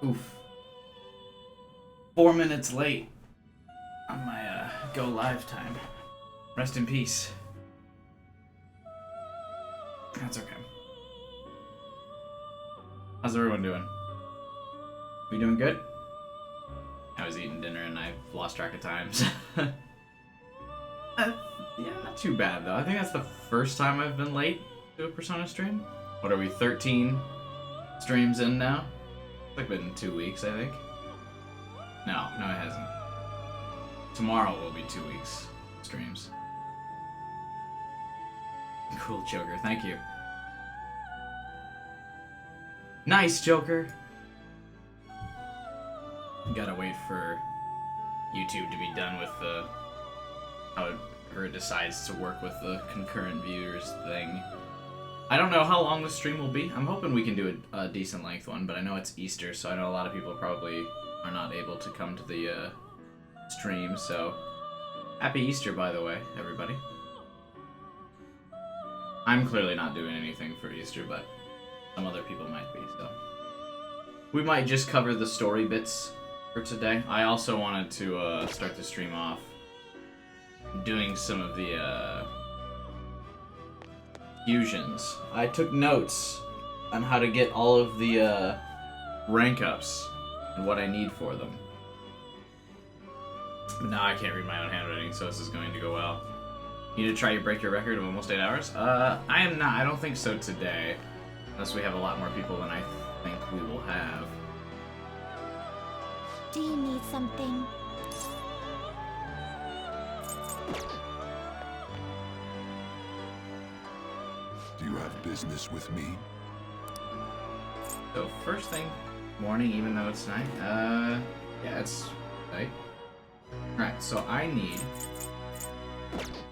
Oof. 4 minutes late on my go live time. Rest in peace. That's okay. How's everyone doing? We doing good? I was eating dinner and I lost track of times. Yeah, not too bad though. I think that's the first time I've been late to a Persona stream. What are we, 13 streams in now? It's like been 2 weeks, I think. No, it hasn't. Tomorrow will be 2 weeks streams. Cool, Joker. Thank you. Nice, Joker. Gotta wait for YouTube to be done with the however it decides to work with the concurrent viewers thing. I don't know how long the stream will be. I'm hoping we can do a decent length one, but I know it's Easter, so I know a lot of people probably are not able to come to the stream, so happy Easter, by the way, everybody. I'm clearly not doing anything for Easter, but some other people might be, so. We might just cover the story bits for today. I also wanted to start the stream off doing some of the fusions. I took notes on how to get all of the rank ups and what I need for them. But now I can't read my own handwriting, so this is going to go well. You need to try to break your record of almost 8 hours? I am not. I don't think so today. Unless we have a lot more people than I think we will have. Do you need something? Do you have business with me? So first thing, morning, even though it's night. Yeah, it's night. Alright, so I need...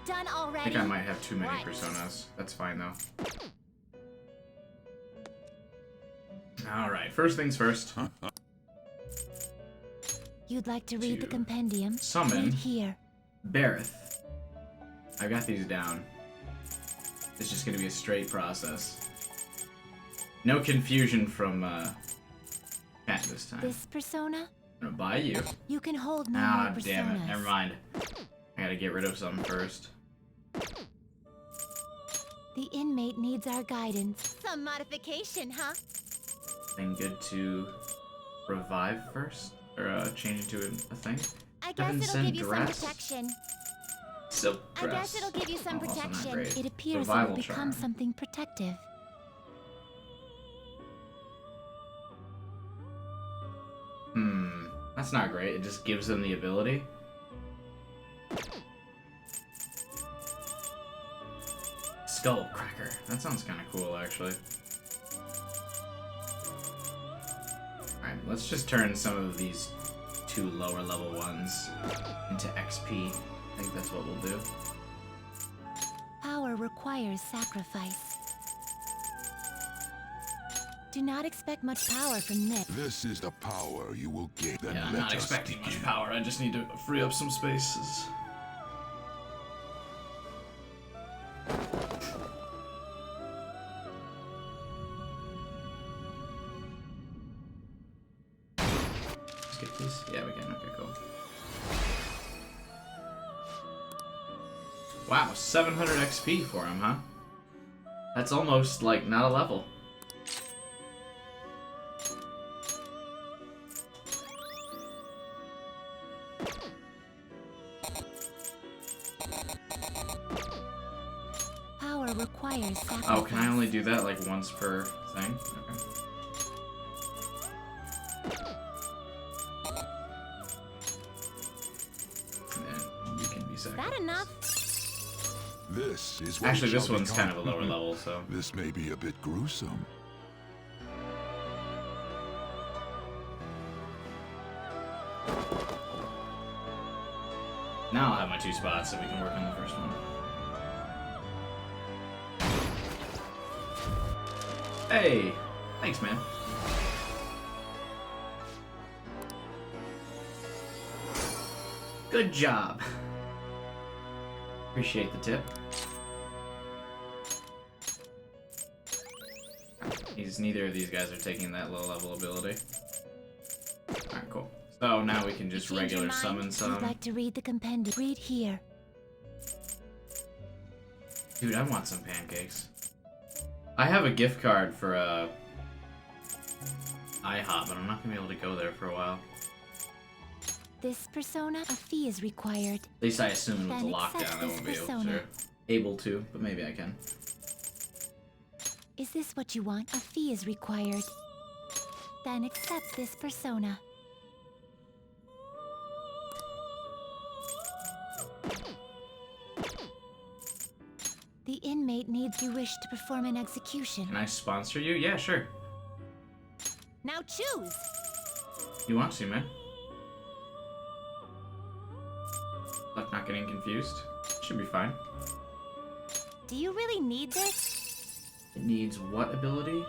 Done already? I think I might have too many personas. That's fine though. Alright, first things first. You'd like to read the compendium? Summon Read here. Bareth. I've got these down. It's just gonna be a straight process. No confusion from Cat this time. This persona? I'm gonna buy you. You can hold no more Ah, personas. damn it. Never mind. I gotta get rid of some first. The inmate needs our guidance. Some modification, huh? Thing good to revive first? Or change into a thing? I guess Heaven it'll send give you dress? some protection. Silk dress. I guess it'll give you some Oh, also not protection. great. It appears Revival it will become charm. something protective. That's not great. It just gives them the ability. Skull Cracker. That sounds kind of cool, actually. Alright, let's just turn some of these 2 lower level ones into XP. I think that's what we'll do. Power requires sacrifice. Do not expect much power from this. This is the power you will gain. Then Yeah, I'm let not us expecting much begin. power. I just need to free up some spaces. Let's get these. Yeah, we can. Okay, cool. Wow, 700 XP for him, huh? That's almost like not a level. Power requires sacrifice. Oh, can I only do that like once per thing? Okay. And then you can be Is second. that enough? This is what Actually, it this shall one's become. kind of a lower level, so. This may be a bit gruesome. Now I'll have my 2 spots so we can work on the first one. Hey! Thanks, man. Good job. Appreciate the tip. Neither of these guys are taking that low level ability. Oh, now we can just You change your regular mind? summon You'd some. like to read the compendium? Read here. Dude, I want some pancakes. I have a gift card for IHOP, but I'm not gonna be able to go there for a while. This persona, a fee is required. At least I assume with the Then accept lockdown I this won't be persona. able to, but maybe I can. Is this what you want? A fee is required. Then accept this persona. The inmate needs you wish to perform an execution. Can I sponsor you? Yeah, sure. Now choose! You want to, man? Like not getting confused? Should be fine. Do you really need this? It needs what ability?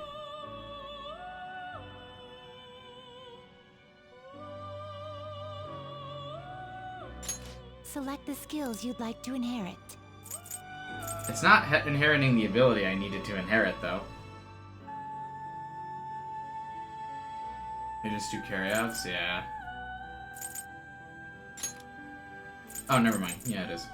Select the skills you'd like to inherit. It's not inheriting the ability I needed to inherit, though. They just do carryouts? Yeah. Oh, never mind. Yeah, it is.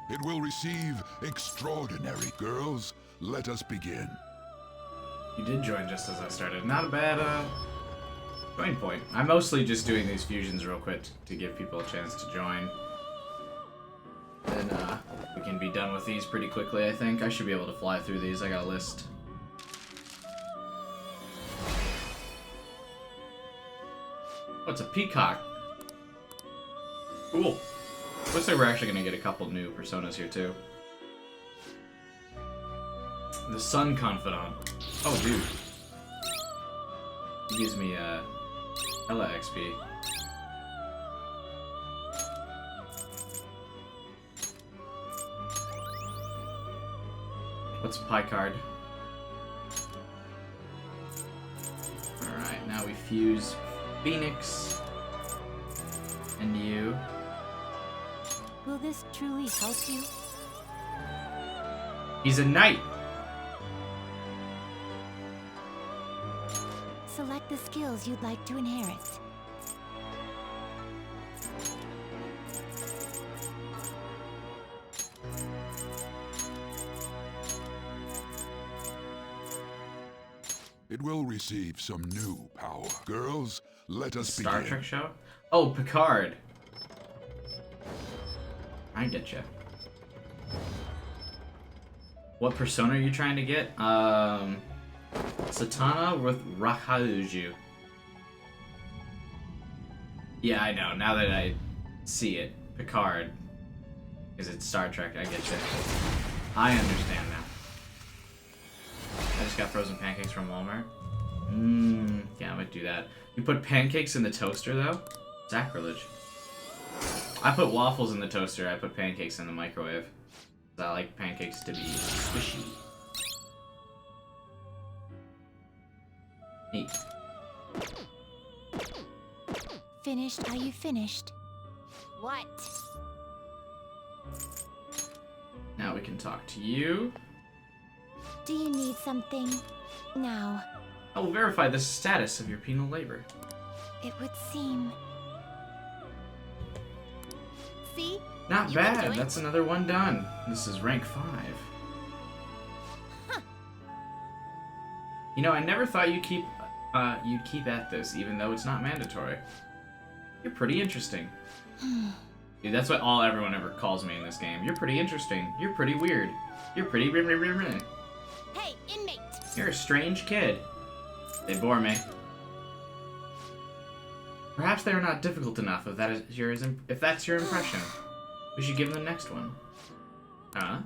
It will receive extraordinary. Girls, let us begin. You did join just as I started. Not a bad, join point. I'm mostly just doing these fusions real quick to give people a chance to join. Then, we can be done with these pretty quickly, I think. I should be able to fly through these. I got a list. Oh, it's a peacock. Cool. Looks like we're actually gonna get a couple new personas here, too. The Sun Confidant. Oh, dude. He gives me, hella XP. What's a pie card? Alright, now we fuse Phoenix and you. Will this truly help you? He's a knight! Select the skills you'd like to inherit. It will receive some new power. Girls, let us Star begin. Trek show? Oh, Picard. I get you. What persona are you trying to get? Satana with Rahauju. Yeah, I know. Now that I see it, Picard. Because it's Star Trek, I get you. I understand now. I just got frozen pancakes from Walmart. Yeah, I might do that. You put pancakes in the toaster, though? Sacrilege. I put waffles in the toaster, I put pancakes in the microwave. I like pancakes to be squishy. Neat. Finished? Are you finished? What? Now we can talk to you. Do you need something? Now. I will verify the status of your penal labor. It would seem... See? Not You can do bad. it. That's another one done. This is rank 5. You know, I never thought you'd keep at this, even though it's not mandatory. You're pretty interesting. Dude, that's what everyone ever calls me in this game. You're pretty interesting. You're pretty weird. You're pretty... Hey, inmate! You're a strange kid. They bore me. Perhaps they are not difficult enough if that's your impression. We should give them the next one. Huh?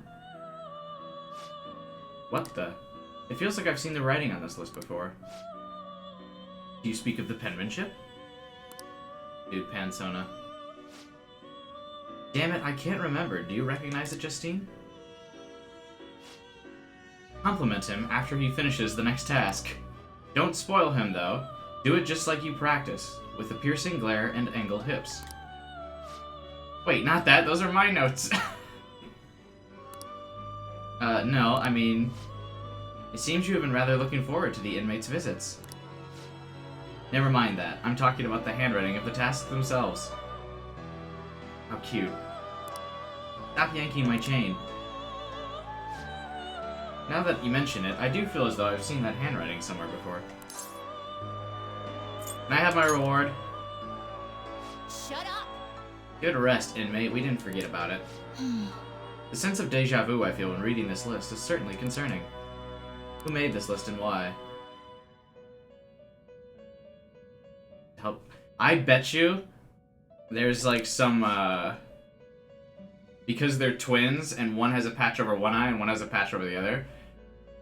What the? It feels like I've seen the writing on this list before. Do you speak of the penmanship? Dude, Pansona. Damn it, I can't remember. Do you recognize it, Justine? Compliment him after he finishes the next task. Don't spoil him, though. Do it just like you practice, with a piercing glare and angled hips. Wait, not that. Those are my notes. No, I mean... It seems you have been rather looking forward to the inmates' visits. Never mind that. I'm talking about the handwriting of the tasks themselves. How cute. Stop yanking my chain. Now that you mention it, I do feel as though I've seen that handwriting somewhere before. Can I have my reward? Shut up! Good rest, inmate. We didn't forget about it. The sense of deja vu I feel when reading this list is certainly concerning. Who made this list and why? Help. I bet you there's like some, because they're twins and one has a patch over one eye and one has a patch over the other,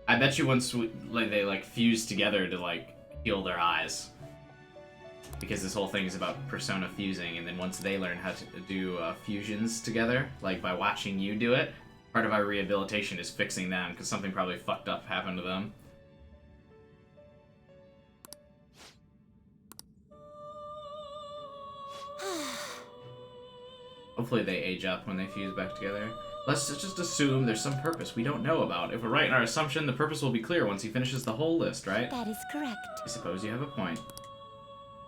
I bet you once they like fuse together to like heal their eyes. Because this whole thing is about persona fusing, and then once they learn how to do fusions together, like by watching you do it, part of our rehabilitation is fixing them, because something probably fucked up happened to them. Hopefully they age up when they fuse back together. Let's just assume there's some purpose we don't know about. If we're right in our assumption, the purpose will be clear once he finishes the whole list, right? That is correct. I suppose you have a point.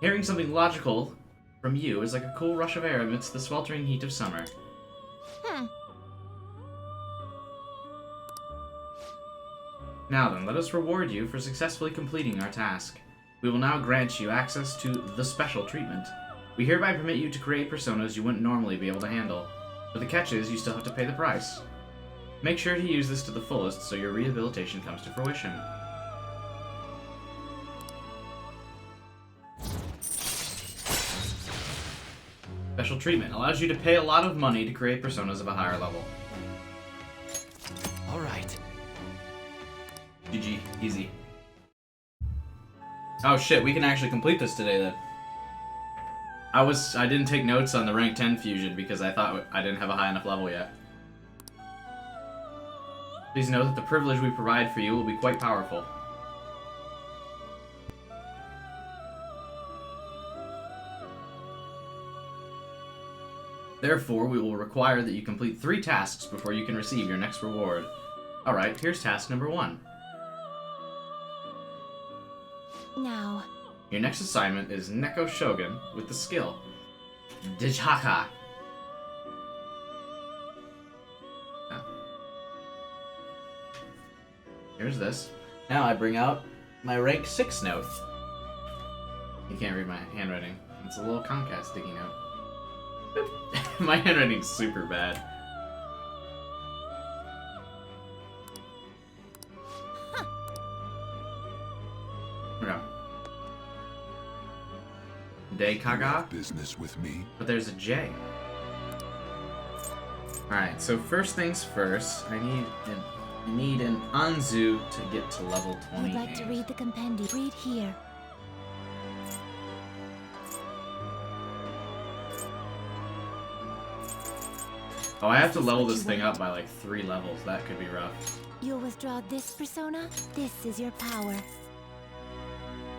Hearing something logical from you is like a cool rush of air amidst the sweltering heat of summer. Now then, let us reward you for successfully completing our task. We will now grant you access to the special treatment. We hereby permit you to create personas you wouldn't normally be able to handle. But the catch is, you still have to pay the price. Make sure to use this to the fullest so your rehabilitation comes to fruition. Special treatment allows you to pay a lot of money to create personas of a higher level. Alright. GG. Easy. Oh shit, we can actually complete this today then. I didn't take notes on the rank 10 fusion because I thought I didn't have a high enough level yet. Please know that the privilege we provide for you will be quite powerful. Therefore, we will require that you complete 3 tasks before you can receive your next reward. Alright, here's task number 1. Now. Your next assignment is Neko Shogun with the skill Dijhaka. Here's this. Now I bring out my rank 6 note. You can't read my handwriting. It's a little Comcast sticky note. My handwriting's super bad. Okay. Deikaga? Business with me. But there's a J. Alright, so first things first, I need an Anzu to get to level 20. You'd like to read the compendium. Read here. Oh, I have to level this thing up by like 3 levels. That could be rough. You'll withdraw this persona. This is your power.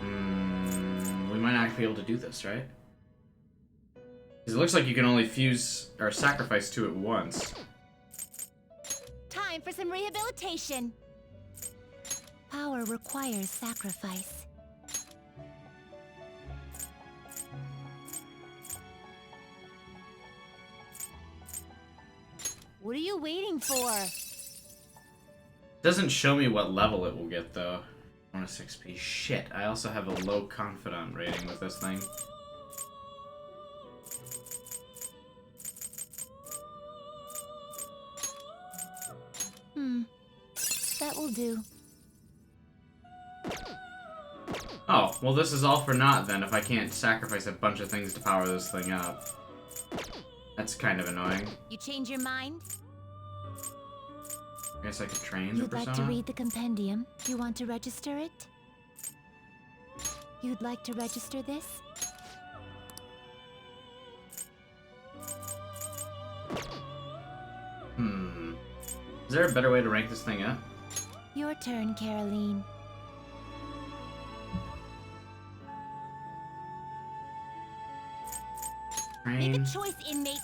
We might not be able to do this, right? Because it looks like you can only fuse or sacrifice 2 at once. Time for some rehabilitation. Power requires sacrifice. What are you waiting for? Doesn't show me what level it will get though. Bonus XP. Shit, I also have a low Confidant rating with this thing. That will do. Oh, well this is all for naught then if I can't sacrifice a bunch of things to power this thing up. That's kind of annoying. You change your mind? I guess I could train the You'd persona. like to read the compendium? You want to register it? You'd like to register this? Is there a better way to rank this thing up? Your turn, Caroline. Train. Make a choice, inmate.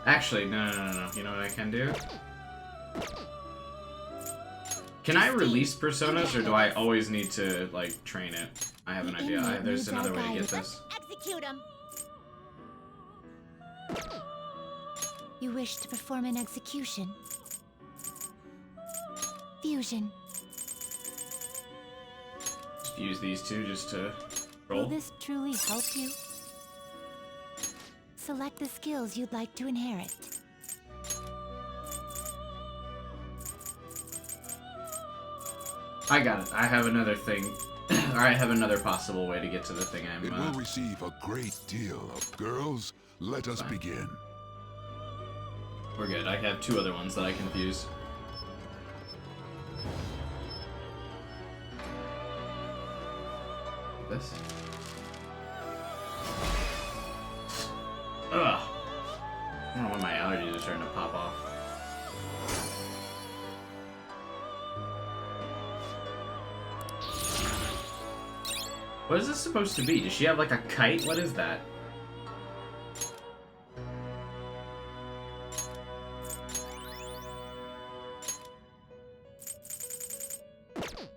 Actually, no. You know what I can do? Can I release personas, or do I always need to, like, train it? I have an idea. There's another way to get this. Execute him. You wish to perform an execution. Fusion. Just use these two just to Will roll. this truly help you? Select the skills you'd like to inherit. I got it. I have another thing. Or I have another possible way to get to the thing It I'm... will receive a great deal of girls. Let us begin. We're good. I have two other ones that I can fuse. This. Ugh. I don't know when my allergies are starting to pop off. What is this supposed to be? Does she have like a kite? What is that?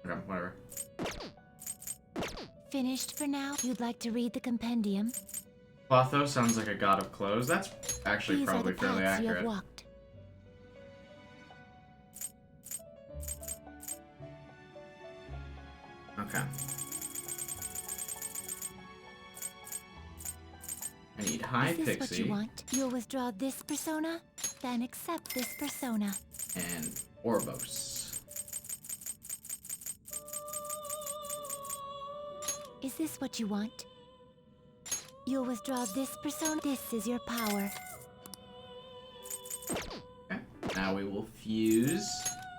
Okay, whatever. Finished for now? You'd like to read the compendium? Clotho sounds like a god of clothes. That's actually These probably are the fairly paths you have accurate. walked. Okay. I need High Is this what Pixie you want? You'll withdraw this persona? Then accept this persona. and Orbos. Is this what you want? You'll withdraw this persona. This is your power. Okay. Now we will fuse.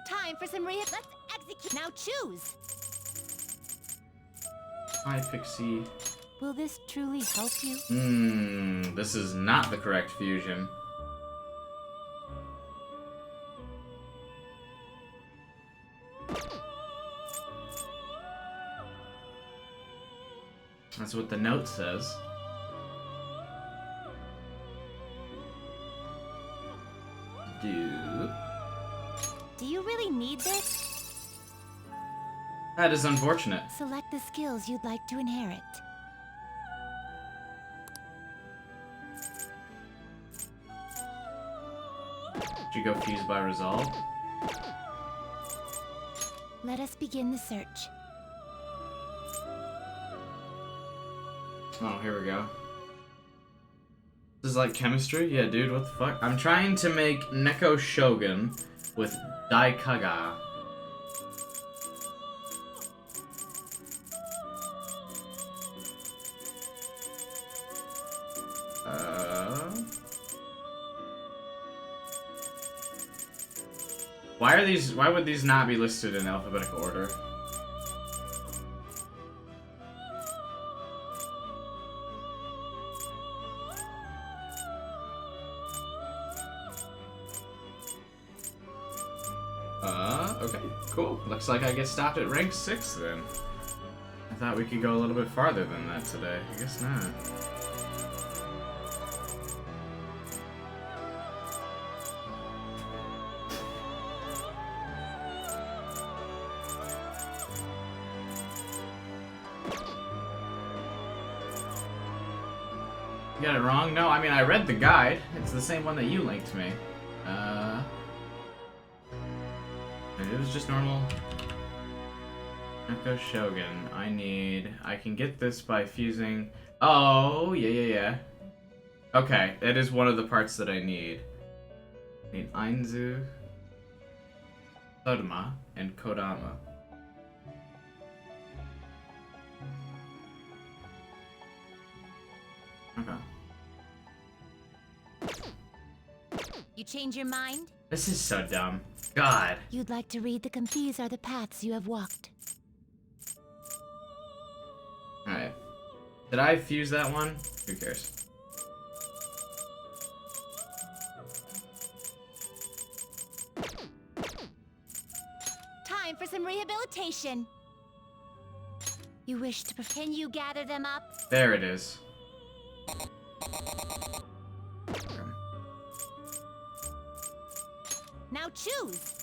Time for some Let's execute. Now choose. High Pixie. Will this truly help you? This is not the correct fusion. That's what the note says. Do you really need this? That is unfortunate. Select the skills you'd like to inherit. Did you go fuse by resolve? Let us begin the search. Oh, here we go. This is like chemistry? Yeah, dude, what the fuck? I'm trying to make Neko Shogun with Daikaga. Why would these not be listed in alphabetical order? Okay, cool. Looks like I get stopped at rank 6 then. I thought we could go a little bit farther than that today. I guess not. You got it wrong? No, I mean, I read the guide. It's the same one that you linked me. It was just normal. Neko Shogun. I can get this by fusing. Oh, yeah. Okay, that is one of the parts that I need. I need Ainzu, Sodama, and Kodama. Okay. You change your mind? This is so dumb. God. You'd like to read these are the paths you have walked. Alright. Did I fuse that one? Who cares? Time for some rehabilitation. You wish to... Can you gather them up? There it is. choose!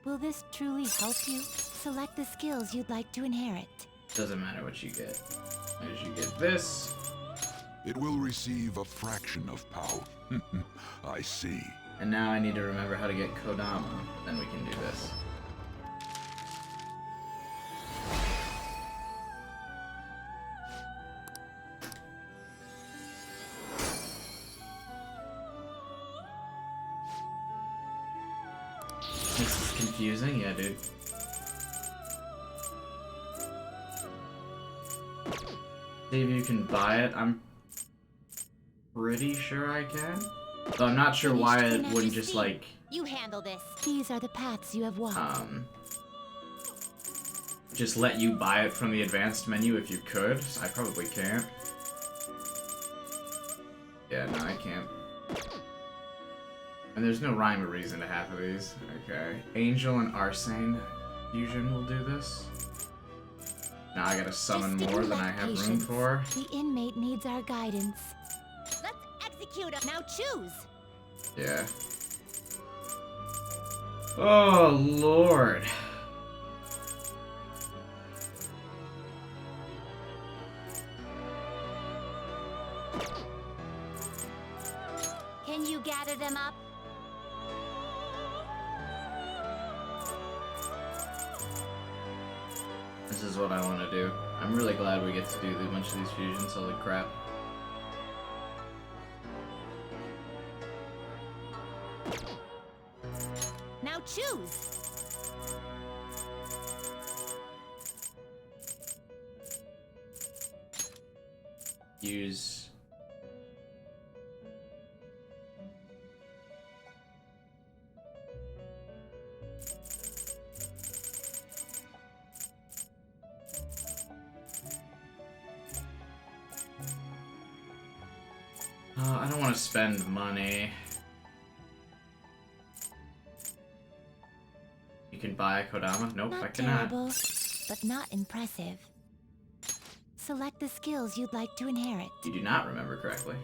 Will this truly help you? Select the skills you'd like to inherit. Doesn't matter what you get. As you get this. It will receive a fraction of power. I see. And now I need to remember how to get Kodama. Then we can do this. This is confusing, yeah, dude. See if you can buy it. I'm pretty sure I can. Though I'm not sure why it wouldn't just like... You handle this. These are the paths you have walked. Just let you buy it from the advanced menu if you could. I probably can't. Yeah, no, I can't. And there's no rhyme or reason to half of these. Okay. Angel and Arsane fusion will do this. Now I gotta summon more than I have room for. The inmate needs our guidance. Let's execute him. Now choose. Yeah. Oh, Lord. Can you gather them up? This is what I want to do. I'm really glad we get to do a bunch of these fusions. Holy crap. Now choose. Use... I don't want to spend money. You can buy a Kodama? Nope, I cannot. Terrible, but not impressive. Select the skills you'd like to inherit. You do not remember correctly.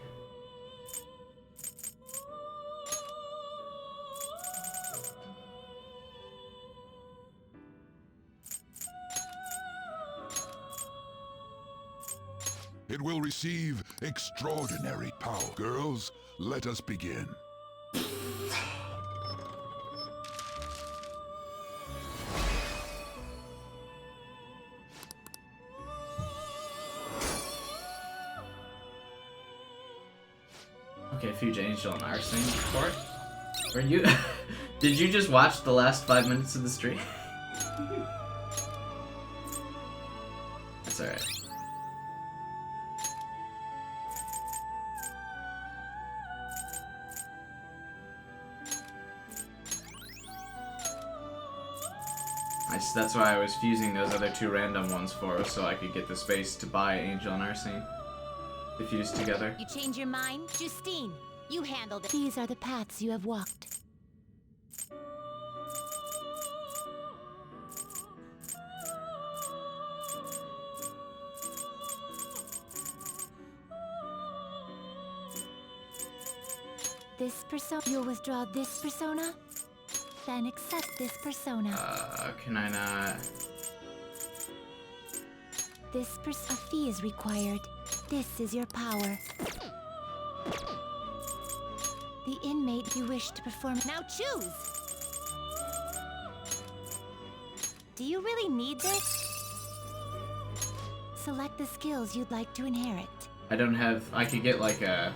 It will receive extraordinary power. Girls, let us begin. Okay, Fuge Angel and Arsene Court. Were you... Did you just watch the last 5 minutes of the stream? That's alright. That's why I was fusing those other two random ones for, so I could get the space to buy Angel and Arsene to fuse together. You change your mind? Justine, you handled it. These are the paths you have walked. This persona. You'll withdraw this persona? Then accept this persona. Can I not? A fee is required. This is your power. The inmate you wish to perform. Now choose! Do you really need this? Select the skills you'd like to inherit. I don't have... I could get like a...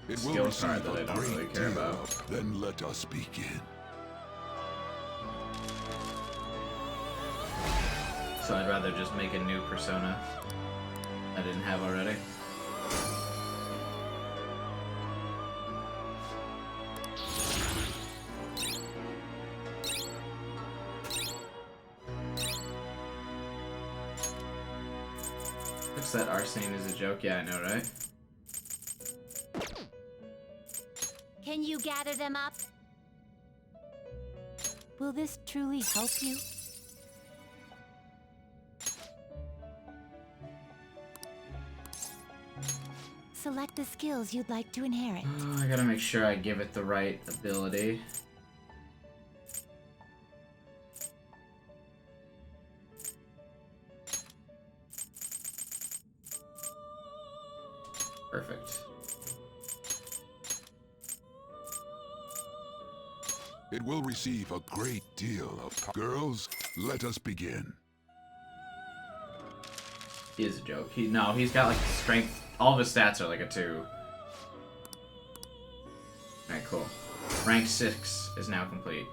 It skill will receive card that I a don't really great care deal. about. Then let us begin. So I'd rather just make a new persona I didn't have already. Looks that Arsene is a joke. Yeah, I know, right? Can you gather them up? Will this truly help you? Select the skills you'd like to inherit. I gotta make sure I give it the right ability. Perfect. It will receive a great deal of girls. Let us begin. He is a joke. He's got like strength. All of his stats are like a 2. Alright, cool. Rank 6 is now complete.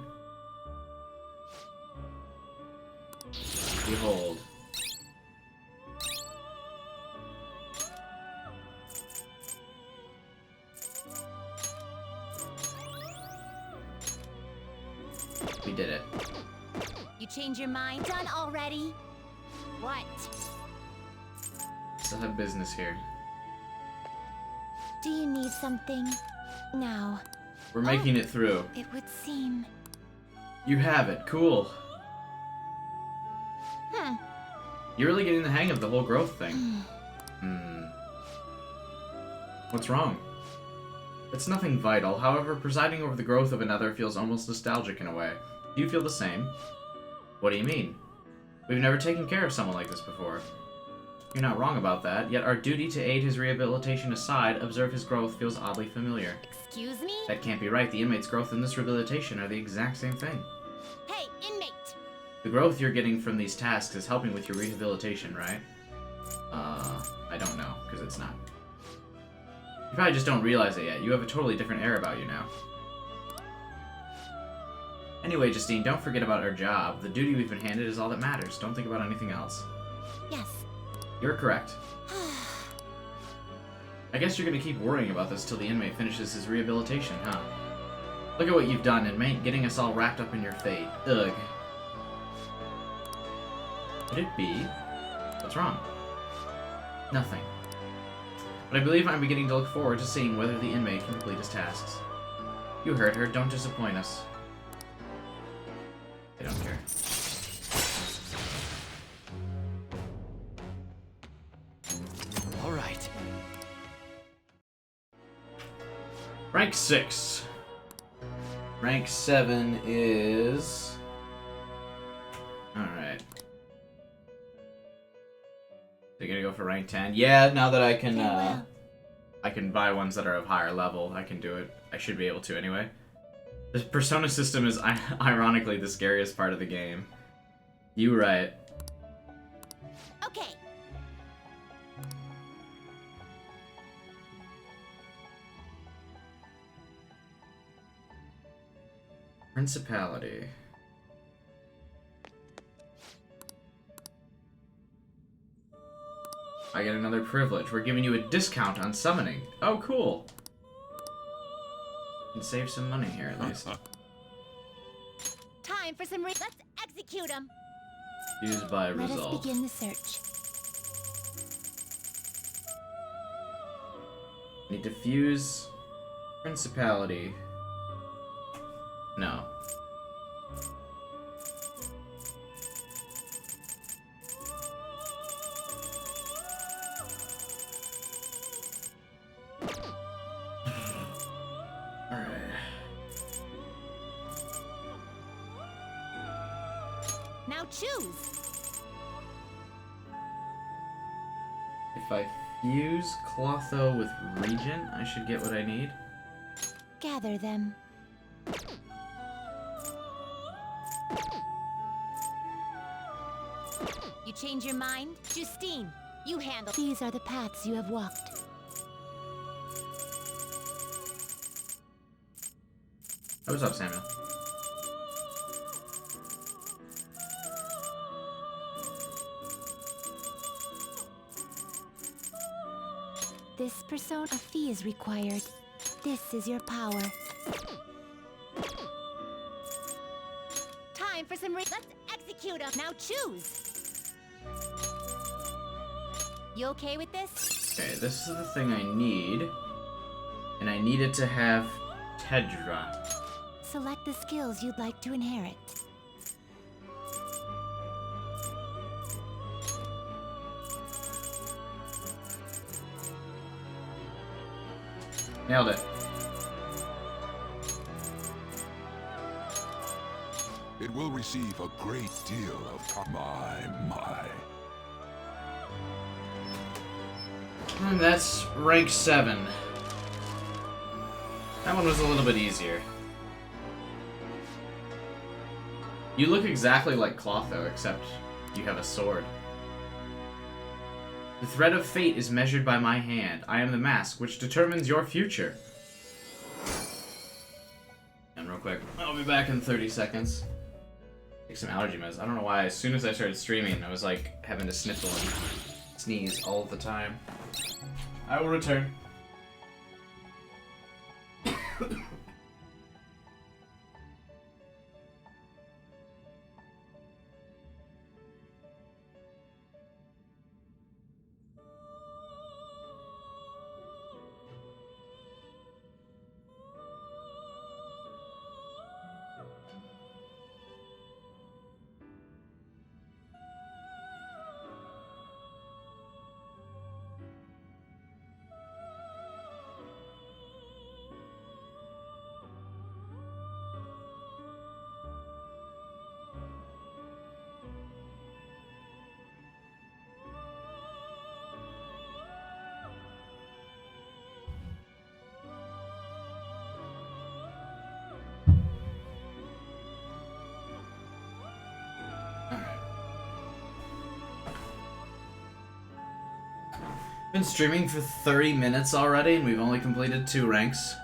Behold. We did it. You change your mind? Done already? What? Still have business here. Do you need something? Now. We're making it through. It would seem. You have it. Cool. You're really getting the hang of the whole growth thing. What's wrong? It's nothing vital. However, presiding over the growth of another feels almost nostalgic in a way. Do you feel the same? What do you mean? We've never taken care of someone like this before. You're not wrong about that, yet our duty to aid his rehabilitation aside, observe his growth feels oddly familiar. Excuse me? That can't be right. The inmate's growth and this rehabilitation are the exact same thing. Hey, inmate! The growth you're getting from these tasks is helping with your rehabilitation, right? I don't know, because it's not. You probably just don't realize it yet. You have a totally different air about you now. Anyway, Justine, don't forget about our job. The duty we've been handed is all that matters. Don't think about anything else. Yes. You're correct. I guess you're gonna keep worrying about this till the inmate finishes his rehabilitation, huh? Look at what you've done, inmate, getting us all wrapped up in your fate. Ugh. Could it be? What's wrong? Nothing. But I believe I'm beginning to look forward to seeing whether the inmate can complete his tasks. You heard her, don't disappoint us. I don't care. All right. Rank 6. Rank 7 is... Alright. They're gonna go for rank 10? Yeah, now that I can buy ones that are of higher level, I can do it. I should be able to anyway. The persona system is ironically the scariest part of the game. You right. Okay. Principality. I get another privilege. We're giving you a discount on summoning. Oh, cool. And save some money here, at least. Time for some let's execute him. Used by Let us resolve. begin the search. Need to fuse principality. No. Alright. Now choose. If I fuse Clotho with Regent, I should get what I need. Gather them. You change your mind? Justine, you handle. These are the paths you have walked. Oh, what's up, Samuel? This persona, a fee is required. This is your power. Time for some let's execute them. Now choose. You okay with this? Okay, this is the thing I need. And I need it to have Tedra. Select the skills you'd like to inherit. Nailed it. It will receive a great deal of my. And that's rank 7. That one was a little bit easier. You look exactly like Clotho, except you have a sword. The thread of fate is measured by my hand. I am the mask which determines your future. And real quick, I'll be back in 30 seconds. Take some allergy meds. I don't know why, as soon as I started streaming, I was like having to sniffle and sneeze all the time. I will return. Been streaming for 30 minutes already, and we've only completed 2 ranks.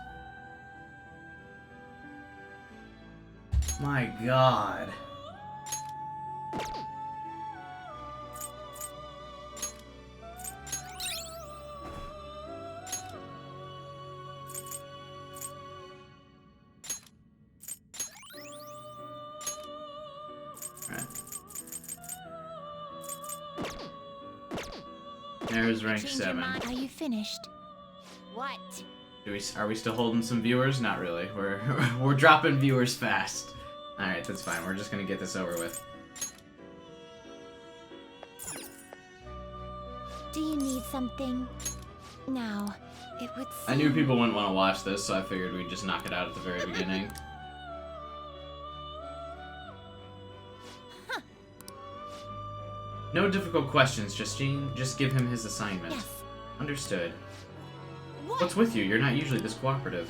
My god. There's rank 7. Are you finished? What? Are we still holding some viewers? Not really. We're dropping viewers fast. All right, that's fine. We're just gonna get this over with. Do you need something? Now, it would seem... I knew people wouldn't want to watch this, so I figured we'd just knock it out at the very beginning. No difficult questions, Justine. Just give him his assignment. Yes. Understood. What's with you? You're not usually this cooperative.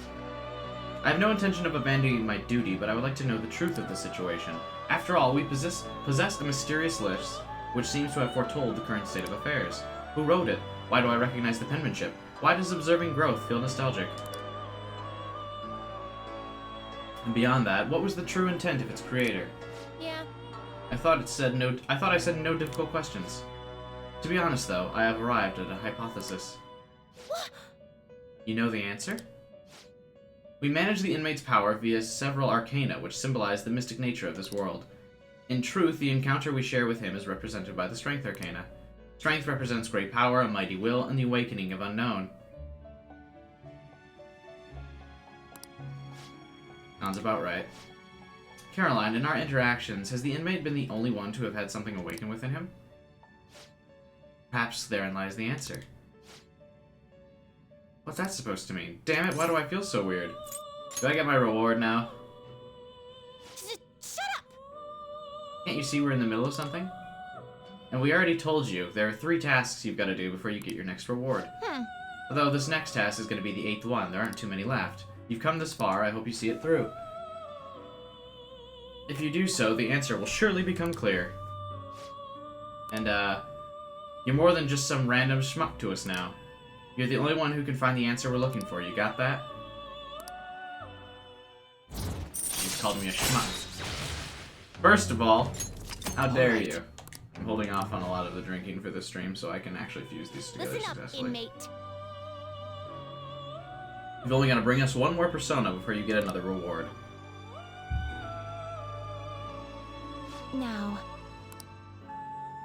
I have no intention of abandoning my duty, but I would like to know the truth of the situation. After all, we possess a mysterious list which seems to have foretold the current state of affairs. Who wrote it? Why do I recognize the penmanship? Why does observing growth feel nostalgic? And beyond that, what was the true intent of its creator? Yeah. I thought I said no difficult questions. To be honest, though, I have arrived at a hypothesis. What? You know the answer? We manage the inmate's power via several arcana, which symbolize the mystic nature of this world. In truth, the encounter we share with him is represented by the Strength Arcana. Strength represents great power, a mighty will, and the awakening of unknown. Sounds about right. Caroline, in our interactions, has the inmate been the only one to have had something awaken within him? Perhaps therein lies the answer. What's that supposed to mean? Damn it, why do I feel so weird? Do I get my reward now? Shut up! Can't you see we're in the middle of something? And we already told you, there are 3 tasks you've got to do before you get your next reward. Although this next task is going to be the 8th one, there aren't too many left. You've come this far, I hope you see it through. If you do so, the answer will surely become clear. And, you're more than just some random schmuck to us now. You're the only one who can find the answer we're looking for, you got that? He's called me a schmuck. First of all, how dare you? I'm holding off on a lot of the drinking for this stream so I can actually fuse these together Listen up, successfully. inmate. You've only got to bring us one more persona before you get another reward. Now.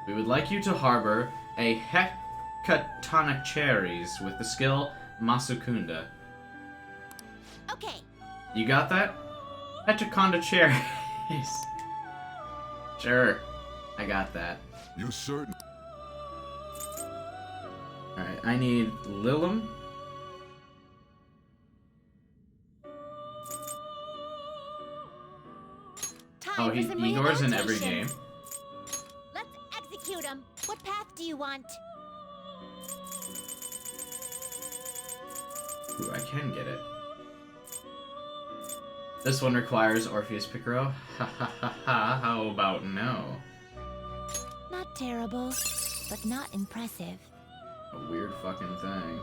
We would like you to harbor a Hekatana cherries with the skill Masukunda. Okay. You got that? Hekatana cherries. Sure, I got that. You certain? Alright, I need Lilim, Oh, for some Igor's in every rehabilitation. game. Let's execute him. What path do you want? Ooh, I can get it. This one requires Orpheus Picaro. Ha ha ha ha, how about no? Not terrible, but not impressive. A weird fucking thing.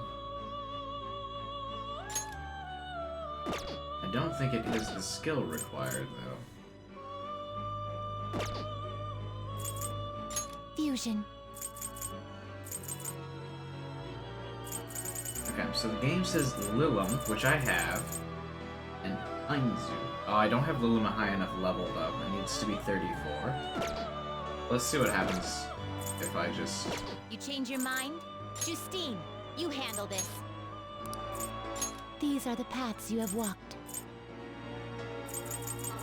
I don't think it is the skill required, though. Fusion. Okay, so the game says Lilum, which I have, and Ainzu. Oh, I don't have Lilum a high enough level, though. It needs to be 34. Let's see what happens if I just... You change your mind? Justine, you handle this. These are the paths you have walked.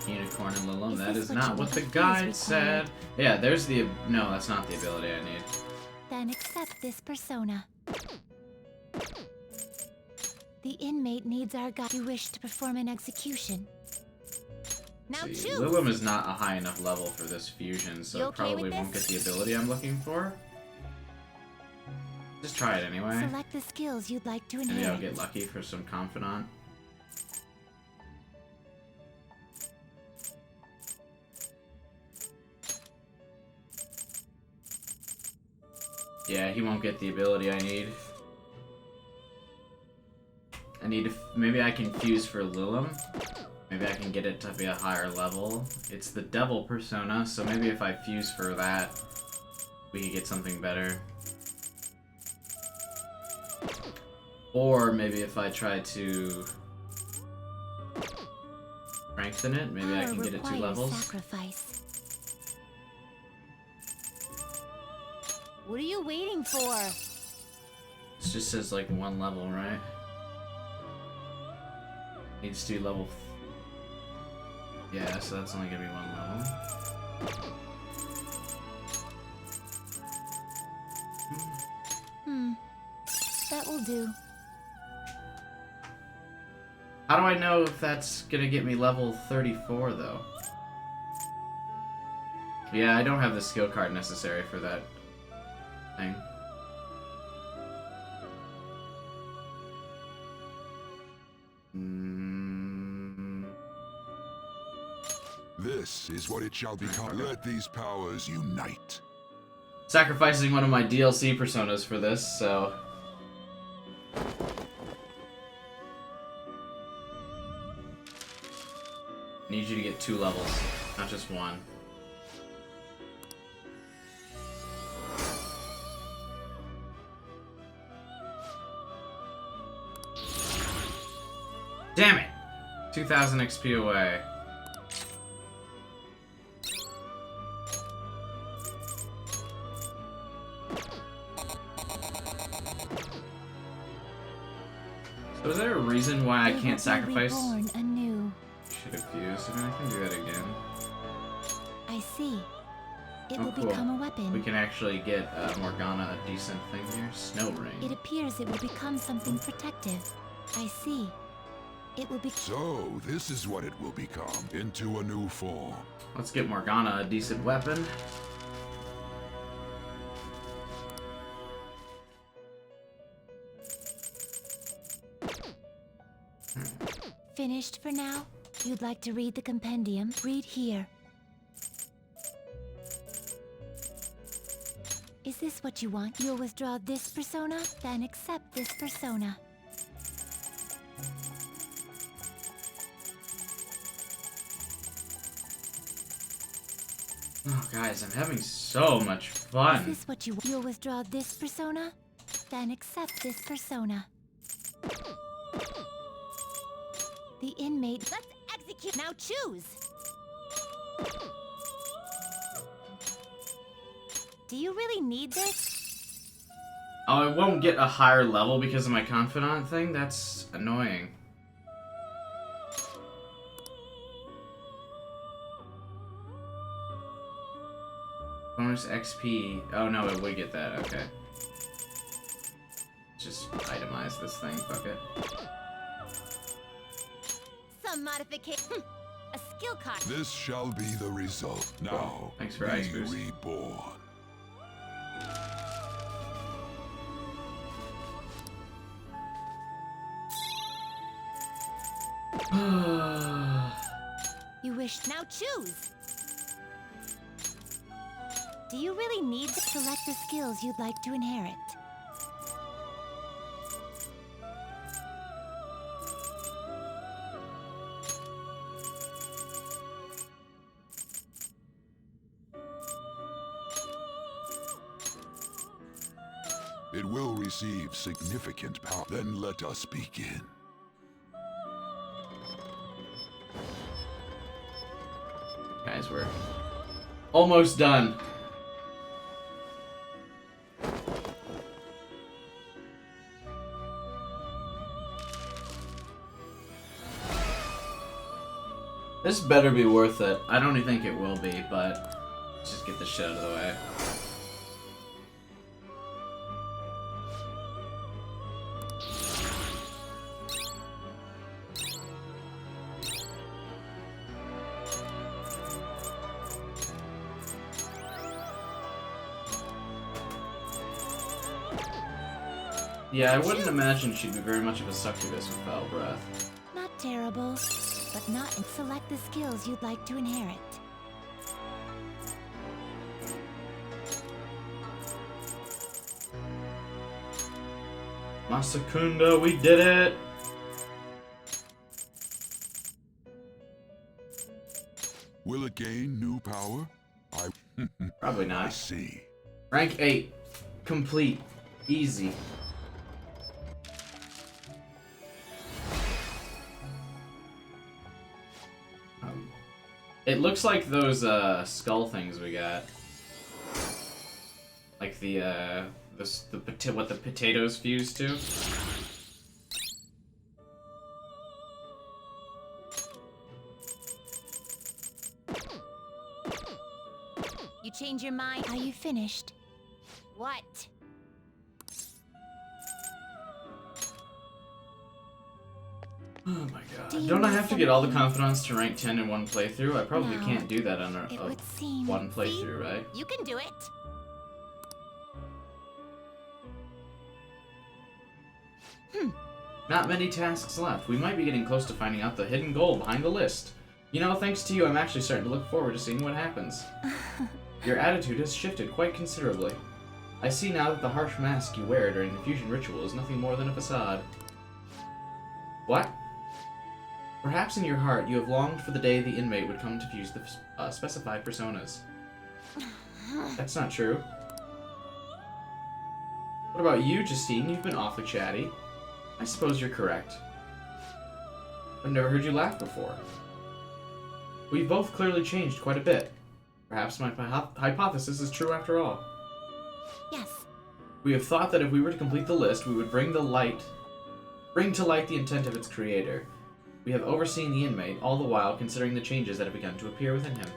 Unicorn and Lilum, Is that this is what not you what the want? guide Please said. record. Yeah, there's the... No, that's not the ability I need. Then accept this persona. The inmate needs our guide. You wish to perform an execution. Now See, choose! Lilum is not a high enough level for this fusion, so You it okay probably with won't get this? the ability I'm looking for. Just try it anyway. Select the skills you'd like to Maybe I'll inherit. get lucky for some Confidant. Yeah, he won't get the ability I need. I need to... Maybe I can fuse for Lilum. Maybe I can get it to be a higher level. It's the Devil persona, so maybe if I fuse for that, we could get something better. Or maybe if I try to strengthen it, maybe I Power can get it 2 requires levels. Sacrifice. What are you waiting for? It just says like 1 level, right? Needs to be level. Yeah, so that's only gonna be 1 level. That will do. How do I know if that's gonna get me level 34 though? Yeah, I don't have the skill card necessary for that thing. This is what it shall become. Let these powers unite. Sacrificing one of my DLC personas for this, so... Need you to get 2 levels, not just 1. Damn it! 2,000 XP away. So is there a reason why I They will can't be sacrifice? reborn anew. Should have fused. I mean, I can do that again. I see. It Oh, will cool. become a weapon. We can actually get Morgana a decent thing here. Snow Ring. It appears it will become something protective. I see. It will be. So, this is what it will become, into a new form. Let's get Morgana a decent weapon. Finished for now? You'd like to read the compendium? Read here. Is this what you want? You'll withdraw this persona, then accept this persona. Oh, guys, I'm having so much Is fun. this what you want? You'll withdraw this persona, then accept this persona. The inmate. Let's execute. Now choose. Do you really need this? Oh, I won't get a higher level because of my Confidant thing? That's annoying. Bonus XP. Oh no, it would get that. Okay. Just itemize this thing. Fuck it. Some modification. A skill card. This shall be the result. Now, Thanks for be ice boost. reborn. You wish. Now choose. Do you really need to select the skills you'd like to inherit? It will receive significant power. Then let us begin. Guys, we're almost done. This better be worth it. I don't even think it will be, but let's just get this shit out of the way. Yeah, I wouldn't imagine she'd be very much of a succubus with foul breath. Not terrible, but not. Select the skills you'd like to inherit. Masakunda, we did it! Will it gain new power? Probably I not. see. Rank 8. Complete. Easy. It looks like those skull things we got. Like what the potatoes fuse to. You change your mind. Are you finished? What? Oh my god. Do you Don't I know have to get all the something? confidants to rank 10 in one playthrough? I probably No. can't do that on It would seem. one See? playthrough, right? You can do it. Not many tasks left. We might be getting close to finding out the hidden goal behind the list. You know, thanks to you, I'm actually starting to look forward to seeing what happens. Your attitude has shifted quite considerably. I see now that the harsh mask you wear during the fusion ritual is nothing more than a facade. What? Perhaps in your heart you have longed for the day the inmate would come to fuse the specified personas. That's not true. What about you, Justine? You've been awfully chatty. I suppose you're correct. I've never heard you laugh before. We've both clearly changed quite a bit. Perhaps my hypothesis is true after all. Yes. We have thought that if we were to complete the list, we would bring to light the intent of its creator. We have overseen the inmate, all the while considering the changes that have begun to appear within him.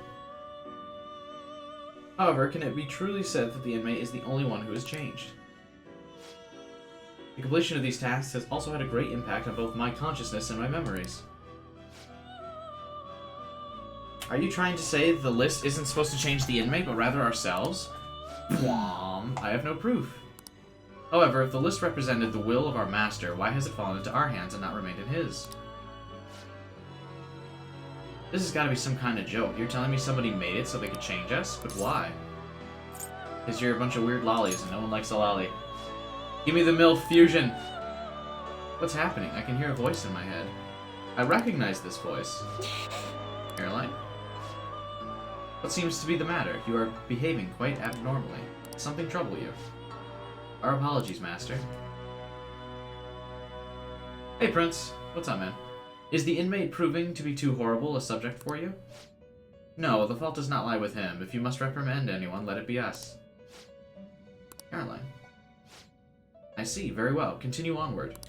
However, can it be truly said that the inmate is the only one who has changed? The completion of these tasks has also had a great impact on both my consciousness and my memories. Are you trying to say the list isn't supposed to change the inmate, but rather ourselves? I have no proof. However, if the list represented the will of our master, why has it fallen into our hands and not remained in his? This has got to be some kind of joke. You're telling me somebody made it so they could change us? But why? Because you're a bunch of weird lollies and no one likes a lolly. Give me the MILF fusion! What's happening? I can hear a voice in my head. I recognize this voice. Caroline? What seems to be the matter? You are behaving quite abnormally. Something trouble you? Our apologies, Master. Hey, Prince. What's up, man? Is the inmate proving to be too horrible a subject for you? No, the fault does not lie with him. If you must reprimand anyone, let it be us. Caroline. I see. Very well. Continue onward.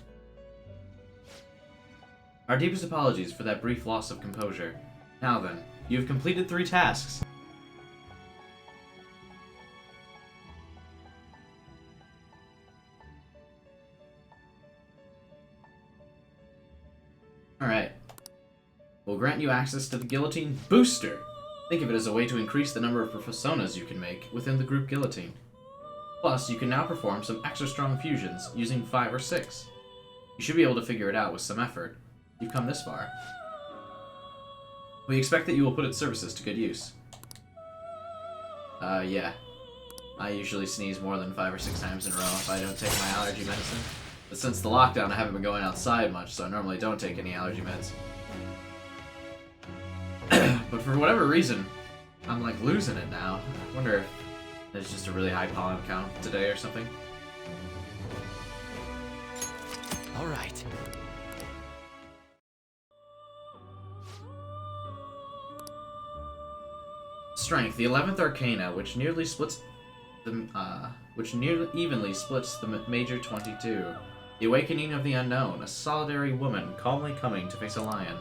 Our deepest apologies for that brief loss of composure. Now then, you have completed 3 tasks. Alright. will grant you access to the Guillotine Booster. Think of it as a way to increase the number of personas you can make within the group Guillotine. Plus, you can now perform some extra strong fusions using 5 or 6. You should be able to figure it out with some effort. You've come this far. We expect that you will put its services to good use. Yeah. I usually sneeze more than 5 or 6 times in a row if I don't take my allergy medicine. But since the lockdown, I haven't been going outside much, so I normally don't take any allergy meds. But for whatever reason, I'm like losing it now. I wonder if there's just a really high pollen count today or something. All right. Strength, the 11th Arcana, which nearly evenly splits the major 22. The Awakening of the Unknown, a solitary woman calmly coming to face a lion.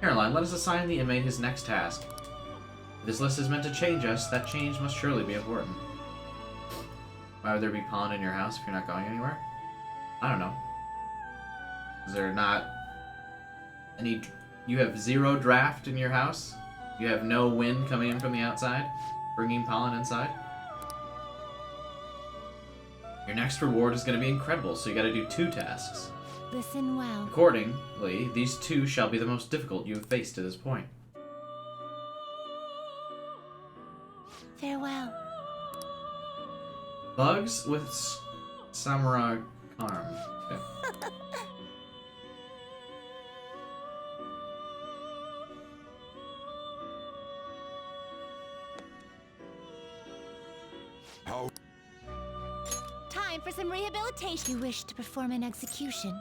Caroline, let us assign the inmate his next task. If this list is meant to change us, that change must surely be important. Why would there be pollen in your house if you're not going anywhere? I don't know. Is there not any... You have 0 draft in your house? You have no wind coming in from the outside, bringing pollen inside? Your next reward is going to be incredible, so you got to do 2 tasks. Listen well. Accordingly, these 2 shall be the most difficult you have faced to this point. Farewell. Bugs with samurai charm. Okay. How? Time for some rehabilitation. You wish to perform an execution.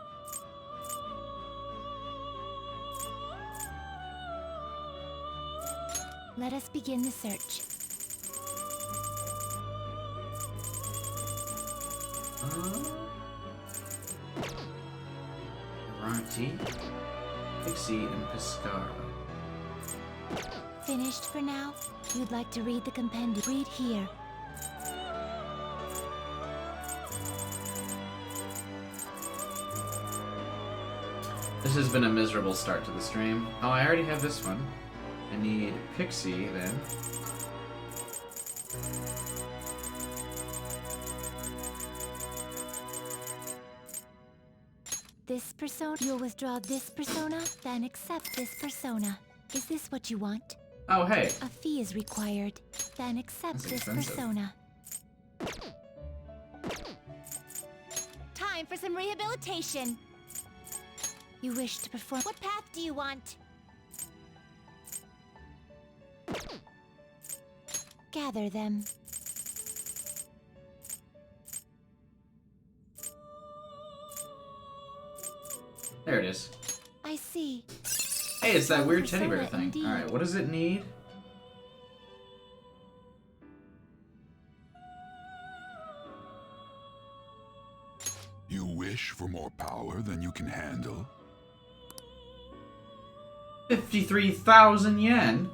Let us begin the search. Ranti, Pixie, and Piscara. Finished for now? You'd like to read the compendium? Read here. This has been a miserable start to the stream. Oh, I already have this one. I need Pixie, then. This persona. You'll withdraw this persona, then accept this persona. Is this what you want? Oh, hey. A fee is required. Then accept That's this expensive. persona. Time for some rehabilitation. You wish to perform. What path do you want? Gather them. There it is. I see. Hey, it's that weird teddy bear Persona thing. indeed. Alright, what does it need? You wish for more power than you can handle? 53,000 yen?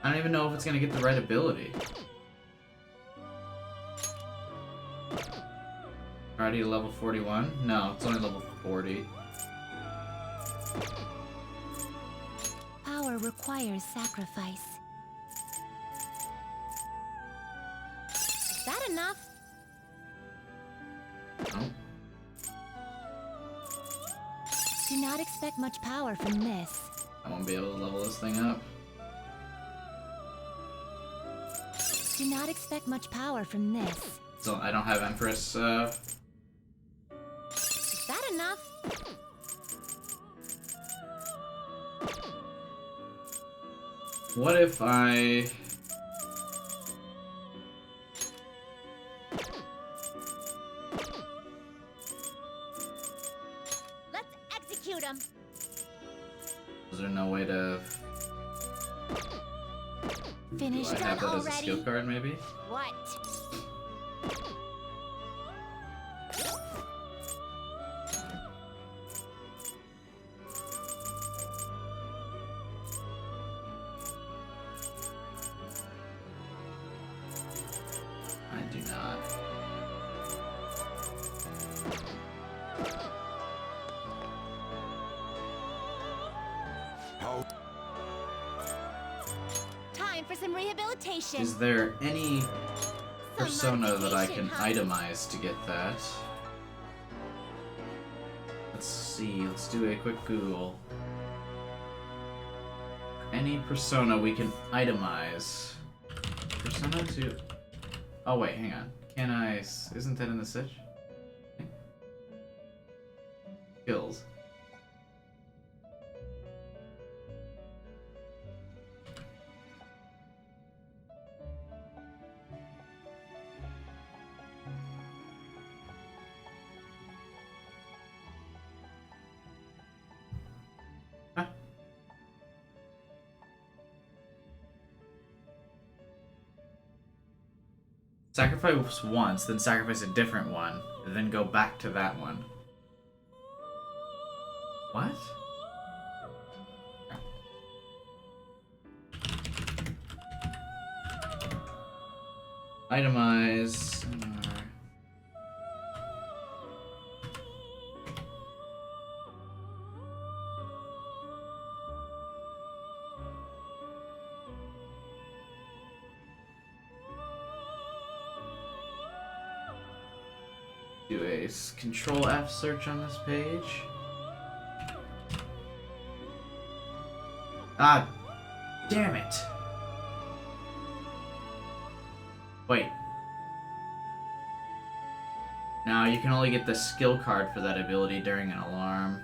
I don't even know if it's gonna get the right ability. Already level 41? No, it's only level 40. Power requires sacrifice. Is that enough? No. Do not expect much power from this. I won't be able to level this thing up. Do not expect much power from this. So I don't have Empress, Is that enough? What if I... Let's execute him. Is there no way to... Finished Do I done have that as a already? skill card, maybe? What? I do not. time for some rehabilitation. Is there any persona that I modification, can huh? itemize to get that? Let's see, let's do a quick Google. Any persona we can itemize. Persona 2. Oh wait, hang on. Can I... Isn't that in the Sitch? Skills. Huh. Sacrifice once, then sacrifice a different one, and then go back to that one. What? Itemize. Do a Control F search on this page. Ah, damn it. Wait. Now you can only get the skill card for that ability during an alarm.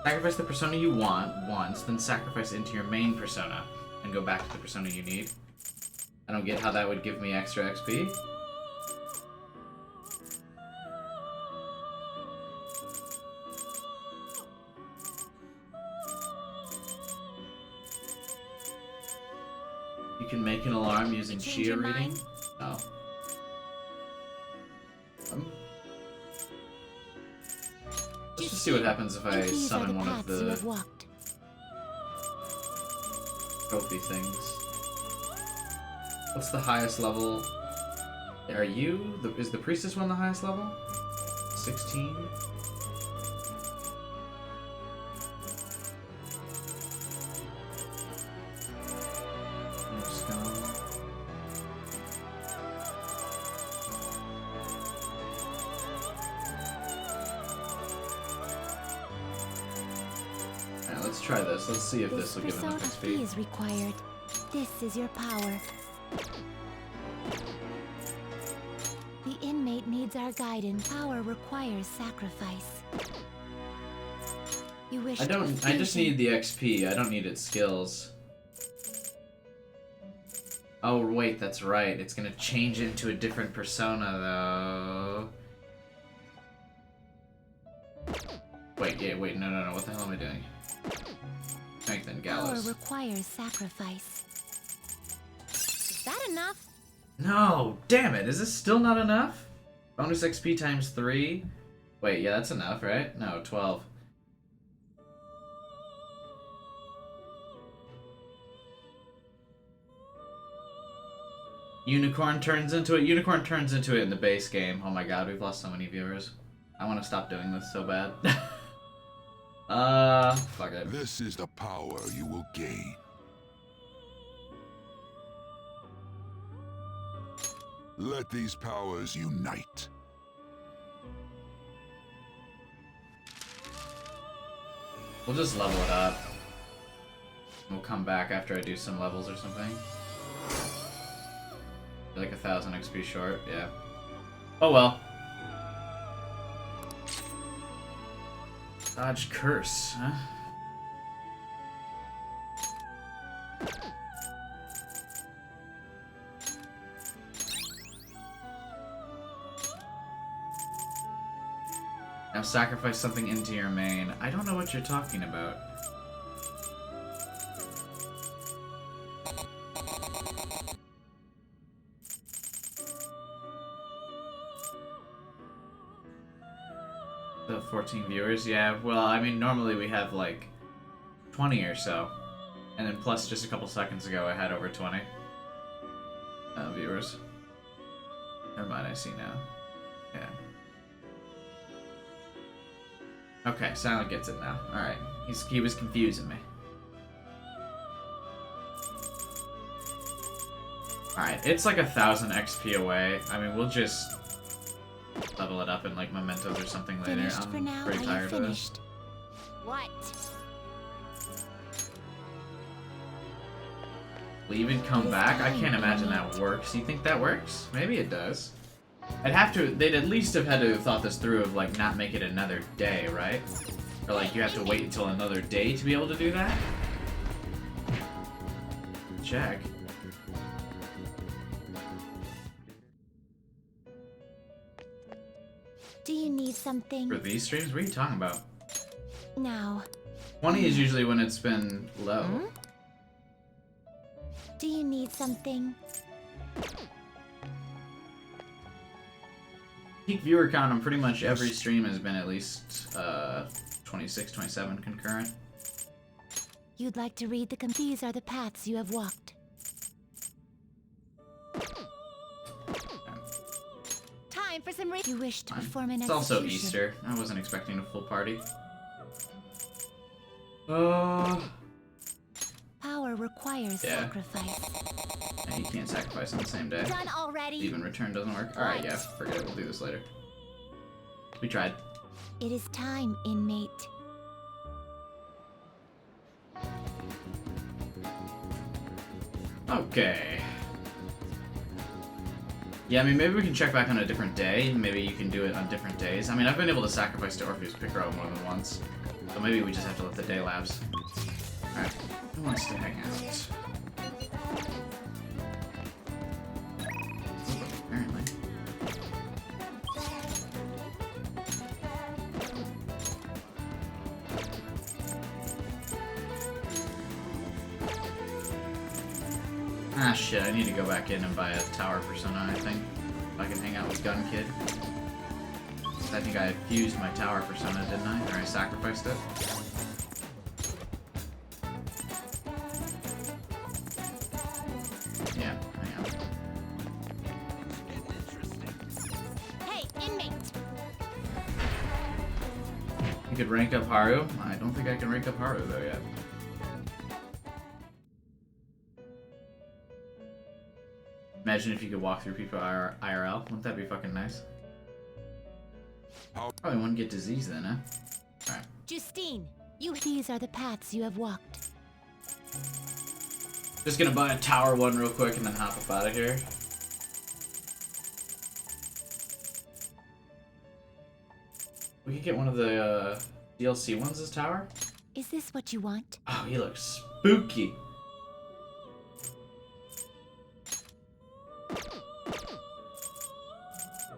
Sacrifice the persona you want once, then sacrifice into your main persona, and go back to the persona you need. I don't get how that would give me extra XP. You can make an alarm using Change Chia your reading? mind? No. Let's just see what happens if I And these are summon one of paths you the have walked. trophy things. What's the highest level? Are you? Is the priestess one the highest level? 16? Alright, let's try this. Let's see if this will give persona enough fee XP. is required. This is your power. The inmate needs our guidance. Power requires sacrifice. You wish I just need the XP. I don't need its skills. Oh wait, that's right. It's gonna change into a different persona though. Wait, yeah, wait, no, what the hell am I doing? Strengthen Power Gallows. requires sacrifice. Is that enough? No, damn it, is this still not enough? Bonus XP times 3? Wait, yeah, that's enough, right? No, 12. Unicorn turns into it. Unicorn turns into it in the base game. Oh my god, we've lost so many viewers. I want to stop doing this so bad. Fuck it. This is the power you will gain. Let these powers unite. We'll just level it up. We'll come back after I do some levels or something. Like 1,000 XP short, yeah. Oh well. Dodge curse, huh? Now sacrifice something into your main. I don't know what you're talking about. The 14 viewers, yeah. Well, I mean, normally we have like 20 or so. And then plus just a couple seconds ago I had over 20 viewers. Never mind, I see now. Yeah. Okay, Silent gets it now. Alright. He was confusing me. Alright, it's like 1,000 XP away. I mean, we'll just level it up in like mementos or something later. Finished for now? Pretty Are you tired of this. finished? What? Leave and come back? I can't imagine that works. You think that works? Maybe it does. They'd at least have had to have thought this through of like not make it another day, right? Or like you have to wait until another day to be able to do that? Check. Do you need something? For these streams? What are you talking about? Now. 20 is usually when it's been low. Hmm? Do you need something? Peak viewer count on pretty much every stream has been at least 26, 27 concurrent. You'd like to read these are the paths you have walked. Time for some You wish to perform an It's also execution. Easter. I wasn't expecting a full party. Power requires Yeah. sacrifice. Yeah, you can't sacrifice on the same day. Done already? Even return doesn't work. Alright, yeah, forget it. We'll do this later. We tried. It is time, inmate. Okay. Yeah, I mean, maybe we can check back on a different day. Maybe you can do it on different days. I mean, I've been able to sacrifice to Orpheus Picaro more than once. So maybe we just have to let the day lapse. Alright, who wants to hang out? Apparently. Ah shit, I need to go back in and buy a tower persona, I think. If I can hang out with Gun Kid. I think I fused my tower persona, didn't I? Or I sacrificed it. Yeah, I am. Hey, inmate! You could rank up Haru? I don't think I can rank up Haru though yet. Imagine if you could walk through people IRL. Wouldn't that be fucking nice? Probably wouldn't get disease then, huh? Alright. Justine, these are the paths you have walked. Just gonna buy a tower one real quick and then hop up out of here. We could get one of the DLC ones as tower. Is this what you want? Oh, he looks spooky.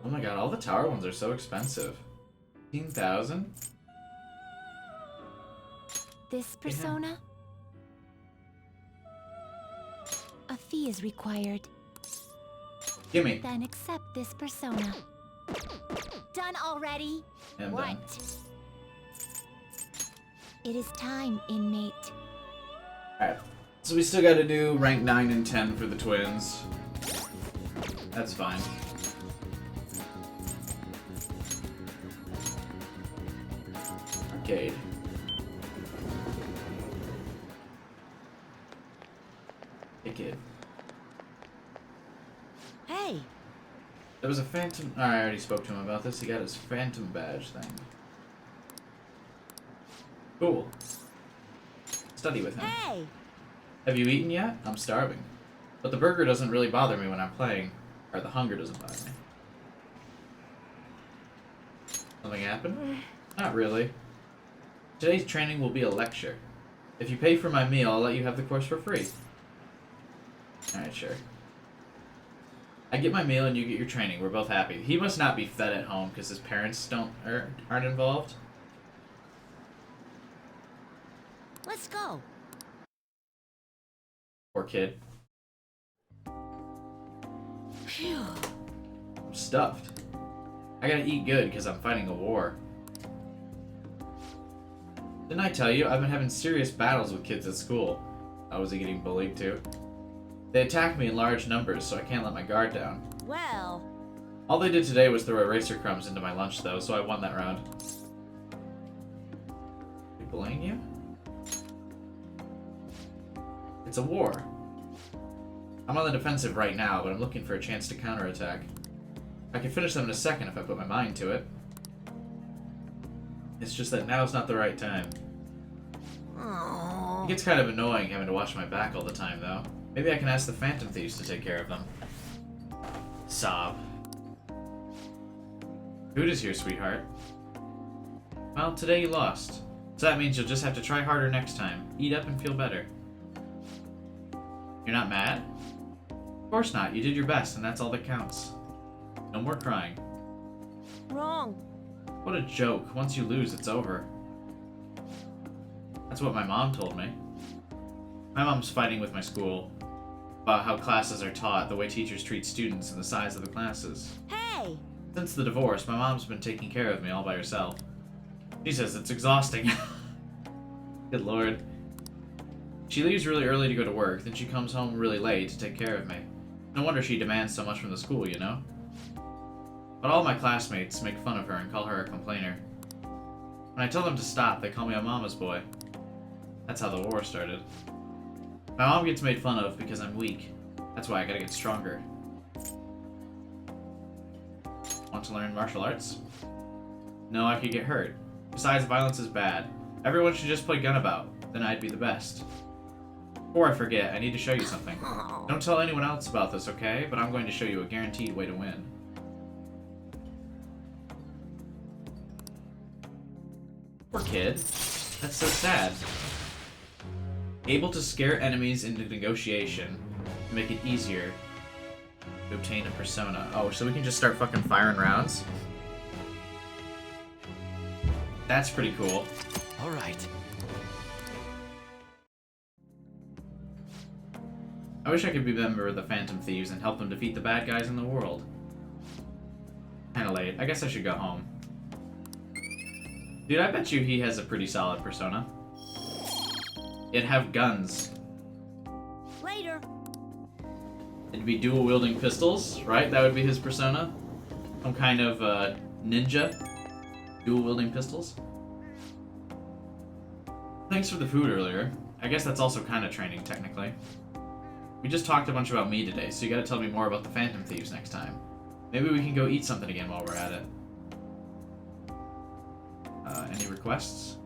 Oh my god, all the tower ones are so expensive. 15,000? This persona? A fee is required. Gimme. Then accept this persona. Done already? I'm What? done. It is time, inmate. Alright. So we still gotta do rank 9 and 10 for the twins. That's fine. Arcade. Hey kid. Hey! There was a phantom. I already spoke to him about this. He got his phantom badge thing. Cool. Study with him. Hey! Have you eaten yet? I'm starving. But the burger doesn't really bother me when I'm playing. Or the hunger doesn't bother me. Something happened? Not really. Today's training will be a lecture. If you pay for my meal, I'll let you have the course for free. Alright, sure. I get my meal and you get your training. We're both happy. He must not be fed at home because his parents aren't involved. Let's go! Poor kid. Phew. I'm stuffed. I gotta eat good because I'm fighting a war. Didn't I tell you? I've been having serious battles with kids at school. I was getting bullied too. They attack me in large numbers, so I can't let my guard down. Well... All they did today was throw eraser crumbs into my lunch though, so I won that round. bullying you? It's a war. I'm on the defensive right now, but I'm looking for a chance to counterattack. I can finish them in a second if I put my mind to it. It's just that now's not the right time. It gets kind of annoying having to watch my back all the time, though. Maybe I can ask the Phantom Thieves to take care of them. Sob. Food is here, sweetheart. Well, today you lost. So that means you'll just have to try harder next time. Eat up and feel better. You're not mad? Of course not. You did your best, and that's all that counts. No more crying. Wrong. What a joke. Once you lose, it's over. That's what my mom told me. My mom's fighting with my school about how classes are taught, the way teachers treat students, and the size of the classes. Hey! Since the divorce, my mom's been taking care of me all by herself. She says it's exhausting. Good lord. She leaves really early to go to work, then she comes home really late to take care of me. No wonder she demands so much from the school, you know? But all my classmates make fun of her and call her a complainer. When I tell them to stop, they call me a mama's boy. That's how the war started. My mom gets made fun of because I'm weak. That's why I gotta get stronger. Want to learn martial arts? No, I could get hurt. Besides, violence is bad. Everyone should just play Gunabout. Then I'd be the best. Before I forget, I need to show you something. Don't tell anyone else about this, okay? But I'm going to show you a guaranteed way to win. Poor kid. That's so sad. Able to scare enemies into negotiation to make it easier to obtain a persona. Oh, so we can just start fucking firing rounds? That's pretty cool. All right. I wish I could be a member of the Phantom Thieves and help them defeat the bad guys in the world. Kinda late. I guess I should go home. Dude, I bet you he has a pretty solid persona. It'd have guns. Later. It'd be dual-wielding pistols, right? That would be his persona. Some kind of ninja. Dual-wielding pistols. Thanks for the food earlier. I guess that's also kind of training, technically. We just talked a bunch about me today, so you gotta tell me more about the Phantom Thieves next time. Maybe we can go eat something again while we're at it. Any requests?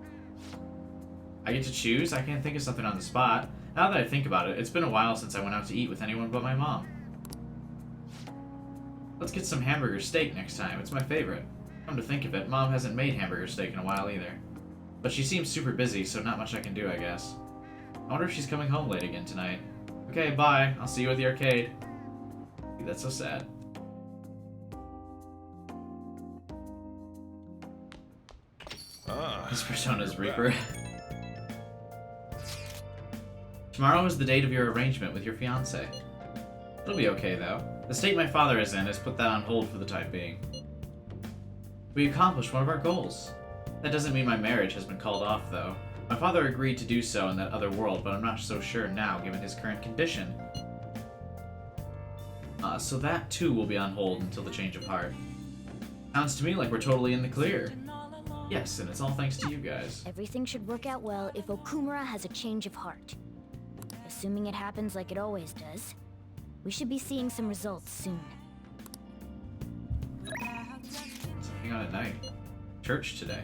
I get to choose? I can't think of something on the spot. Now that I think about it, it's been a while since I went out to eat with anyone but my mom. Let's get some hamburger steak next time. It's my favorite. Come to think of it, Mom hasn't made hamburger steak in a while either. But she seems super busy, so not much I can do, I guess. I wonder if she's coming home late again tonight. Okay, bye. I'll see you at the arcade. Dude, that's so sad. This persona's Reaper. Tomorrow is the date of your arrangement with your fiancé. It'll be okay, though. The state my father is in has put that on hold for the time being. We accomplished one of our goals. That doesn't mean my marriage has been called off, though. My father agreed to do so in that other world, but I'm not so sure now, given his current condition. So that, too, will be on hold until the change of heart. Sounds to me like we're totally in the clear. Yes, and it's all thanks to you guys. Everything should work out well if Okumura has a change of heart. Assuming it happens like it always does, we should be seeing some results soon. Something on at night. Church today.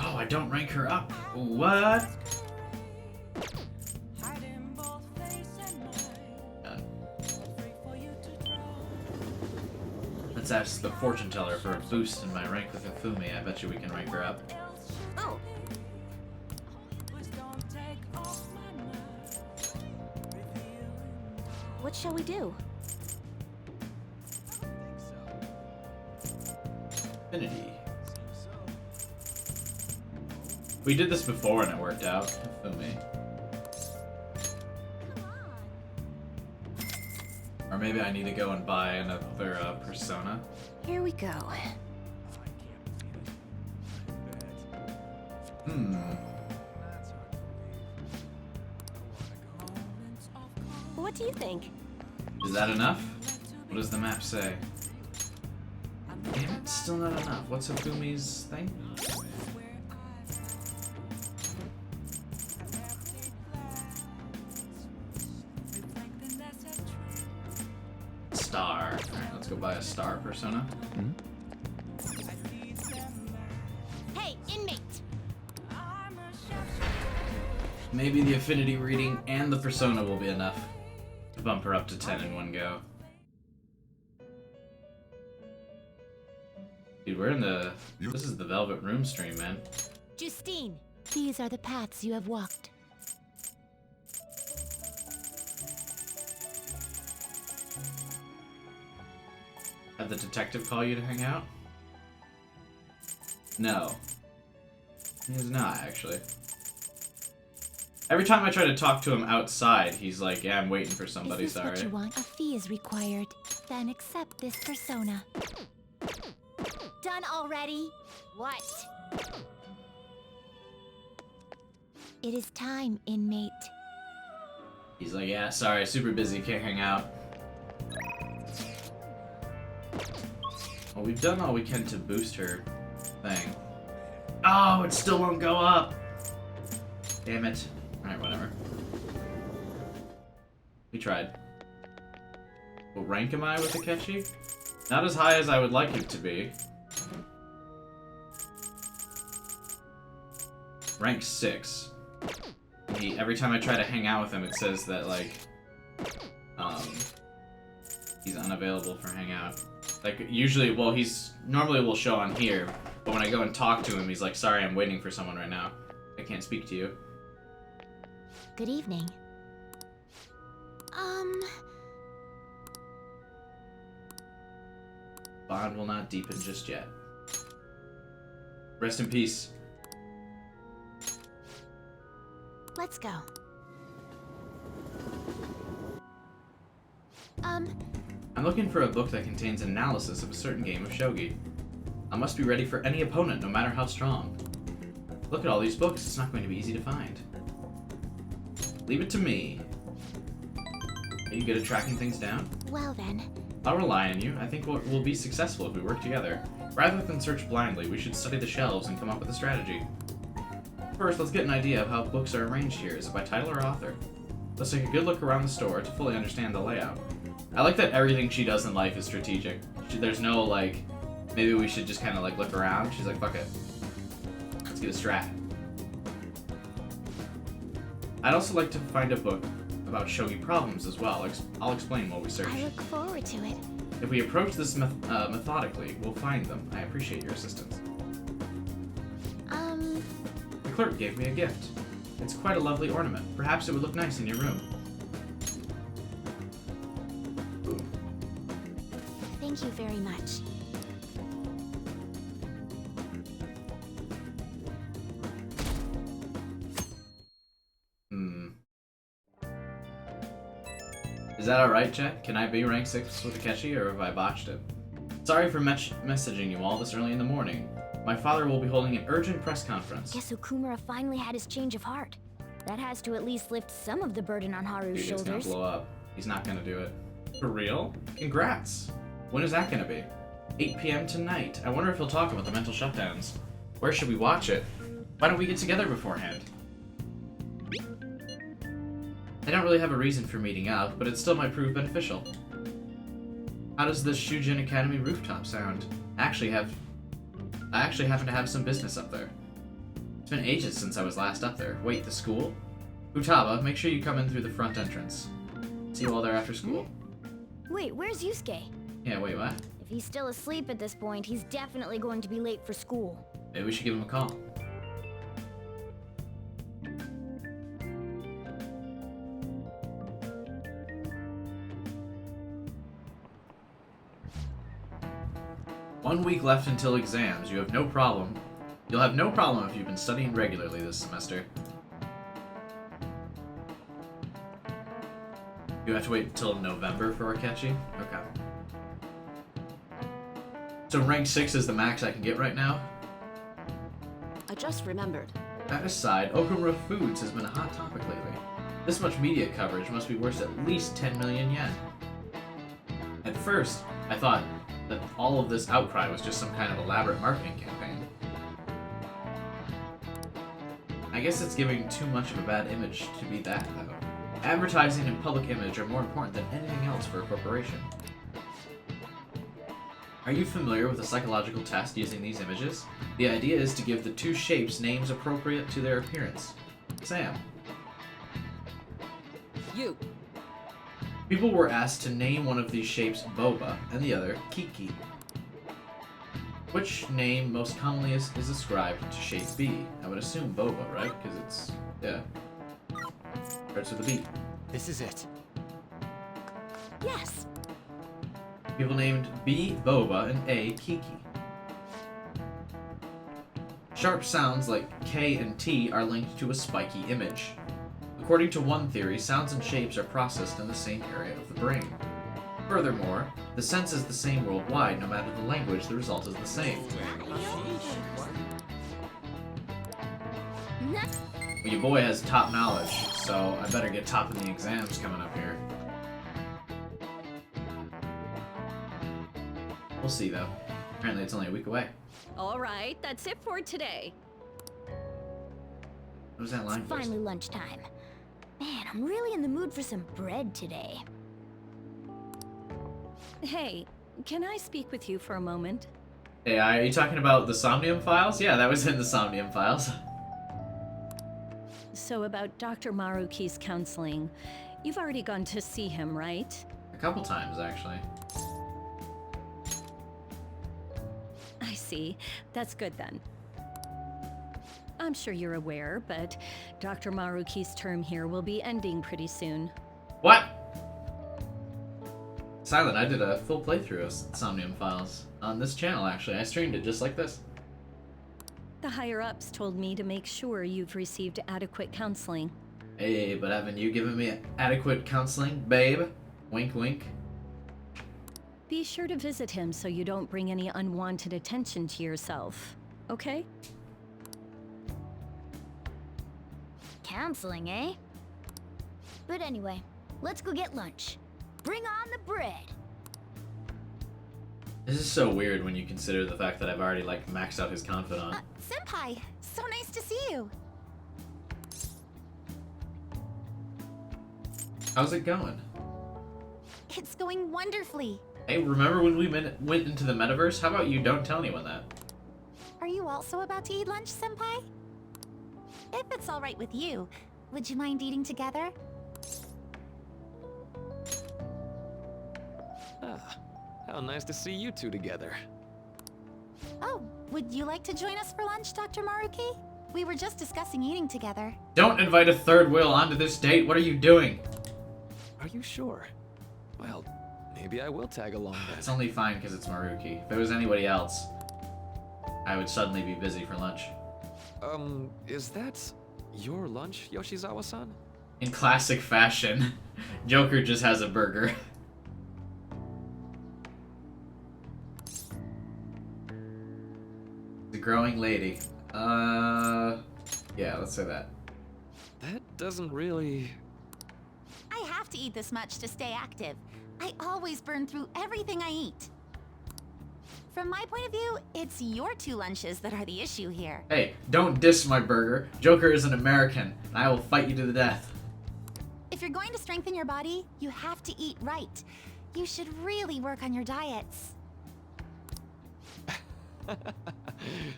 Oh, I don't rank her up. What? Let's ask the fortune teller for a boost in my rank with Hifumi. I bet you we can rank her up. Oh. What shall we do? Affinity. We did this before and it worked out. Hifumi. Or maybe I need to go and buy another persona. Here we go. What do you think? Is that enough? What does the map say? Damn it, still not enough. What's Hifumi's thing? Star. Alright, let's go buy a star persona. Hey, inmate! Maybe the affinity reading and the persona will be enough to bump her up to 10 in one go. Dude, we're in the... This is the Velvet Room stream, man. Justine, these are the paths you have walked. Had the detective call you to hang out? No. He is not, actually. Every time I try to talk to him outside, he's like, yeah, I'm waiting for somebody, is this sorry. what you want? A fee is required. Then accept this persona. Done already? What? It is time, inmate. He's like, yeah, sorry, super busy, can't hang out. Well, we've done all we can to boost her thing. Oh, it still won't go up! Damn it. Alright, whatever. We tried. What rank am I with Akechi? Not as high as I would like it to be. Rank 6. Every time I try to hang out with him, it says that, like, he's unavailable for hangout. Like, usually, well, normally will show on here, but when I go and talk to him, he's like, sorry, I'm waiting for someone right now. I can't speak to you. Good evening. Bond will not deepen just yet. Rest in peace. Let's go. I'm looking for a book that contains analysis of a certain game of shogi. I must be ready for any opponent, no matter how strong. Look at all these books, it's not going to be easy to find. Leave it to me. Are you good at tracking things down? Well then. I'll rely on you. I think we'll be successful if we work together. Rather than search blindly, we should study the shelves and come up with a strategy. First, let's get an idea of how books are arranged here. Is it by title or author? Let's take a good look around the store to fully understand the layout. I like that everything she does in life is strategic. There's no, like, maybe we should just kind of, like, look around. She's like, fuck it. Let's get a strat. I'd also like to find a book about shogi problems as well. I'll explain while we search. I look forward to it. If we approach this methodically, we'll find them. I appreciate your assistance. The clerk gave me a gift. It's quite a lovely ornament. Perhaps it would look nice in your room. Ooh. Thank you very much. Is that alright, Chet? Can I be rank 6 with Akechi, or have I botched it? Sorry for messaging you all this early in the morning. My father will be holding an urgent press conference. Guess Okumura finally had his change of heart. That has to at least lift some of the burden on Haru's Dude, shoulders. it's gonna blow up. He's not gonna do it. For real? Congrats! When is that gonna be? 8 p.m. tonight. I wonder if he'll talk about the mental shutdowns. Where should we watch it? Why don't we get together beforehand? I don't really have a reason for meeting up, but it still might prove beneficial. How does this Shujin Academy rooftop sound? I actually happen to have some business up there. It's been ages since I was last up there. Wait, the school? Futaba, make sure you come in through the front entrance. See you all there after school. Wait, where's Yusuke? Yeah, wait, what? If he's still asleep at this point, he's definitely going to be late for school. Maybe we should give him a call. One week left until exams. You'll have no problem if you've been studying regularly this semester. You have to wait until November for Akechi? Okay. So rank 6 is the max I can get right now? I just remembered. That aside, Okumura Foods has been a hot topic lately. This much media coverage must be worth at least 10 million yen. At first, I thought that all of this outcry was just some kind of elaborate marketing campaign. I guess it's giving too much of a bad image to be that, though. Advertising and public image are more important than anything else for a corporation. Are you familiar with the psychological test using these images? The idea is to give the two shapes names appropriate to their appearance. Sam. You. People were asked to name one of these shapes Boba and the other Kiki. Which name most commonly is ascribed to shape B? I would assume Boba, right? Because it's, yeah. Starts with a B. This is it. Yes. People named B Boba and A Kiki. Sharp sounds like K and T are linked to a spiky image. According to one theory, sounds and shapes are processed in the same area of the brain. Furthermore, the sense is the same worldwide. No matter the language, the result is the same. Well, your boy has top knowledge, so I better get top in the exams coming up here. We'll see, though. Apparently it's only a week away. All right, that's it for today. What was that line? It's finally lunchtime. Man, I'm really in the mood for some bread today. Hey, can I speak with you for a moment? Hey, are you talking about the Somnium Files? Yeah, that was in the Somnium Files. So about Dr. Maruki's counseling, you've already gone to see him, right? A couple times, actually. I see. That's good then. I'm sure you're aware, but Dr. Maruki's term here will be ending pretty soon. What? Silent, I did a full playthrough of Somnium Files on this channel, actually. I streamed it just like this. The higher-ups told me to make sure you've received adequate counseling. Hey, but haven't you given me adequate counseling, babe? Wink, wink. Be sure to visit him so you don't bring any unwanted attention to yourself, okay? Counseling, eh? But anyway, let's go get lunch. Bring on the bread! This is so weird when you consider the fact that I've already, like, maxed out his Confidant. Senpai, so nice to see you. How's it going? It's going wonderfully. Hey, remember when we went into the metaverse? How about you don't tell anyone that? Are you also about to eat lunch, Senpai? If it's all right with you, would you mind eating together? Ah, how nice to see you two together. Oh, would you like to join us for lunch, Dr. Maruki? We were just discussing eating together. Don't invite a third wheel onto this date. What are you doing? Are you sure? Well, maybe I will tag along then. It's only fine because it's Maruki. If it was anybody else, I would suddenly be busy for lunch. Is that your lunch, Yoshizawa-san? In classic fashion, Joker just has a burger. The growing lady. Yeah, let's say that. That doesn't really... I have to eat this much to stay active. I always burn through everything I eat. From my point of view, it's your two lunches that are the issue here. Hey, don't diss my burger. Joker is an American, and I will fight you to the death. If you're going to strengthen your body, you have to eat right. You should really work on your diets.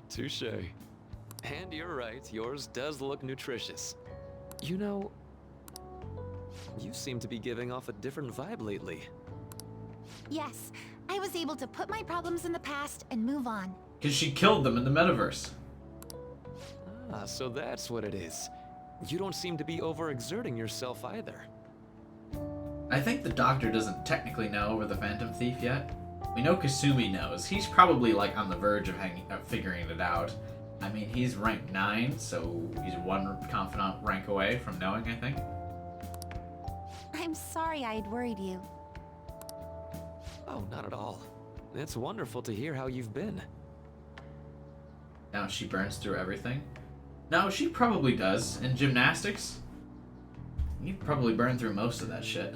Touche. And you're right, yours does look nutritious. You know, you seem to be giving off a different vibe lately. Yes, I was able to put my problems in the past and move on. Because she killed them in the metaverse. Ah, so that's what it is. You don't seem to be overexerting yourself either. I think the doctor doesn't technically know over the Phantom Thief yet. We know Kasumi knows. He's probably like on the verge of figuring it out. I mean, he's rank 9, so he's one Confidant rank away from knowing, I think. I'm sorry I had worried you. Oh, not at all. It's wonderful to hear how you've been. Now she burns through everything. No, she probably does. In gymnastics, you probably burn through most of that shit.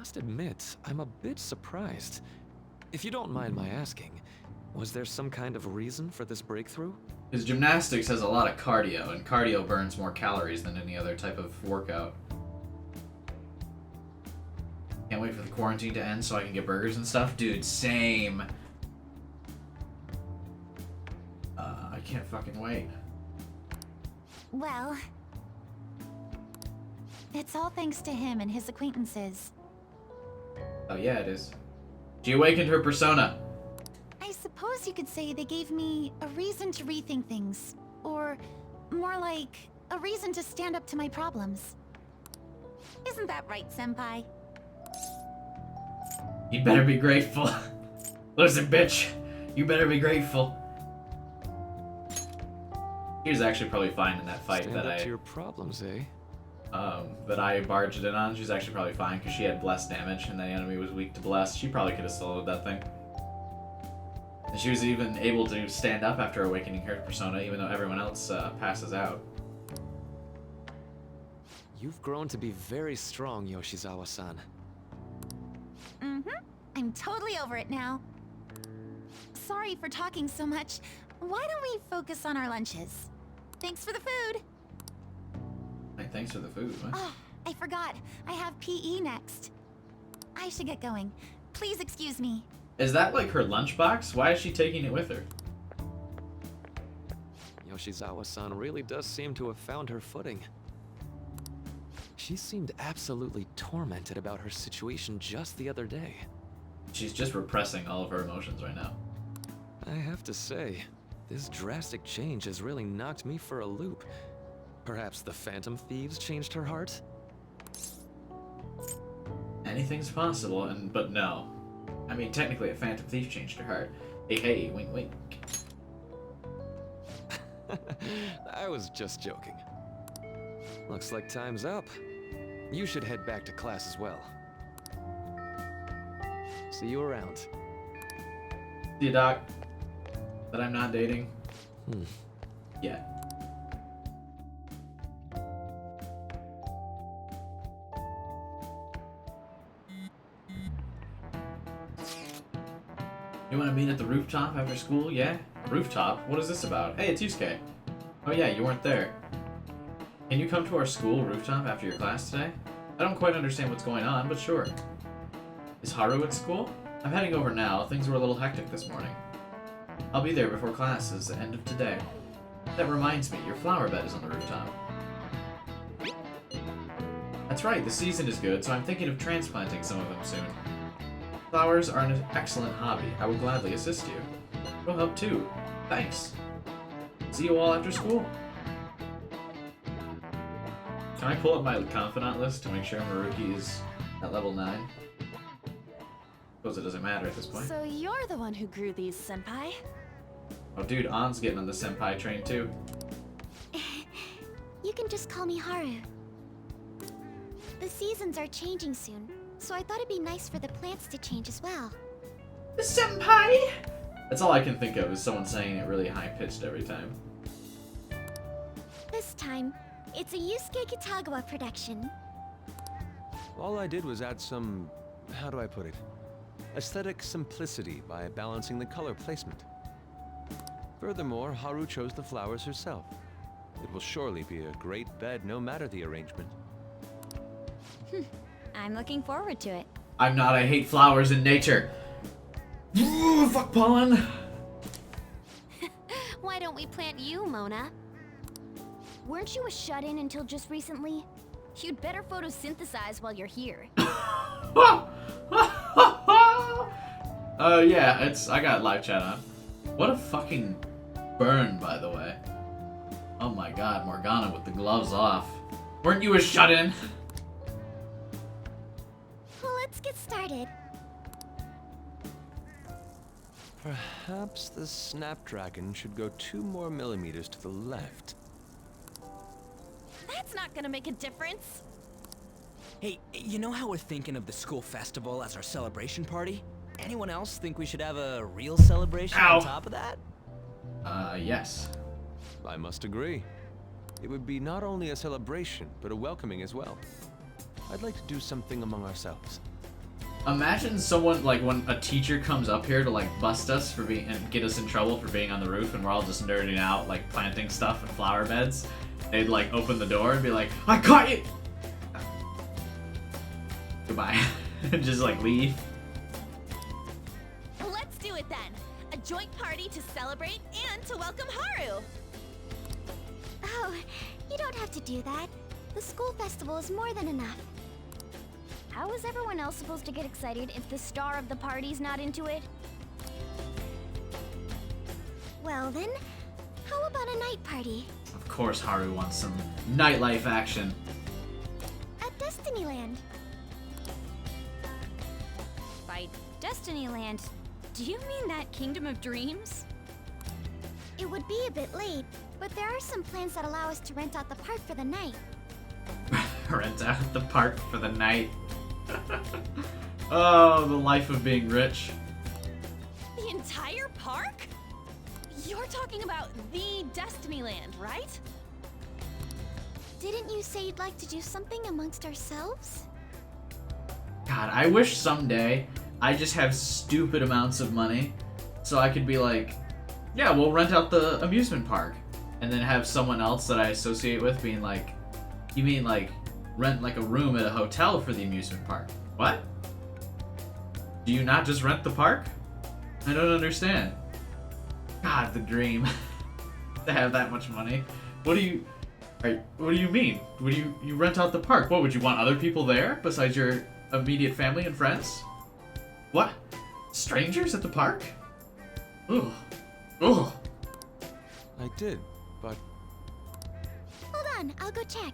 must admit, I'm a bit surprised. If you don't mind my asking, was there some kind of reason for this breakthrough? His gymnastics has a lot of cardio, and cardio burns more calories than any other type of workout. Can't wait for the quarantine to end so I can get burgers and stuff. Dude, same. I can't fucking wait. Well, it's all thanks to him and his acquaintances. Oh yeah, it is. She awakened her persona. I suppose you could say they gave me a reason to rethink things. Or, more like, a reason to stand up to my problems. Isn't that right, Senpai? You better be grateful. Listen, bitch. You better be grateful. He was actually probably fine in that fight Stand up to your problems, eh? That I barged in on. She was actually probably fine because she had blessed damage and the enemy was weak to bless. She probably could have soloed that thing. And she was even able to stand up after awakening her persona, even though everyone else passes out. You've grown to be very strong, Yoshizawa-san. Mm-hmm. I'm totally over it now. Sorry for talking so much. Why don't we focus on our lunches? Thanks for the food. Hey, thanks for the food. What? Oh, I forgot. I have PE next. I should get going. Please excuse me. Is that like her lunchbox? Why is she taking it with her? Yoshizawa-san really does seem to have found her footing. She seemed absolutely tormented about her situation just the other day. She's just repressing all of her emotions right now. I have to say, this drastic change has really knocked me for a loop. Perhaps the Phantom Thieves changed her heart? Anything's possible, but no. I mean, technically a Phantom Thief changed her heart. Hey, hey, wink, wink. I was just joking. Looks like time's up. You should head back to class as well. See you around. See you, Doc. That I'm not dating. Yeah. You want to meet at the rooftop after school? Yeah? Rooftop? What is this about? Hey, it's Yusuke. Oh yeah, you weren't there. Can you come to our school rooftop after your class today? I don't quite understand what's going on, but sure. Is Haru at school? I'm heading over now. Things were a little hectic this morning. I'll be there before class is the end of today. That reminds me, your flower bed is on the rooftop. That's right, the season is good, so I'm thinking of transplanting some of them soon. Flowers are an excellent hobby. I will gladly assist you. It'll help too. Thanks. See you all after school. Can I pull up my confidant list to make sure Maruki is at level 9? Suppose it doesn't matter at this point. So you're the one who grew these, Senpai? Oh dude, An's getting on the senpai train too. You can just call me Haru. The seasons are changing soon, so I thought it'd be nice for the plants to change as well. The senpai! That's all I can think of is someone saying it really high-pitched every time. This time, it's a Yusuke Kitagawa production. All I did was add some, how do I put it, aesthetic simplicity by balancing the color placement. Furthermore, Haru chose the flowers herself. It will surely be a great bed no matter the arrangement. I'm looking forward to it. I'm not, I hate flowers in nature. Ooh, fuck pollen! Why don't we plant you, Mona? Weren't you a shut-in until just recently? You'd better photosynthesize while you're here. Yeah, I got live chat on. What a fucking burn, by the way. Oh my god, Morgana with the gloves off. Weren't you a shut-in? Well, let's get started. Perhaps the Snapdragon should go 2 more millimeters to the left. That's not gonna make a difference. Hey, you know how we're thinking of the school festival as our celebration party? Anyone else think we should have a real celebration Ow. on top of that? Yes. I must agree. It would be not only a celebration, but a welcoming as well. I'd like to do something among ourselves. Imagine someone, like, when a teacher comes up here to, like, bust us for being, and get us in trouble for being on the roof, and we're all just nerding out, like, planting stuff in flower beds. They'd, like, open the door and be like, I caught you! Goodbye. And just, like, leave. Let's do it then. A joint party to celebrate and to welcome Haru. Oh, you don't have to do that. The school festival is more than enough. How is everyone else supposed to get excited if the star of the party's not into it? Well then, how about a night party? Of course Haru wants some nightlife action. At Destinyland. By Destinyland, do you mean that Kingdom of Dreams? It would be a bit late, but there are some plans that allow us to rent out the park for the night. Rent out the park for the night. Oh, the life of being rich. The entire park? You're talking about the Destinyland, right? Didn't you say you'd like to do something amongst ourselves? God, I wish someday I just have stupid amounts of money so I could be like, yeah, we'll rent out the amusement park. And then have someone else that I associate with being like, you mean like rent like a room at a hotel for the amusement park? What? Do you not just rent the park? I don't understand. God, the dream. To have that much money. What do you mean? Would you rent out the park? What, would you want other people there besides your immediate family and friends? What? Strangers at the park? Ugh. Ugh. I did, but Hold on, I'll go check.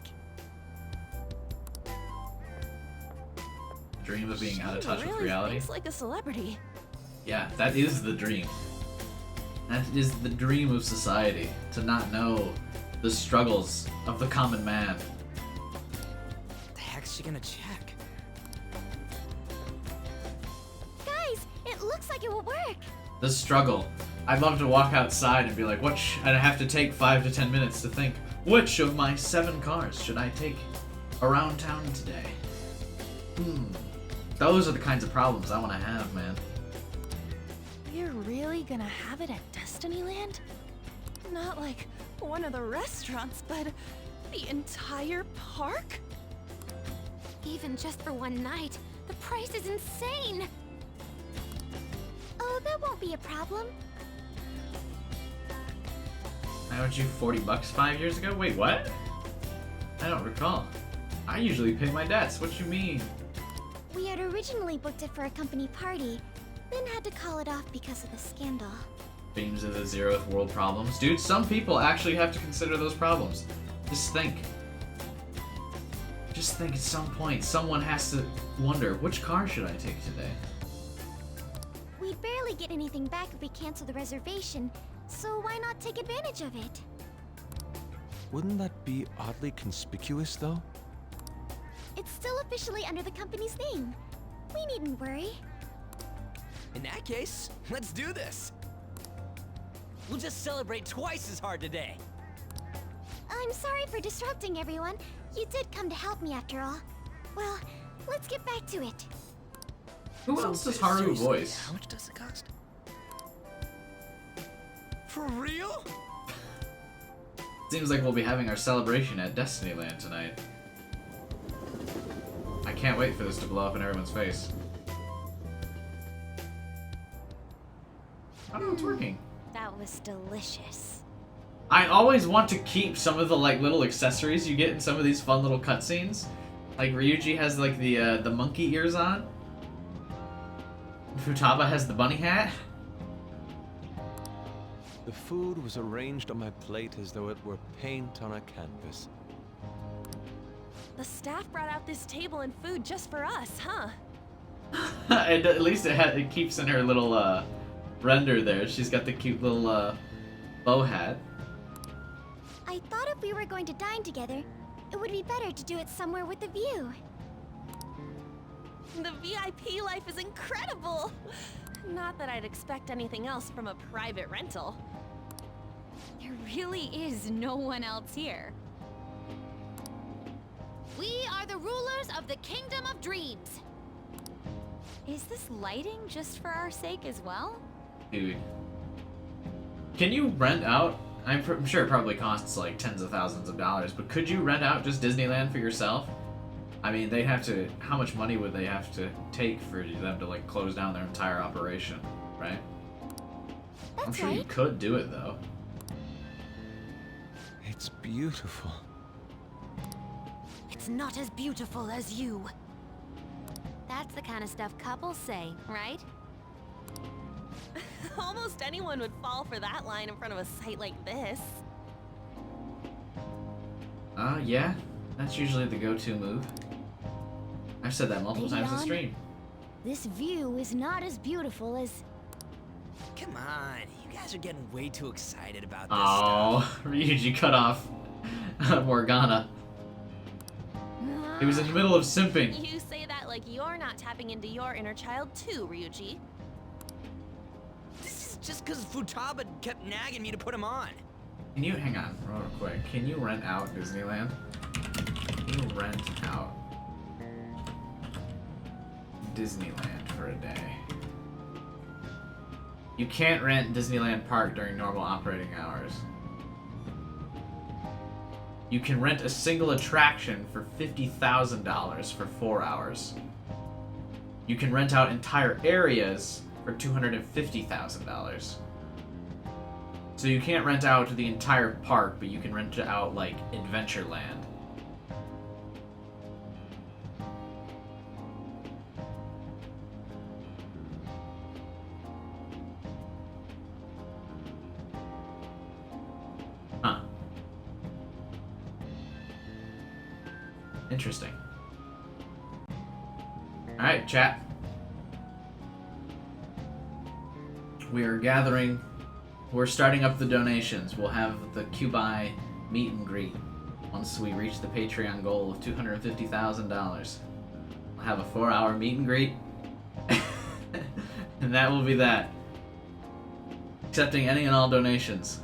Dream of being out of She touch with really reality. thinks like a celebrity. Yeah, that is the dream. That is the dream of society, to not know the struggles of the common man. The heck's she gonna check? Guys, it looks like it will work. The struggle. I'd love to walk outside and be like, I'd have to take 5 to 10 minutes to think, which of my 7 cars should I take around town today? Those are the kinds of problems I want to have, man. You're really gonna have it at Destinyland? Not like one of the restaurants, but the entire park? Even just for one night, the price is insane. Oh, that won't be a problem. I owed you $40 5 years ago? Wait, what? I don't recall. I usually pay my debts. What you mean? We had originally booked it for a company party, then had to call it off because of the scandal. Beams of the zeroth world problems. Dude, some people actually have to consider those problems. Just think. Just think at some point, someone has to wonder, which car should I take today? We'd barely get anything back if we cancel the reservation, so why not take advantage of it? wouldn't that be oddly conspicuous, though? It's still officially under the company's name. We needn't worry. In that case, let's do this. We'll just celebrate twice as hard today. I'm sorry for disrupting everyone. You did come to help me after all. Well, let's get back to it. Who else does Haru Seriously, voice? How much does it cost? For real? Seems like we'll be having our celebration at Destinyland tonight. I can't wait for this to blow up in everyone's face. I don't know, it's working. That was delicious. I always want to keep some of the like little accessories you get in some of these fun little cutscenes. Like Ryuji has like the monkey ears on. Futaba has the bunny hat. The food was arranged on my plate as though it were paint on a canvas. The staff brought out this table and food just for us, huh? And at least it keeps in her little render there. She's got the cute little bow hat. I thought if we were going to dine together, it would be better to do it somewhere with a view. The VIP life is incredible! Not that I'd expect anything else from a private rental. There really is no one else here. We are the rulers of the Kingdom of Dreams. Is this lighting just for our sake as well? Dude. Can you rent out? I'm sure it probably costs like tens of thousands of dollars, but could you rent out just Disneyland for yourself? I mean, they'd have to. How much money would they have to take for them to like close down their entire operation, right? That's I'm sure right. you could do it though. It's beautiful. It's not as beautiful as you. That's the kind of stuff couples say, right? Almost anyone would fall for that line in front of a site like this. Yeah. That's usually the go-to move. I've said that multiple times in Leon? stream. This view is not as beautiful as... Come on, you guys are getting way too excited about this Oh, stuff. Ryuji cut off Morgana. He was in the middle of simping. You say that like you're not tapping into your inner child too, Ryuji. This is just because Futaba kept nagging me to put him on. Can you hang on real quick? Can you rent out Disneyland? Can you rent out Disneyland for a day? You can't rent Disneyland Park during normal operating hours. You can rent a single attraction for $50,000 for 4 hours. You can rent out entire areas for $250,000. So you can't rent out the entire park, but you can rent it out like Adventureland. Huh. Interesting. Alright, chat. We are gathering. We're starting up the donations. We'll have the Cubai meet and greet once we reach the Patreon goal of $250,000. We'll have a 4-hour meet and greet. And that will be that. Accepting any and all donations.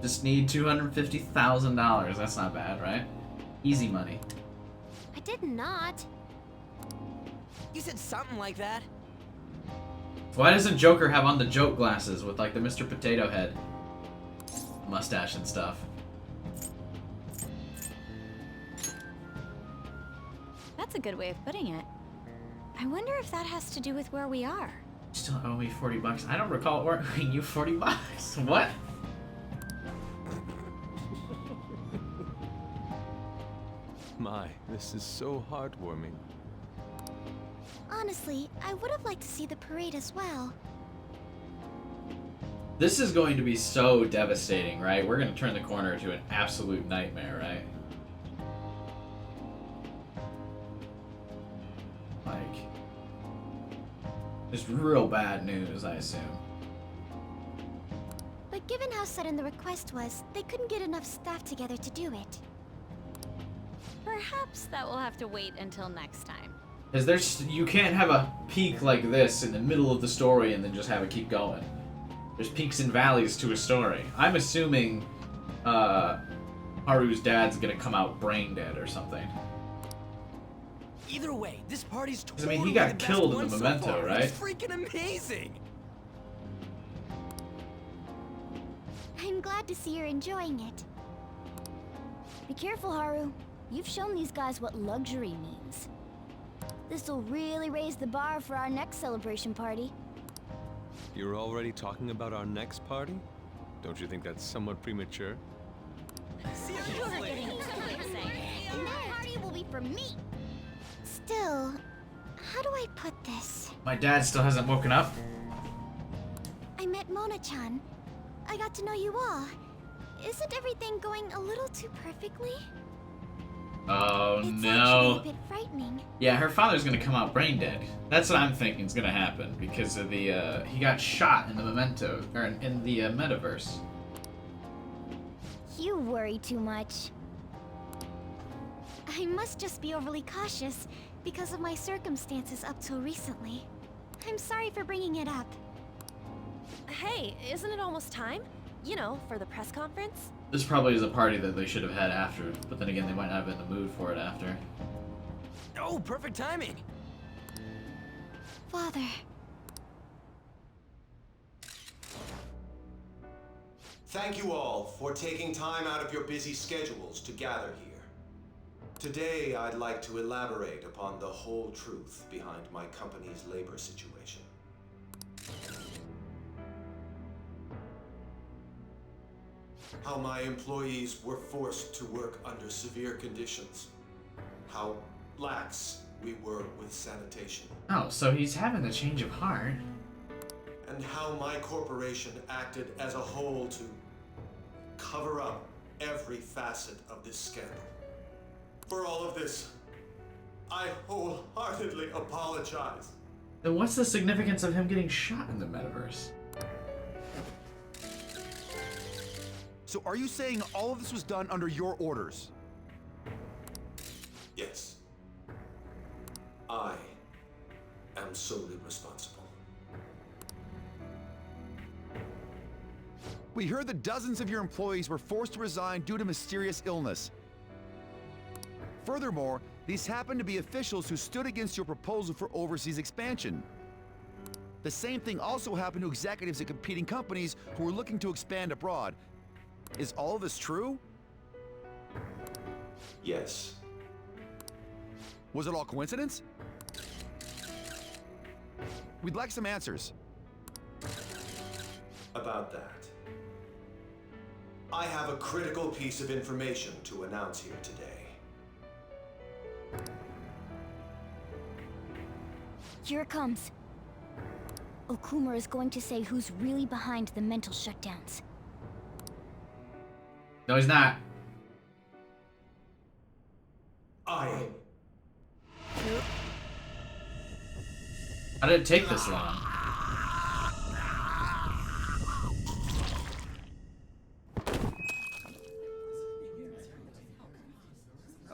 Just need $250,000. That's not bad, right? Easy money. I did not. You said something like that. Why doesn't Joker have on the joke glasses with like the Mr. Potato Head mustache and stuff? That's a good way of putting it. I wonder if that has to do with where we are. You still owe me $40. I don't recall owing you $40. What? My, this is so heartwarming. Honestly, I would have liked to see the parade as well. This is going to be so devastating, right? We're going to turn the corner to an absolute nightmare, right? Like, just real bad news, I assume. But given how sudden the request was, they couldn't get enough staff together to do it. Perhaps that will have to wait until next time. Because you can't have a peak like this in the middle of the story and then just have it keep going. There's peaks and valleys to a story. I'm assuming Haru's dad's gonna come out brain dead or something. Either way, this party's 'Cause, totally I mean, he got the best killed in one the so Memento, far. right? It's freaking amazing. I'm glad to see you're enjoying it. Be careful, Haru. You've shown these guys what luxury means. This'll really raise the bar for our next celebration party. You're already talking about our next party? Don't you think that's somewhat premature? You're getting too excited. And that party will be for me. Still, how do I put this? My dad still hasn't woken up. I met Mona-chan. I got to know you all. Isn't everything going a little too perfectly? Oh It's no. actually a bit frightening. Yeah, her father's gonna come out brain dead. That's what I'm thinking is gonna happen because of the he got shot in the Memento or in the metaverse. You worry too much. I must just be overly cautious because of my circumstances up till recently. I'm sorry for bringing it up. Hey, isn't it almost time? You know, for the press conference? This probably is a party that they should have had after, but then again, they might not have been in the mood for it after. Oh, perfect timing. Father. Thank you all for taking time out of your busy schedules to gather here. Today, I'd like to elaborate upon the whole truth behind my company's labor situation. How my employees were forced to work under severe conditions. How lax we were with sanitation. Oh, so he's having a change of heart. And how my corporation acted as a whole to cover up every facet of this scandal. For all of this, I wholeheartedly apologize. Then what's the significance of him getting shot in the metaverse? So are you saying all of this was done under your orders? Yes. I am solely responsible. We heard that dozens of your employees were forced to resign due to mysterious illness. Furthermore, these happen to be officials who stood against your proposal for overseas expansion. The same thing also happened to executives at competing companies who were looking to expand abroad. Is all of this true? Yes. Was it all coincidence? We'd like some answers. About that. I have a critical piece of information to announce here today. Here it comes. Okumura is going to say who's really behind the mental shutdowns. No, he's not. I... How did it take this long?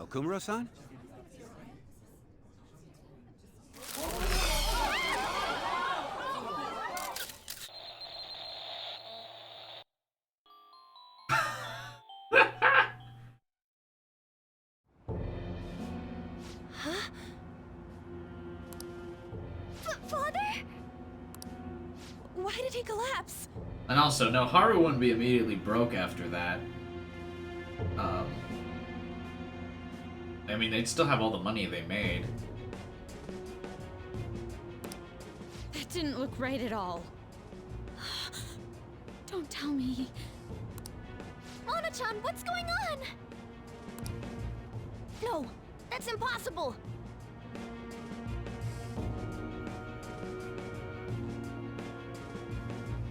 Okumura-san? Father? Why did he collapse? And also, no, Haru wouldn't be immediately broke after that. I mean, they'd still have all the money they made. That didn't look right at all. Don't tell me. Mona-chan, what's going on? No, that's impossible.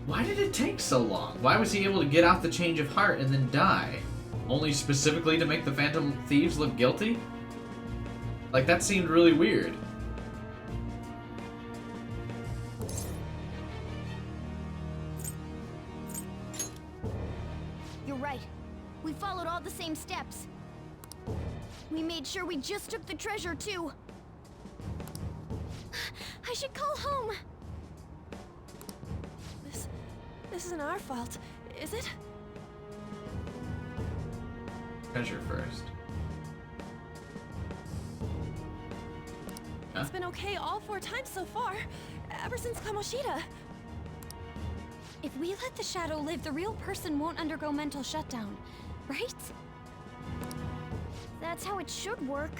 Why did it take so long? Why was he able to get out the change of heart and then die? Only specifically to make the Phantom Thieves look guilty? Like, that seemed really weird. You're right. We followed all the same steps. We made sure we just took the treasure, too. I should call home. This isn't our fault, is it? Treasure first. Huh? It's been okay all 4 times so far, ever since Kamoshida. If we let the shadow live, the real person won't undergo mental shutdown, right? That's how it should work.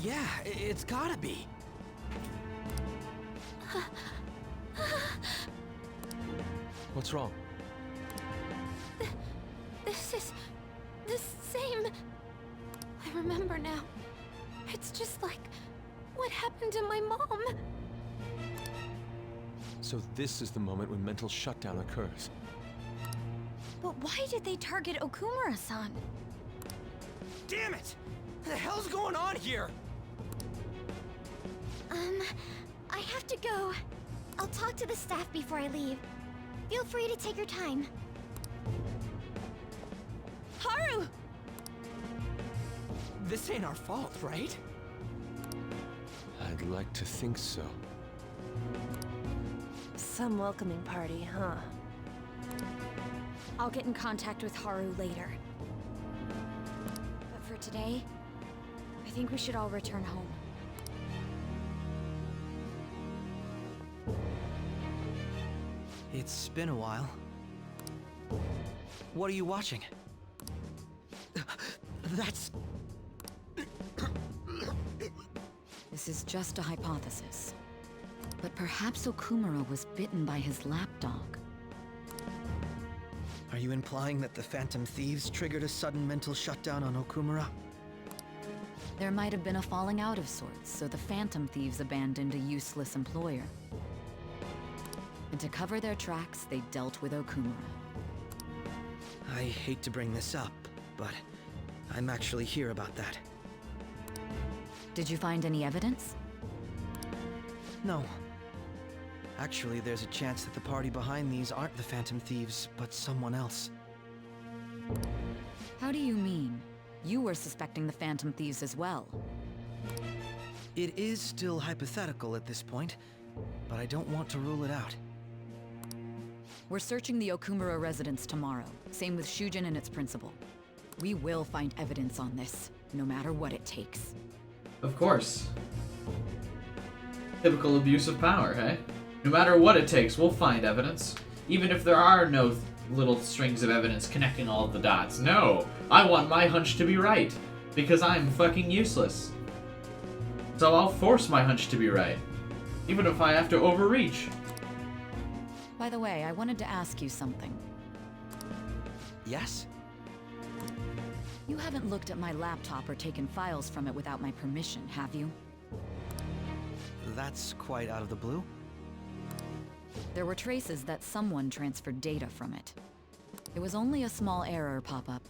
Yeah, it's gotta be. What's wrong? This is the same. I remember now. It's just like what happened to my mom. So this is the moment when mental shutdown occurs. But why did they target Okumura-san? Damn it! What the hell's going on here? I have to go. I'll talk to the staff before I leave. Feel free to take your time. Haru! This ain't our fault, right? I'd like to think so. Some welcoming party, huh? I'll get in contact with Haru later. But for today, I think we should all return home. It's been a while. What are you watching? That's... This is just a hypothesis. But perhaps Okumura was bitten by his lapdog. Are you implying that the Phantom Thieves triggered a sudden mental shutdown on Okumura? There might have been a falling out of sorts, so the Phantom Thieves abandoned a useless employer. And to cover their tracks, they dealt with Okumura. I hate to bring this up, but I'm actually here about that. Did you find any evidence? No. Actually, there's a chance that the party behind these aren't the Phantom Thieves, but someone else. How do you mean? You were suspecting the Phantom Thieves as well. It is still hypothetical at this point, but I don't want to rule it out. We're searching the Okumura residence tomorrow. Same with Shujin and its principal. We will find evidence on this, no matter what it takes. Of course. Typical abuse of power, hey? No matter what it takes, we'll find evidence. Even if there are no little strings of evidence connecting all of the dots. No! I want my hunch to be right. Because I'm fucking useless. So I'll force my hunch to be right. Even if I have to overreach. By the way, I wanted to ask you something. Yes? You haven't looked at my laptop or taken files from it without my permission, have you? That's quite out of the blue. There were traces that someone transferred data from it. It was only a small error pop-up.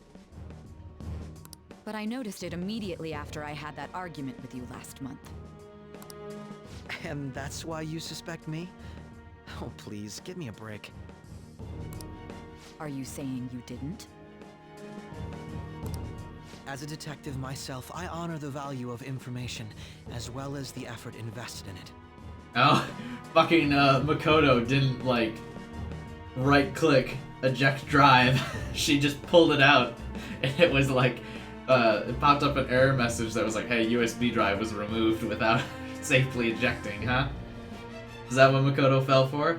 But I noticed it immediately after I had that argument with you last month. And that's why you suspect me? Oh, please, give me a break. Are you saying you didn't? As a detective myself, I honor the value of information, as well as the effort invested in it. Oh, fucking Makoto didn't, like, right-click, eject drive. She just pulled it out, and it was like, it popped up an error message that was like, hey, USB drive was removed without safely ejecting, huh? Is that what Makoto fell for?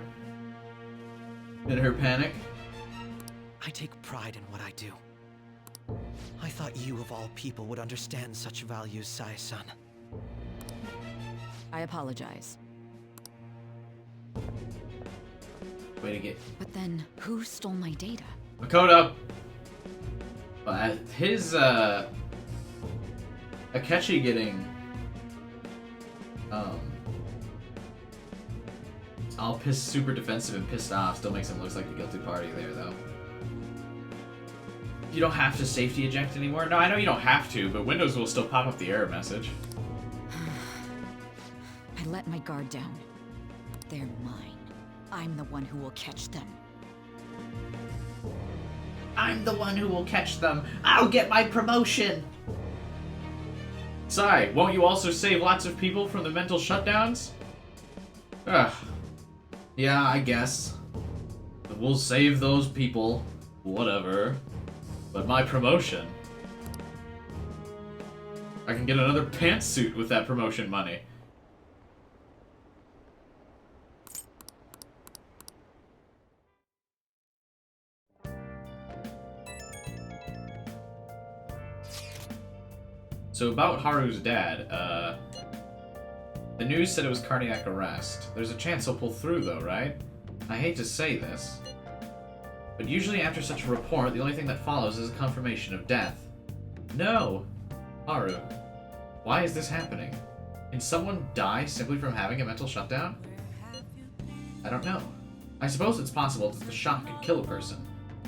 In her panic? I take pride in what I do. I thought you, of all people, would understand such values, Sae-san. I apologize. Way to get... But then, who stole my data? Makoto! His, Akechi getting, all super defensive and pissed off still makes him look like the guilty party there, though. You don't have to safety eject anymore? No, I know you don't have to, but Windows will still pop up the error message. I let my guard down. They're mine. I'm the one who will catch them. I'm the one who will catch them. I'll get my promotion. Sae, won't you also save lots of people from the mental shutdowns? Ugh. Yeah, I guess. But we'll save those people. Whatever. But my promotion... I can get another pantsuit with that promotion money. So about Haru's dad, the news said it was cardiac arrest. There's a chance he'll pull through though, right? I hate to say this, but usually after such a report, the only thing that follows is a confirmation of death. No! Haru, why is this happening? Can someone die simply from having a mental shutdown? I don't know. I suppose it's possible that the shock could kill a person.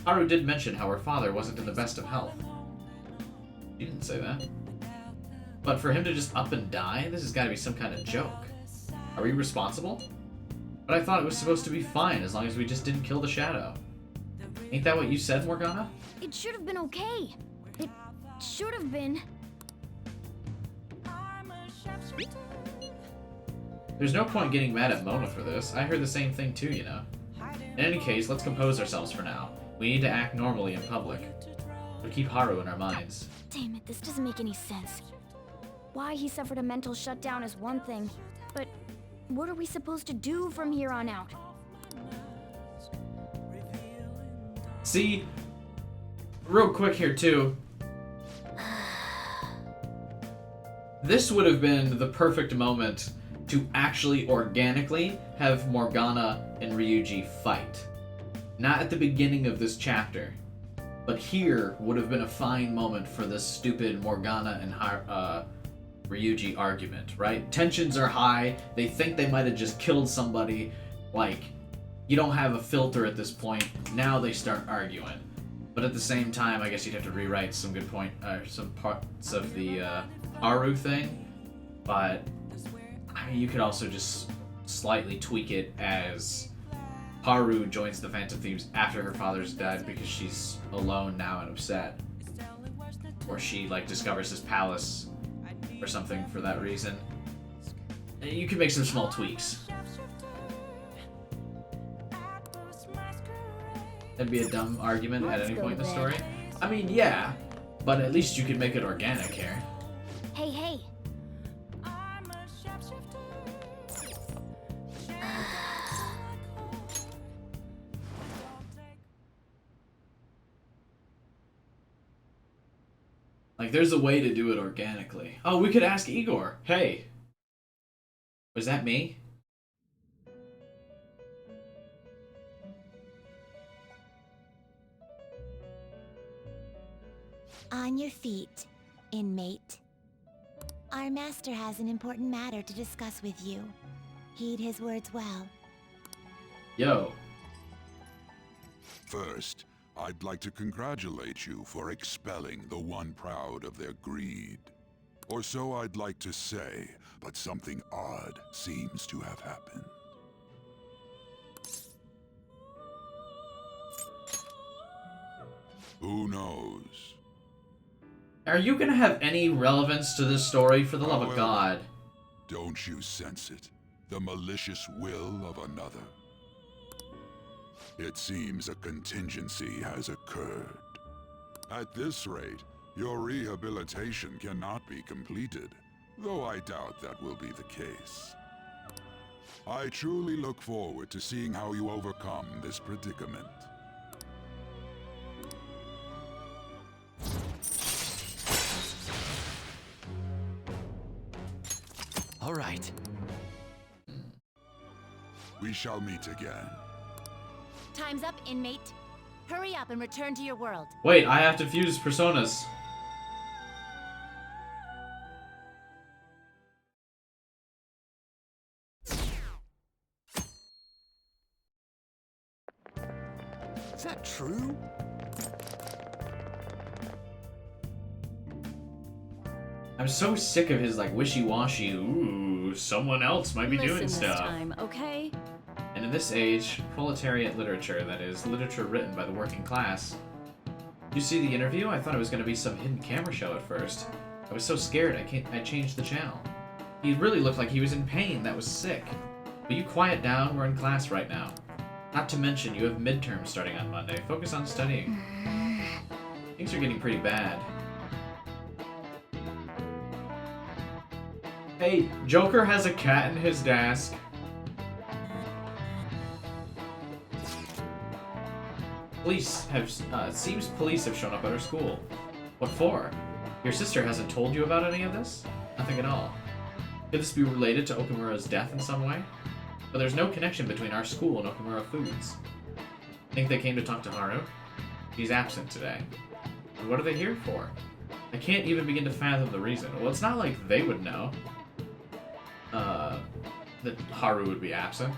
Haru did mention how her father wasn't in the best of health. He didn't say that. But for him to just up and die, this has got to be some kind of joke. Are we responsible? But I thought it was supposed to be fine as long as we just didn't kill the shadow. Ain't that what you said, Morgana? It should have been okay. It should have been. There's no point getting mad at Mona for this. I heard the same thing too, you know. In any case, let's compose ourselves for now. We need to act normally in public. But keep Haru in our minds. Damn it, this doesn't make any sense. Why he suffered a mental shutdown is one thing, but what are we supposed to do from here on out? See, real quick here too. This would have been the perfect moment to actually organically have Morgana and Ryuji fight. Not at the beginning of this chapter, but here would have been a fine moment for this stupid Morgana and Ryuji argument, right? Tensions are high. They think they might have just killed somebody. Like, you don't have a filter at this point. Now they start arguing. But at the same time, I guess you'd have to rewrite some some parts of the Haru thing. But I mean, you could also just slightly tweak it as Haru joins the Phantom Thieves after her father's died because she's alone now and upset. Or she, like, discovers his palace or something for that reason. You can make some small tweaks. That'd be a dumb argument at any point in the story. I mean, yeah, but at least you could make it organic here. Hey, hey. Like, there's a way to do it organically. Oh, we could ask Igor. Hey. Was that me? On your feet, inmate. Our master has an important matter to discuss with you. Heed his words well. Yo. First, I'd like to congratulate you for expelling the one proud of their greed. Or so I'd like to say, but something odd seems to have happened. Who knows? Are you gonna have any relevance to this story, for the love of God? Don't you sense it? The malicious will of another? It seems a contingency has occurred. At this rate, your rehabilitation cannot be completed, though I doubt that will be the case. I truly look forward to seeing how you overcome this predicament. All right. We shall meet again. Time's up, inmate. Hurry up and return to your world. Wait, I have to fuse personas. Is that true? I'm so sick of his, like, wishy-washy, ooh, someone else might be Listen doing this stuff. time, okay? And in this age, proletariat literature, that is, literature written by the working class. You see the interview? I thought it was going to be some hidden camera show at first. I was so scared I changed the channel. He really looked like he was in pain. That was sick. Will you quiet down? We're in class right now. Not to mention, you have midterms starting on Monday. Focus on studying. Things are getting pretty bad. Hey, Joker has a cat in his desk. Police have, seems police have shown up at our school. What for? Your sister hasn't told you about any of this? Nothing at all. Could this be related to Okumura's death in some way? But there's no connection between our school and Okumura Foods. Think they came to talk to Haru? He's absent today. And what are they here for? I can't even begin to fathom the reason. Well, it's not like they would know. That Haru would be absent.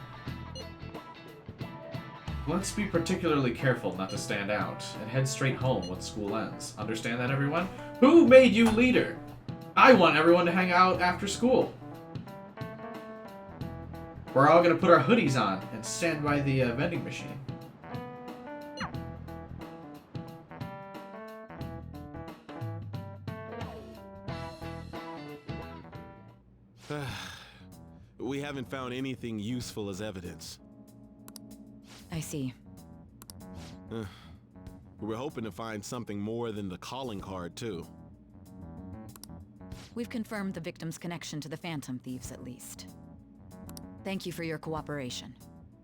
Let's be particularly careful not to stand out, and head straight home when school ends. Understand that, everyone? Who made you leader? I want everyone to hang out after school. We're all gonna put our hoodies on and stand by the vending machine. We haven't found anything useful as evidence. I see. We're hoping to find something more than the calling card, too. We've confirmed the victim's connection to the Phantom Thieves, at least. Thank you for your cooperation.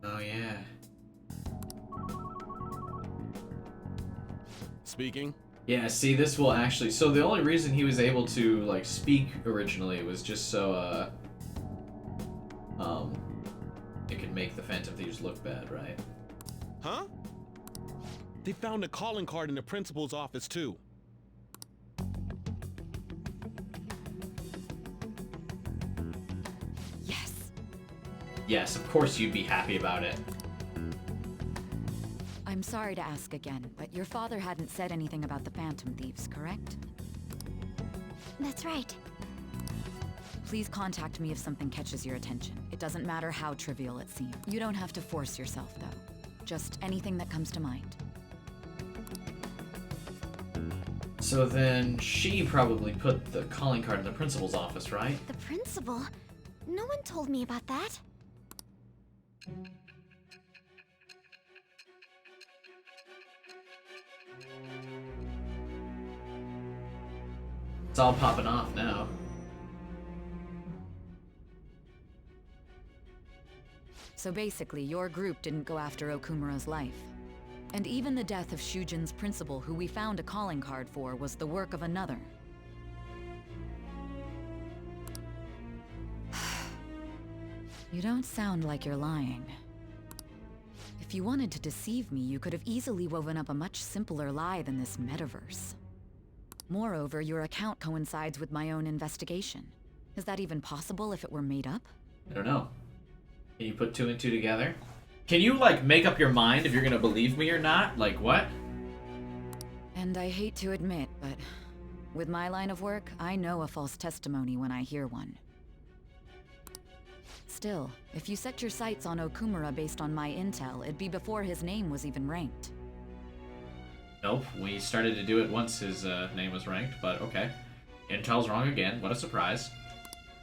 Oh, yeah. Speaking? Yeah, see, this will actually... So the only reason he was able to, like, speak originally was just so, it could make the Phantom Thieves look bad, right? Huh? They found a calling card in the principal's office, too. Yes. Yes, of course you'd be happy about it. I'm sorry to ask again, but your father hadn't said anything about the Phantom Thieves, correct? That's right. Please contact me if something catches your attention. It doesn't matter how trivial it seems. You don't have to force yourself, though. Just anything that comes to mind. So then she probably put the calling card in the principal's office, right? The principal? No one told me about that. It's all popping off now. So basically, your group didn't go after Okumura's life. And even the death of Shujin's principal, who we found a calling card for, was the work of another. You don't sound like you're lying. If you wanted to deceive me, you could have easily woven up a much simpler lie than this metaverse. Moreover, your account coincides with my own investigation. Is that even possible if it were made up? I don't know. Can you put two and two together? Can you, like, make up your mind if you're gonna believe me or not? Like, what? And I hate to admit, but with my line of work, I know a false testimony when I hear one. Still, if you set your sights on Okumura based on my intel, it'd be before his name was even ranked. Nope, we started to do it once his name was ranked, but okay. Intel's wrong again, what a surprise.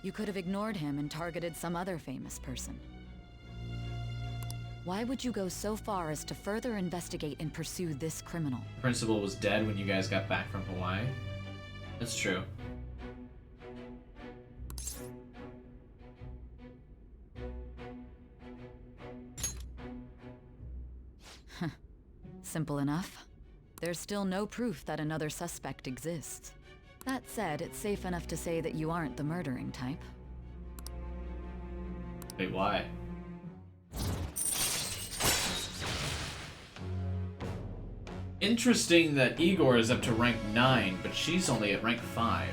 You could have ignored him and targeted some other famous person. Why would you go so far as to further investigate and pursue this criminal? The principal was dead when you guys got back from Hawaii. That's true. Simple enough. There's still no proof that another suspect exists. That said, it's safe enough to say that you aren't the murdering type. Wait, why? Interesting that Igor is up to rank 9, but she's only at rank 5.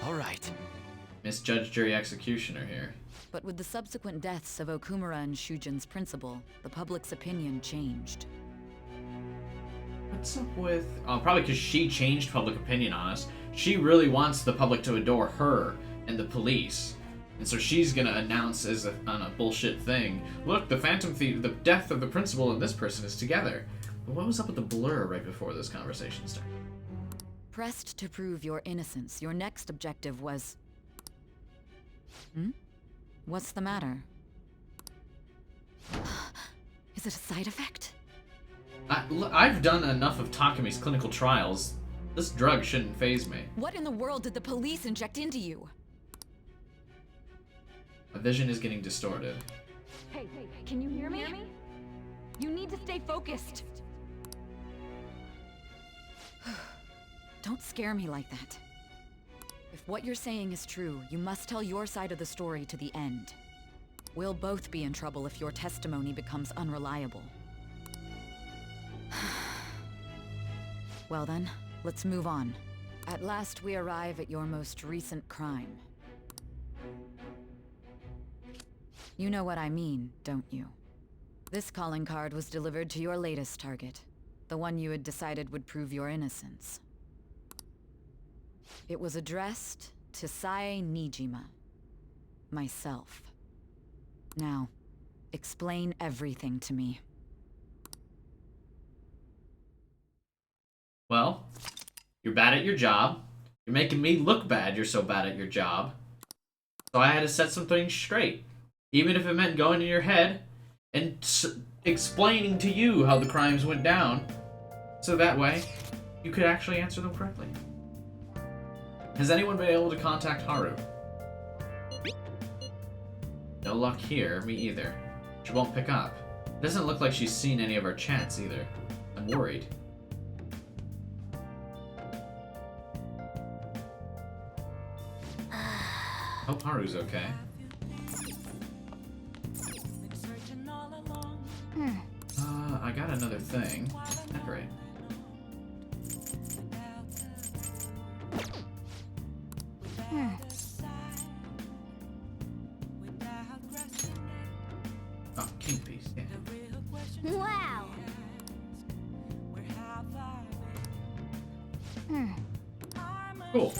Alright. Misjudge jury executioner here. But with the subsequent deaths of Okumura and Shujin's principal, the public's opinion changed. What's up with... Oh, probably because she changed public opinion on us. She really wants the public to adore her and the police. And so she's gonna announce on a bullshit thing, look, the Phantom Thief, the death of the principal and this person is together. But what was up with the blur right before this conversation started? Pressed to prove your innocence, your next objective was... What's the matter? Is it a side effect? I've done enough of Takemi's clinical trials. This drug shouldn't faze me. What in the world did the police inject into you? My vision is getting distorted. Hey, can you hear me? You need to stay focused. Don't scare me like that. If what you're saying is true, you must tell your side of the story to the end. We'll both be in trouble if your testimony becomes unreliable. Well then, let's move on. At last we arrive at your most recent crime. You know what I mean, don't you? This calling card was delivered to your latest target, the one you had decided would prove your innocence. It was addressed to Sae Nijima, myself. Now, explain everything to me. Well, you're bad at your job. You're making me look bad you're so bad at your job. So I had to set some things straight. Even if it meant going to your head and explaining to you how the crimes went down. So that way, you could actually answer them correctly. Has anyone been able to contact Haru? No luck here, me either. She won't pick up. It doesn't look like she's seen any of our chats either. I'm worried. Hope Haru's okay. I got another thing. Decorate. Oh, king piece, yeah. Wow. Cool.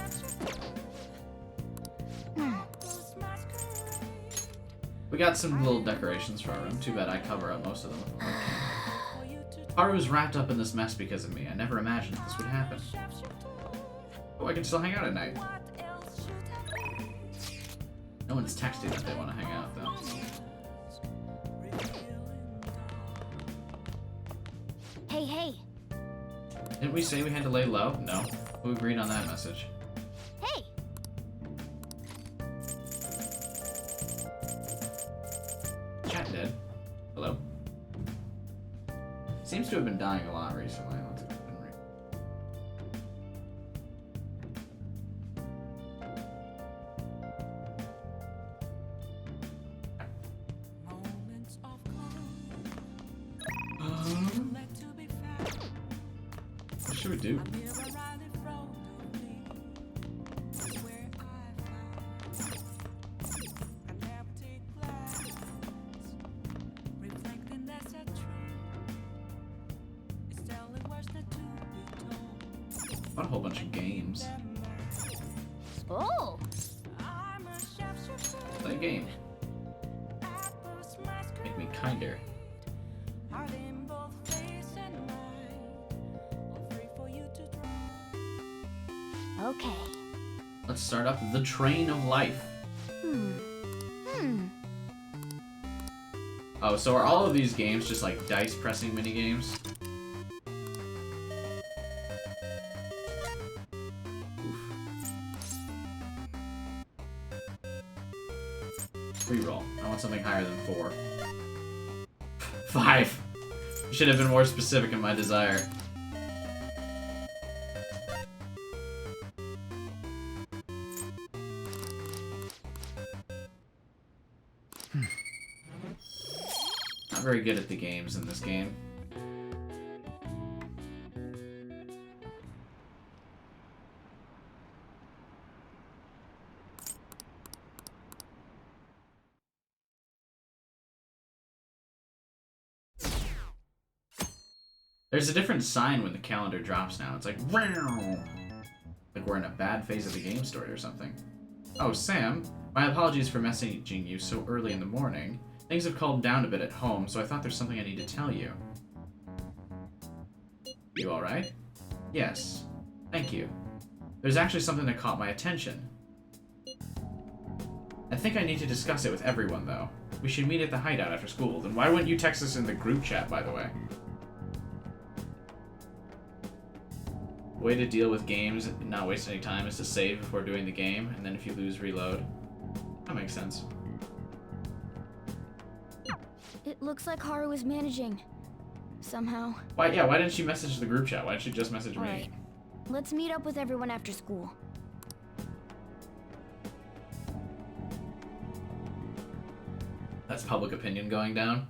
We got some little decorations for our room. Too bad I cover up most of them. Haru's wrapped up in this mess because of me. I never imagined this would happen. Oh, I can still hang out at night. No one's texting that they want to hang out, though. Hey, hey. Didn't we say we had to lay low? No. Who agreed on that message? Hey. Chat did. Hello? Seems to have been dying a lot recently. Let's go ahead and read. What should we do? Bought a whole bunch of games. Oh. Play a game. Make me kinder. Okay. Let's start up the train of life. Oh, so are all of these games just like dice pressing mini games? Reroll. I want something higher than 4. 5. Should have been more specific in my desire. Not very good at the games in this game. There's a different sign when the calendar drops now. It's like, wow! Like we're in a bad phase of the game story or something. Oh, Sam, my apologies for messaging you so early in the morning. Things have calmed down a bit at home, so I thought there's something I need to tell you. You alright? Yes. Thank you. There's actually something that caught my attention. I think I need to discuss it with everyone, though. We should meet at the hideout after school. Then why wouldn't you text us in the group chat, by the way? Way to deal with games and not waste any time is to save before doing the game, and then if you lose, reload. That makes sense. It looks like Haru is managing. Somehow. Why didn't she message the group chat? Why didn't she just message me? Alright. Let's meet up with everyone after school. That's public opinion going down.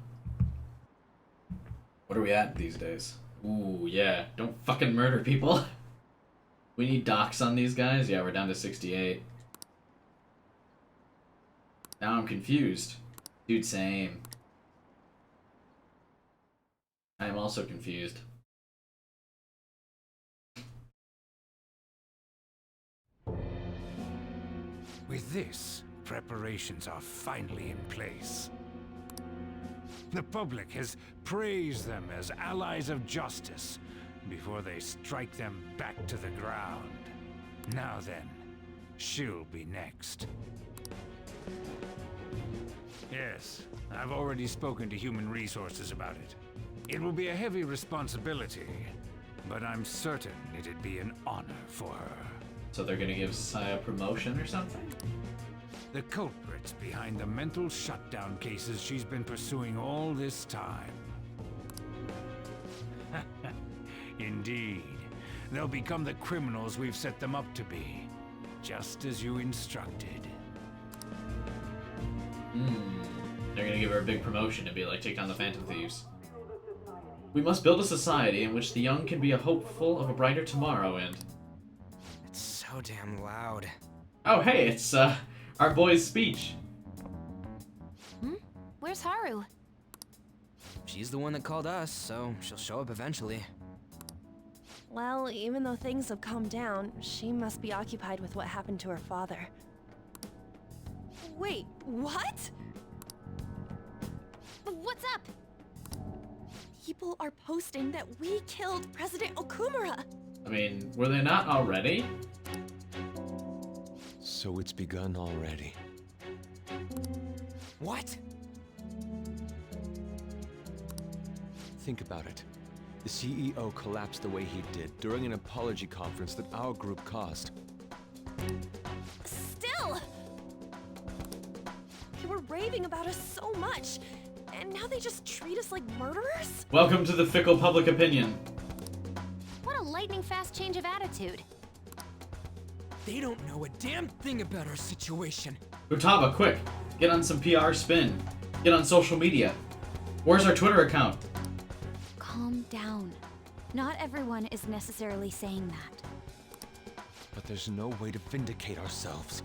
What are we at these days? Ooh, yeah. Don't fucking murder people. We need docs on these guys? Yeah, we're down to 68. Now I'm confused. Dude, same. I am also confused. With this, preparations are finally in place. The public has praised them as allies of justice before they strike them back to the ground. Now then, she'll be next. Yes, I've already spoken to Human Resources about it. It will be a heavy responsibility, but I'm certain it'd be an honor for her. So they're gonna give Sae a promotion or something? The culprits behind the mental shutdown cases she's been pursuing all this time. Indeed. They'll become the criminals we've set them up to be, just as you instructed. They're gonna give her a big promotion and be like, take down the Phantom Thieves. We must build a society in which the young can be a hopeful of a brighter tomorrow and... It's so damn loud. Oh, hey, it's, our boy's speech. Where's Haru? She's the one that called us, so she'll show up eventually. Well, even though things have calmed down, she must be occupied with what happened to her father. Wait, what? What's up? People are posting that we killed President Okumura. I mean, were they not already? So it's begun already. What? Think about it. The CEO collapsed the way he did during an apology conference that our group caused. Still! They were raving about us so much, and now they just treat us like murderers? Welcome to the fickle public opinion. What a lightning-fast change of attitude. They don't know a damn thing about our situation. Futaba, quick! Get on some PR spin. Get on social media. Where's our Twitter account? Calm down. Not everyone is necessarily saying that. But there's no way to vindicate ourselves.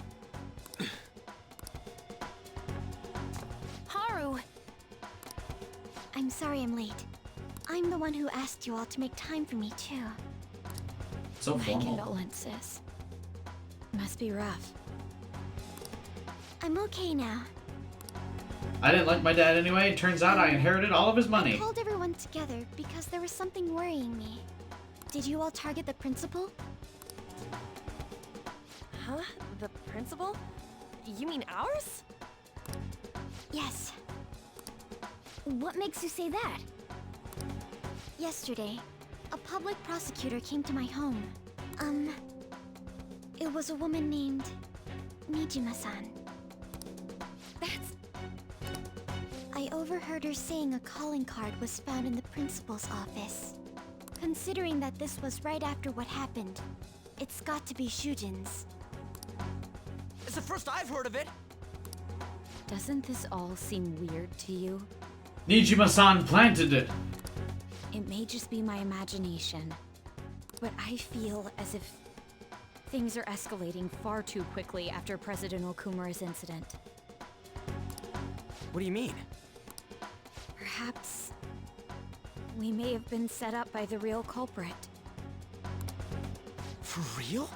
Haru! I'm sorry I'm late. I'm the one who asked you all to make time for me, too. So My formal. condolences. Must be rough. I'm okay now. I didn't like my dad anyway. It turns out I inherited all of his I money. called everyone together because there was something worrying me. Did you all target the principal? Huh? The principal? You mean ours? Yes. What makes you say that? Yesterday, a public prosecutor came to my home. It was a woman named Nijima-san. That's... I overheard her saying a calling card was found in the principal's office. Considering that this was right after what happened, it's got to be Shujin's. It's the first I've heard of it. Doesn't this all seem weird to you? Nijima-san planted it. It may just be my imagination, but I feel as if things are escalating far too quickly after President Okumura's incident. What do you mean? Perhaps we may have been set up by the real culprit. For real?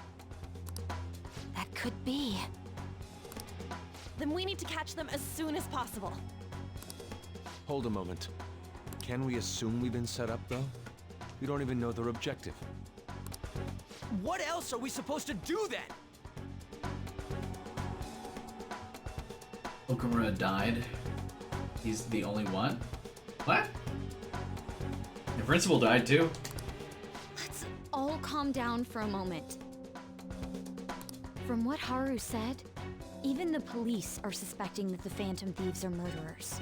That could be. Then we need to catch them as soon as possible. Hold a moment. Can we assume we've been set up, though? We don't even know their objective. What else are we supposed to do then? Okumura died. He's the only one? What? The principal died too. Let's all calm down for a moment. From what Haru said, even the police are suspecting that the Phantom Thieves are murderers.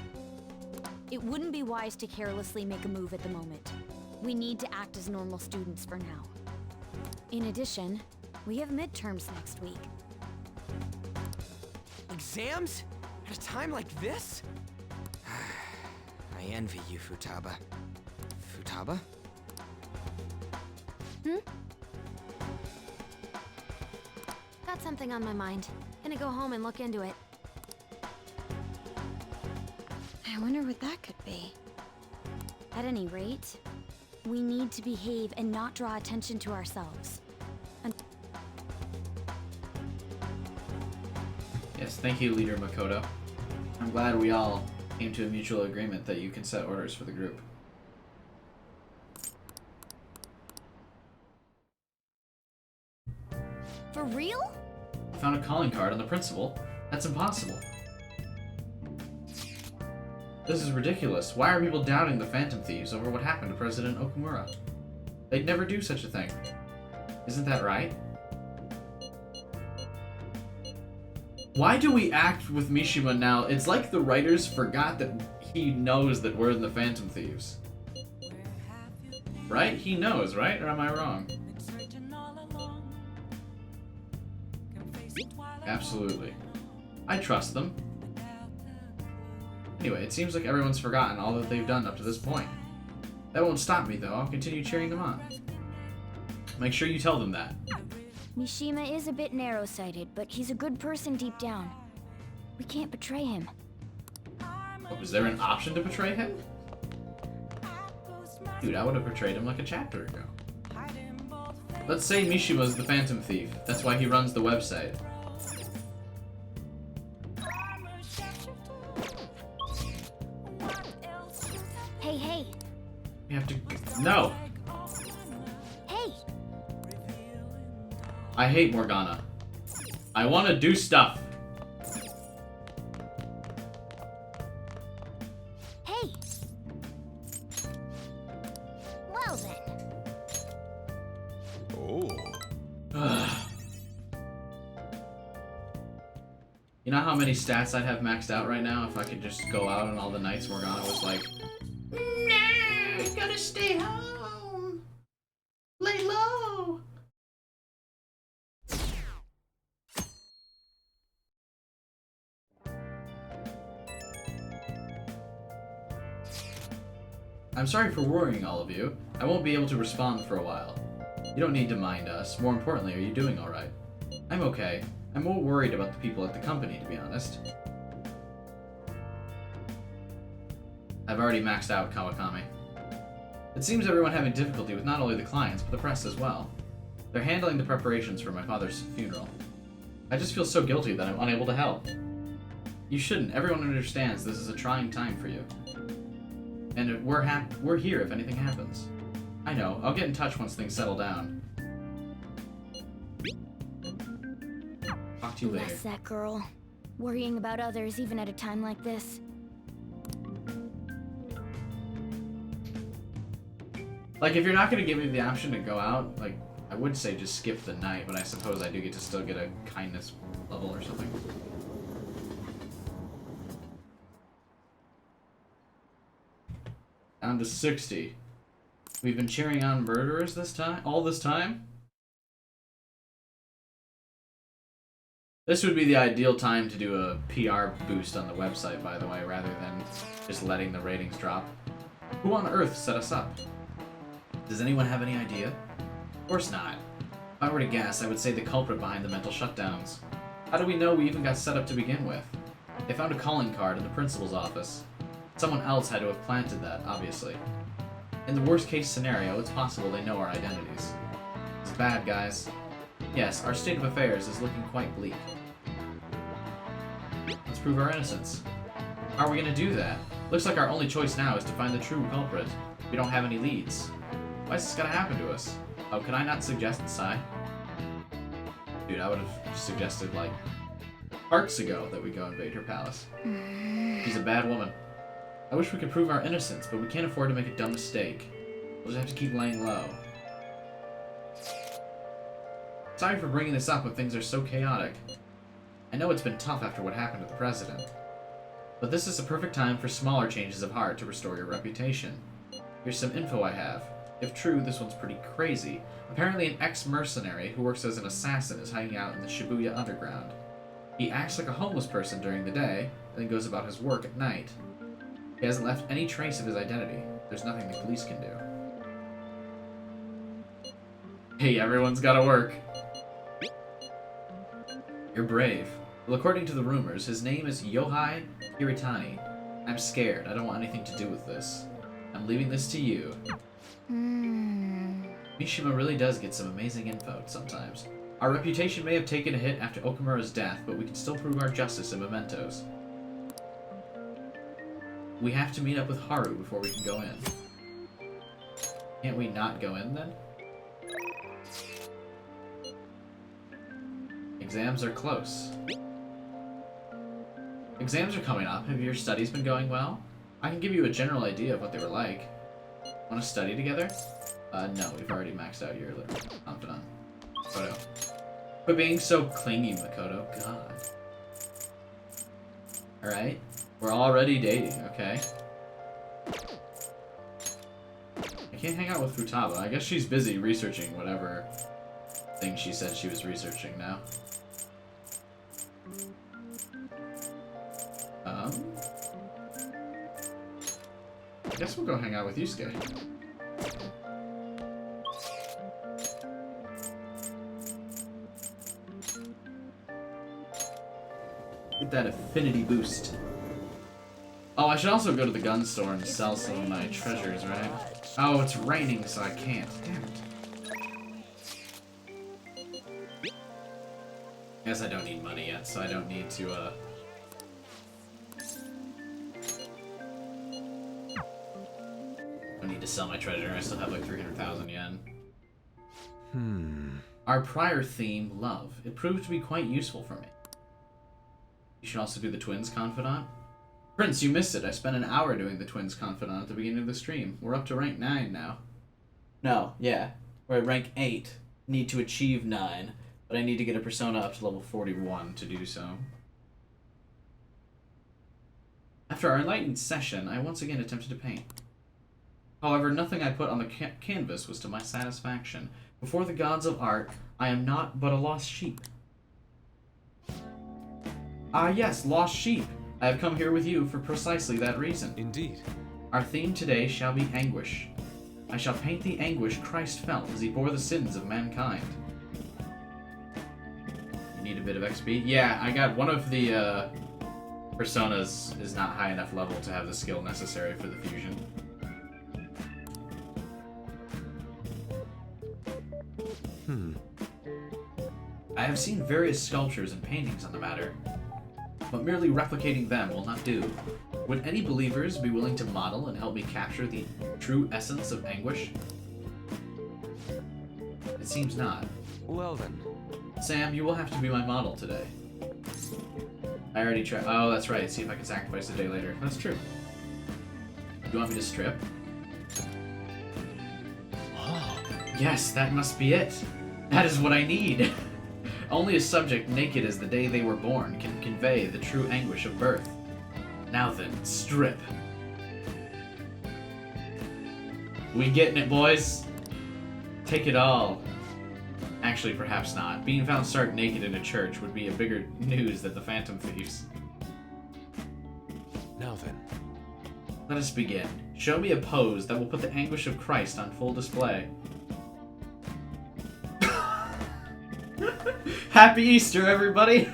It wouldn't be wise to carelessly make a move at the moment. We need to act as normal students for now. In addition, we have midterms next week. Exams? At a time like this? I envy you, Futaba. Futaba? Got something on my mind. Gonna go home and look into it. I wonder what that could be. At any rate, we need to behave and not draw attention to ourselves. Yes, thank you, Leader Makoto. I'm glad we all came to a mutual agreement that you can set orders for the group. For real? I found a calling card on the principal. That's impossible. This is ridiculous. Why are people doubting the Phantom Thieves over what happened to President Okumura? They'd never do such a thing. Isn't that right? Why do we act with Mishima now? It's like the writers forgot that he knows that we're the Phantom Thieves. Right? He knows, right? Or am I wrong? Absolutely. I trust them. Anyway, it seems like everyone's forgotten all that they've done up to this point. That won't stop me, though. I'll continue cheering them on. Make sure you tell them that. Mishima is a bit narrow-sighted, but he's a good person deep down. We can't betray him. Oh, was there an option to betray him? Dude, I would have betrayed him like a chapter ago. Let's say Mishima's the Phantom Thief. That's why he runs the website. Hey, hey! We have to... No! Hey! I hate Morgana. I want to do stuff. Hey! Well then. Oh. You know how many stats I'd have maxed out right now if I could just go out on all the nights Morgana was like, no, you gotta stay home. Lay low. I'm sorry for worrying all of you. I won't be able to respond for a while. You don't need to mind us. More importantly, are you doing alright? I'm okay. I'm more worried about the people at the company, to be honest. I've already maxed out Kawakami. It seems everyone having difficulty with not only the clients, but the press as well. They're handling the preparations for my father's funeral. I just feel so guilty that I'm unable to help. You shouldn't. Everyone understands this is a trying time for you. And we're here if anything happens. I know. I'll get in touch once things settle down. Talk to you later. Bless that girl. Worrying about others even at a time like this. Like, if you're not gonna give me the option to go out, like, I would say just skip the night, but I suppose I do get to still get a kindness level or something. Down to 60. We've been cheering on murderers this time? All this time? This would be the ideal time to do a PR boost on the website, by the way, rather than just letting the ratings drop. Who on earth set us up? Does anyone have any idea? Of course not. If I were to guess, I would say the culprit behind the mental shutdowns. How do we know we even got set up to begin with? They found a calling card in the principal's office. Someone else had to have planted that, obviously. In the worst case scenario, it's possible they know our identities. It's bad, guys. Yes, our state of affairs is looking quite bleak. Let's prove our innocence. How are we gonna do that? Looks like our only choice now is to find the true culprit. We don't have any leads. Why is this gonna happen to us? Oh, could I not suggest Sae? Dude, I would have suggested, like, parts ago that we go invade her palace. She's a bad woman. I wish we could prove our innocence, but we can't afford to make a dumb mistake. We'll just have to keep laying low. Sorry for bringing this up when things are so chaotic. I know it's been tough after what happened to the president. But this is a perfect time for smaller changes of heart to restore your reputation. Here's some info I have. If true, this one's pretty crazy. Apparently an ex-mercenary who works as an assassin is hiding out in the Shibuya underground. He acts like a homeless person during the day, and then goes about his work at night. He hasn't left any trace of his identity. There's nothing the police can do. Hey, everyone's gotta work. You're brave. Well, according to the rumors, his name is Yohei Hiritani. I'm scared. I don't want anything to do with this. I'm leaving this to you. Mishima really does get some amazing info sometimes. Our reputation may have taken a hit after Okumura's death, but we can still prove our justice in mementos. We have to meet up with Haru before we can go in. Can't we not go in then? Exams are close. Exams are coming up. Have your studies been going well? I can give you a general idea of what they were like. Want to study together? No, we've already maxed out your confidant. Photo. Quit being so clingy, Makoto. God. Alright. We're already dating, okay? I can't hang out with Futaba. I guess she's busy researching whatever thing she said she was researching now. Guess we'll go hang out with Yusuke. Get that affinity boost. Oh, I should also go to the gun store and sell some of my treasures, right? Oh, it's raining, so I can't. Damn it. Guess I don't need money yet, so I don't need to, I need to sell my treasure. I still have like 300,000 yen. Our prior theme, love. It proved to be quite useful for me. You should also do the twins confidant. Prince, you missed it. I spent an hour doing the twins confidant at the beginning of the stream. We're up to rank 9 now. No, yeah. We're at rank 8. Need to achieve 9. But I need to get a persona up to level 41 to do so. After our enlightened session, I once again attempted to paint. However, nothing I put on the canvas was to my satisfaction. Before the gods of art, I am not but a lost sheep. Ah yes, lost sheep. I have come here with you for precisely that reason. Indeed. Our theme today shall be anguish. I shall paint the anguish Christ felt as he bore the sins of mankind. You need a bit of XP? Yeah, I got one of the personas is not high enough level to have the skill necessary for the fusion. I have seen various sculptures and paintings on the matter, but merely replicating them will not do. Would any believers be willing to model and help me capture the true essence of anguish? It seems not. Well then. Sam, you will have to be my model today. I already tried. Oh, that's right. See if I can sacrifice a day later. That's true. You want me to strip? Oh, yes, that must be it. That is what I need. Only a subject naked as the day they were born can convey the true anguish of birth. Now then, strip. We getting it, boys? Take it all. Actually, perhaps not. Being found stark naked in a church would be a bigger news than the Phantom Thieves. Now then. Let us begin. Show me a pose that will put the anguish of Christ on full display. Happy Easter, everybody!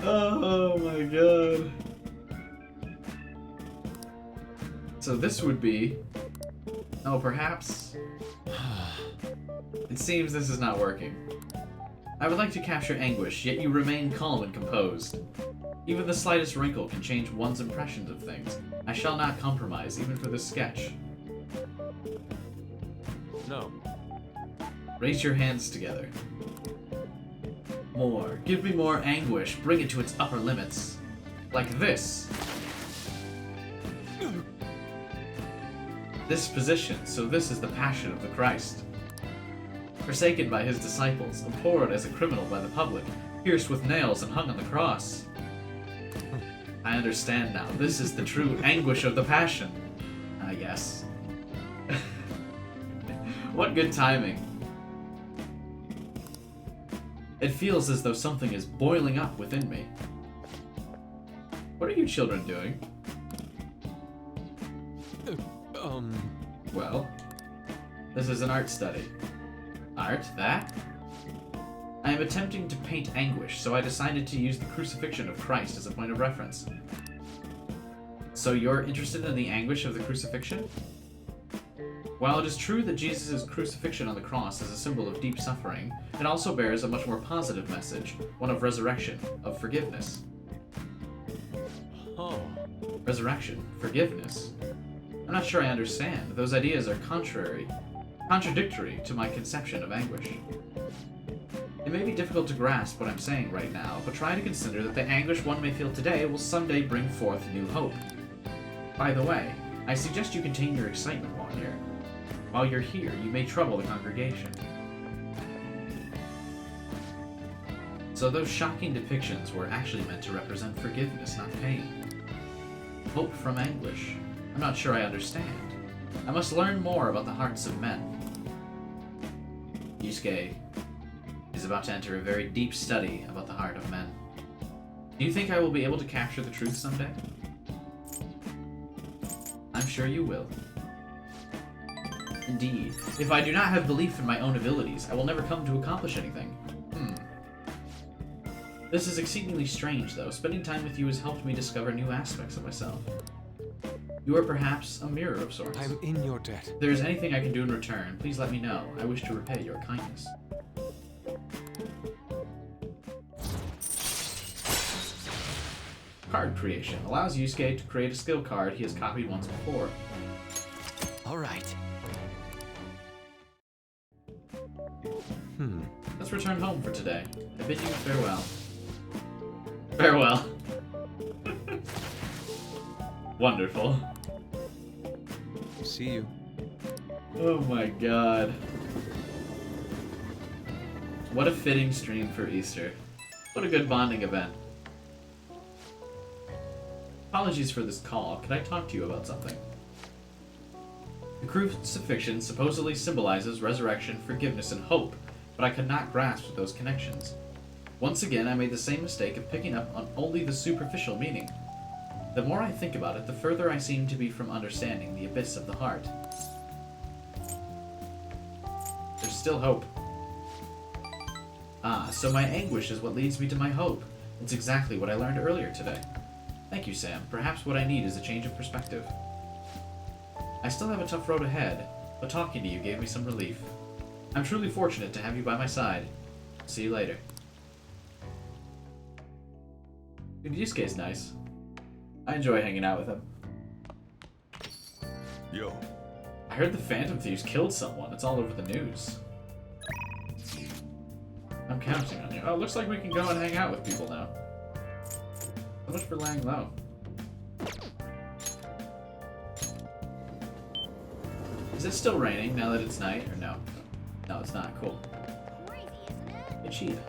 Oh my god. So this would be... Oh, perhaps... It seems this is not working. I would like to capture anguish, yet you remain calm and composed. Even the slightest wrinkle can change one's impressions of things. I shall not compromise, even for this sketch. No. Raise your hands together. More. Give me more anguish. Bring it to its upper limits. Like this. This position, so this is the passion of the Christ. Forsaken by his disciples, abhorred as a criminal by the public, pierced with nails and hung on the cross. I understand now. This is the true anguish of the passion. Ah, yes. What good timing. It feels as though something is boiling up within me. What are you children doing? Well, this is an art study. Art? That? I am attempting to paint anguish, so I decided to use the crucifixion of Christ as a point of reference. So you're interested in the anguish of the crucifixion? While it is true that Jesus' crucifixion on the cross is a symbol of deep suffering, it also bears a much more positive message, one of resurrection, of forgiveness. Oh. Resurrection? Forgiveness? I'm not sure I understand. Those ideas are contradictory to my conception of anguish. It may be difficult to grasp what I'm saying right now, but try to consider that the anguish one may feel today will someday bring forth new hope. By the way, I suggest you contain your excitement while here. While you're here, you may trouble the congregation. So those shocking depictions were actually meant to represent forgiveness, not pain. Hope from anguish. I'm not sure I understand. I must learn more about the hearts of men. Yusuke is about to enter a very deep study about the heart of men. Do you think I will be able to capture the truth someday? I'm sure you will. Indeed. If I do not have belief in my own abilities, I will never come to accomplish anything. This is exceedingly strange, though. Spending time with you has helped me discover new aspects of myself. You are perhaps a mirror of sorts. I'm in your debt. If there is anything I can do in return, please let me know. I wish to repay your kindness. Card creation allows Yusuke to create a skill card he has copied once before. All right. Let's return home for today. I bid you farewell. Farewell. Wonderful. See you. Oh my god. What a fitting stream for Easter. What a good bonding event. Apologies for this call. Can I talk to you about something? The crucifixion supposedly symbolizes resurrection, forgiveness, and hope, but I could not grasp those connections. Once again, I made the same mistake of picking up on only the superficial meaning. The more I think about it, the further I seem to be from understanding the abyss of the heart. There's still hope. Ah, so my anguish is what leads me to my hope. It's exactly what I learned earlier today. Thank you, Sam. Perhaps what I need is a change of perspective. I still have a tough road ahead, but talking to you gave me some relief. I'm truly fortunate to have you by my side. See you later. Dude, Yusuke's nice. I enjoy hanging out with him. Yo. I heard the Phantom Thieves killed someone. It's all over the news. I'm counting on you. Oh, looks like we can go and hang out with people now. So much for laying low. Is it still raining now that it's night? Or no? No, it's not. Cool. Hey, Cheetah.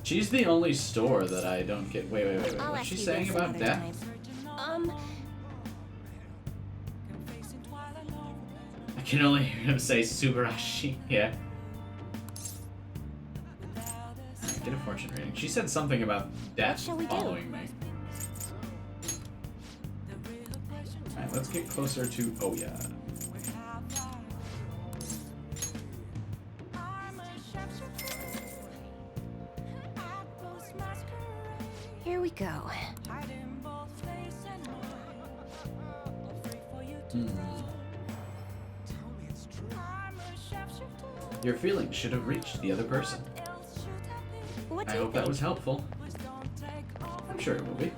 She's the only store that I don't get. Wait. What's she saying about death? I can only hear him say Subarashi. Yeah. Get a fortune reading. She said something about death following me. Alright, let's get closer to Oya. Here we go. Your feelings should have reached the other person. I hope that was helpful. I'm sure it will be.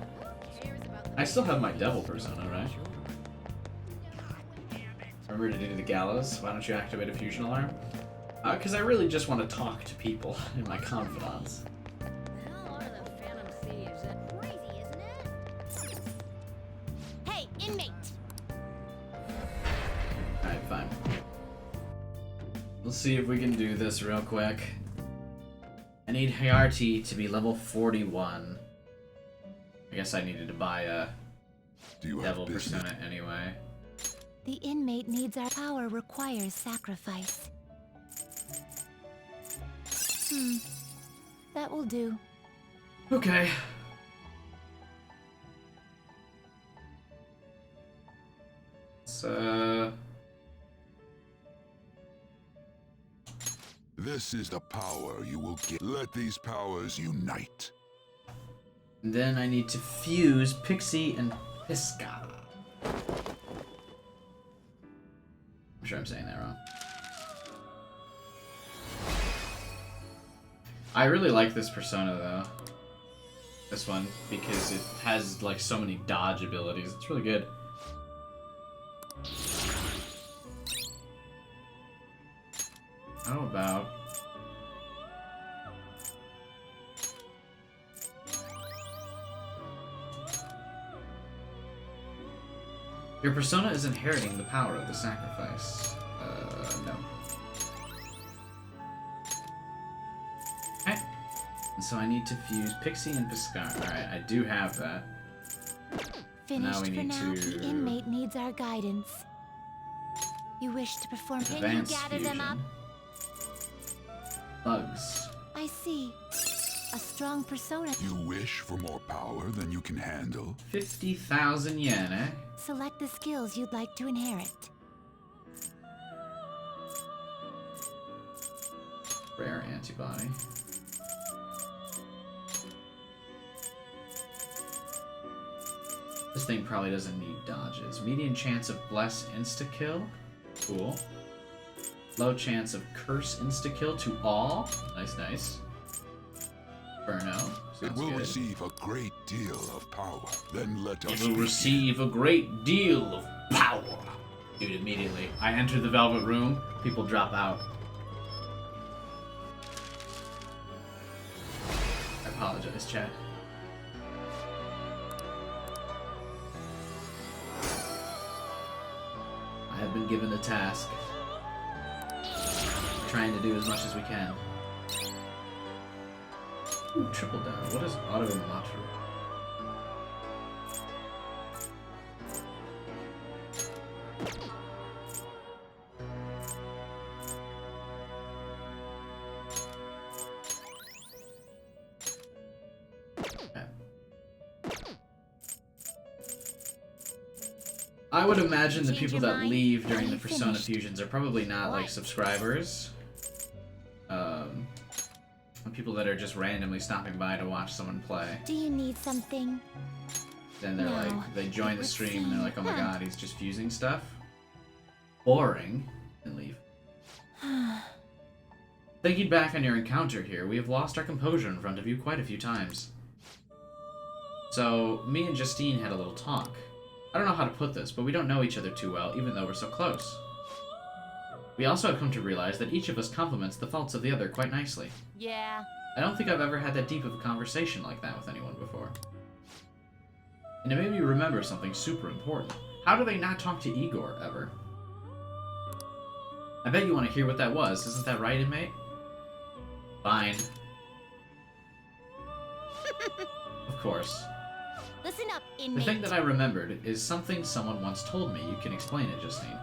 I still have my devil persona, right? Remember to do the gallows? Why don't you activate a fusion alarm? Because I really just want to talk to people in my confidants. Hey, inmate! Alright, fine. Let's see if we can do this real quick. I need Hayarti to be level 41. I guess I needed to buy a devil persona anyway. The inmate needs our power requires sacrifice. That will do. Okay. So... This is the power you will get. Let these powers unite. And then I need to fuse Pixie and Pisca. I'm sure I'm saying that wrong. I really like this persona though. This one, because it has like so many dodge abilities. It's really good. How about... Your persona is inheriting the power of the sacrifice. No. Okay. And so I need to fuse Pixie and Piscar. Alright, I do have that. Finished now we need for now. to... The inmate needs our guidance. You wish to perform... Can Advanced you gather them up? Bugs. I see. a strong persona. You wish for more power than you can handle? 50,000 yen, eh? Select the skills you'd like to inherit. Rare antibody. This thing probably doesn't need dodges. Median chance of bless insta-kill. Cool. Low chance of curse insta-kill to all. Nice, nice. Burnout. It will good. receive a great deal of power. Then let us It will begin. receive a great deal of power. Dude, immediately. I enter the Velvet Room, people drop out. I apologize, chat. I have been given a task. Trying to do as much as we can. Ooh, triple down. What is automatru? I would imagine the people that leave during the Persona fusions are probably not like subscribers. People that are just randomly stopping by to watch someone play. Do you need something? Then they're No, like, they join the stream and they're like, oh my Huh. god, he's just fusing stuff. Boring. And leave. Thinking back on your encounter here, we have lost our composure in front of you quite a few times. So, me and Justine had a little talk. I don't know how to put this, but we don't know each other too well, even though we're so close. We also have come to realize that each of us complements the faults of the other quite nicely. Yeah. I don't think I've ever had that deep of a conversation like that with anyone before. And it made me remember something super important. How do they not talk to Igor, ever? I bet you want to hear what that was, isn't that right, inmate? Fine. Of course. Listen up, The inmate. thing that I remembered is something someone once told me. You can explain it, Justine.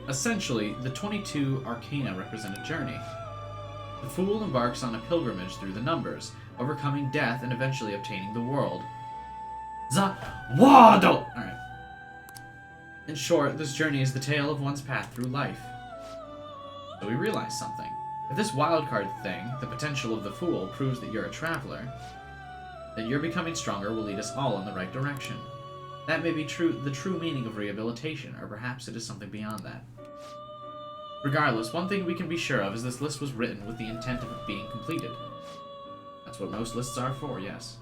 Essentially, the 22 arcana represent a journey. The fool embarks on a pilgrimage through the numbers, overcoming death and eventually obtaining the world. Zawado! Alright. In short, this journey is the tale of one's path through life. So we realize something. If this wildcard thing, the potential of the fool, proves that you're a traveler, then your becoming stronger will lead us all in the right direction. That may be the true meaning of rehabilitation, or perhaps it is something beyond that. Regardless, one thing we can be sure of is this list was written with the intent of it being completed. That's what most lists are for, yes.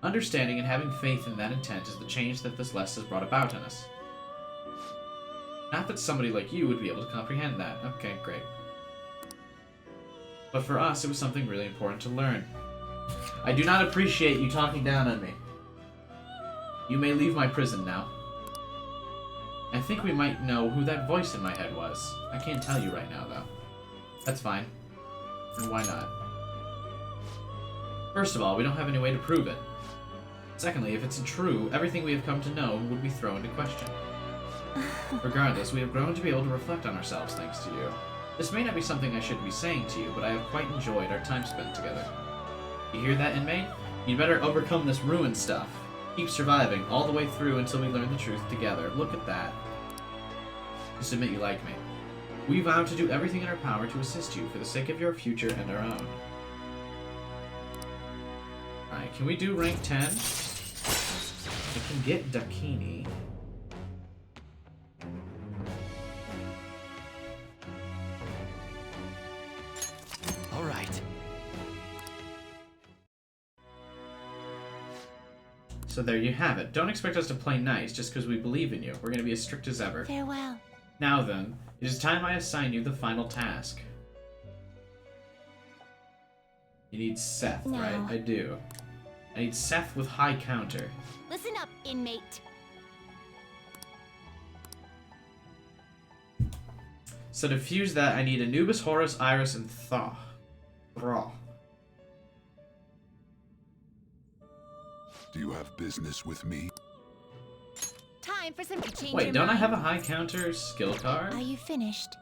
Understanding and having faith in that intent is the change that this list has brought about in us. Not that somebody like you would be able to comprehend that. Okay, great. But for us, it was something really important to learn. I do not appreciate you talking down on me. You may leave my prison now. I think we might know who that voice in my head was. I can't tell you right now, though. That's fine. And why not? First of all, we don't have any way to prove it. Secondly, if it's true, everything we have come to know would be thrown into question. Regardless, we have grown to be able to reflect on ourselves thanks to you. This may not be something I should be saying to you, but I have quite enjoyed our time spent together. You hear that, inmate? You'd better overcome this ruined stuff. Keep surviving all the way through until we learn the truth together. Look at that. Just admit you like me. We vow to do everything in our power to assist you for the sake of your future and our own. Alright, can we do rank 10? I can get Dakini. Alright. So there you have it. Don't expect us to play nice just because we believe in you. We're going to be as strict as ever. Farewell. Now then, it is time I assign you the final task. You need Seth, No. right? I do. I need Seth with high counter. Listen up, inmate. So to fuse that, I need Anubis, Horus, Iris, and Thaw. Do you have business with me? Time for some change. Wait, your don't I mind. have a high counter skill card? Are you finished?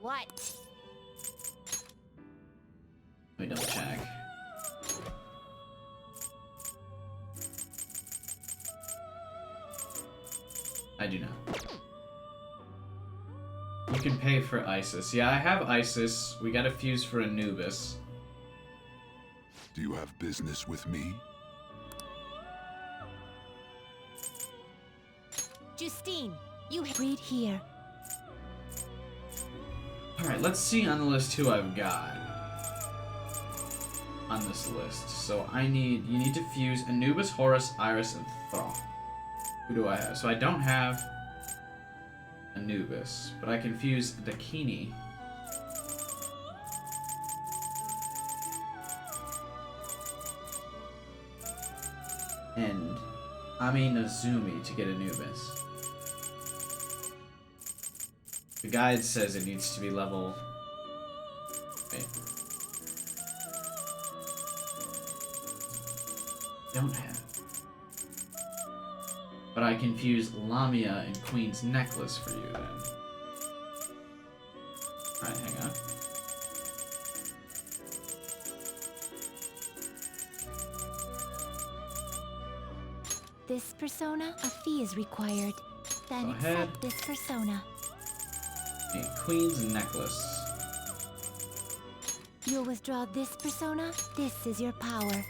What? Let me double check. I do not. You can pay for Isis. Yeah, I have Isis. We got a fuse for Anubis. Do you have business with me? Justine, you read here. Alright, let's see on the list who I've got. On this list. So you need to fuse Anubis, Horus, Iris, and Thoth. Who do I have? So I don't have Anubis, but I can fuse Dakini. And Ami Nazumi to get Anubis. The guide says it needs to be level... Wait. Don't have. But I can fuse Lamia and Queen's Necklace for you then. Alright, hang on. This persona, a fee is required. Then Go ahead. accept this persona. A Queen's Necklace. You'll withdraw this persona. This is your power.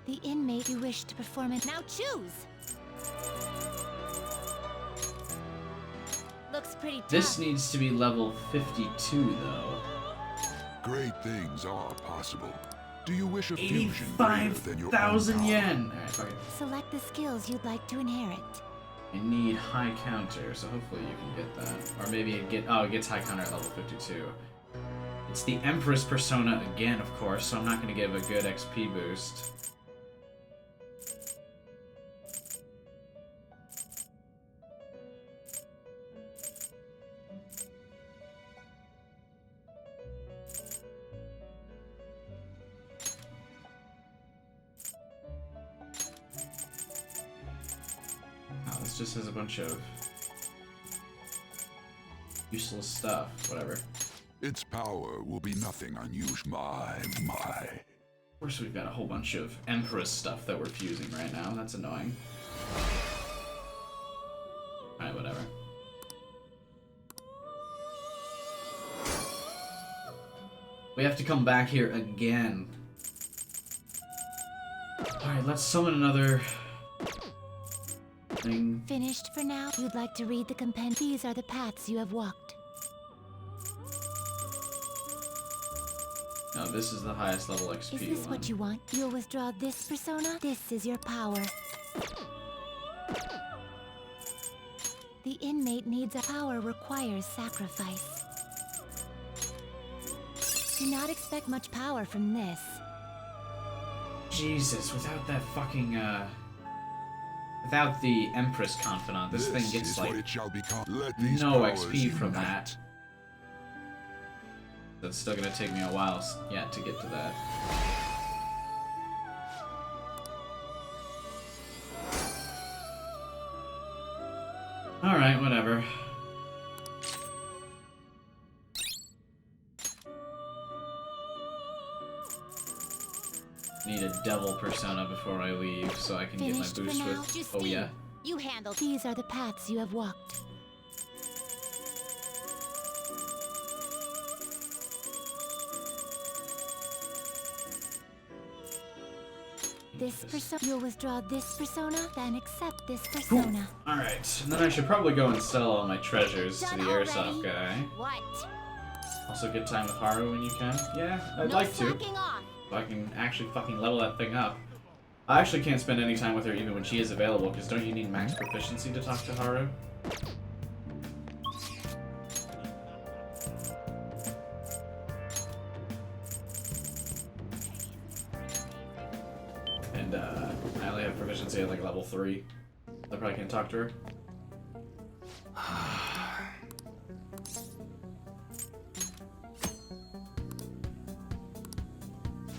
The inmate you wish to perform it. Now choose! Looks pretty tough. This needs to be level 52 though. Great things are possible. Do you wish a fusion greater than your own 85,000 power? yen! Alright, fuck it. Select the skills you'd like to inherit. I need high counter, so hopefully you can get that. Or maybe it gets high counter at level 52. It's the Empress persona again, of course, so I'm not going to give a good XP boost. This just has a bunch of useless stuff, whatever. Its power will be nothing unusual. My. Of course, we've got a whole bunch of Empress stuff that we're fusing right now. That's annoying. Alright, whatever. We have to come back here again. Alright, let's summon another thing. Finished for now? You'd like to read the compendium? These are the paths you have walked. No, this is the highest level XP Is this one. what you want? You'll withdraw this persona. This is your power. The inmate needs a power requires sacrifice. Do not expect much power from this. Jesus, without that fucking, without the Empress Confidant, this thing gets, is like, what it shall become. Let these no powers XP from unite. that. That's still gonna take me a while yet to get to that. Alright, whatever. Need a devil persona before I leave so I can Finished get my for boost now? with. Justine, Oh yeah. You handle. These are the paths you have walked. This persona. You'll withdraw this persona, then accept this persona. Alright, and then I should probably go and sell all my treasures to the airsoft guy. What? Also get time with Haru when you can. Yeah, I'd No like to. slacking off. So I can actually fucking level that thing up. I actually can't spend any time with her even when she is available, because don't you need max proficiency to talk to Haru? And I only have proficiency at like level 3. I probably can't talk to her.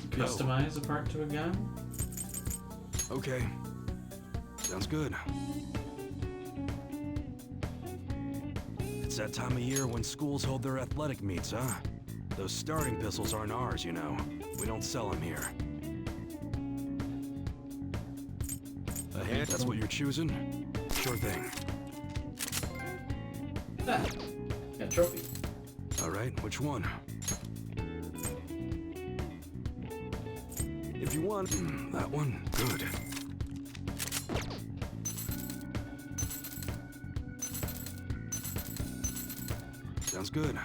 Customize a part to a gun? Okay. Sounds good. It's that time of year when schools hold their athletic meets, huh? Those starting pistols aren't ours, you know. We don't sell them here. A hand? That's what you're choosing? Sure thing. Ah, got a trophy. All right, which one? If you want that one, good. Sounds good.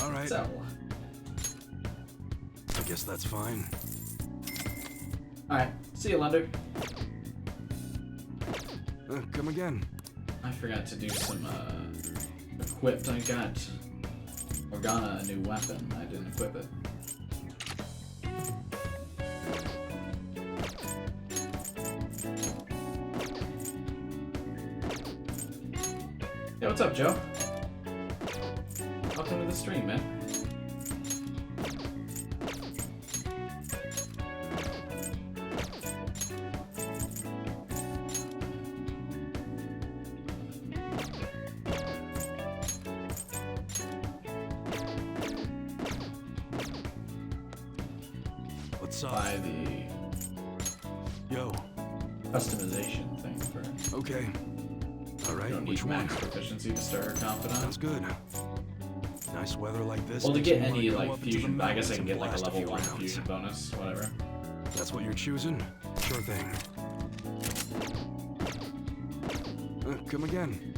All right. So. I guess that's fine. Alright, see you, Lunder. Come again. I forgot to do some, equipped. I got Morgana a new weapon. I didn't equip it. Hey, what's up, Joe? Welcome to the stream, man. What's up? By the Yo. customization thing for. Okay. All right. Don't Which need one? max proficiency to start a confidant. Sounds good. Nice weather like this. Well, to makes get me wanna any go like up into the fusion, I guess I mountains can and get like a blast level few 1 rounds. fusion bonus, whatever. That's what you're choosing? Sure thing. Come again.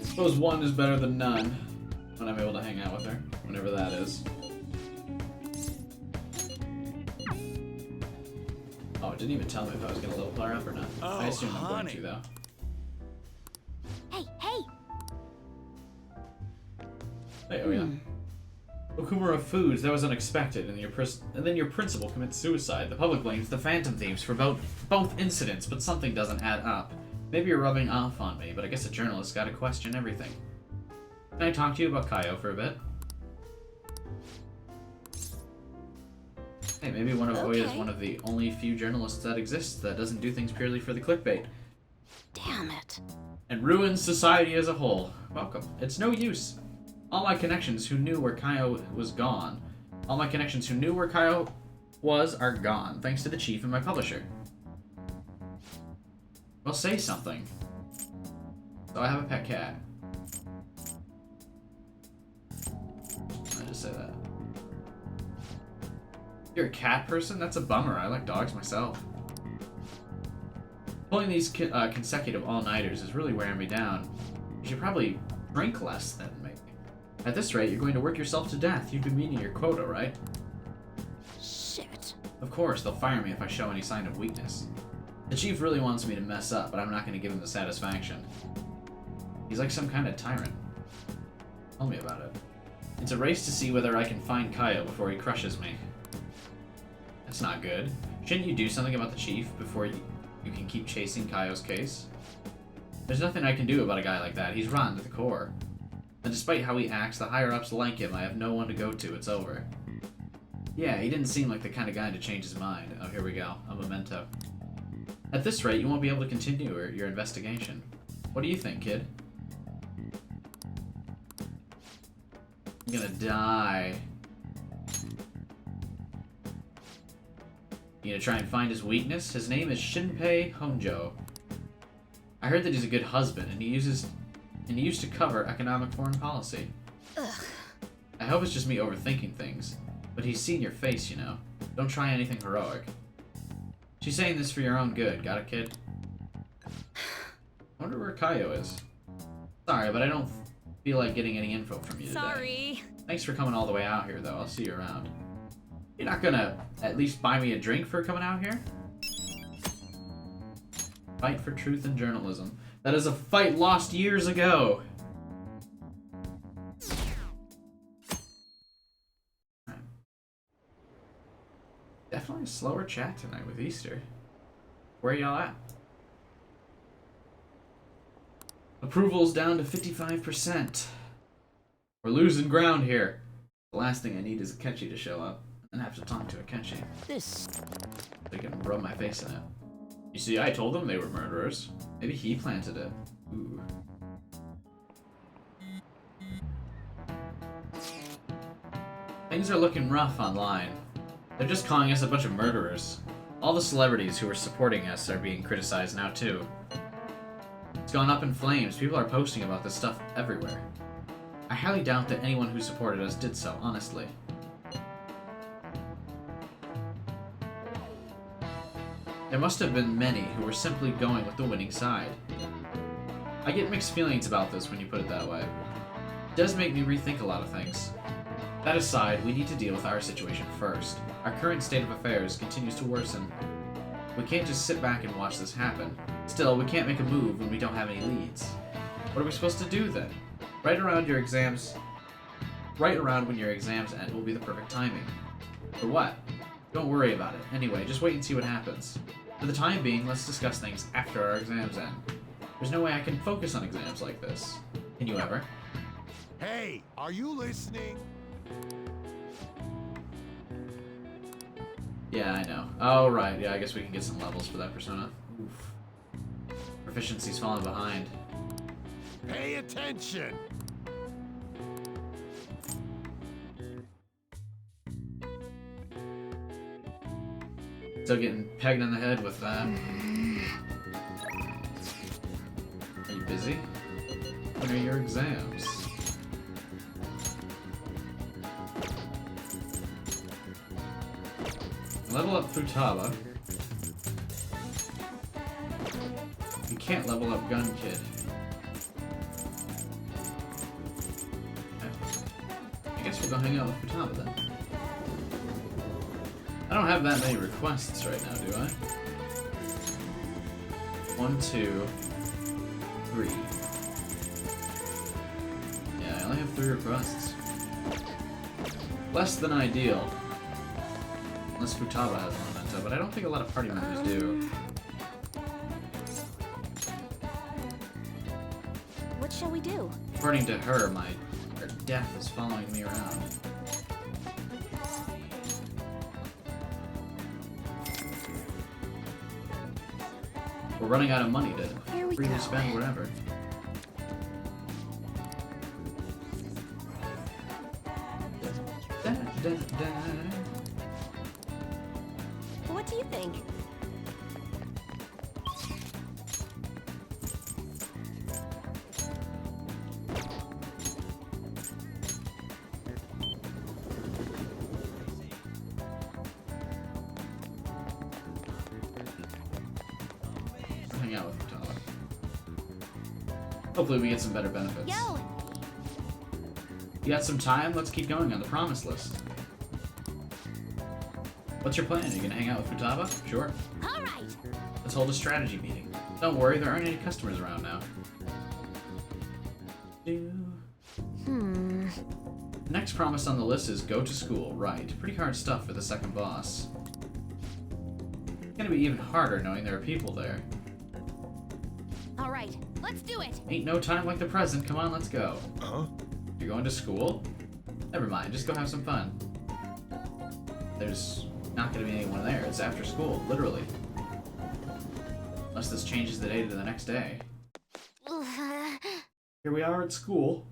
Suppose 1 is better than none when I'm able to hang out with her, whenever that is. Oh, it didn't even tell me if I was gonna level her up or not. Oh, I assume I'm going honey. to though. Hey, hey! Hey, oh yeah. Okumura Foods, that was unexpected, and then your principal commits suicide. The public blames the Phantom Thieves for both incidents, but something doesn't add up. Maybe you're rubbing off on me, but I guess a journalist's gotta question everything. Can I talk to you about Kaio for a bit? Hey, maybe Oya is one of the only few journalists that exists that doesn't do things purely for the clickbait. Damn it. And ruins society as a whole. Welcome. It's no use. All my connections who knew where Kaio was gone. All my connections who knew where Kaio was are gone, thanks to the chief and my publisher. Well, say something. So I have a pet cat. I just say that. You're a cat person? That's a bummer. I like dogs myself. Pulling these consecutive all-nighters is really wearing me down. You should probably drink less than me. At this rate, you're going to work yourself to death. You've been meeting your quota, right? Shit. Of course, they'll fire me if I show any sign of weakness. The chief really wants me to mess up, but I'm not going to give him the satisfaction. He's like some kind of tyrant. Tell me about it. It's a race to see whether I can find Kaio before he crushes me. That's not good. Shouldn't you do something about the chief before you can keep chasing Kaio's case? There's nothing I can do about a guy like that. He's rotten to the core. And despite how he acts, the higher-ups like him. I have no one to go to. It's over. Yeah, he didn't seem like the kind of guy to change his mind. Oh, here we go. A memento. At this rate, you won't be able to continue your investigation. What do you think, kid? I'm gonna die. You gonna try and find his weakness? His name is Shinpei Honjo. I heard that he's a good husband, and he used to cover economic foreign policy. Ugh. I hope it's just me overthinking things, but he's seen your face, you know. Don't try anything heroic. She's saying this for your own good, got it, kid? I wonder where Kaio is. Sorry, but I don't feel like getting any info from you today. Sorry. Thanks for coming all the way out here, though. I'll see you around. You're not gonna at least buy me a drink for coming out here? Fight for truth and journalism. That is a fight lost years ago. Right. Definitely a slower chat tonight with Easter. Where y'all at? Approval's down to 55%. We're losing ground here. The last thing I need is Akechi to show up and have to talk to Akechi. This. They can rub my face in it. You see, I told them they were murderers. Maybe he planted it. Ooh. Things are looking rough online. They're just calling us a bunch of murderers. All the celebrities who are supporting us are being criticized now too. It's gone up in flames. People are posting about this stuff everywhere. I highly doubt that anyone who supported us did so, honestly. There must have been many who were simply going with the winning side. I get mixed feelings about this when you put it that way. It does make me rethink a lot of things. That aside, we need to deal with our situation first. Our current state of affairs continues to worsen. We can't just sit back and watch this happen. Still, we can't make a move when we don't have any leads. What are we supposed to do then? Right around when your exams end will be the perfect timing. For what? Don't worry about it. Anyway, just wait and see what happens. For the time being, let's discuss things after our exams end. There's no way I can focus on exams like this. Can you ever? Hey, are you listening? Yeah, I know. Oh, right. Yeah, I guess we can get some levels for that persona. Oof. Proficiency's falling behind. Pay attention! Still getting pegged on the head with that. Are you busy? When are your exams? Level up Futaba. You can't level up Gun Kid. I guess we'll go hang out with Futaba then. I don't have that many requests right now, do I? 1, 2, 3. Yeah, I only have 3 requests. Less than ideal. Unless Futaba has a memento, but I don't think a lot of party members do. What shall we do? According to her, her death is following me around. We're running out of money to freely spend whatever. What do you think? Hang out with Futaba. Hopefully we get some better benefits. Yo! You got some time? Let's keep going on the promise list. What's your plan? Are you gonna hang out with Futaba? Sure. Alright! Let's hold a strategy meeting. Don't worry, there aren't any customers around now. The next promise on the list is go to school. Right. Pretty hard stuff for the second boss. It's gonna be even harder knowing there are people there. Alright, let's do it! Ain't no time like the present. Come on, let's go. Huh? You're going to school? Never mind, just go have some fun. There's not gonna be anyone there. It's after school, literally. Unless this changes the date to the next day. Here we are at school.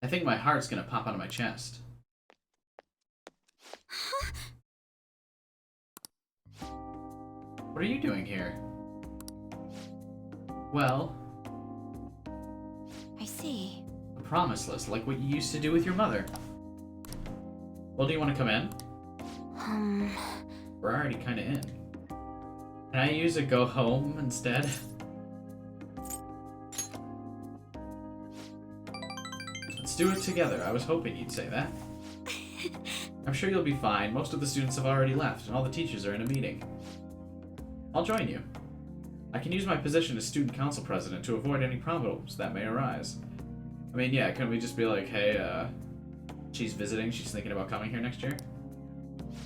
I think my heart's gonna pop out of my chest. What are you doing here? Well... I see. A promise list, like what you used to do with your mother. Well, do you want to come in? We're already kinda in. Can I use a go home instead? Let's do it together. I was hoping you'd say that. I'm sure you'll be fine. Most of the students have already left, and all the teachers are in a meeting. I'll join you. I can use my position as student council president to avoid any problems that may arise. I mean, yeah, couldn't we just be like, hey, she's visiting, she's thinking about coming here next year?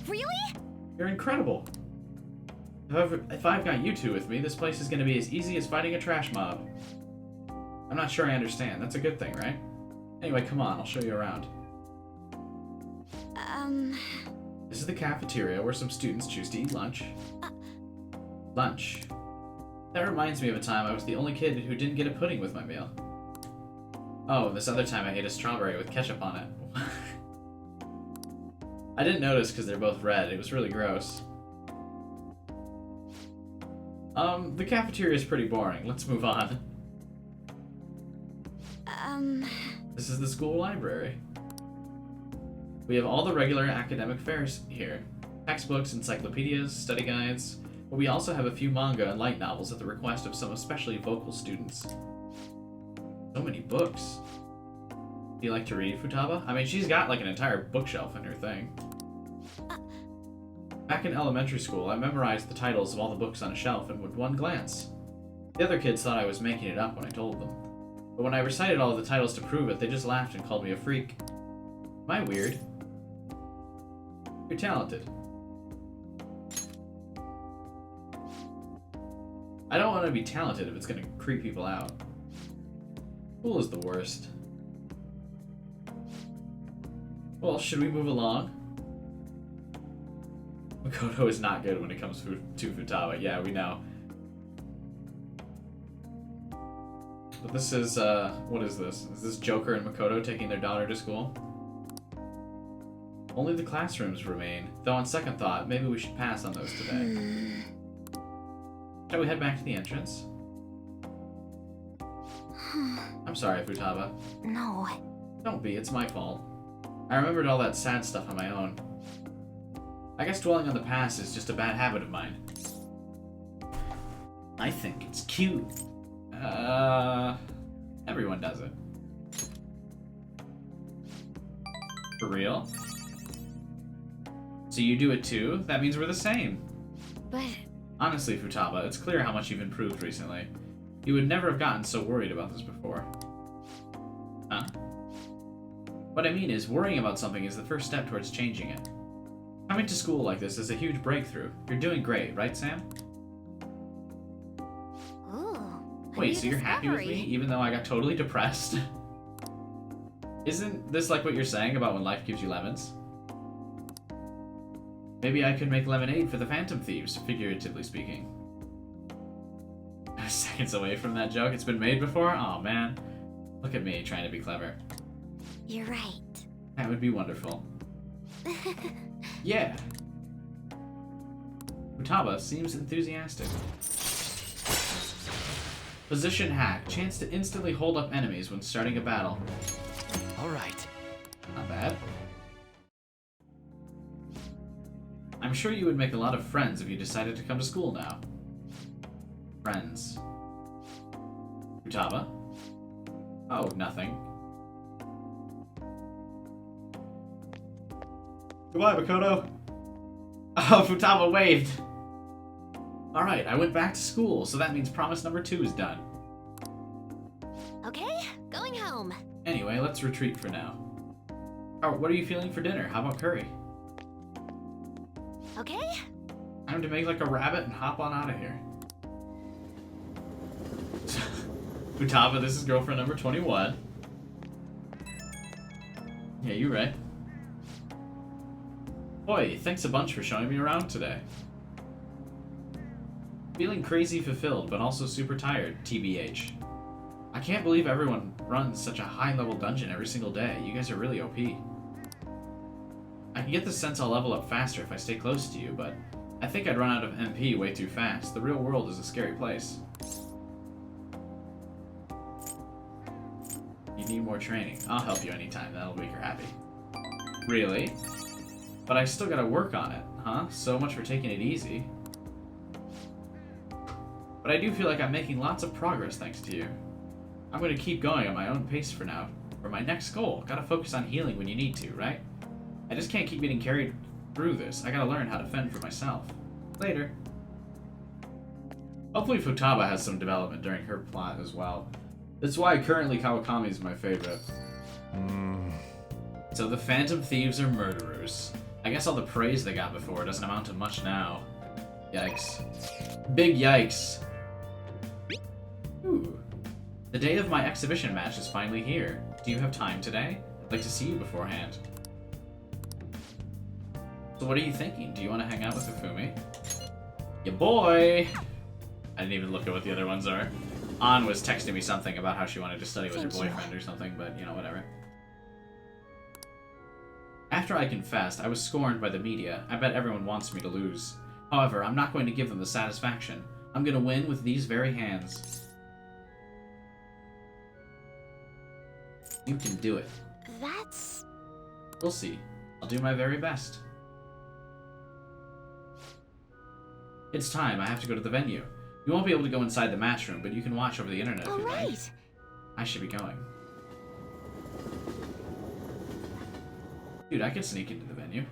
Really? You're incredible. If I've got you two with me, this place is going to be as easy as fighting a trash mob. I'm not sure I understand. That's a good thing, right? Anyway, come on, I'll show you around. This is the cafeteria where some students choose to eat lunch. Lunch. That reminds me of a time I was the only kid who didn't get a pudding with my meal. Oh, and this other time I ate a strawberry with ketchup on it. I didn't notice because they're both red. It was really gross. The cafeteria is pretty boring. Let's move on. This is the school library. We have all the regular academic fairs here. Textbooks, encyclopedias, study guides, but we also have a few manga and light novels at the request of some especially vocal students. So many books. Do you like to read, Futaba? I mean, she's got like an entire bookshelf in her thing. Back in elementary school, I memorized the titles of all the books on a shelf in one glance. The other kids thought I was making it up when I told them. But when I recited all of the titles to prove it, they just laughed and called me a freak. Am I weird? You're talented. I don't want to be talented if it's going to creep people out. School is the worst. Well, should we move along? Makoto is not good when it comes to Futaba. Yeah, we know. But this is, what is this? Is this Joker and Makoto taking their daughter to school? Only the classrooms remain, though on second thought, maybe we should pass on those today. Shall we head back to the entrance? I'm sorry, Futaba. No. Don't be, it's my fault. I remembered all that sad stuff on my own. I guess dwelling on the past is just a bad habit of mine. I think it's cute. Everyone does it. For real? So you do it too? That means we're the same. But... Honestly, Futaba, it's clear how much you've improved recently. You would never have gotten so worried about this before. Huh? What I mean is, worrying about something is the first step towards changing it. Coming to school like this is a huge breakthrough. You're doing great, right, Sam? Ooh. Wait, so you're happy with me, even though I got totally depressed? Isn't this like what you're saying about when life gives you lemons? Maybe I could make lemonade for the Phantom Thieves, figuratively speaking. Seconds away from that joke. It's been made before? Aw, man. Look at me, trying to be clever. You're right. That would be wonderful. Yeah. Futaba seems enthusiastic. Position hack. Chance to instantly hold up enemies when starting a battle. Alright. Not bad. I'm sure you would make a lot of friends if you decided to come to school now. Friends. Futaba? Oh, nothing. Goodbye, Makoto. Oh, Futaba waved. Alright, I went back to school, so that means promise number 2 is done. Okay, going home. Anyway, let's retreat for now. Oh, what are you feeling for dinner? How about curry? Okay. Time to make like a rabbit and hop on out of here. Futaba, this is girlfriend number 21. Yeah, you right. Boy, thanks a bunch for showing me around today. Feeling crazy fulfilled, but also super tired, TBH. I can't believe everyone runs such a high-level dungeon every single day. You guys are really OP. I can get the sense I'll level up faster if I stay close to you, but I think I'd run out of MP way too fast. The real world is a scary place. You need more training. I'll help you anytime. That'll make her happy. Really? But I still gotta work on it, huh? So much for taking it easy. But I do feel like I'm making lots of progress thanks to you. I'm gonna keep going at my own pace for now. For my next goal, gotta focus on healing when you need to, right? I just can't keep getting carried through this. I gotta learn how to fend for myself. Later. Hopefully Futaba has some development during her plot as well. That's why currently Kawakami is my favorite. So the Phantom Thieves are murderers. I guess all the praise they got before doesn't amount to much now. Yikes. Big yikes. Ooh. The day of my exhibition match is finally here. Do you have time today? I'd like to see you beforehand. So what are you thinking? Do you want to hang out with Hifumi? Ya boy! I didn't even look at what the other ones are. An was texting me something about how she wanted to study with her boyfriend or something, but you know, whatever. After I confessed, I was scorned by the media. I bet everyone wants me to lose. However, I'm not going to give them the satisfaction. I'm going to win with these very hands. You can do it. That's... We'll see. I'll do my very best. It's time. I have to go to the venue. You won't be able to go inside the match room, but you can watch over the internet if you like. I should be going. Dude, I could sneak into the venue.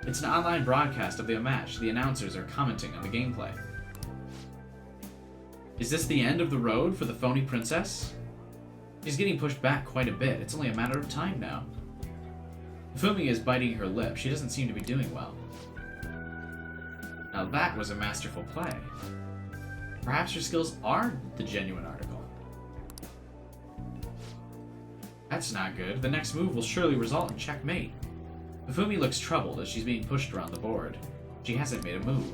It's an online broadcast of the match. The announcers are commenting on the gameplay. Is this the end of the road for the phony princess? She's getting pushed back quite a bit. It's only a matter of time now. Hifumi is biting her lip. She doesn't seem to be doing well. Now that was a masterful play. Perhaps her skills are the genuine article. That's not good. The next move will surely result in checkmate. Hifumi looks troubled as she's being pushed around the board. She hasn't made a move.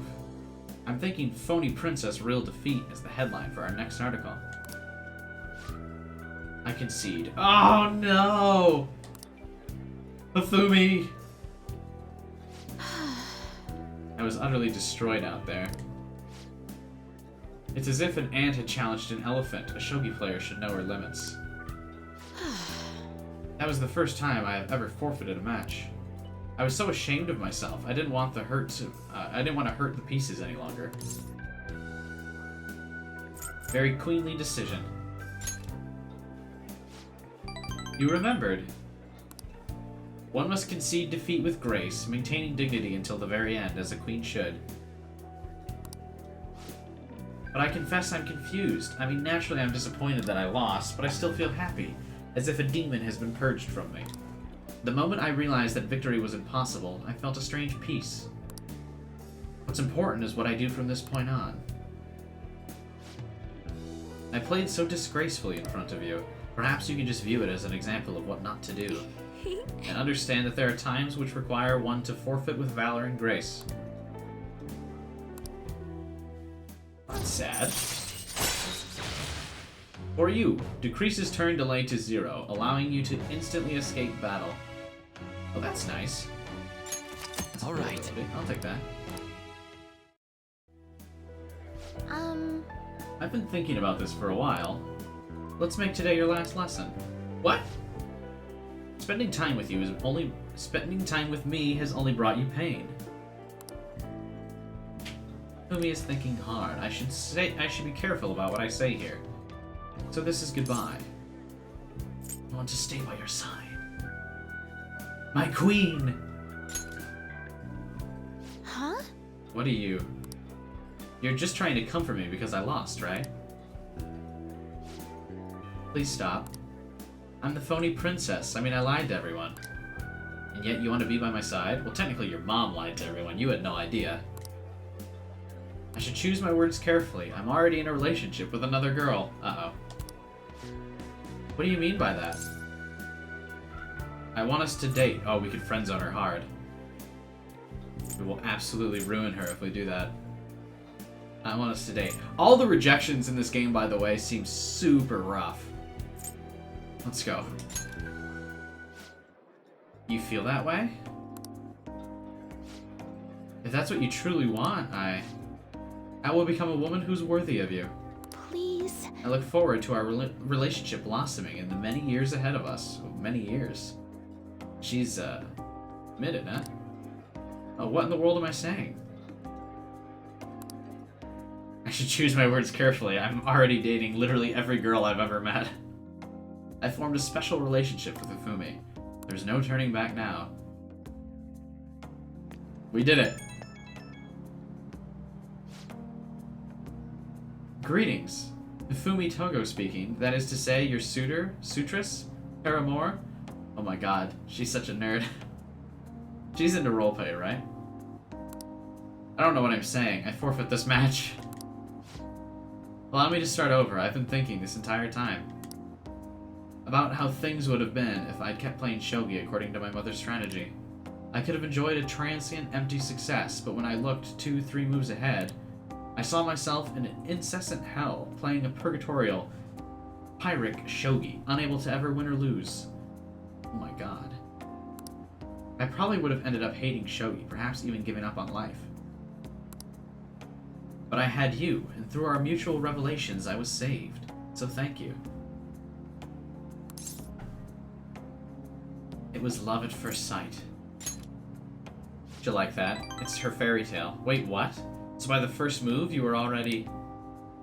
I'm thinking Phony Princess Real Defeat is the headline for our next article. I concede. Oh no! Hifumi! I was utterly destroyed out there. It's as if an ant had challenged an elephant. A shogi player should know her limits. That was the first time I have ever forfeited a match. I was so ashamed of myself. I didn't want to hurt the pieces any longer. Very queenly decision. You remembered. One must concede defeat with grace, maintaining dignity until the very end, as a queen should. But I confess I'm confused. I mean, naturally I'm disappointed that I lost, but I still feel happy, as if a demon has been purged from me. The moment I realized that victory was impossible, I felt a strange peace. What's important is what I do from this point on. I played so disgracefully in front of you. Perhaps you can just view it as an example of what not to do, and understand that there are times which require one to forfeit with valor and grace. That's sad. For you, decreases turn delay to 0, allowing you to instantly escape battle. Oh, that's nice. That's all right. I'll take that. I've been thinking about this for a while. Let's make today your last lesson. What? Spending time with me has only brought you pain. Hifumi is thinking hard. I should be careful about what I say here. So this is goodbye. I want to stay by your side. My queen! Huh? What are you? You're just trying to comfort me because I lost, right? Please stop. I'm the phony princess. I mean, I lied to everyone. And yet you want to be by my side? Well, technically your mom lied to everyone. You had no idea. I should choose my words carefully. I'm already in a relationship with another girl. Uh-oh. What do you mean by that? I want us to date. Oh, we could friendzone her hard. We will absolutely ruin her if we do that. I want us to date. All the rejections in this game, by the way, seem super rough. Let's go. You feel that way? If that's what you truly want, I will become a woman who's worthy of you. Please. I look forward to our relationship blossoming in the many years ahead of us. Oh, many years. She's, admitted, huh? Oh, what in the world am I saying? I should choose my words carefully. I'm already dating literally every girl I've ever met. I formed a special relationship with Hifumi. There's no turning back now. We did it. Greetings. Hifumi Togo speaking. That is to say, your suitor, suitress, paramour. Oh my god, she's such a nerd. She's into roleplay, right? I don't know what I'm saying. I forfeit this match. Allow me to start over. I've been thinking this entire time about how things would have been if I'd kept playing shogi according to my mother's strategy. I could have enjoyed a transient, empty success, but when I looked 2-3 moves ahead, I saw myself in an incessant hell, playing a purgatorial, Pyrrhic shogi, unable to ever win or lose. Oh my god. I probably would have ended up hating shogi, perhaps even giving up on life. But I had you, and through our mutual revelations, I was saved. So thank you. It was love at first sight. Did you like that? It's her fairy tale. Wait, what? So by the first move, you were already...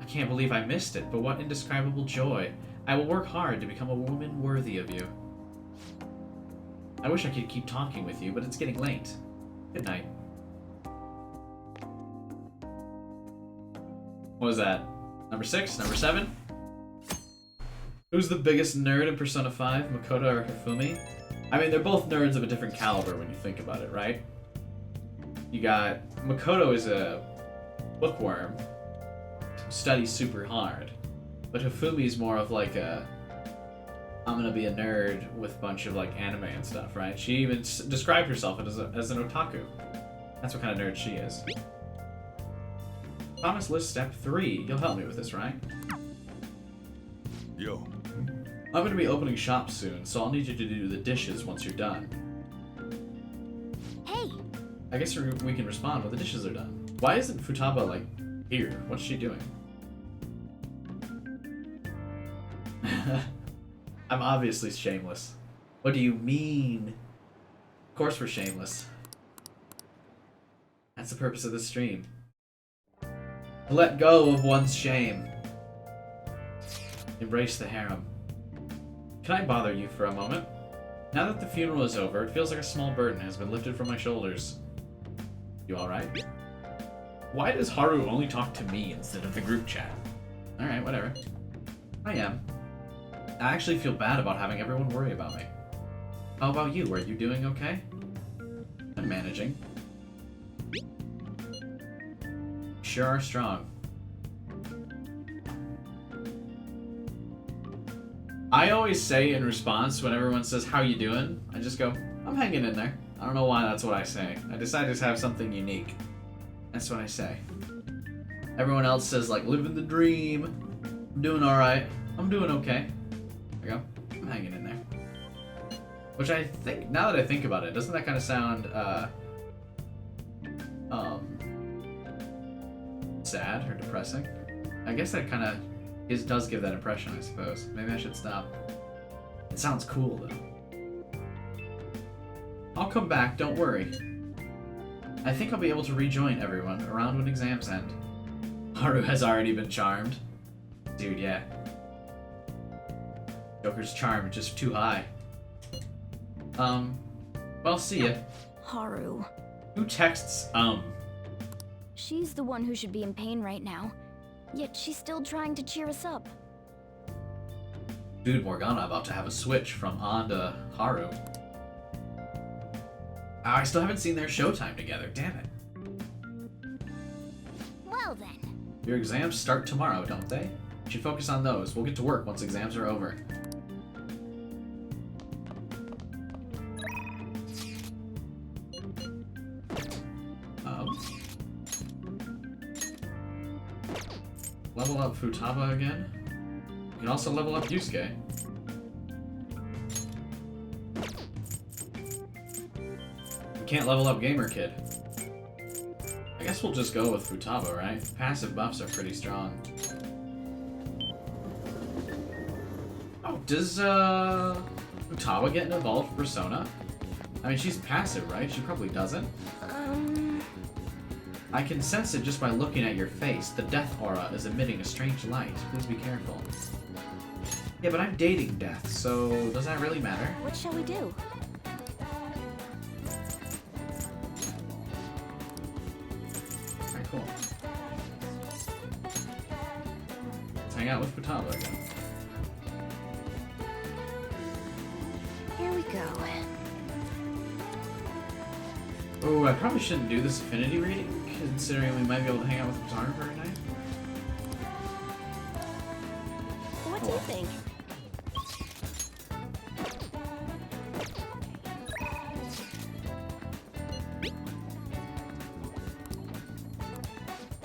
I can't believe I missed it, but what indescribable joy. I will work hard to become a woman worthy of you. I wish I could keep talking with you, but it's getting late. Good night. What was that? Number 6? Number 7? Who's the biggest nerd in Persona 5? Makoto or Hifumi? I mean, they're both nerds of a different caliber when you think about it, right? You got... Makoto is a bookworm. Studies super hard. But Hifumi is more of like a... I'm gonna be a nerd with a bunch of like anime and stuff, right? She even described herself as an otaku. That's what kind of nerd she is. Promise list step 3. You'll help me with this, right? Yo. I'm gonna be opening shop soon, so I'll need you to do the dishes once you're done. Hey! I guess we can respond when the dishes are done. Why isn't Futaba, like, here? What's she doing? I'm obviously shameless. What do you mean? Of course we're shameless. That's the purpose of this stream. To let go of one's shame. Embrace the harem. Can I bother you for a moment? Now that the funeral is over, it feels like a small burden has been lifted from my shoulders. You alright? Why does Haru only talk to me instead of the group chat? Alright, whatever. I am. I actually feel bad about having everyone worry about me. How about you? Are you doing okay? I'm managing. Sure are strong. I always say in response when everyone says, how you doing? I just go, I'm hanging in there. I don't know why that's what I say. I decided to have something unique. That's what I say. Everyone else says like, living the dream. I'm doing alright. I'm doing okay. There you go. I'm hanging in there. Which I think, now that I think about it, doesn't that kind of sound, sad or depressing? I guess that kind of does give that impression, I suppose. Maybe I should stop. It sounds cool, though. I'll come back, don't worry. I think I'll be able to rejoin everyone around when exams end. Haru has already been charmed. Dude, yeah. Joker's charm is just too high. Well, see ya. Haru. Who texts, She's the one who should be in pain right now. Yet she's still trying to cheer us up. Dude, Morgana about to have a switch from on to Haru. I still haven't seen their showtime together, damn it. Well then. Your exams start tomorrow, don't they? You should focus on those. We'll get to work once exams are over. Level up Futaba again. You can also level up Yusuke. You can't level up Gamer Kid. I guess we'll just go with Futaba, right? Passive buffs are pretty strong. Oh, does Futaba get an evolved persona? I mean, she's passive, right? She probably doesn't. I can sense it just by looking at your face. The death aura is emitting a strange light. Please be careful. Yeah, but I'm dating death, so does that really matter? What shall we do? Alright, cool. Let's hang out with Futaba again. Here we go. Oh, I probably shouldn't do this affinity reading, considering we might be able to hang out with the photographer tonight. What do you think?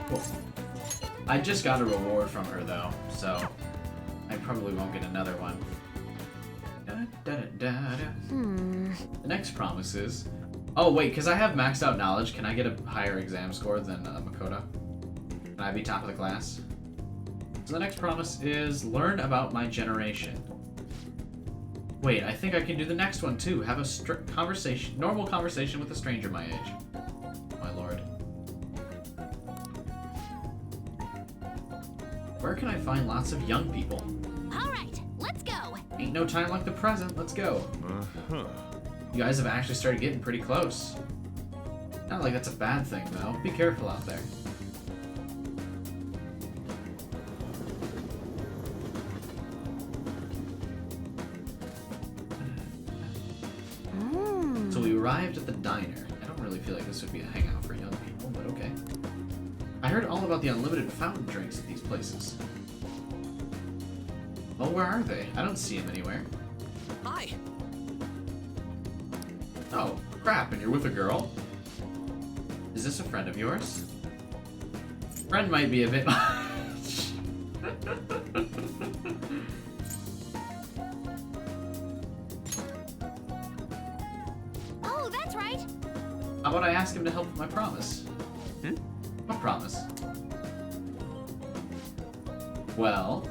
Cool. I just got a reward from her, though, so I probably won't get another one. The next promise is, Oh, wait, because I have maxed out knowledge, can I get a higher exam score than Makoto? Can I be top of the class? So the next promise is learn about my generation. Wait, I think I can do the next one too. Have a normal conversation with a stranger my age. My lord. Where can I find lots of young people? All right, let's go. Ain't no time like the present. Let's go. You guys have actually started getting pretty close. Not like that's a bad thing, though. Be careful out there. So we arrived at the diner. I don't really feel like this would be a hangout for young people, but okay. I heard all about the unlimited fountain drinks at these places. Well, where are they? I don't see them anywhere. Hi. Oh, crap, and you're with a girl? Is this a friend of yours? Friend might be a bit much. Oh, that's right. How about I ask him to help with my promise? What promise? Well...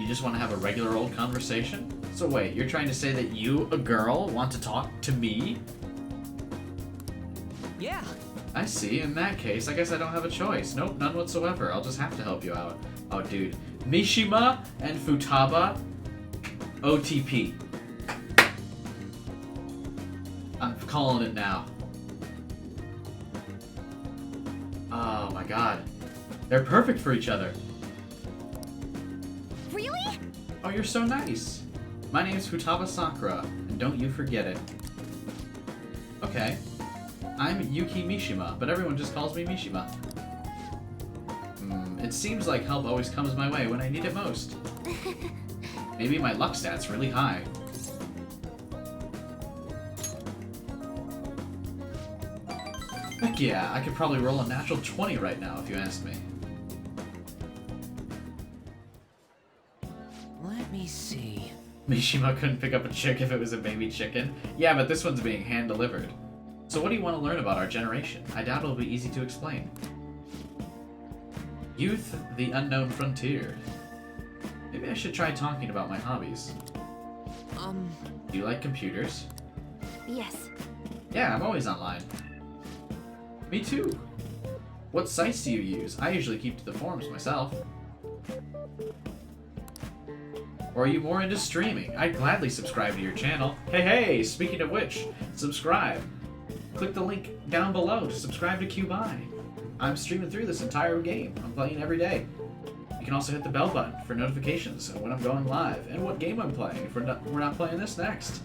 You just want to have a regular old conversation? So wait, you're trying to say that you, a girl, want to talk to me? Yeah. I see. In that case, I guess I don't have a choice. Nope, none whatsoever. I'll just have to help you out. Oh, dude. Mishima and Futaba, OTP. I'm calling it now. Oh my god. They're perfect for each other. Really? Oh, you're so nice. My name's Futaba Sakura, and don't you forget it. Okay. I'm Yuki Mishima, but everyone just calls me Mishima. It seems like help always comes my way when I need it most. Maybe my luck stat's really high. Heck yeah, I could probably roll a natural 20 right now if you asked me. Let me see. Mishima couldn't pick up a chick if it was a baby chicken. Yeah, but this one's being hand-delivered. So what do you want to learn about our generation? I doubt it'll be easy to explain. Youth, the unknown frontier. Maybe I should try talking about my hobbies. Do you like computers? Yes. Yeah, I'm always online. Me too. What sites do you use? I usually keep to the forums myself. Or are you more into streaming? I'd gladly subscribe to your channel. Hey, speaking of which, subscribe. Click the link down below to subscribe to QBuy. I'm streaming through this entire game. I'm playing every day. You can also hit the bell button for notifications of when I'm going live and what game I'm playing if we're not playing this next.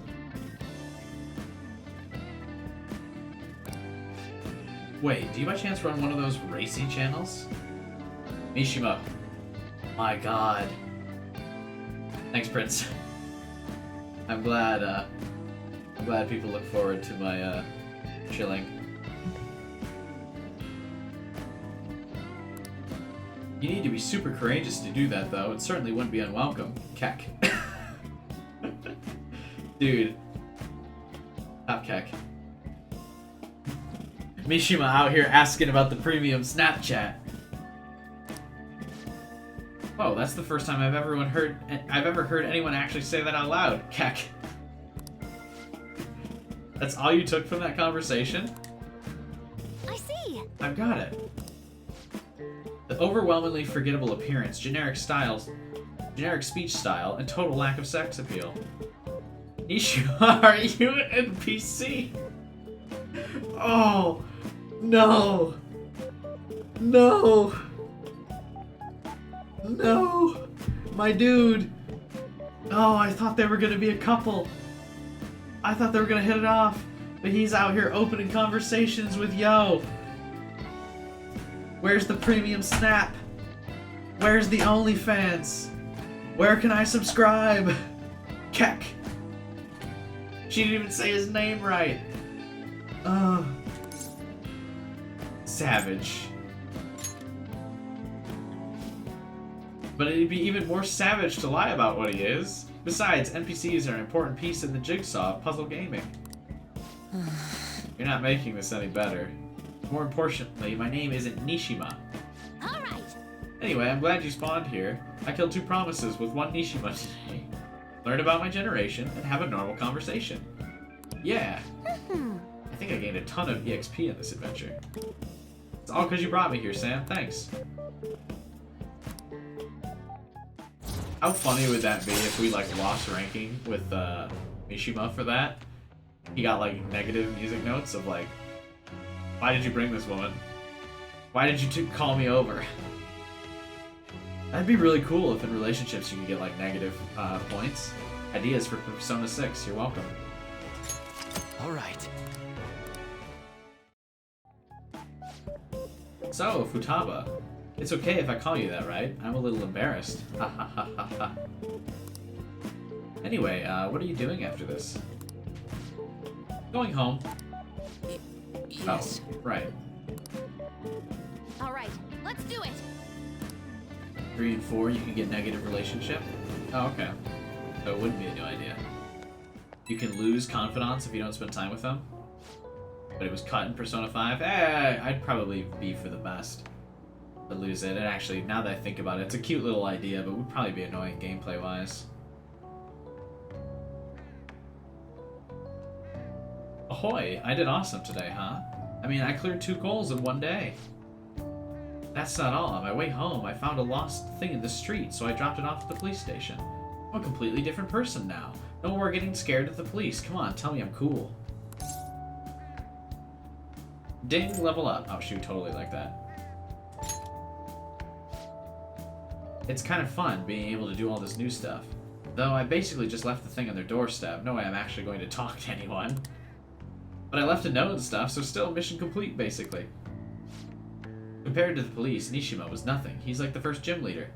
Wait, do you by chance run one of those racy channels? Mishima. My god. Thanks, Prince. I'm glad people look forward to my chilling. You need to be super courageous to do that, though. It certainly wouldn't be unwelcome. Keck. Dude. Top Keck. Mishima out here asking about the premium Snapchat. Whoa, that's the first time I've ever heard anyone actually say that out loud. Keck. That's all you took from that conversation? I see. I've got it. The overwhelmingly forgettable appearance, generic speech style, and total lack of sex appeal. Nishu, are you an NPC? Oh, no. No. No. My dude. Oh, I thought they were gonna be a couple. I thought they were gonna hit it off. But he's out here opening conversations with Yo. Where's the premium snap? Where's the OnlyFans? Where can I subscribe? Keck. She didn't even say his name right. Savage. But it'd be even more savage to lie about what he is. Besides, NPCs are an important piece in the jigsaw of puzzle gaming. You're not making this any better. More importantly, my name isn't Nijima. Alright! Anyway, I'm glad you spawned here. I killed 2 promises with 1 Nijima today. Learn about my generation and have a normal conversation. Yeah. I think I gained a ton of EXP in this adventure. It's all because you brought me here, Sam. Thanks. How funny would that be if we like lost ranking with Mishima for that? He got like negative music notes of like, why did you bring this woman? Why did you call me over? That'd be really cool if in relationships you could get like negative points. Ideas for Persona 6, you're welcome. Alright. So, Futaba. It's okay if I call you that, right? I'm a little embarrassed. Ha ha ha ha ha. Anyway, what are you doing after this? Going home. Yes. Oh, right. Alright, let's do it! 3 and 4, you can get negative relationship? Oh, okay. So it wouldn't be a new idea. You can lose confidants if you don't spend time with them. But it was cut in Persona 5. I'd probably be for the best to lose it. And actually, now that I think about it, it's a cute little idea, but would probably be annoying gameplay-wise. Ahoy! I did awesome today, huh? I mean, I cleared 2 goals in 1 day. That's not all. On my way home, I found a lost thing in the street, so I dropped it off at the police station. I'm a completely different person now. No more getting scared of the police. Come on, tell me I'm cool. Ding, level up. Oh shoot, totally like that. It's kind of fun being able to do all this new stuff. Though I basically just left the thing on their doorstep. No way I'm actually going to talk to anyone. But I left a note and stuff, so still mission complete, basically. Compared to the police, Nijima was nothing. He's like the first gym leader.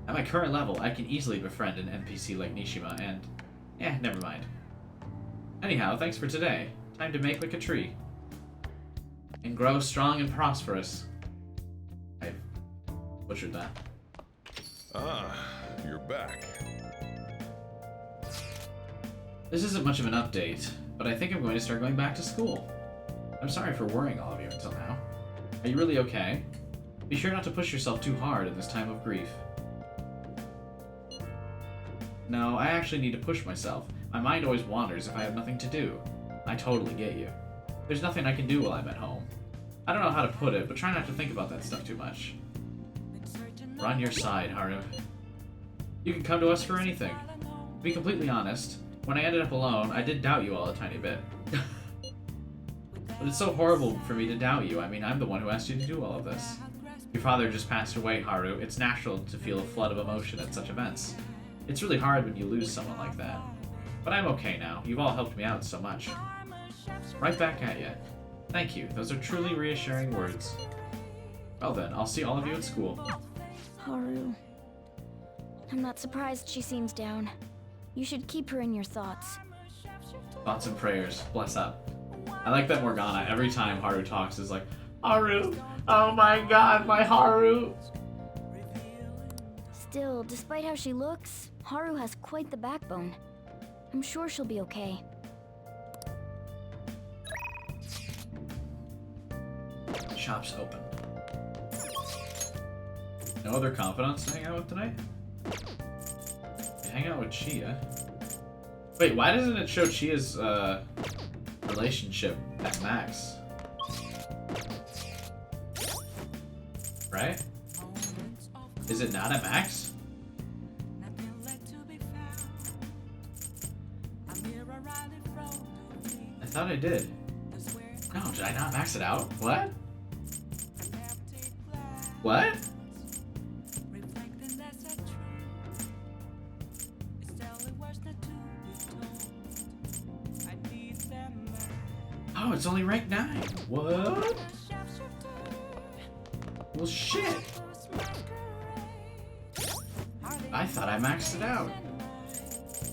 At my current level, I can easily befriend an NPC like Nijima, and... never mind. Anyhow, thanks for today. Time to make like a tree. And grow strong and prosperous. I butchered that. Ah, you're back. This isn't much of an update, but I think I'm going to start going back to school. I'm sorry for worrying all of you until now. Are you really okay? Be sure not to push yourself too hard in this time of grief. No, I actually need to push myself. My mind always wanders if I have nothing to do. I totally get you. There's nothing I can do while I'm at home. I don't know how to put it, but try not to think about that stuff too much. We're on your side, Haru. You can come to us for anything. To be completely honest, when I ended up alone, I did doubt you all a tiny bit. But it's so horrible for me to doubt you. I mean, I'm the one who asked you to do all of this. Your father just passed away, Haru. It's natural to feel a flood of emotion at such events. It's really hard when you lose someone like that. But I'm okay now. You've all helped me out so much. Right back at you. Thank you. Those are truly reassuring words. Well then, I'll see all of you at school. Haru. I'm not surprised she seems down. You should keep her in your thoughts. Thoughts and prayers. Bless up. I like that Morgana, every time Haru talks, is like, Haru! Oh my god, my Haru! Still, despite how she looks, Haru has quite the backbone. I'm sure she'll be okay. Shop's open. No other confidants to hang out with tonight? Hang out with Chia. Wait, why doesn't it show Chia's relationship at max? Right? Is it not at max? I thought I did. No, did I not max it out? What? What? Oh, it's only rank 9. What? Well, shit. I thought I maxed it out.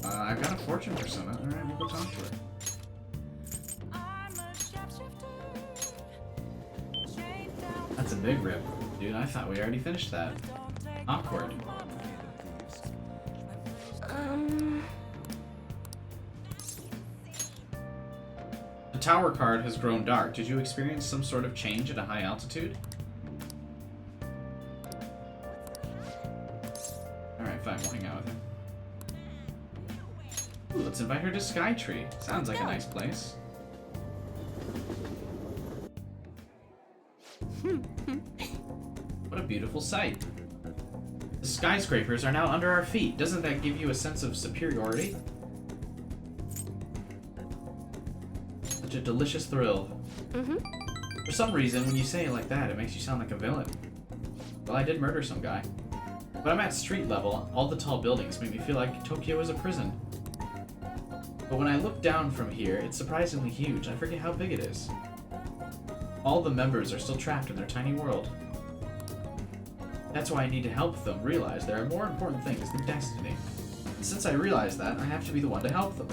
I've got a fortune persona. Alright, we'll go talk to her. That's a big rip. Dude, I thought we already finished that. Awkward. The tower card has grown dark. Did you experience some sort of change at a high altitude? Alright, fine, we'll hang out with her. Ooh, let's invite her to Skytree. Sounds like a nice place. What a beautiful sight. The skyscrapers are now under our feet. Doesn't that give you a sense of superiority? Such a delicious thrill. For some reason, when you say it like that, it makes you sound like a villain. Well, I did murder some guy. But I'm at street level. All the tall buildings make me feel like Tokyo is a prison. But when I look down from here, it's surprisingly huge. I forget how big it is. All the members are still trapped in their tiny world. That's why I need to help them realize there are more important things than destiny. And since I realize that, I have to be the one to help them.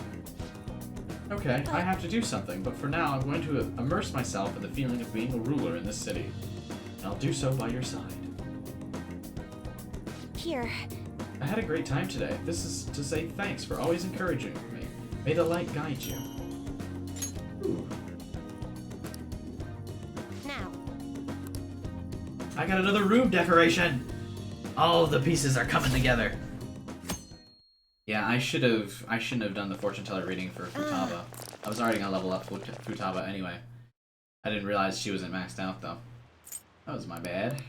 Okay, I have to do something, but for now I'm going to immerse myself in the feeling of being a ruler in this city. And I'll do so by your side. Here. I had a great time today. This is to say thanks for always encouraging me. May the light guide you. Ooh. Now. I got another room decoration! All of the pieces are coming together. Yeah, I shouldn't have done the fortune teller reading for Futaba. I was already gonna level up Futaba anyway. I didn't realize she wasn't maxed out though. That was my bad.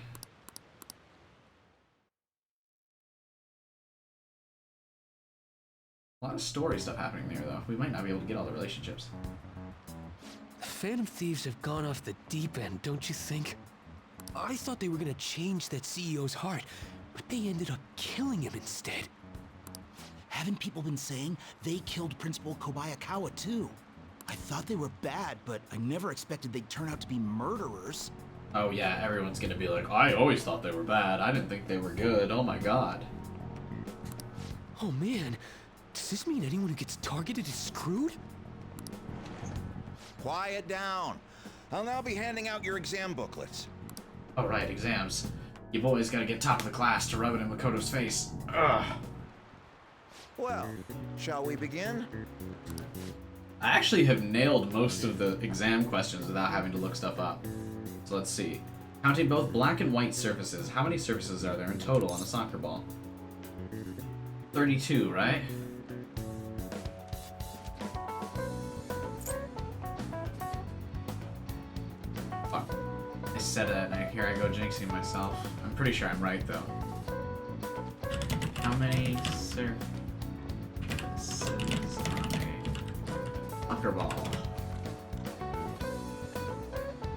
A lot of story stuff happening there though. We might not be able to get all the relationships. Phantom Thieves have gone off the deep end, don't you think? I thought they were gonna change that CEO's heart, but they ended up killing him instead. Haven't people been saying they killed Principal Kobayakawa too? I thought they were bad, but I never expected they'd turn out to be murderers. Oh yeah, everyone's gonna be like, I always thought they were bad. I didn't think they were good. Oh my god. Oh man, does this mean anyone who gets targeted is screwed? Quiet down. I'll now be handing out your exam booklets. Alright, exams. You boys gotta get top of the class to rub it in Makoto's face. Ugh. Well, shall we begin? I actually have nailed most of the exam questions without having to look stuff up. So let's see. Counting both black and white surfaces, how many surfaces are there in total on a soccer ball? 32, right? Fuck. I said it, and here I go jinxing myself. I'm pretty sure I'm right, though. How many surfaces on a soccer ball?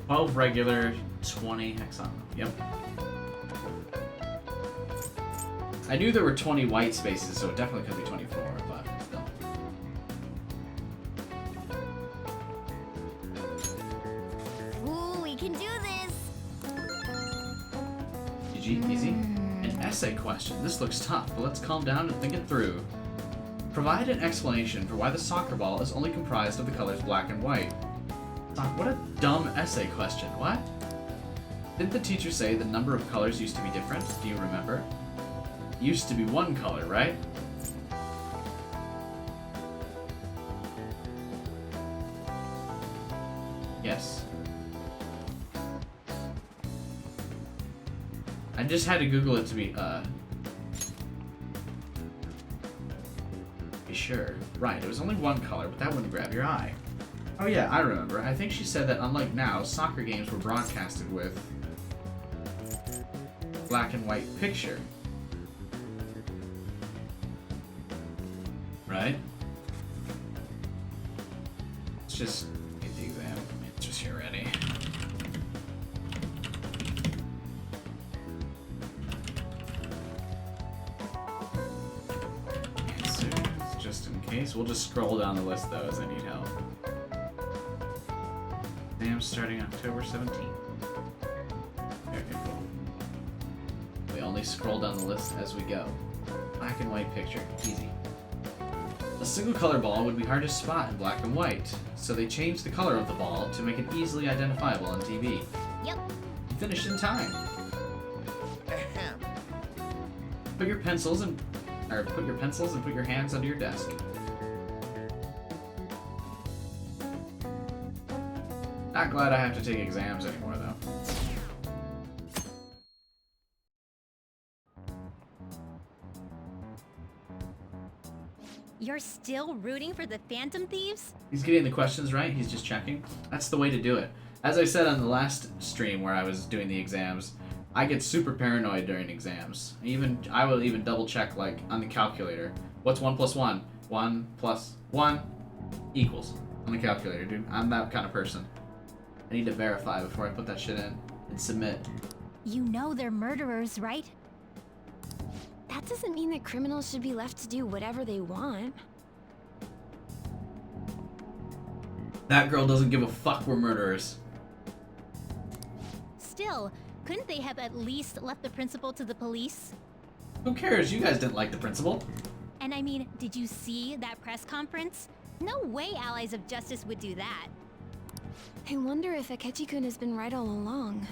12 regular, 20 hexagonal. Yep. I knew there were 20 white spaces, so it definitely could be 24, but still. Ooh, we can do this. GG, easy. An essay question. This looks tough, but let's calm down and think it through. Provide an explanation for why the soccer ball is only comprised of the colors black and white. Doc, what a dumb essay question. What? Didn't the teacher say the number of colors used to be different? Do you remember? It used to be one color, right? Yes. I just had to Google it to be sure. Right, it was only one color, but that wouldn't grab your eye. Oh yeah, I remember. I think she said that unlike now, soccer games were broadcasted with black and white picture. Right? Let's just get the exam answers here ready. Answers, just in case. We'll just scroll down the list though as I need help. Exam starting October 17th. Okay, cool. We only scroll down the list as we go. Black and white picture. Easy. A single color ball would be hard to spot in black and white, so they changed the color of the ball to make it easily identifiable on TV. Yep. You finished in time. Put your pencils and put your hands under your desk. Not glad I have to take exams anymore, though. You're still rooting for the Phantom Thieves? He's getting the questions right. He's just checking. That's the way to do it. As I said on the last stream where I was doing the exams, I get super paranoid during exams. I will even double check, like, on the calculator. What's 1 plus 1? 1 plus 1 equals. On the calculator, dude. I'm that kind of person. I need to verify before I put that shit in and submit. You know they're murderers, right? That doesn't mean that criminals should be left to do whatever they want. That girl doesn't give a fuck we're murderers. Still, couldn't they have at least left the principal to the police? Who cares? You guys didn't like the principal. And I mean, did you see that press conference? No way Allies of Justice would do that. I wonder if Akechi-kun has been right all along.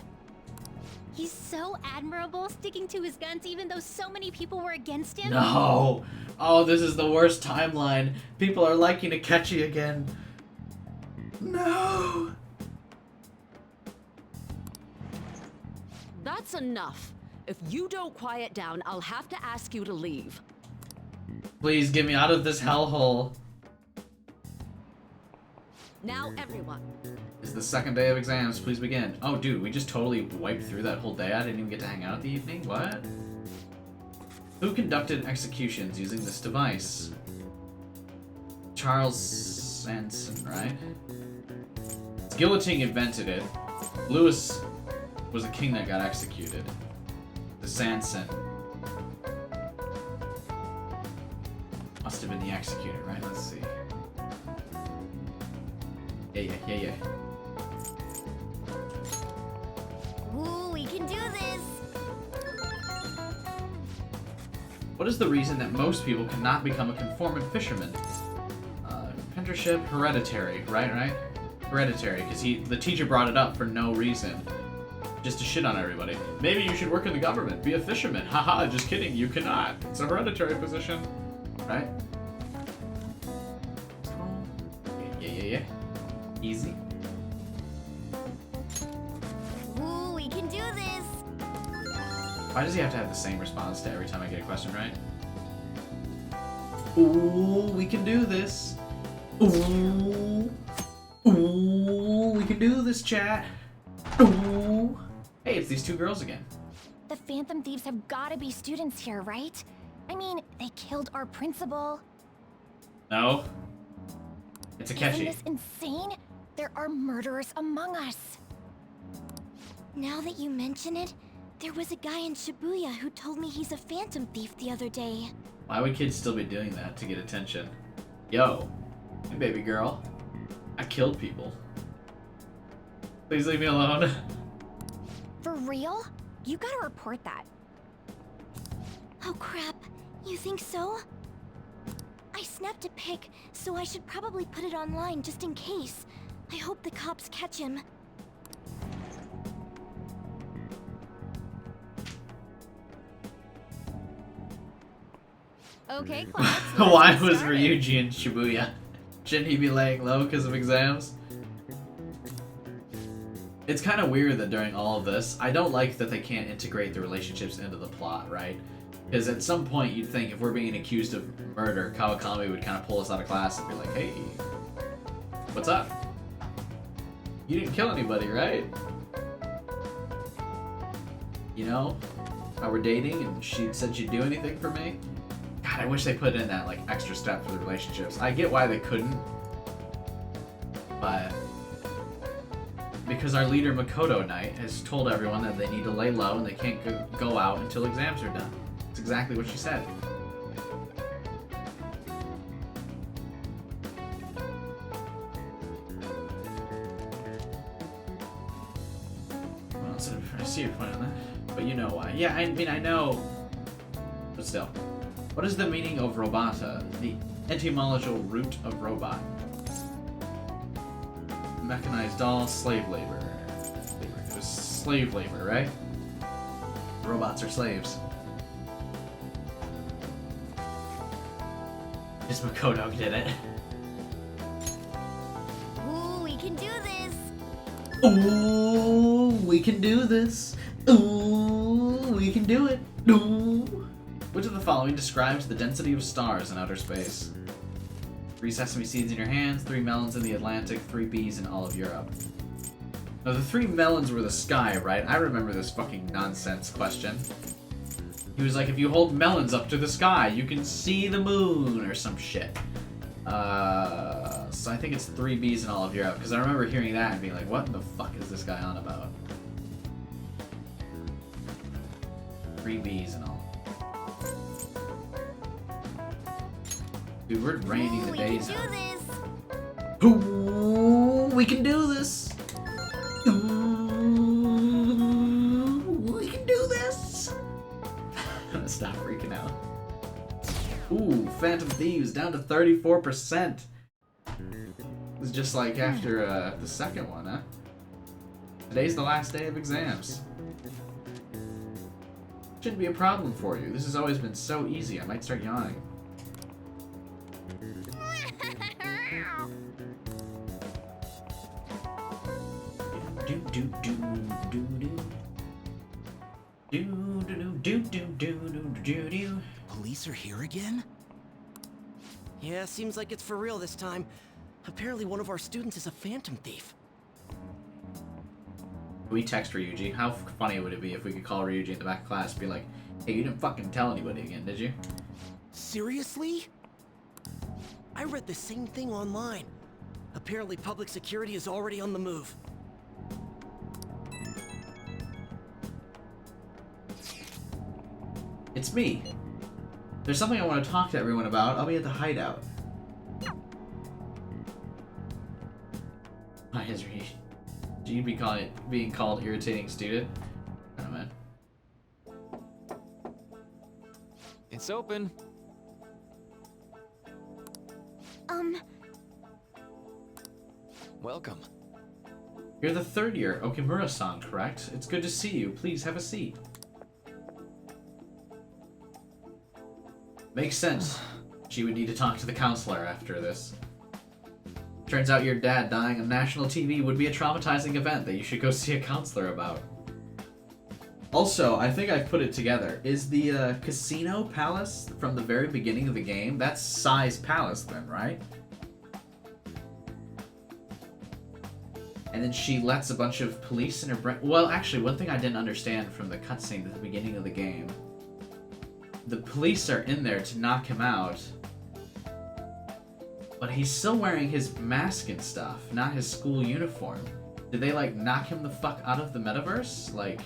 He's so admirable, sticking to his guns even though so many people were against him. No! Oh, this is the worst timeline. People are liking Akechi again. No! That's enough. If you don't quiet down, I'll have to ask you to leave. Please get me out of this hellhole. Now, everyone. It's the second day of exams. Please begin. Oh, dude, we just totally wiped through that whole day. I didn't even get to hang out at the evening. What? Who conducted executions using this device? Charles Sanson, right? Guillotine invented it. Lewis was the king that got executed. The Sanson must have been the executor, right? Let's see. Yeah. Ooh, we can do this! What is the reason that most people cannot become a conformant fisherman? Apprenticeship, hereditary, right? Hereditary, because the teacher brought it up for no reason. Just to shit on everybody. Maybe you should work in the government, be a fisherman. Haha, just kidding, you cannot. It's a hereditary position. Right? Yeah. Easy. Ooh, we can do this! Why does he have to have the same response to every time I get a question right? Ooh, we can do this. Ooh, we can do this, chat. Ooh. Hey, it's these two girls again. The Phantom Thieves have gotta be students here, right? I mean, they killed our principal. No. It's Akechi. Isn't this insane? There are murderers among us. Now that you mention it, there was a guy in Shibuya who told me he's a Phantom Thief the other day. Why would kids still be doing that to get attention? Yo, hey baby girl, I killed people. Please leave me alone. For real? You gotta report that. Oh crap, you think so? I snapped a pic, so I should probably put it online just in case. I hope the cops catch him. Okay, class. Why was Ryuji in Shibuya? Shouldn't he be laying low because of exams? It's kind of weird that during all of this, I don't like that they can't integrate the relationships into the plot, right? Because at some point you'd think if we're being accused of murder, Kawakami would kind of pull us out of class and be like, hey, what's up? You didn't kill anybody, right? You know, how we're dating and she said she'd do anything for me? God, I wish they put in that like extra step for the relationships. I get why they couldn't, but because our leader Makoto Knight has told everyone that they need to lay low and they can't go out until exams are done. That's exactly what she said. Well, so I see your point on that, but you know why. Yeah, I mean, I know, but still. What is the meaning of robota? The etymological root of robot. Mechanized doll, slave labor. It was slave labor, right? Robots are slaves. Just Makoto did it. Ooh, we can do this! Ooh, we can do this. Ooh, we can do it. Ooh. Which of the following describes the density of stars in outer space? 3 sesame seeds in your hands, 3 melons in the Atlantic, 3 bees in all of Europe. Now the 3 melons were the sky, right? I remember this fucking nonsense question. He was like, if you hold melons up to the sky, you can see the moon, or some shit. So I think it's 3 bees in all of Europe, because I remember hearing that and being like, what the fuck is this guy on about? 3 bees and all. Dude, we're raining the days out. Ooh, we can do this! Ooh, we can do this! I'm gonna stop freaking out. Ooh, Phantom Thieves down to 34%. It was just like after the second one, huh? Today's the last day of exams. Shouldn't be a problem for you. This has always been so easy. I might start yawning. Police are here again? Yeah, seems like it's for real this time. Apparently one of our students is a phantom thief. We text Ryuji. How funny would it be if we could call Ryuji in the back of class and be like, hey, you didn't fucking tell anybody again, did you? Seriously? I read the same thing online. Apparently public security is already on the move. It's me. There's something I want to talk to everyone about. I'll be at the hideout. Why is Ryuji? Do you be being called irritating student? I don't know, man. It's open. Welcome. You're the 3rd year Okumura-san, correct? It's good to see you. Please have a seat. Makes sense. She would need to talk to the counselor after this. Turns out your dad dying on national TV would be a traumatizing event that you should go see a counselor about. Also, I think I've put it together. Is the casino palace from the very beginning of the game, that's Sae's palace then, right? And then she lets a bunch of police in her brain. Well, actually, one thing I didn't understand from the cutscene at the beginning of the game, the police are in there to knock him out, but he's still wearing his mask and stuff, not his school uniform. Did they, like, knock him the fuck out of the metaverse? Like...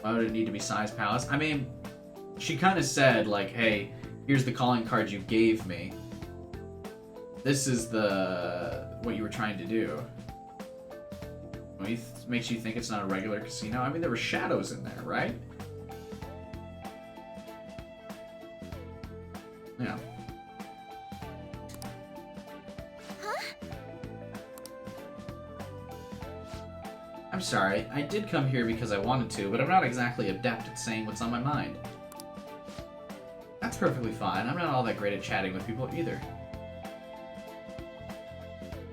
why would it need to be Sae's palace? I mean, she kind of said, like, hey, here's the calling card you gave me. This is what you were trying to do. Makes you think it's not a regular casino? I mean, there were shadows in there, right? Yeah. I'm sorry, I did come here because I wanted to, but I'm not exactly adept at saying what's on my mind. That's perfectly fine. I'm not all that great at chatting with people either.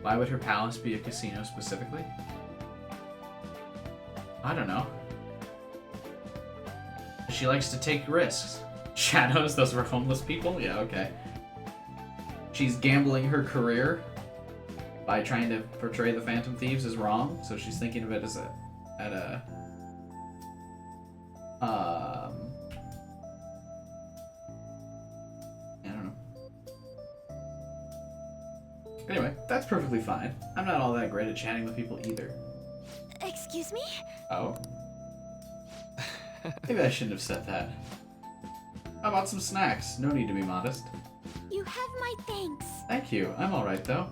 Why would her palace be a casino specifically? I don't know. She likes to take risks. Shadows, those were homeless people? Yeah, okay. She's gambling her career by trying to portray the Phantom Thieves as wrong, so she's thinking of it as I don't know. Anyway, that's perfectly fine. I'm not all that great at chatting with people either. Excuse me? Oh? Maybe I shouldn't have said that. How about some snacks? No need to be modest. You have my thanks. Thank you. I'm alright though.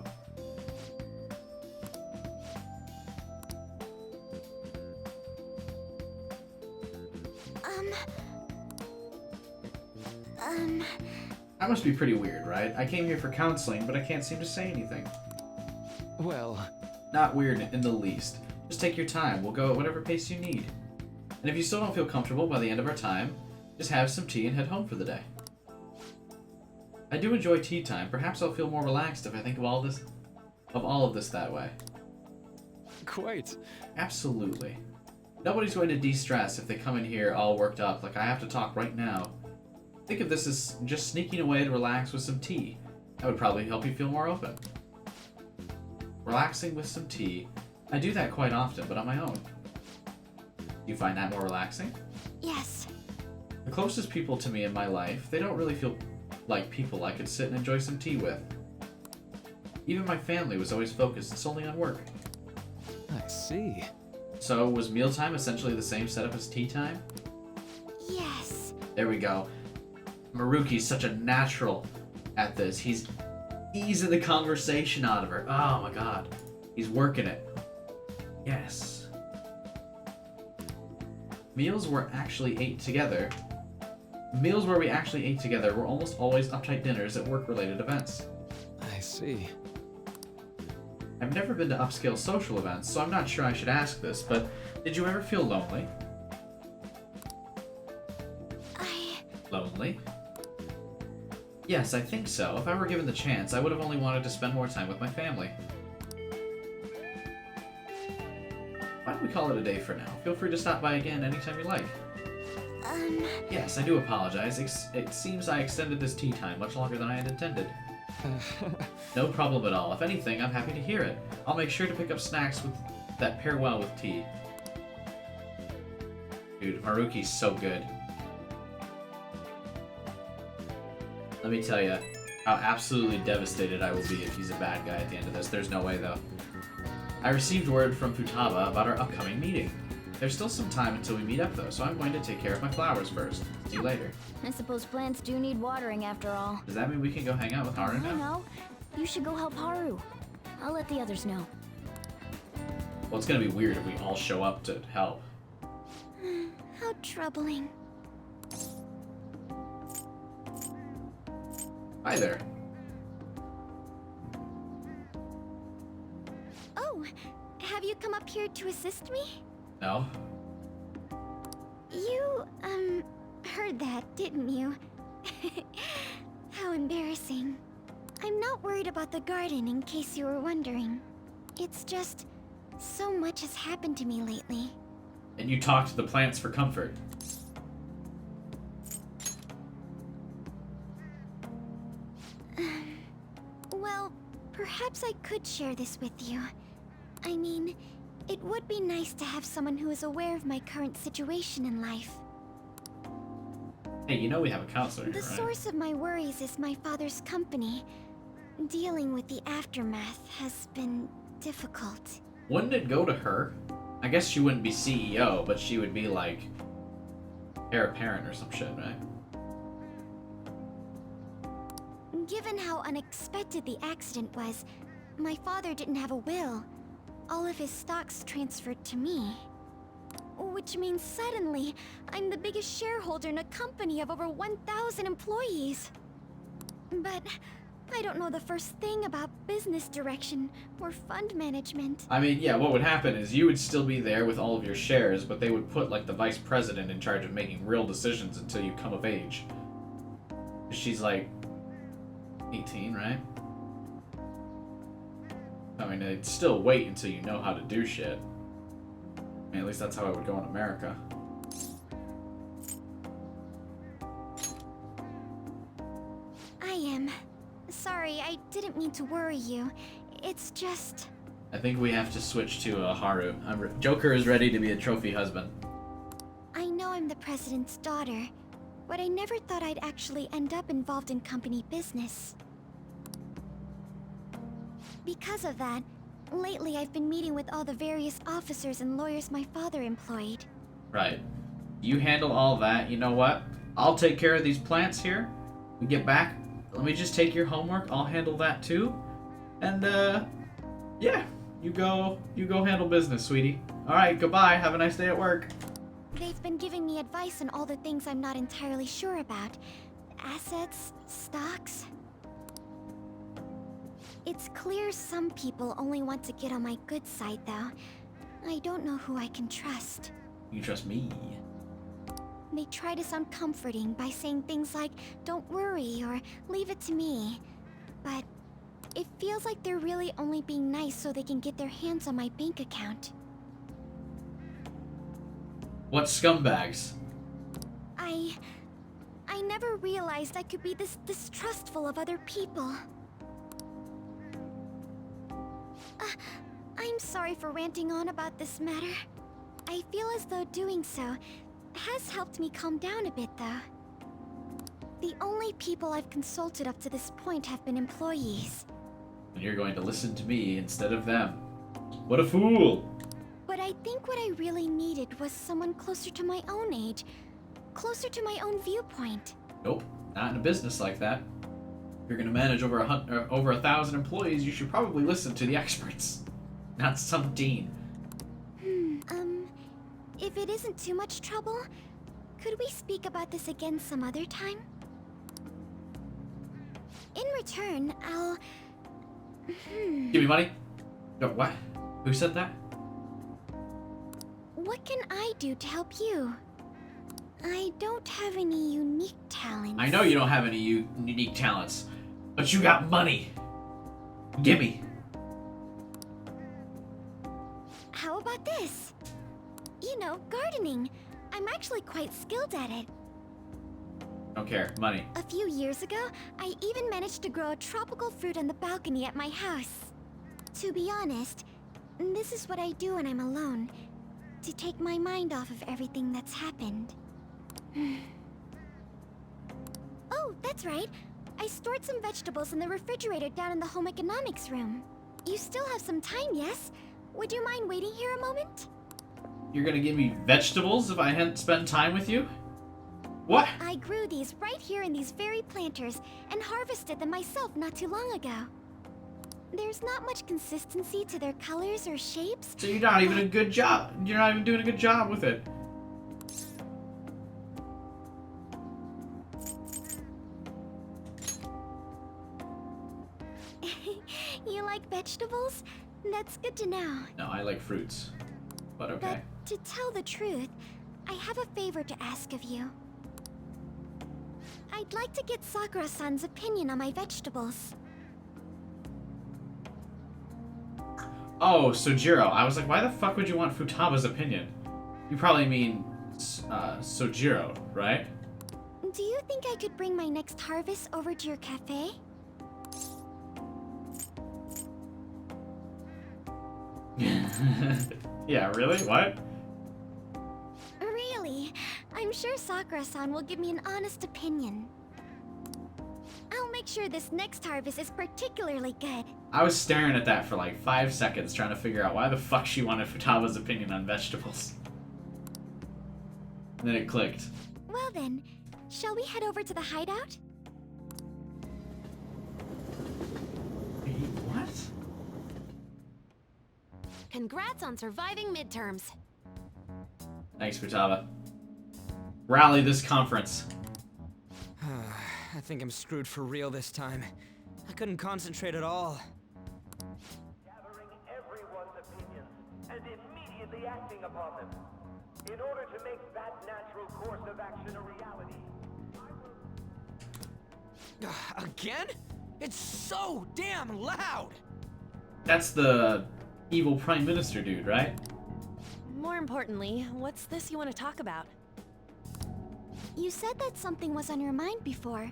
That must be pretty weird, right? I came here for counseling, but I can't seem to say anything. Well... Not weird in the least. Just take your time. We'll go at whatever pace you need. And if you still don't feel comfortable by the end of our time, just have some tea and head home for the day. I do enjoy tea time. Perhaps I'll feel more relaxed if I think of all of this that way. Quite. Absolutely. Nobody's going to de-stress if they come in here all worked up, like I have to talk right now. Think of this as just sneaking away to relax with some tea. That would probably help you feel more open. Relaxing with some tea. I do that quite often, but on my own. Do you find that more relaxing? Yes. The closest people to me in my life, they don't really feel like people I could sit and enjoy some tea with. Even my family was always focused solely on work. I see. So, was mealtime essentially the same setup as tea time? Yes. There we go. Maruki's such a natural at this. He's easing the conversation out of her. Oh my god. He's working it. Yes. Meals were actually ate together. Meals where we actually ate together were almost always uptight dinners at work-related events. I see. I've never been to upscale social events, so I'm not sure I should ask this, but did you ever feel lonely? Lonely? Yes, I think so. If I were given the chance, I would have only wanted to spend more time with my family. Why don't we call it a day for now? Feel free to stop by again anytime you like. Yes, I do apologize. It seems I extended this tea time much longer than I had intended. No problem at all. If anything, I'm happy to hear it. I'll make sure to pick up snacks that pair well with tea. Dude, Maruki's so good. Let me tell you how absolutely devastated I will be if he's a bad guy at the end of this. There's no way, though. I received word from Futaba about our upcoming meeting. There's still some time until we meet up, though, so I'm going to take care of my flowers first. See you later. I suppose plants do need watering after all. Does that mean we can go hang out with Haru now? No. You should go help Haru. I'll let the others know. Well, it's gonna be weird if we all show up to help. How troubling. Hi there. Oh, have you come up here to assist me? No. You, heard that, didn't you? How embarrassing. I'm not worried about the garden, in case you were wondering. It's just, so much has happened to me lately. And you talk to the plants for comfort. Well, perhaps I could share this with you. I mean, it would be nice to have someone who is aware of my current situation in life. Hey, you know we have a counselor here, The right? source of my worries is my father's company. Dealing with the aftermath has been difficult. Wouldn't it go to her? I guess she wouldn't be CEO, but she would be like heir apparent or some shit, right? Given how unexpected the accident was, my father didn't have a will. All of his stocks transferred to me. Which means suddenly, I'm the biggest shareholder in a company of over 1,000 employees. But I don't know the first thing about business direction or fund management. I mean, yeah, what would happen is you would still be there with all of your shares, but they would put like the vice president in charge of making real decisions until you come of age. She's like 18, right? I mean, they'd still wait until you know how to do shit. I mean, at least that's how it would go in America. I am. Sorry, I didn't mean to worry you. It's just... I think we have to switch to Haru. Joker is ready to be a trophy husband. I know I'm the president's daughter, but I never thought I'd actually end up involved in company business. Because of that, lately I've been meeting with all the various officers and lawyers my father employed. Right. You handle all that. You know what? I'll take care of these plants here. We get back. Let me just take your homework. I'll handle that too. And, yeah. You go handle business, sweetie. Alright, goodbye. Have a nice day at work. They've been giving me advice on all the things I'm not entirely sure about. Assets, stocks. It's clear some people only want to get on my good side, though. I don't know who I can trust. You trust me. They try to sound comforting by saying things like, "Don't worry," or "Leave it to me." But it feels like they're really only being nice so they can get their hands on my bank account. What scumbags? I never realized I could be this distrustful of other people. I'm sorry for ranting on about this matter. I feel as though doing so has helped me calm down a bit, though. The only people I've consulted up to this point have been employees. And you're going to listen to me instead of them. What a fool! But I think what I really needed was someone closer to my own age, closer to my own viewpoint. Nope, not in a business like that. If you're gonna manage over 1,000 employees, you should probably listen to the experts, not some dean. If it isn't too much trouble, could we speak about this again some other time? In return, I'll... Give me money? No, what? Who said that? What can I do to help you? I don't have any unique talents. I know you don't have any unique talents, but you got money. Gimme. How about this? You know, gardening. I'm actually quite skilled at it. Don't care. Money. A few years ago, I even managed to grow a tropical fruit on the balcony at my house. To be honest, this is what I do when I'm alone, to take my mind off of everything that's happened. Oh, that's right. I stored some vegetables in the refrigerator down in the home economics room. You still have some time, yes? Would you mind waiting here a moment? You're gonna give me vegetables if I hadn't spent time with you? What? I grew these right here in these very planters and harvested them myself not too long ago. There's not much consistency to their colors or shapes. So you're not even a good job. You're not even doing a good job with it. You like vegetables? That's good to know. No, I like fruits. But okay. But to tell the truth, I have a favor to ask of you. I'd like to get Sakura-san's opinion on my vegetables. Oh, Sojiro. I was like, why the fuck would you want Futaba's opinion? You probably mean Sojiro, right? Do you think I could bring my next harvest over to your cafe? Yeah, really? What? Really? I'm sure Sakura-san will give me an honest opinion. I'll make sure this next harvest is particularly good. I was staring at that for like 5 seconds trying to figure out why the fuck she wanted Futaba's opinion on vegetables. And then it clicked. Well then, shall we head over to the hideout? What? Congrats on surviving midterms. Thanks, Futaba. Rally this conference. I think I'm screwed for real this time. I couldn't concentrate at all. Gathering everyone's opinions and immediately acting upon them. In order to make that natural course of action a reality, Again? It's so damn loud! That's the evil prime minister dude, right? More importantly, what's this you want to talk about? You said that something was on your mind before,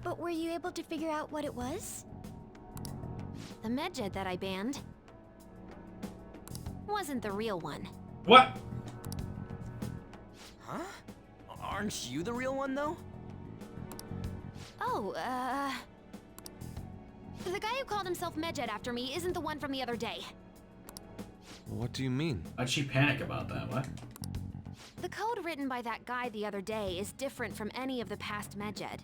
but were you able to figure out what it was? The medjed that I banned wasn't the real one. What? Huh? Aren't you the real one, though? Oh, the guy who called himself Medjed after me isn't the one from the other day. What do you mean? Why'd she panic about that? What? The code written by that guy the other day is different from any of the past Medjed.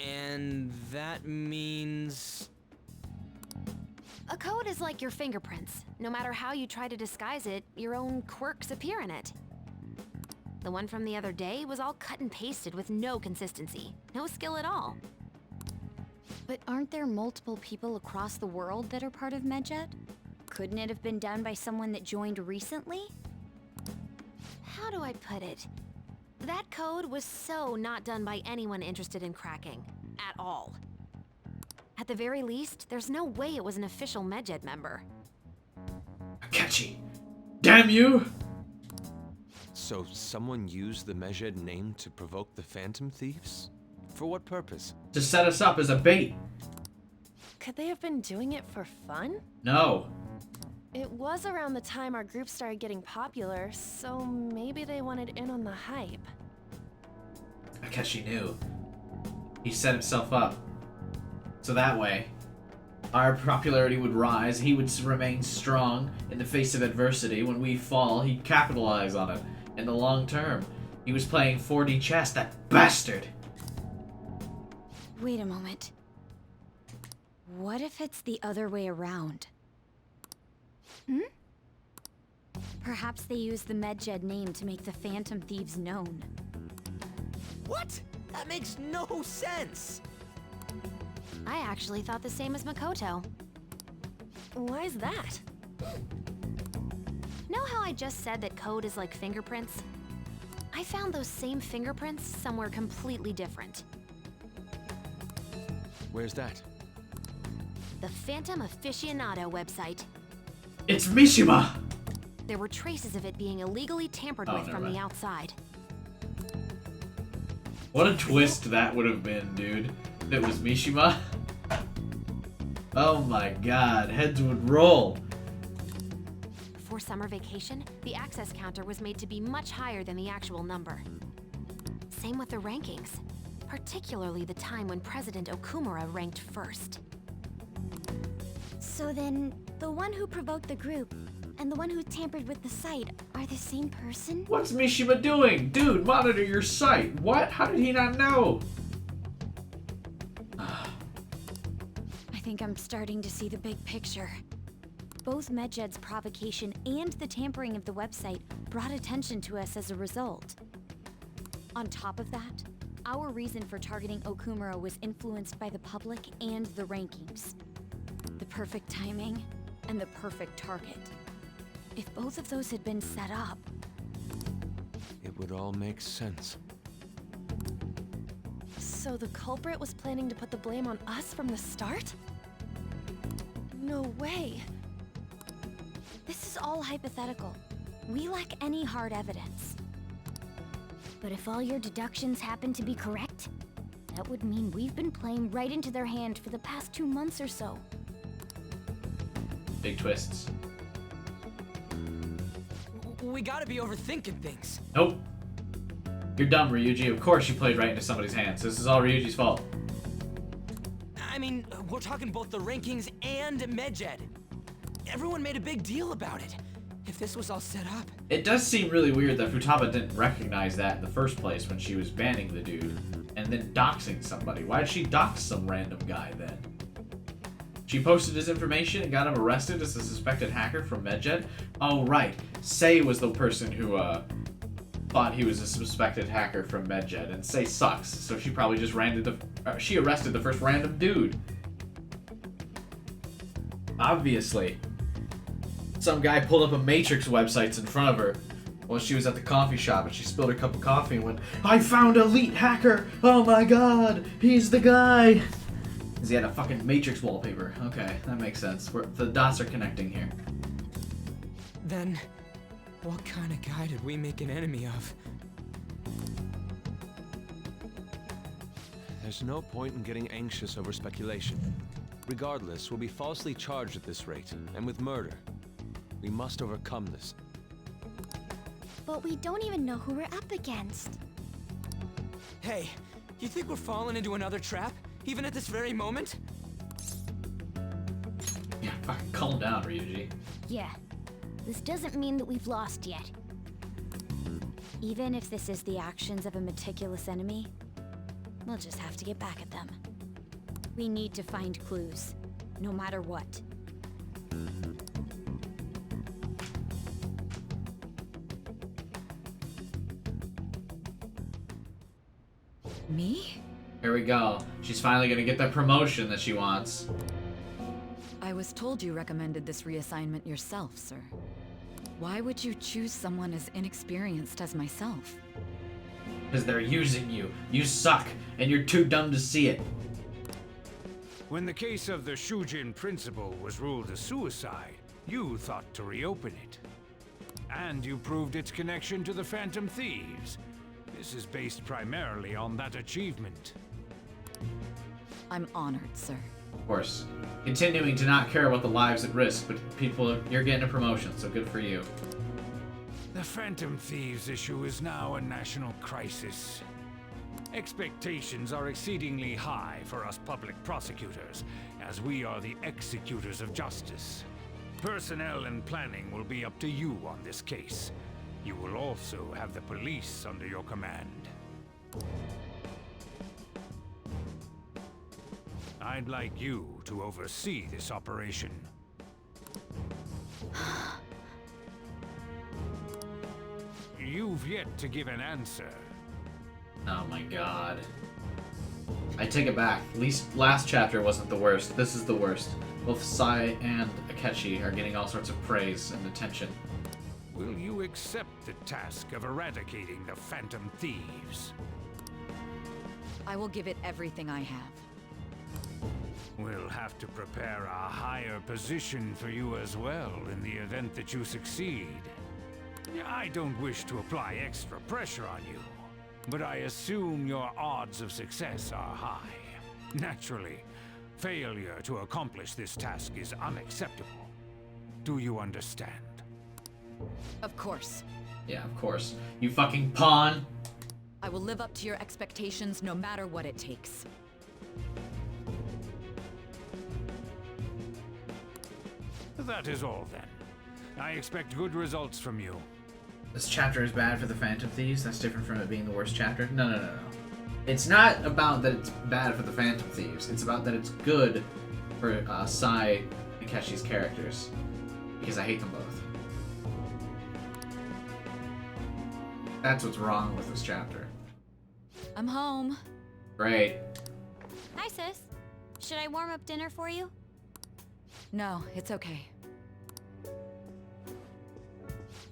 And that means... A code is like your fingerprints. No matter how you try to disguise it, your own quirks appear in it. The one from the other day was all cut and pasted with no consistency. No skill at all. But aren't there multiple people across the world that are part of Medjed? Couldn't it have been done by someone that joined recently? How do I put it? That code was so not done by anyone interested in cracking. At all. At the very least, there's no way it was an official Medjed member. Akechi! Damn you! So someone used the Medjed name to provoke the Phantom Thieves? For what purpose? To set us up as a bait. Could they have been doing it for fun? No. It was around the time our group started getting popular, so maybe they wanted in on the hype. Akechi knew. He set himself up. So that way, our popularity would rise, he would remain strong in the face of adversity. When we fall, he'd capitalize on it in the long term. He was playing 4D chess, that bastard! Wait a moment. What if it's the other way around? Perhaps they used the Medjed name to make the Phantom Thieves known. What? That makes no sense! I actually thought the same as Makoto. Why's that? Know how I just said that code is like fingerprints? I found those same fingerprints somewhere completely different. Where's that? The Phantom Aficionado website. It's Mishima! There were traces of it being illegally tampered with from the outside. What a twist that would have been, dude. If it was Mishima. Oh my god, heads would roll. For summer vacation, the access counter was made to be much higher than the actual number. Same with the rankings, particularly the time when President Okumura ranked first. So then, the one who provoked the group and the one who tampered with the site are the same person? What's Mishima doing? Dude, monitor your site. What? How did he not know? I think I'm starting to see the big picture. Both Medjed's provocation and the tampering of the website brought attention to us as a result. On top of that, our reason for targeting Okumura was influenced by the public and the rankings. The perfect timing and the perfect target. If both of those had been set up, it would all make sense. So the culprit was planning to put the blame on us from the start? No way. This is all hypothetical. We lack any hard evidence. But if all your deductions happen to be correct, that would mean we've been playing right into their hand for the past 2 months or so. Big twists. We gotta be overthinking things. Nope. You're dumb, Ryuji. Of course you played right into somebody's hands. This is all Ryuji's fault. I mean, we're talking both the rankings and Medjed. Everyone made a big deal about it. If this was all set up... It does seem really weird that Futaba didn't recognize that in the first place when she was banning the dude and then doxing somebody. Why did she dox some random guy then? She posted his information and got him arrested as a suspected hacker from Medjed? Oh, right. Sae was the person who thought he was a suspected hacker from Medjed, and Sae sucks, so she probably just she arrested the first random dude. Obviously. Some guy pulled up a Matrix websites in front of her while she was at the coffee shop, and she spilled her cup of coffee and went, "I found Elite Hacker! Oh my god! He's the guy!" Because he had a fucking Matrix wallpaper. Okay, that makes sense. The dots are connecting here. Then, what kind of guy did we make an enemy of? There's no point in getting anxious over speculation. Regardless, we'll be falsely charged at this rate, and with murder. We must overcome this. But we don't even know who we're up against. Hey, you think we're falling into another trap? Even at this very moment? Yeah, fucking calm down, Ryuji. Yeah. This doesn't mean that we've lost yet. Even if this is the actions of a meticulous enemy, we'll just have to get back at them. We need to find clues, no matter what. Me? Here we go. She's finally gonna get the promotion that she wants. I I was told you recommended this reassignment yourself, sir. Why would you choose someone as inexperienced as myself? Because they're using you. You suck, and you're too dumb to see it. When the case of the Shujin principal was ruled a suicide, you thought to reopen it. And you proved its connection to the Phantom Thieves. This is based primarily on that achievement. I'm honored, sir. Of course. Continuing to not care about the lives at risk, but you're getting a promotion, so good for you. The Phantom Thieves issue is now a national crisis. Expectations are exceedingly high for us public prosecutors, as we are the executors of justice. Personnel and planning will be up to you on this case. You will also have the police under your command. I'd like you to oversee this operation. You've yet to give an answer. Oh my god. I take it back. At least last chapter wasn't the worst. This is the worst. Both Sae and Akechi are getting all sorts of praise and attention. Will you accept the task of eradicating the Phantom Thieves? I will give it everything I have. We'll have to prepare a higher position for you as well in the event that you succeed. I don't wish to apply extra pressure on you, but I assume your odds of success are high. Naturally, failure to accomplish this task is unacceptable. Do you understand? Of course. Yeah, of course. You fucking pawn! I will live up to your expectations no matter what it takes. That is all then. I expect good results from you. This chapter is bad for the Phantom Thieves? That's different from it being the worst chapter? No. It's not about that it's bad for the Phantom Thieves. It's about that it's good for Sae and Akechi's characters. Because I hate them both. That's what's wrong with this chapter. I'm home. Great. Hi, sis. Should I warm up dinner for you? No, it's okay.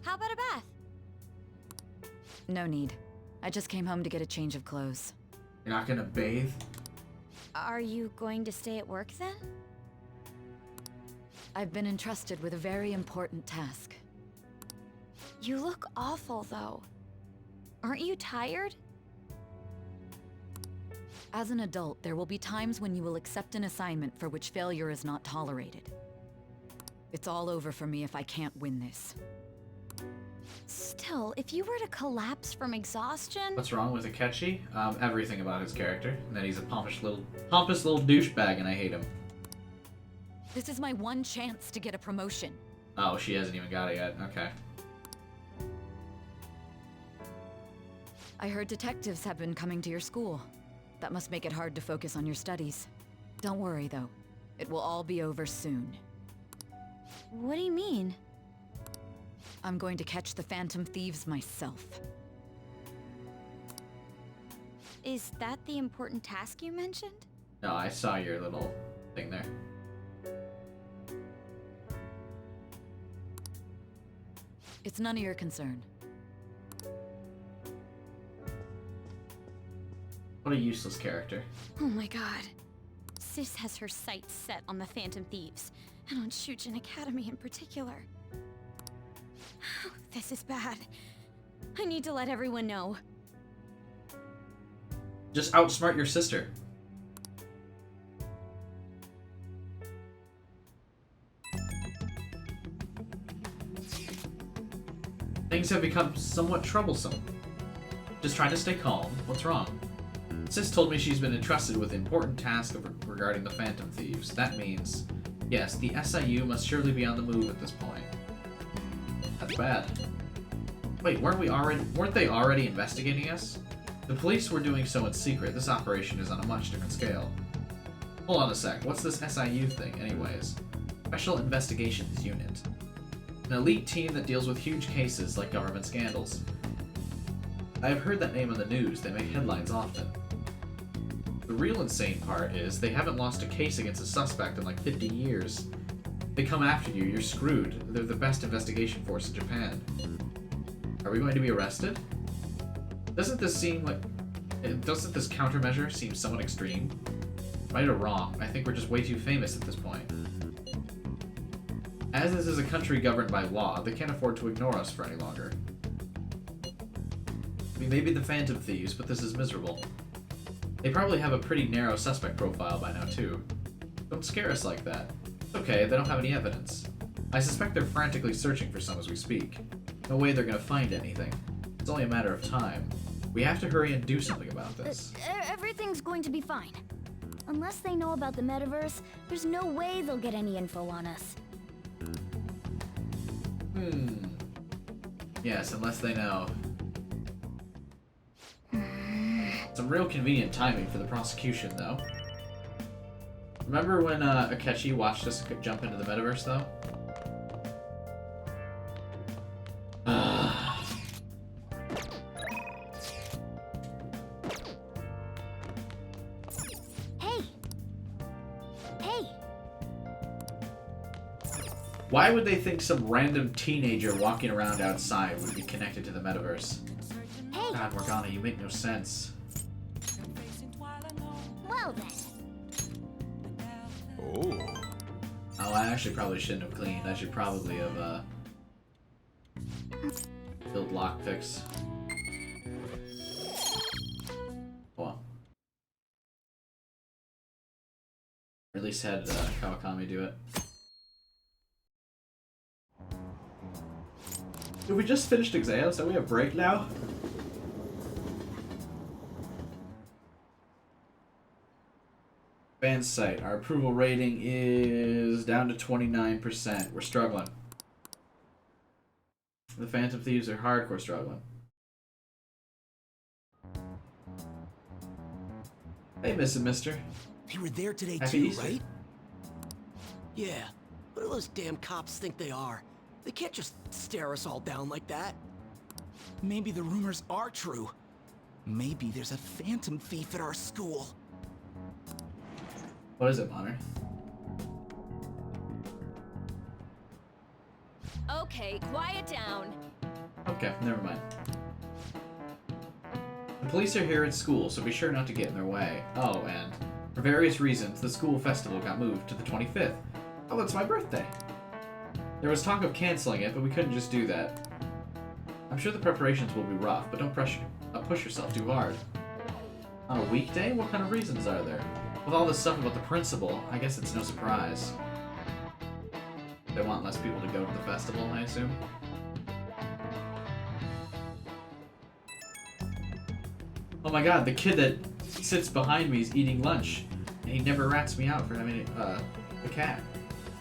How about a bath? No need. I just came home to get a change of clothes. You're not gonna bathe? Are you going to stay at work then? I've been entrusted with a very important task. You look awful, though. Aren't you tired? As an adult, there will be times when you will accept an assignment for which failure is not tolerated. It's all over for me if I can't win this. Still, if you were to collapse from exhaustion... What's wrong with Akechi? Everything about his character. And that he's a pompous little douchebag and I hate him. This is my one chance to get a promotion. Oh, she hasn't even got it yet. Okay. I heard detectives have been coming to your school. That must make it hard to focus on your studies. Don't worry, though. It will all be over soon. What do you mean? I'm going to catch the Phantom Thieves myself. Is that the important task you mentioned? No, I saw your little thing there. It's none of your concern. What a useless character. Oh my god. Sis has her sights set on the Phantom Thieves, and on Shujin Academy in particular. This is bad. I need to let everyone know. Just outsmart your sister. Things have become somewhat troublesome. Just trying to stay calm. What's wrong? Sis told me she's been entrusted with important tasks regarding the Phantom Thieves. That means, yes, the SIU must surely be on the move at this point. That's bad. Wait, weren't they already investigating us? The police were doing so in secret. This operation is on a much different scale. Hold on a sec. What's this SIU thing, anyways? Special Investigations Unit. An elite team that deals with huge cases like government scandals. I have heard that name on the news. They make headlines often. The real insane part is they haven't lost a case against a suspect in like 50 years. They come after you, you're screwed. They're the best investigation force in Japan. Are we going to be arrested? Doesn't this countermeasure seem somewhat extreme? Right or wrong, I think we're just way too famous at this point. As this is a country governed by law, they can't afford to ignore us for any longer. We may be the Phantom Thieves, but this is miserable. They probably have a pretty narrow suspect profile by now, too. Don't scare us like that. It's okay, they don't have any evidence. I suspect they're frantically searching for some as we speak. No way they're gonna find anything. It's only a matter of time. We have to hurry and do something about this. Everything's going to be fine. Unless they know about the metaverse, there's no way they'll get any info on us. Yes, unless they know. Some real convenient timing for the prosecution, though. Remember when Akechi watched us jump into the metaverse, though? Why would they think some random teenager walking around outside would be connected to the metaverse? Hey. God, Morgana, you make no sense. Well then. Oh, I actually probably shouldn't have cleaned. I should probably have, built lockpicks. Well. Or at least had Kawakami do it. Did we just finished exams? So we have break now? Fan site. Our approval rating is down to 29%. We're struggling. The Phantom Thieves are hardcore struggling. Hey, Miss and Mister. They were there today Happy too, Easter. right? Yeah. What do those damn cops think they are? They can't just stare us all down like that. Maybe the rumors are true. Maybe there's a phantom thief at our school. What is it, Honor? Okay, quiet down. Okay, never mind. The police are here at school, so be sure not to get in their way. Oh, and for various reasons, the school festival got moved to the 25th. Oh, it's my birthday. There was talk of canceling it, but we couldn't just do that. I'm sure the preparations will be rough, but don't push yourself too hard. On a weekday? What kind of reasons are there? With all this stuff about the principal, I guess it's no surprise. They want less people to go to the festival, I assume? Oh my god, the kid that sits behind me is eating lunch, and he never rats me out for having a cat.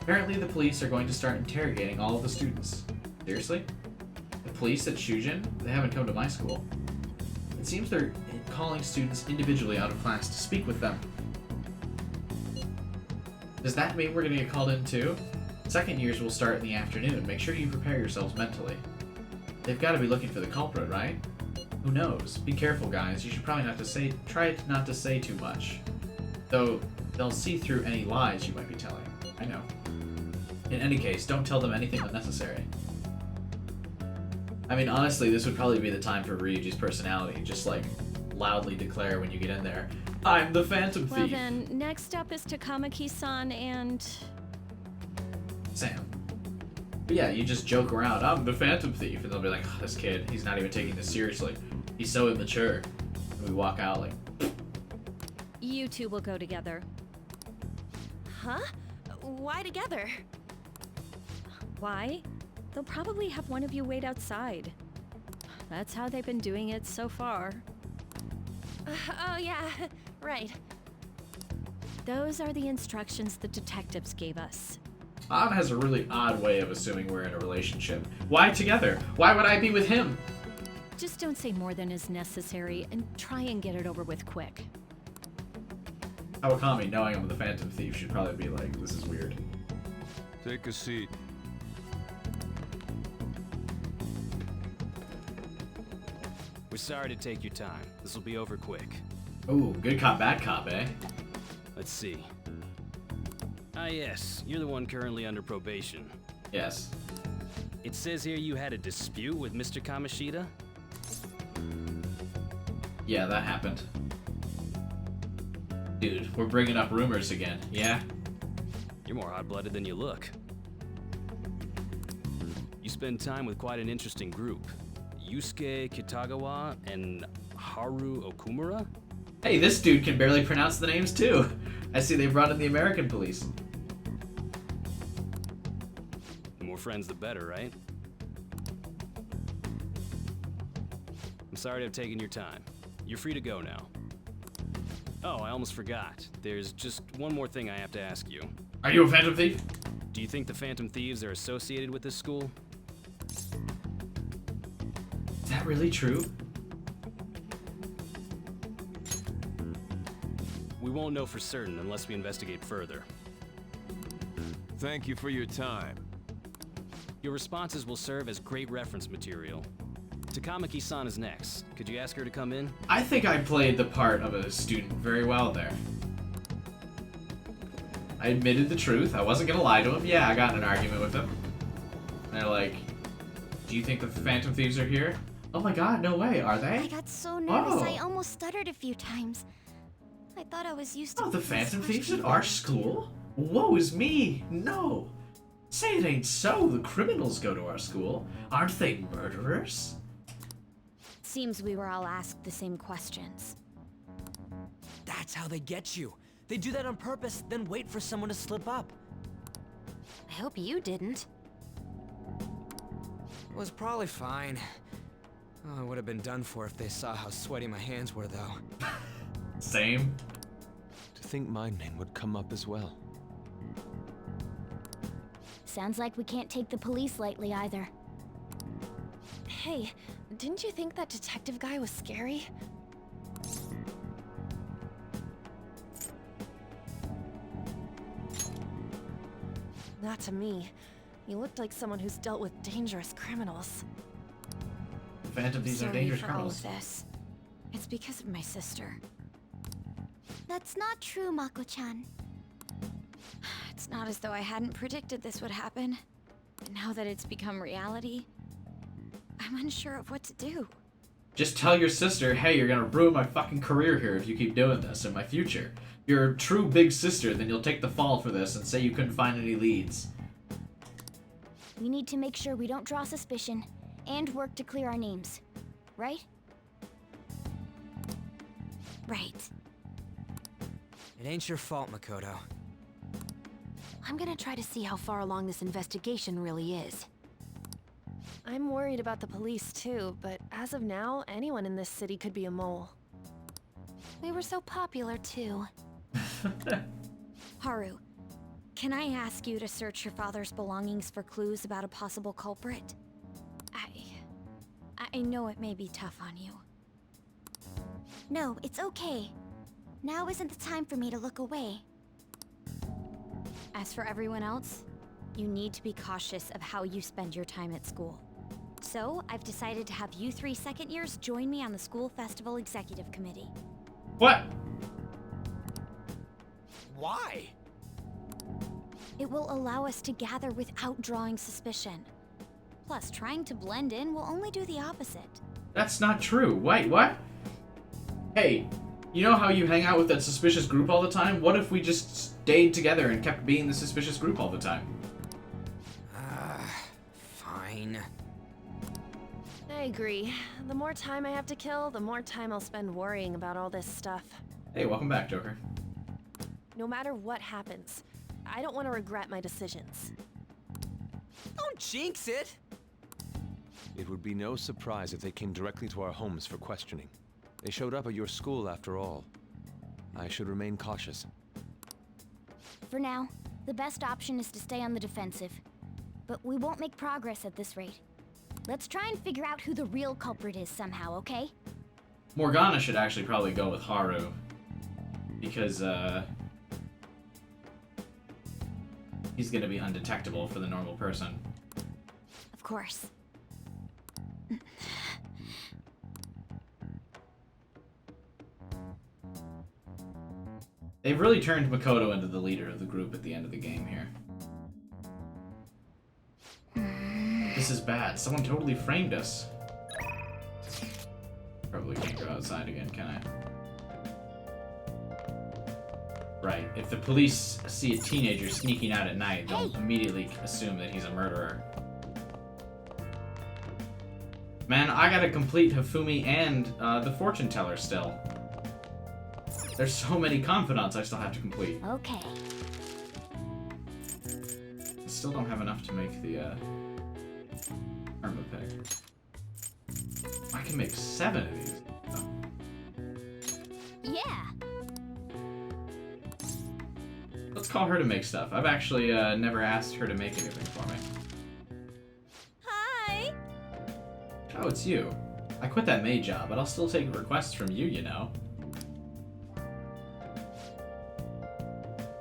Apparently the police are going to start interrogating all of the students. Seriously? The police at Shujin? They haven't come to my school. It seems they're calling students individually out of class to speak with them. Does that mean we're gonna get called in too? Second years will start in the afternoon. Make sure you prepare yourselves mentally. They've got to be looking for the culprit, right? Who knows? Be careful, guys. You should probably try not to say too much. Though, they'll see through any lies you might be telling. I know. In any case, don't tell them anything unnecessary. I mean, honestly, this would probably be the time for Ryuji's personality. Just, like, loudly declare when you get in there, I'm the Phantom Thief! Well then, next up is Takamaki-san and... Sam. But yeah, you just joke around, I'm the Phantom Thief, and they'll be like, oh, this kid, he's not even taking this seriously. He's so immature. And we walk out like... You two will go together. Huh? Why together? Why? They'll probably have one of you wait outside. That's how they've been doing it so far. Oh yeah, right. Those are the instructions the detectives gave us. Bob has a really odd way of assuming we're in a relationship. Why together? Why would I be with him? Just don't say more than is necessary and try and get it over with quick. Kawakami, knowing I'm the Phantom Thief, should probably be like, this is weird. Take a seat. We're sorry to take your time. This will be over quick. Ooh, good cop, bad cop, eh? Let's see. Ah, yes. You're the one currently under probation. Yes. It says here you had a dispute with Mr. Kamoshida? Yeah, that happened. Dude, we're bringing up rumors again, yeah? You're more hot-blooded than you look. You spend time with quite an interesting group. Yusuke Kitagawa and Haru Okumura? Hey, this dude can barely pronounce the names too. I see they brought in the American police. The more friends, the better, right? I'm sorry to have taken your time. You're free to go now. Oh, I almost forgot. There's just one more thing I have to ask you. Are you a Phantom Thief? Do you think the Phantom Thieves are associated with this school? Is that really true? We won't know for certain unless we investigate further. Thank you for your time. Your responses will serve as great reference material. Takamaki-san is next. Could you ask her to come in? I think I played the part of a student very well there. I admitted the truth. I wasn't gonna lie to him. Yeah, I got in an argument with him. And they're like, do you think the Phantom Thieves are here? Oh my god, no way, are they? I got so nervous Oh. I almost stuttered a few times. I thought I was used to Oh, the police Phantom Thieves questions. at our school? Woe is me! No! Say it ain't so. The criminals go to our school. Aren't they murderers? Seems we were all asked the same questions. That's how they get you. They do that on purpose, then wait for someone to slip up. I hope you didn't. It was probably fine. Oh, I would have been done for if they saw how sweaty my hands were, though. Same. To think my name would come up as well. Sounds like we can't take the police lightly either. Hey, didn't you think that detective guy was scary? Not to me. He looked like someone who's dealt with dangerous criminals. The Phantom Thieves are Sorry dangerous for all criminals. of this. It's because of my sister. That's not true, Mako-chan. It's not as though I hadn't predicted this would happen. And now that it's become reality, I'm unsure of what to do. Just tell your sister, hey, you're gonna ruin my fucking career here if you keep doing this in my future. If you're a true big sister, then you'll take the fall for this and say you couldn't find any leads. We need to make sure we don't draw suspicion and work to clear our names. Right? Right. It ain't your fault, Makoto. I'm gonna try to see how far along this investigation really is. I'm worried about the police too, but as of now, anyone in this city could be a mole. We were so popular too. Haru, can I ask you to search your father's belongings for clues about a possible culprit? I know it may be tough on you. No, it's okay. Now isn't the time for me to look away. As for everyone else, you need to be cautious of how you spend your time at school. So, I've decided to have you 3 second years join me on the school festival executive committee. What? Why? It will allow us to gather without drawing suspicion. Plus, trying to blend in will only do the opposite. That's not true. Wait, what? Hey, you know how you hang out with that suspicious group all the time? What if we just stayed together and kept being the suspicious group all the time? Fine. I agree. The more time I have to kill, the more time I'll spend worrying about all this stuff. Hey, welcome back, Joker. No matter what happens, I don't want to regret my decisions. Don't jinx it! It would be no surprise if they came directly to our homes for questioning. They showed up at your school after all. I should remain cautious. For now, the best option is to stay on the defensive. But we won't make progress at this rate. Let's try and figure out who the real culprit is somehow, okay? Morgana should actually probably go with Haru. Because, he's gonna be undetectable for the normal person. Of course. They've really turned Makoto into the leader of the group at the end of the game here. This is bad. Someone totally framed us. Probably can't go outside again, can I? Right. If the police see a teenager sneaking out at night, they'll immediately assume that he's a murderer. Man, I gotta complete Hifumi and the fortune teller still. There's so many confidants I still have to complete. Okay. I still don't have enough to make the armor pick. I can make 7 of these. Oh. Yeah. Let's call her to make stuff. I've actually never asked her to make anything for me. Hi! Oh, it's you. I quit that maid job, but I'll still take requests from you, you know.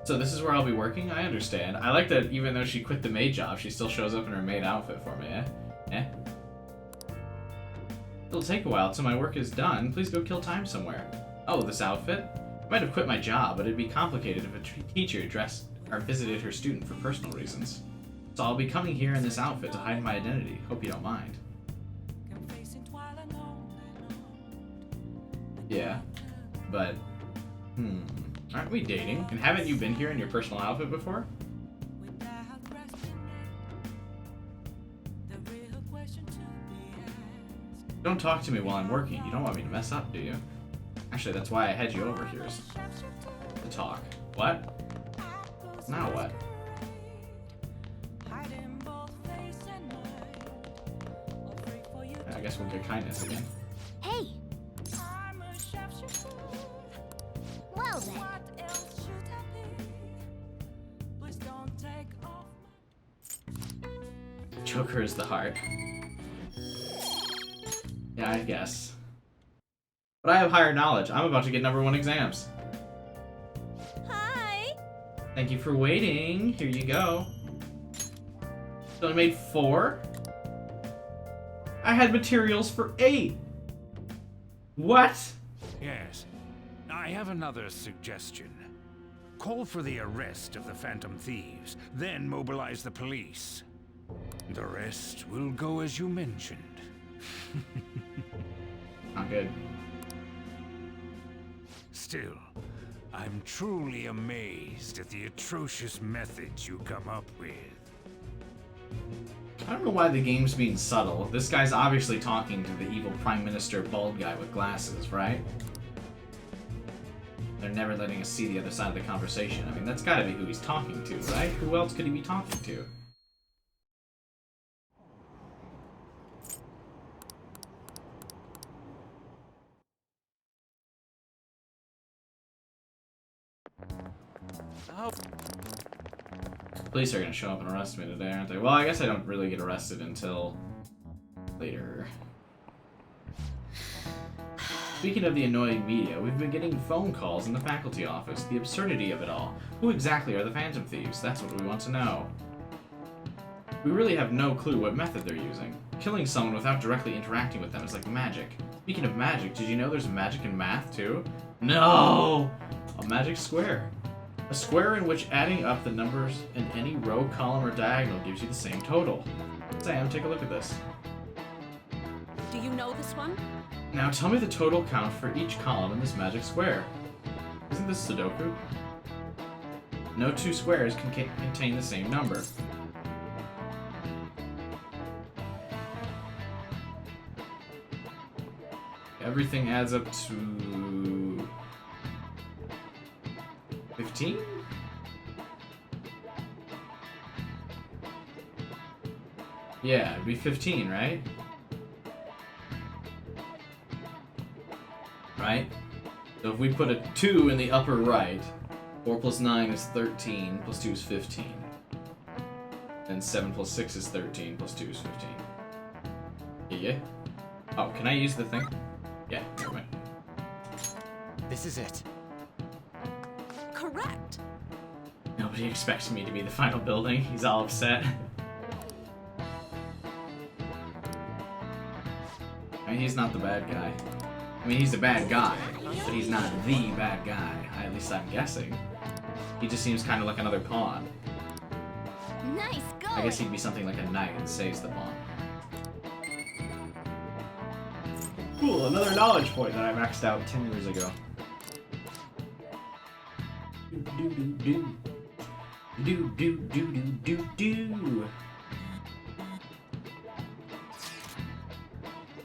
So this is where I'll be working? I understand. I like that even though she quit the maid job, she still shows up in her maid outfit for me, eh? It'll take a while till my work is done. Please go kill time somewhere. Oh, this outfit? I might have quit my job, but it'd be complicated if a teacher dressed or visited her student for personal reasons. So I'll be coming here in this outfit to hide my identity. Hope you don't mind. Yeah, but... Aren't we dating? And haven't you been here in your personal outfit before? Don't talk to me while I'm working. You don't want me to mess up, do you? Actually, that's why I had you over here, is to talk. What? Now what? I guess we'll get kindness again. Hey! Well then. Joker is the heart. Yeah, I guess. But I have higher knowledge. I'm about to get #1 exams. Hi! Thank you for waiting. Here you go. So I made 4? I had materials for 8. What? Yes. I have another suggestion. Call for the arrest of the Phantom Thieves, then mobilize the police. The rest will go as you mentioned. Not good. Still, I'm truly amazed at the atrocious methods you come up with. I don't know why the game's being subtle. This guy's obviously talking to the evil Prime Minister bald guy with glasses, right? They're never letting us see the other side of the conversation. I mean, that's gotta be who he's talking to, right? Who else could he be talking to? Oh. Police are gonna show up and arrest me today, aren't they? Well, I guess I don't really get arrested until later. Speaking of the annoying media, we've been getting phone calls in the faculty office. The absurdity of it all. Who exactly are the Phantom Thieves? That's what we want to know. We really have no clue what method they're using. Killing someone without directly interacting with them is like magic. Speaking of magic, did you know there's magic in math too? No! A magic square. A square in which adding up the numbers in any row, column, or diagonal gives you the same total. Sam, take a look at this. Do you know this one? Now tell me the total count for each column in this magic square. Isn't this Sudoku? No two squares can contain the same number. Everything adds up to 15? Yeah, it'd be 15, right? Right? So if we put a 2 in the upper right, 4 plus 9 is 13, plus 2 is 15. Then 7 plus 6 is 13, plus 2 is 15. Yeah? Oh, can I use the thing? Yeah, never mind. This is it. Correct. Nobody expects me to be the final building. He's all upset. I mean, he's not the bad guy. I mean, he's the bad guy. but he's not the bad guy. At least I'm guessing. He just seems kind of like another pawn. Nice go. I guess he'd be something like a knight and saves the pawn. Cool, another knowledge point that I maxed out 10 years ago.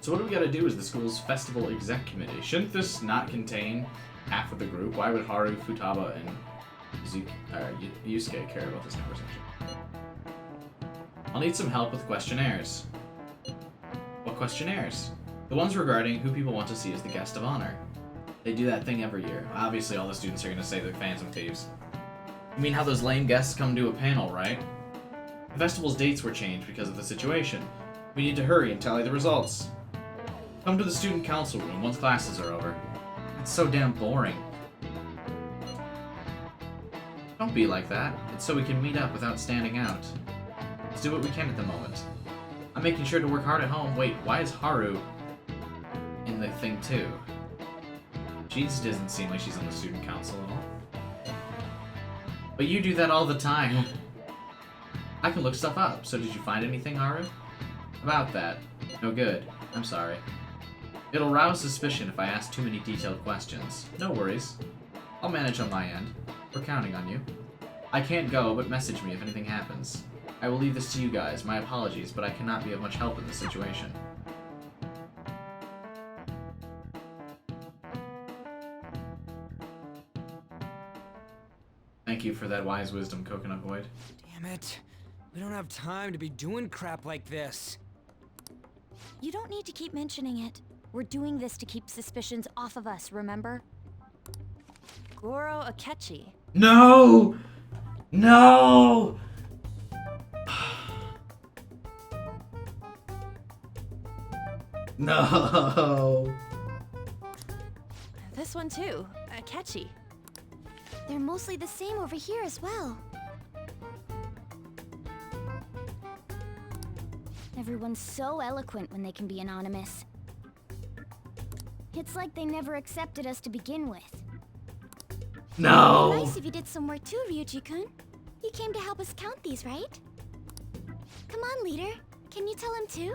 So what do we gotta do as the school's festival exec committee? Shouldn't this not contain half of the group? Why would Haru, Futaba, and Yusuke care about this conversation? I'll need some help with questionnaires. What questionnaires? The ones regarding who people want to see as the guest of honor. They do that thing every year. Obviously all the students are gonna say they're Phantom Thieves. You mean how those lame guests come to a panel, right? The festival's dates were changed because of the situation. We need to hurry and tally the results. Come to the student council room once classes are over. It's so damn boring. Don't be like that. It's so we can meet up without standing out. Let's do what we can at the moment. I'm making sure to work hard at home. Wait, why is Haru in the thing too? She doesn't seem like she's on the student council at all. But you do that all the time. I can look stuff up. So did you find anything, Haru? About that. No good. I'm sorry. It'll rouse suspicion if I ask too many detailed questions. No worries. I'll manage on my end. We're counting on you. I can't go, but message me if anything happens. I will leave this to you guys. My apologies, but I cannot be of much help in this situation. Thank you for that wise wisdom, Coconut Void. Damn it. We don't have time to be doing crap like this. You don't need to keep mentioning it. We're doing this to keep suspicions off of us, remember? Goro Akechi. No! No! No! This one too, Akechi. They're mostly the same over here as well. Everyone's so eloquent when they can be anonymous. It's like they never accepted us to begin with. No! Nice if you did some work too, Ryuji-kun. You came to help us count these, right? Come on, leader. Can you tell him too?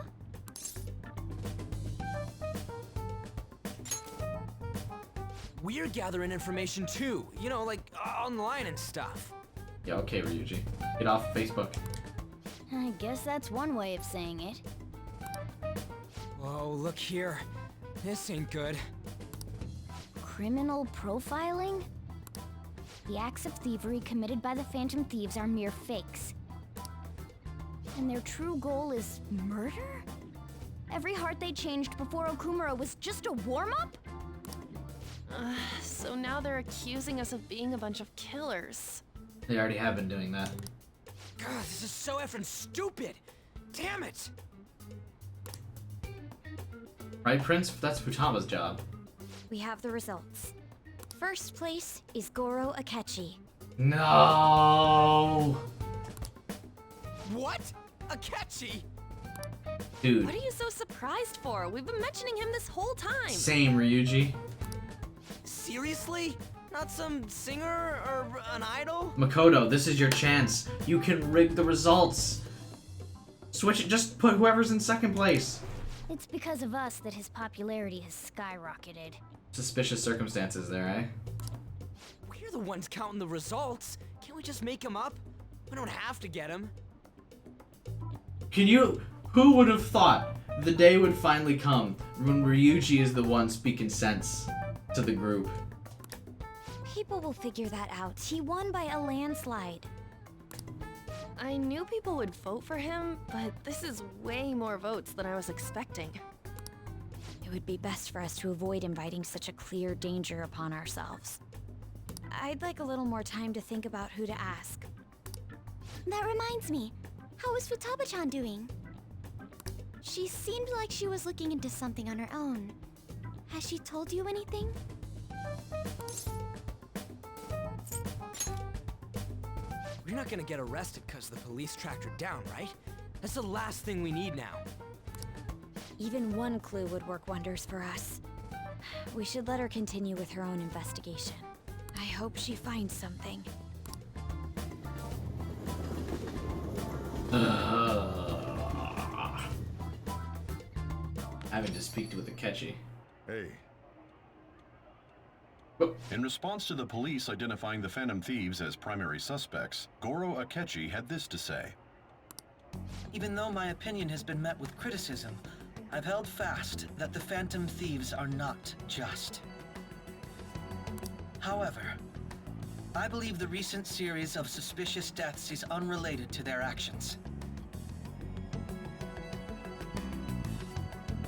We're gathering information too. You know, like online and stuff. Yeah, okay, Ryuji. Get off Facebook. I guess that's one way of saying it. Whoa, look here. This ain't good. Criminal profiling? The acts of thievery committed by the Phantom Thieves are mere fakes. And their true goal is murder? Every heart they changed before Okumura was just a warm-up? So now they're accusing us of being a bunch of killers. They already have been doing that. God, this is so effing stupid! Damn it! Right, Prince? That's Futaba's job. We have the results. First place is Goro Akechi. No! What? Akechi? Dude. What are you so surprised for? We've been mentioning him this whole time. Same, Ryuji. Seriously? Not some singer or an idol? Makoto, this is your chance. You can rig the results. Switch it, just put whoever's in second place. It's because of us that his popularity has skyrocketed. Suspicious circumstances there, eh? We're the ones counting the results. Can't we just make them up? We don't have to get them. Who would have thought the day would finally come when Ryuji is the one speaking sense to the group? People will figure that out. He won by a landslide. I knew people would vote for him, but this is way more votes than I was expecting. It would be best for us to avoid inviting such a clear danger upon ourselves. I'd like a little more time to think about who to ask. That reminds me. How is Futaba-chan doing? She seemed like she was looking into something on her own. Has she told you anything? We're not gonna get arrested because the police tracked her down, right? That's the last thing we need now. Even one clue would work wonders for us. We should let her continue with her own investigation. I hope she finds something. Having to speak with Akechi. Hey. In response to the police identifying the Phantom Thieves as primary suspects, Goro Akechi had this to say. Even though my opinion has been met with criticism, I've held fast that the Phantom Thieves are not just. However, I believe the recent series of suspicious deaths is unrelated to their actions.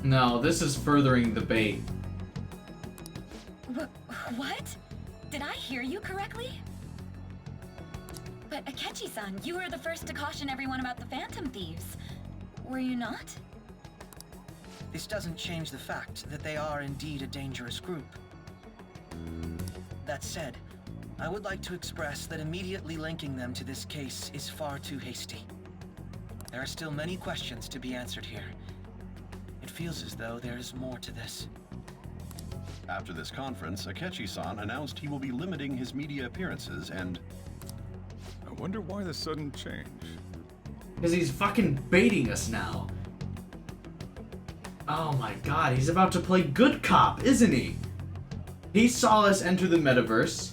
No, this is furthering the bait. What? Did I hear you correctly? But Akechi-san, you were the first to caution everyone about the Phantom Thieves. Were you not? This doesn't change the fact that they are indeed a dangerous group. That said, I would like to express that immediately linking them to this case is far too hasty. There are still many questions to be answered here. It feels as though there is more to this. After this conference, Akechi-san announced he will be limiting his media appearances and... I wonder why the sudden change. Because he's fucking baiting us now. Oh my god, he's about to play good cop, isn't he? He saw us enter the metaverse.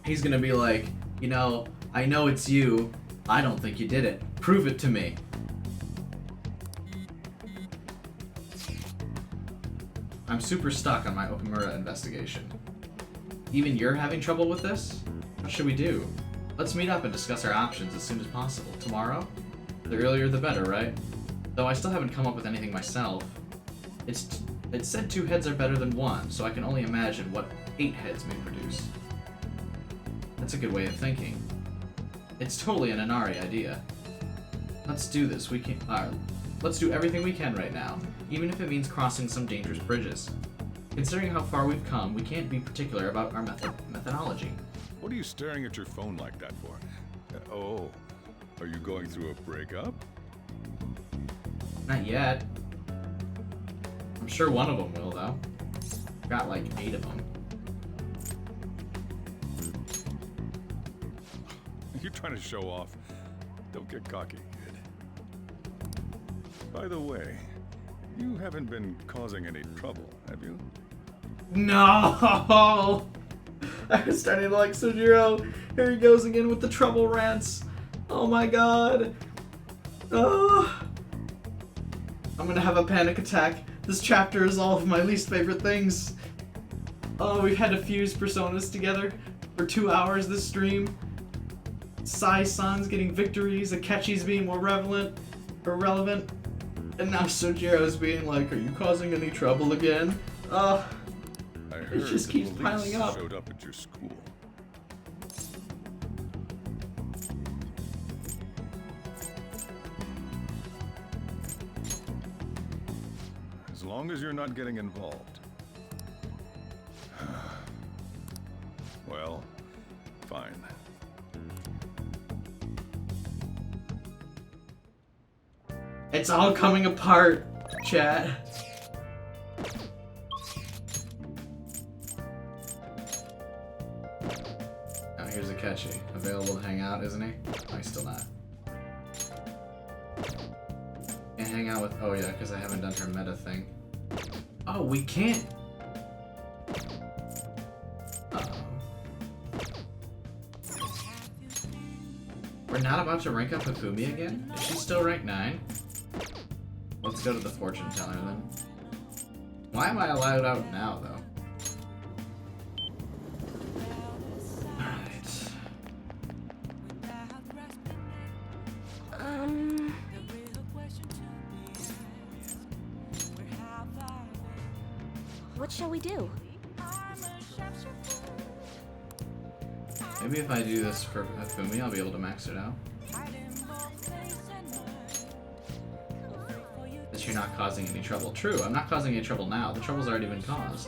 He's gonna be like, you know, I know it's you. I don't think you did it. Prove it to me. I'm super stuck on my Okumura investigation. Even you're having trouble with this? What should we do? Let's meet up and discuss our options as soon as possible. Tomorrow? The earlier the better, right? Though I still haven't come up with anything myself. It said 2 heads are better than 1, so I can only imagine what 8 heads may produce. That's a good way of thinking. It's totally an Inari idea. Let's do this. Let's do everything we can right now, even if it means crossing some dangerous bridges. Considering how far we've come, we can't be particular about our methodology. What are you staring at your phone like that for? Oh, are you going through a breakup? Not yet. I'm sure one of them will, though. Got like 8 of them. You're trying to show off. Don't get cocky, kid. By the way, you haven't been causing any trouble, have you? No! I was starting to like Sojiro. Here he goes again with the trouble rants. Oh my god. Oh. I'm gonna have a panic attack. This chapter is all of my least favorite things. Oh, we've had to fuse personas together for 2 hours this stream. Sae-san's getting victories, Akechi's being more relevant, and now Sojiro's being like, are you causing any trouble again? I heard it just keeps the piling up. Showed up at your school. As long as you're not getting involved. Well, fine. It's all coming apart, chat. Oh, here's Akechi. Available to hang out, isn't he? Oh, he's still not. Can't hang out with... Oh, yeah, because I haven't done her meta thing. Oh, we can't... We're not about to rank up Hifumi again? Is she still rank 9? Let's go to the fortune teller then. Why am I allowed out now, though? Alright. What shall we do? Maybe if I do this for Hifumi, I'll be able to max it out. That you're not causing any trouble. True, I'm not causing any trouble now. The trouble's already been caused.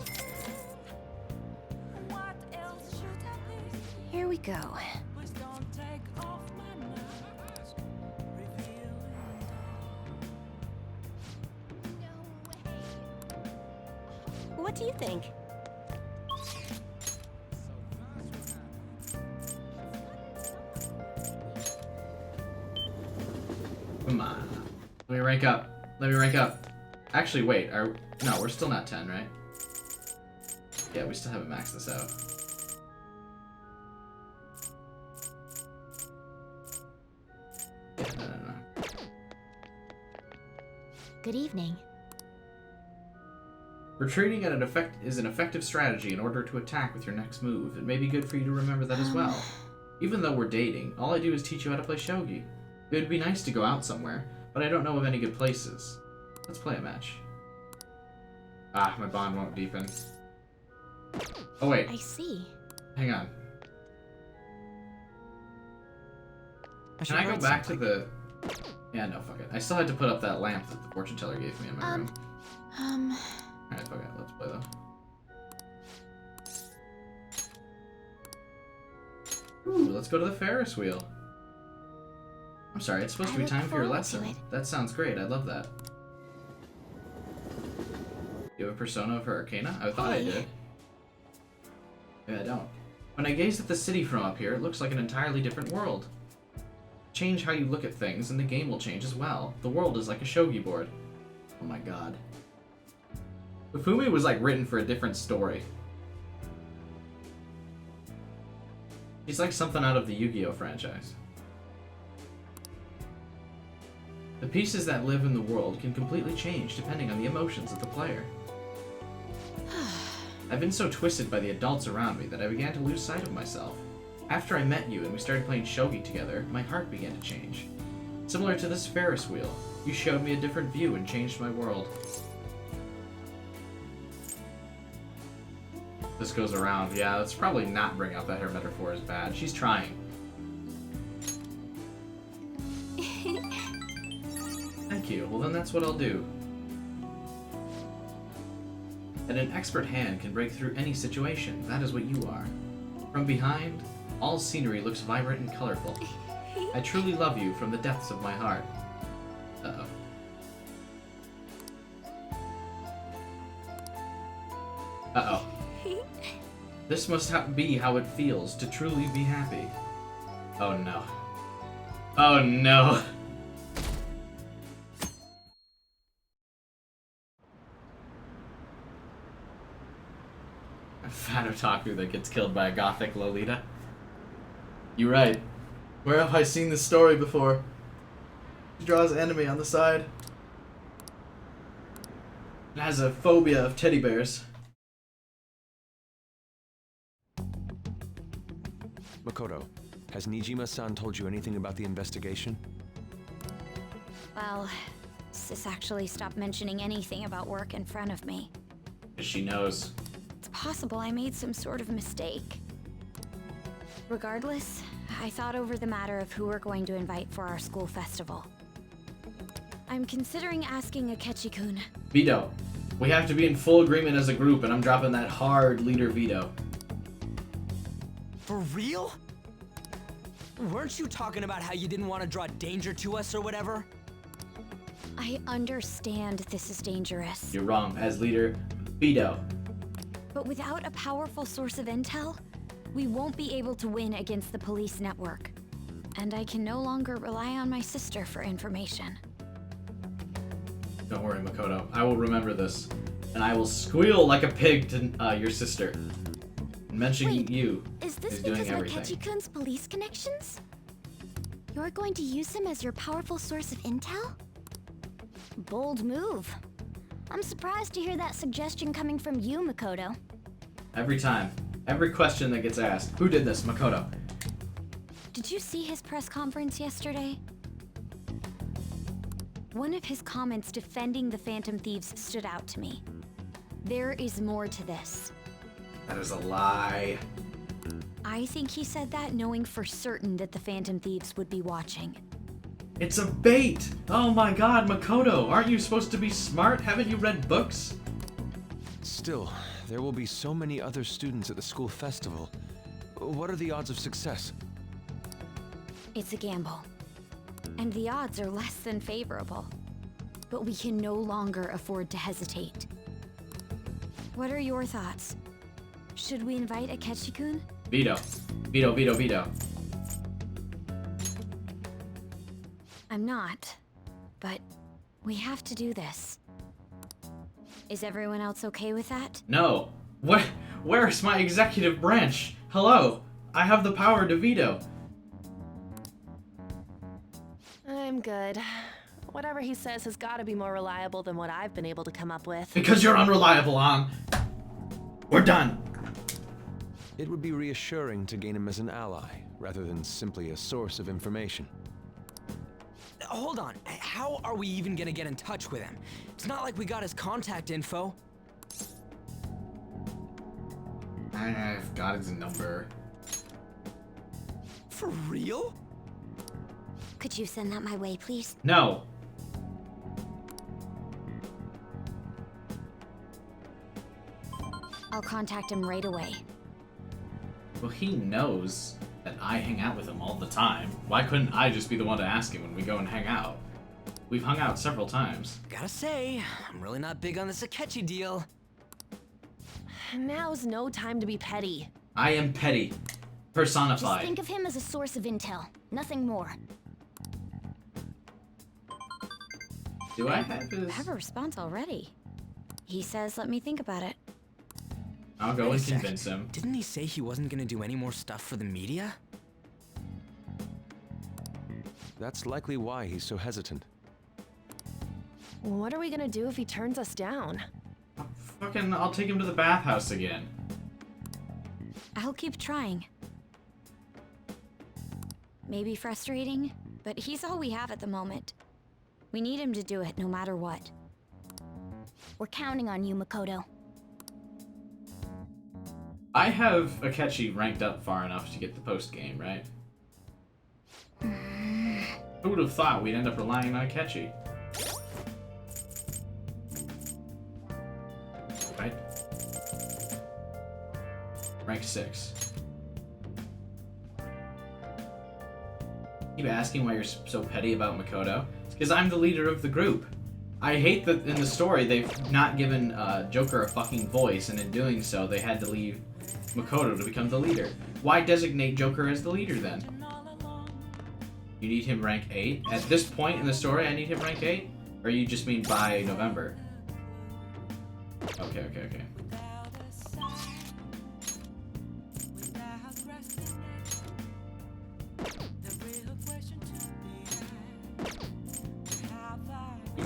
Here we go. What do do you think? Come on. Let me rank up. Let me rank up. Actually, wait. No, we're still not 10, right? Yeah, we still haven't maxed this out. Yeah, no. Good evening. Retreating is an effective strategy in order to attack with your next move. It may be good for you to remember that as well. Even though we're dating, all I do is teach you how to play shogi. It would be nice to go out somewhere, but I don't know of any good places. Let's play a match. Ah, my bond won't deepen. Oh wait. I see. Hang on. Can I go back to the... Yeah, no, fuck it. I still had to put up that lamp that the fortune teller gave me in my room. Alright, fuck it. Let's play though. Ooh, let's go to the Ferris wheel. I'm sorry, it's supposed to be time for your lesson. That sounds great. I love that. You have a persona of her arcana? I thought I did. Yeah, I don't. When I gaze at the city from up here, it looks like an entirely different world. Change how you look at things, and the game will change as well. The world is like a shogi board. Oh my god. Hifumi was like written for a different story. She's like something out of the Yu-Gi-Oh franchise. The pieces that live in the world can completely change depending on the emotions of the player. I've been so twisted by the adults around me that I began to lose sight of myself. After I met you and we started playing shogi together, my heart began to change. Similar to this Ferris wheel, you showed me a different view and changed my world. This goes around. Yeah, let's probably not bring up that her metaphor is bad. She's trying. Thank you. Well, then that's what I'll do. And an expert hand can break through any situation. That is what you are. From behind, all scenery looks vibrant and colorful. I truly love you from the depths of my heart. Uh-oh. Uh-oh. This must be how it feels to truly be happy. Oh no. Oh no. A fat otaku that gets killed by a gothic Lolita. You're right. Where have I seen this story before? She draws enemy on the side. It has a phobia of teddy bears. Makoto, has Nijima-san told you anything about the investigation? Well, Sis actually stopped mentioning anything about work in front of me. She knows. It's possible I made some sort of mistake. Regardless, I thought over the matter of who we're going to invite for our school festival. I'm considering asking Akechi-kun. Veto. We have to be in full agreement as a group, and I'm dropping that hard leader veto. For real? Weren't you talking about how you didn't want to draw danger to us or whatever? I understand this is dangerous. You're wrong. As leader, veto. But without a powerful source of intel, we won't be able to win against the police network. And I can no longer rely on my sister for information. Don't worry, Makoto. I will remember this. And I will squeal like a pig to your sister. Mentioning you is this doing because of everything. Akechi-kun's police connections? You're going to use him as your powerful source of intel? Bold move. I'm surprised to hear that suggestion coming from you, Makoto. Every time. Every question that gets asked. Who did this? Makoto. Did you see his press conference yesterday? One of his comments defending the Phantom Thieves stood out to me. There is more to this. That is a lie. I think he said that knowing for certain that the Phantom Thieves would be watching. It's a bait! Oh my god, Makoto! Aren't you supposed to be smart? Haven't you read books? Still, there will be so many other students at the school festival. What are the odds of success? It's a gamble. And the odds are less than favorable. But we can no longer afford to hesitate. What are your thoughts? Should we invite Akechi-kun? Veto. Veto, veto, veto. I'm not, but we have to do this. Is everyone else okay with that? No. Where's my executive branch? Hello. I have the power to veto. I'm good. Whatever he says has got to be more reliable than what I've been able to come up with. Because you're unreliable, Ang. We're done. It would be reassuring to gain him as an ally, rather than simply a source of information. Hold on, how are we even gonna get in touch with him? It's not like we got his contact info. I've got his number. For real? Could you send that my way, please? No. I'll contact him right away. Well, he knows that I hang out with him all the time. Why couldn't I just be the one to ask him when we go and hang out? We've hung out several times. Gotta say, I'm really not big on this Akechi deal. Now's no time to be petty. I am petty. Personified. Just think of him as a source of intel, nothing more. Do I have his... I have a response already. He says, let me think about it. I'll go and convince him. Didn't he say he wasn't gonna do any more stuff for the media? That's likely why he's so hesitant. What are we gonna do if he turns us down? I'll take him to the bathhouse again. I'll keep trying. Maybe frustrating, but he's all we have at the moment. We need him to do it no matter what. We're counting on you, Makoto. I have Akechi ranked up far enough to get the post-game, right? Who would have thought we'd end up relying on Akechi? Right? Rank 6. Keep asking why you're so petty about Makoto. It's because I'm the leader of the group. I hate that in the story they've not given Joker a fucking voice, and in doing so they had to leave Makoto to become the leader. Why designate Joker as the leader then? You need him rank 8? At this point in the story I need him rank 8? Or you just mean by November? Okay.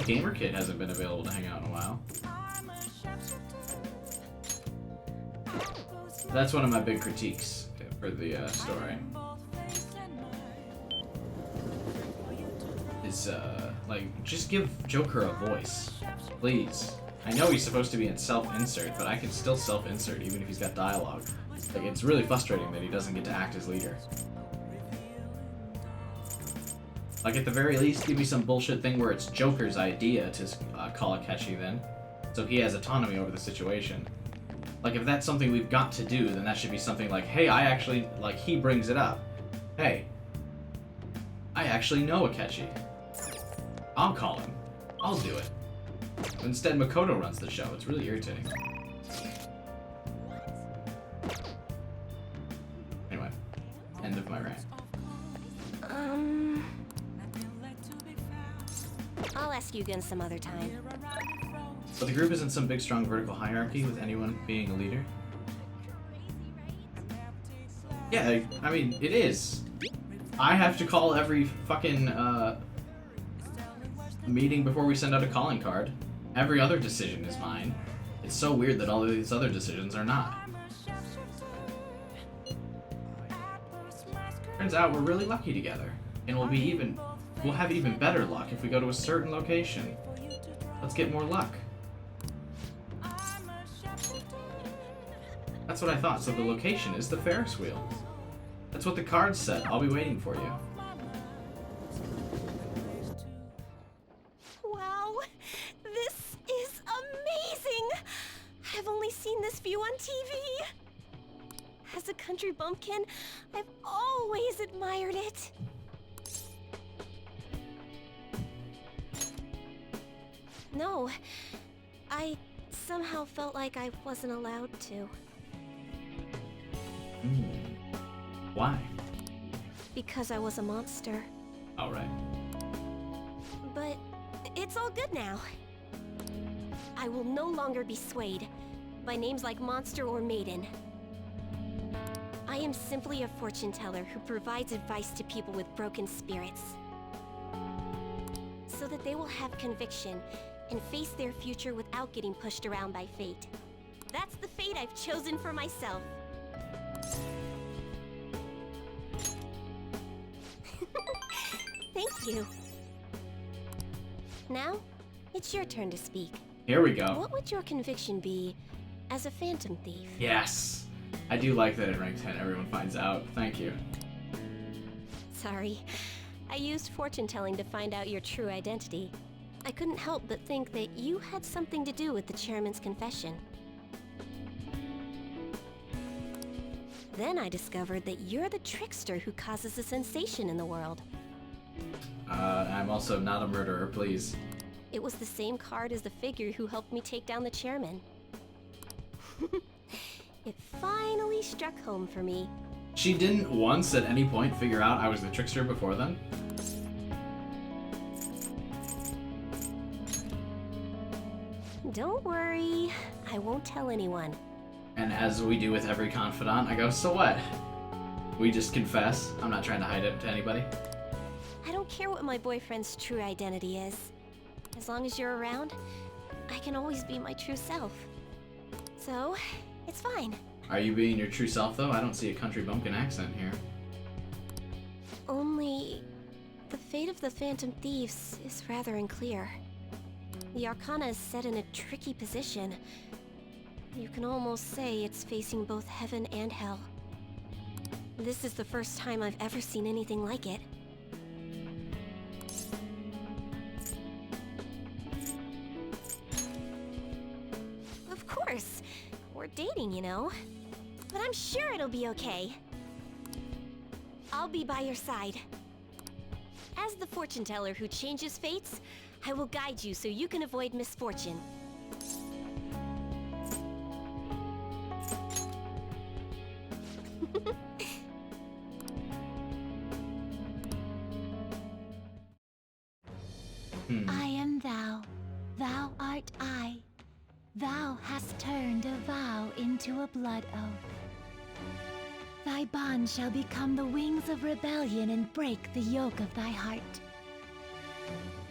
Gamer Kid hasn't been available to hang out in a while. That's one of my big critiques for the story. Is, like, just give Joker a voice. Please. I know he's supposed to be in self-insert, but I can still self-insert even if he's got dialogue. Like, it's really frustrating that he doesn't get to act as leader. Like, at the very least, give me some bullshit thing where it's Joker's idea to call Akechi then, so he has autonomy over the situation. Like, if that's something we've got to do, then that should be something like, hey, I actually, like, he brings it up. Hey, I actually know Akechi. I'll call him. I'll do it. Instead, Makoto runs the show. It's really irritating. Anyway, end of my rant. I'll ask you again some other time. But the group isn't some big strong vertical hierarchy with anyone being a leader. Yeah, I mean, it is. I have to call every fucking meeting before we send out a calling card. Every other decision is mine. It's so weird that all of these other decisions are not. Turns out we're really lucky together, and we'll have even better luck if we go to a certain location. Let's get more luck. That's what I thought, so the location is the Ferris wheel. That's what the card said. I'll be waiting for you. Wow, this is amazing! I've only seen this view on TV. As a country bumpkin, I've always admired it. No, I somehow felt like I wasn't allowed to. Why? Because I was a monster. Alright. But it's all good now. I will no longer be swayed by names like monster or maiden. I am simply a fortune teller who provides advice to people with broken spirits, so that they will have conviction and face their future without getting pushed around by fate. That's the fate I've chosen for myself. Thank you. Now, it's your turn to speak. Here we go. What would your conviction be as a phantom thief? Yes. I do like that in rank 10 everyone finds out. Thank you. Sorry. I used fortune telling to find out your true identity. I couldn't help but think that you had something to do with the chairman's confession. Then I discovered that you're the trickster who causes a sensation in the world. I'm also not a murderer, please. It was the same card as the figure who helped me take down the chairman. It finally struck home for me. She didn't once at any point figure out I was the trickster before then? Don't worry, I won't tell anyone. And as we do with every confidant, I go, so what? We just confess. I'm not trying to hide it to anybody. I don't care what my boyfriend's true identity is. As long as you're around, I can always be my true self. So, it's fine. Are you being your true self, though? I don't see a country bumpkin accent here. Only... the fate of the Phantom Thieves is rather unclear. The Arcana is set in a tricky position. You can almost say it's facing both heaven and hell. This is the first time I've ever seen anything like it. Of course, we're dating, you know. But I'm sure it'll be okay. I'll be by your side. As the fortune teller who changes fates, I will guide you so you can avoid misfortune. I am thou, thou art I. Thou hast turned a vow into a blood oath. Thy bond shall become the wings of rebellion and break the yoke of thy heart.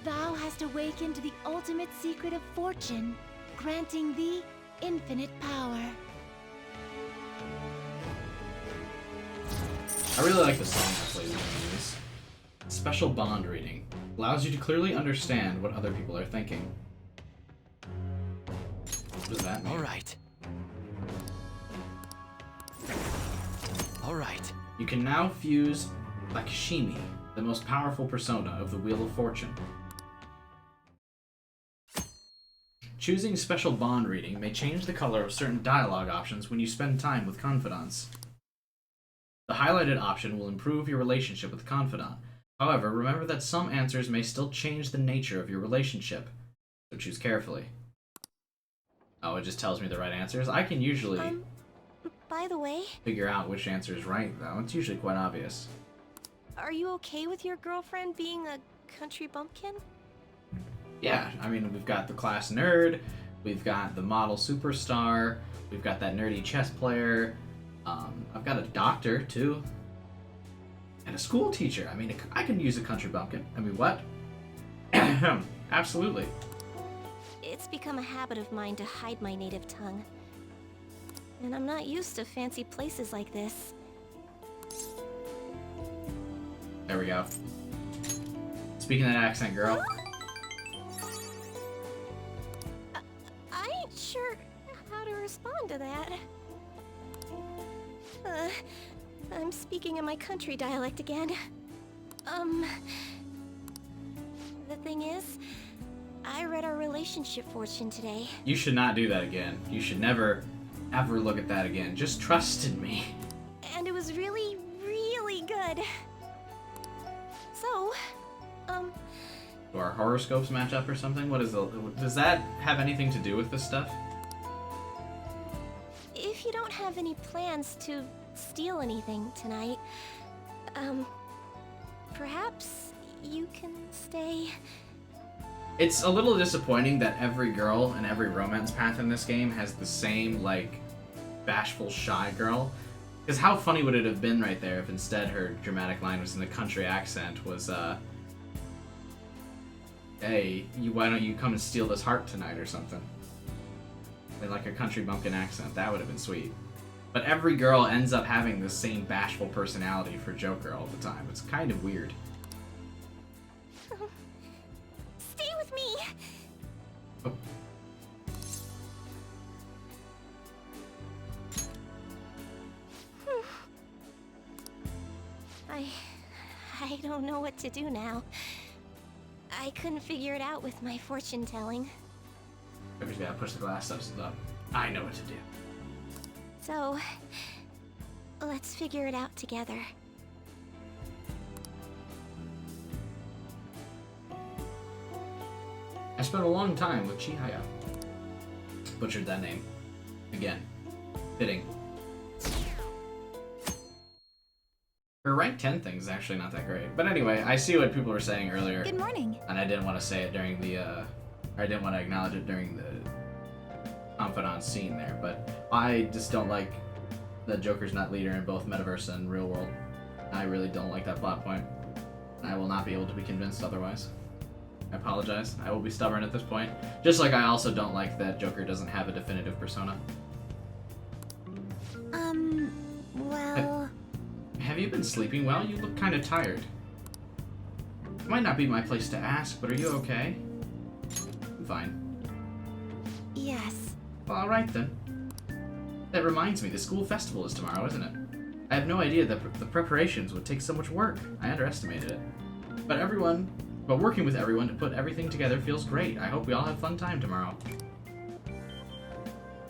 Thou hast awakened the ultimate secret of fortune, granting thee infinite power. I really like the song that plays in these. Special bond reading. Allows you to clearly understand what other people are thinking. What does that mean? Alright. Alright. You can now fuse Lakshmi, the most powerful persona of the Wheel of Fortune. Choosing special bond reading may change the color of certain dialogue options when you spend time with confidants. The highlighted option will improve your relationship with the confidant. However, remember that some answers may still change the nature of your relationship, so choose carefully. Oh, it just tells me the right answers? I can usually By the way, figure out which answer is right, though. It's usually quite obvious. are you okay with your girlfriend being a country bumpkin? Yeah, I mean, we've got the class nerd, we've got the model superstar, we've got that nerdy chess player, I've got a doctor, too, and a school teacher. I mean, I can use a country bumpkin. I mean, what? Absolutely. It's become a habit of mine to hide my native tongue. And I'm not used to fancy places like this. There we go. Speaking that accent, girl. I ain't sure how to respond to that. I'm speaking in my country dialect again. The thing is, I read our relationship fortune today. You should not do that again. You should never, ever look at that again. Just trust in me. And it was really, really good. So, Do our horoscopes match up or something? What is the... Does that have anything to do with this stuff? have any plans to steal anything tonight. Perhaps you can stay. It's a little disappointing that every girl and every romance path in this game has the same, like, bashful, shy girl. Because how funny would it have been right there if instead her dramatic line was in a country accent, was, hey, why don't you come and steal this heart tonight or something? In like a country bumpkin accent, that would have been sweet. But every girl ends up having the same bashful personality for Joker all the time. It's kind of weird. Stay with me! Oh. I don't know what to do now. I couldn't figure it out with my fortune telling. I just gotta push the glass up. I know what to do. So, let's figure it out together. I spent a long time with Chihaya. Butchered that name. Again. Fitting. Her rank 10 thing is actually not that great. But anyway, I see what people were saying earlier. Good morning. And I didn't want to say it during the, I didn't want to acknowledge it during the Confidant scene there. But I just don't like that Joker's not leader in both Metaverse and real world. I really don't like that plot point. I will not be able to be convinced otherwise. I apologize. I will be stubborn at this point. Just like I also don't like that Joker doesn't have a definitive persona. Well... Have you been sleeping well? You look kind of tired. It might not be my place to ask, but are you okay? I'm fine. Yes. Well, alright then. That reminds me, the school festival is tomorrow, isn't it? I have no idea that the preparations would take so much work. I underestimated it. But working with everyone to put everything together feels great. I hope we all have a fun time tomorrow.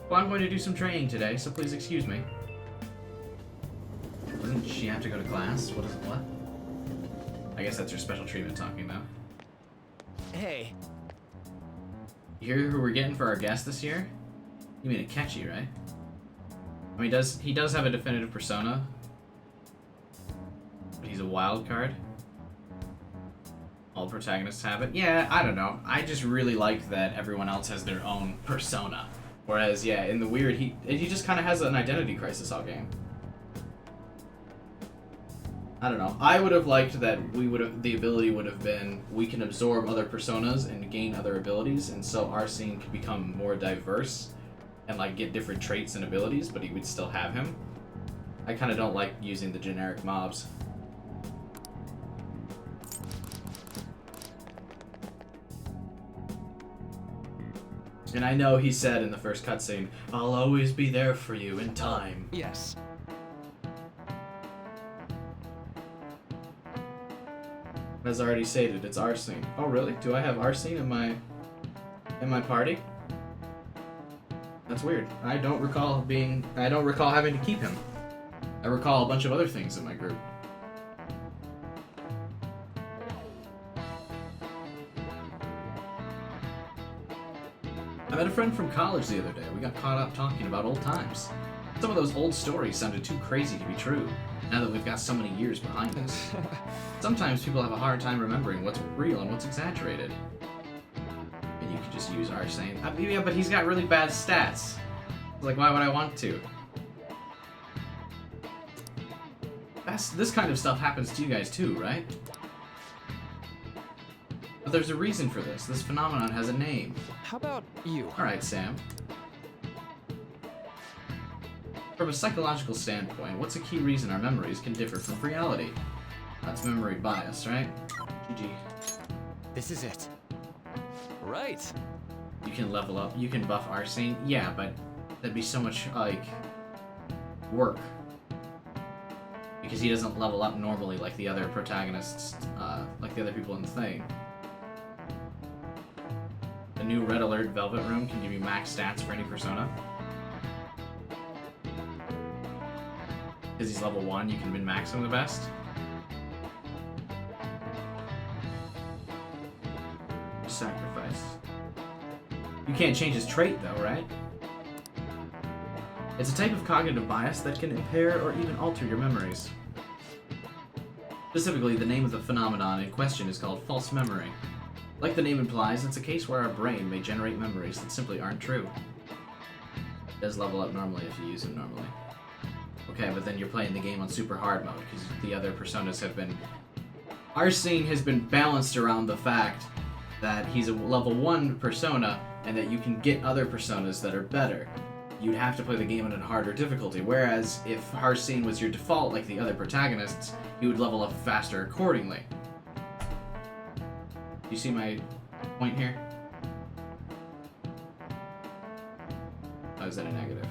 Well, I'm going to do some training today, so please excuse me. Doesn't she have to go to class? What? I guess that's her special treatment talking, though. Hey. You hear who we're getting for our guest this year? You mean Akechi, right? I mean, he does have a definitive persona. But he's a wild card. All protagonists have it. Yeah, I don't know. I just really like that everyone else has their own persona. Whereas, yeah, in the weird, he just kind of has an identity crisis all game. I don't know. I would have liked that the ability would have been we can absorb other personas and gain other abilities, and so our scene could become more diverse and like get different traits and abilities, but he would still have him. I kind of don't like using the generic mobs. And I know he said in the first cutscene, "I'll always be there for you in time." Yes. As already stated, it's our scene. Oh really? Do I have our scene in my party? That's weird. I don't recall having to keep him. I recall a bunch of other things in my group. I met a friend from college the other day. We got caught up talking about old times. Some of those old stories sounded too crazy to be true, now that we've got so many years behind us. Sometimes people have a hard time remembering what's real and what's exaggerated. And you could just use Arsene. Yeah, but he's got really bad stats. Like, why would I want to? This kind of stuff happens to you guys too, right? But there's a reason for this. This phenomenon has a name. How about you? Alright, Sam. From a psychological standpoint, what's a key reason our memories can differ from reality? That's memory bias, right? GG. This is it. Right. You can level up, you can buff Arsene. Yeah, but that'd be so much, like, work. Because he doesn't level up normally like the other protagonists, like the other people in the thing. The new Red Alert Velvet Room can give you max stats for any persona. Because he's level 1, you can min-max him the best. Sacrifice. You can't change his trait though, right? It's a type of cognitive bias that can impair or even alter your memories. Specifically, the name of the phenomenon in question is called false memory. Like the name implies, it's a case where our brain may generate memories that simply aren't true. It does level up normally if you use it normally. Okay, but then you're playing the game on super hard mode, because the other personas have been... Arsene has been balanced around the fact that he's a level 1 persona, and that you can get other personas that are better. You'd have to play the game on a harder difficulty, whereas if Arsene was your default like the other protagonists, you would level up faster accordingly. Do you see my point here? Oh, is that a negative?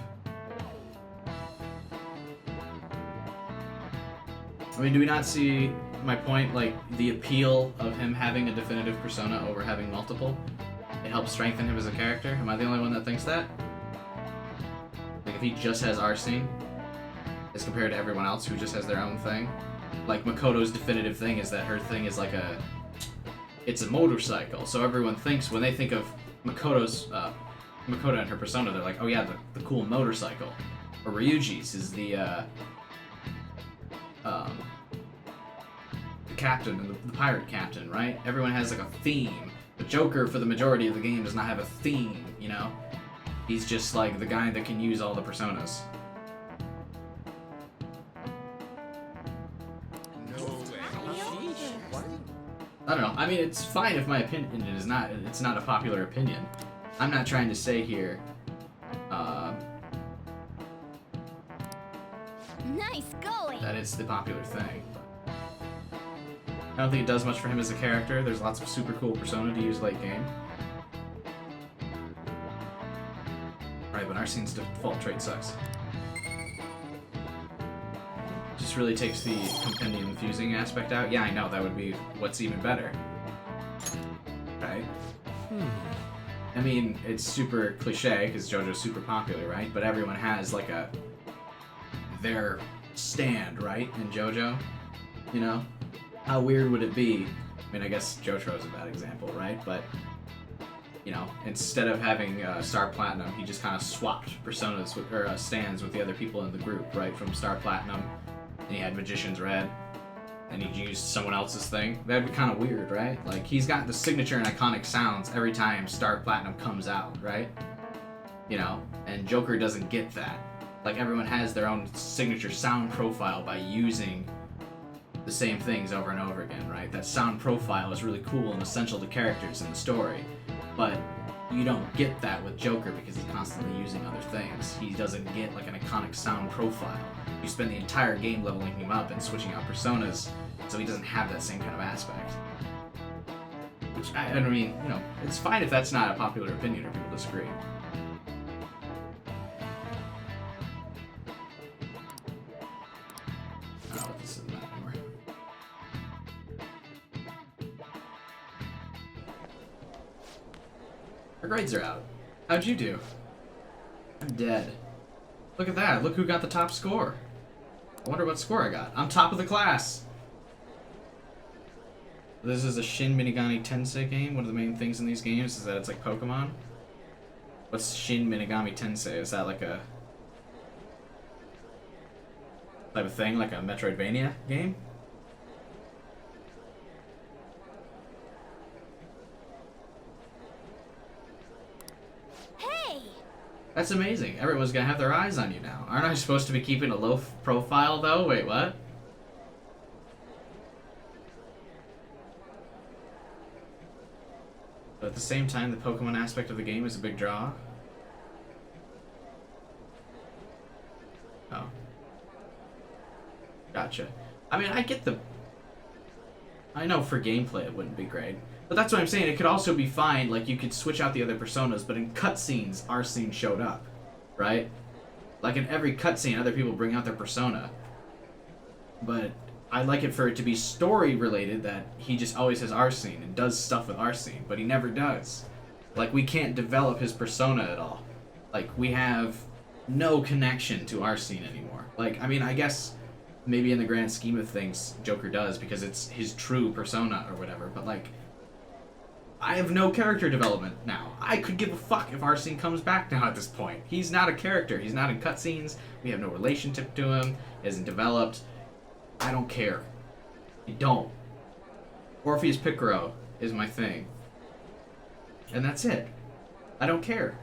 I mean, do we not see my point? Like, the appeal of him having a definitive persona over having multiple? It helps strengthen him as a character? Am I the only one that thinks that? Like, if he just has Arsene, as compared to everyone else who just has their own thing? Like, Makoto's definitive thing is that her thing is like a... It's a motorcycle, so everyone thinks, when they think of Makoto's, Makoto and her persona, they're like, oh yeah, the cool motorcycle. Or Ryuji's is the captain, the pirate captain, right? Everyone has like a theme. But Joker, for the majority of the game, does not have a theme, you know? He's just like the guy that can use all the personas. I don't know. I mean, it's fine if my opinion is not. It's not a popular opinion. I'm not trying to say here. Nice going. That it's the popular thing. I don't think it does much for him as a character. There's lots of super cool persona to use late game. Right, but Arsene's default trait sucks. Just really takes the compendium fusing aspect out. Yeah, I know, that would be what's even better. Right? I mean, it's super cliche, because JoJo's super popular, right? But everyone has, like, their stand, right, in JoJo? You know? How weird would it be? I mean, I guess Jotaro's a bad example, right? But, you know, instead of having Star Platinum, he just kind of swapped personas with, or stands with the other people in the group, right? From Star Platinum, and he had Magician's Red, and he used someone else's thing. That'd be kind of weird, right? Like, he's got the signature and iconic sounds every time Star Platinum comes out, right? You know, and Joker doesn't get that. Like, everyone has their own signature sound profile by using the same things over and over again, right? That sound profile is really cool and essential to characters in the story, but you don't get that with Joker because he's constantly using other things. He doesn't get like an iconic sound profile. You spend the entire game leveling him up and switching out personas, so he doesn't have that same kind of aspect. Which, I mean, you know, it's fine if that's not a popular opinion or people disagree. I don't know what this is about anymore. Our grades are out. How'd you do? I'm dead. Look at that. Look who got the top score. I wonder what score I got. I'm top of the class. This is a Shin Minigami Tensei game. One of the main things in these games is that it's like Pokemon. What's Shin Minigami Tensei? Is that like a type of thing, like a Metroidvania game? That's amazing. Everyone's gonna have their eyes on you now. Aren't I supposed to be keeping a low profile though? Wait, what? But at the same time, the Pokemon aspect of the game is a big draw. Oh. Gotcha. I mean, I get the... I know for gameplay it wouldn't be great. But that's what I'm saying, it could also be fine, like you could switch out the other personas, but in cutscenes, Arsene showed up, right? Like in every cutscene, other people bring out their persona. But I'd like it for it to be story related, that he just always has Arsene and does stuff with Arsene, but he never does. Like, we can't develop his persona at all. Like, we have no connection to Arsene anymore. Like, I mean, I guess maybe in the grand scheme of things, Joker does, because it's his true persona or whatever, but like... I have no character development now. I could give a fuck if Arsene comes back now at this point. He's not a character. He's not in cutscenes. We have no relationship to him. He hasn't developed. I don't care. I don't. Orpheus Picaro is my thing. And that's it. I don't care.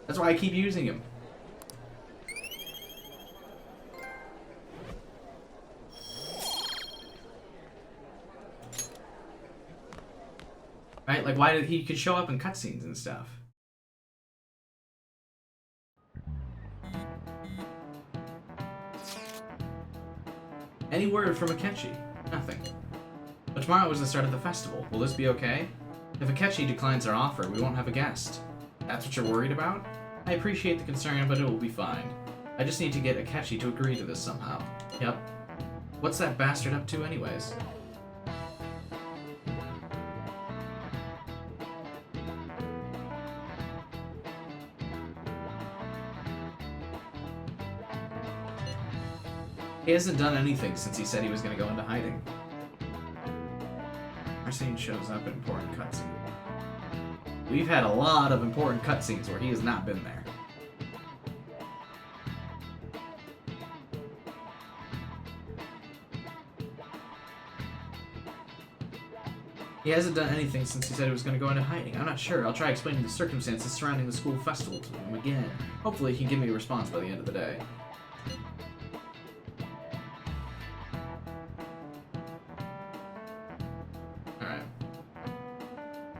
That's why I keep using him. Right? Like, why did he could show up in cutscenes and stuff? Any word from Akechi? Nothing. But tomorrow is the start of the festival. Will this be okay? If Akechi declines our offer, we won't have a guest. That's what you're worried about? I appreciate the concern, but it will be fine. I just need to get Akechi to agree to this somehow. Yep. What's that bastard up to anyways? He hasn't done anything since he said he was going to go into hiding. Arsene shows up in important cutscenes. We've had a lot of important cutscenes where he has not been there. He hasn't done anything since he said he was going to go into hiding. I'm not sure. I'll try explaining the circumstances surrounding the school festival to him again. Hopefully he can give me a response by the end of the day.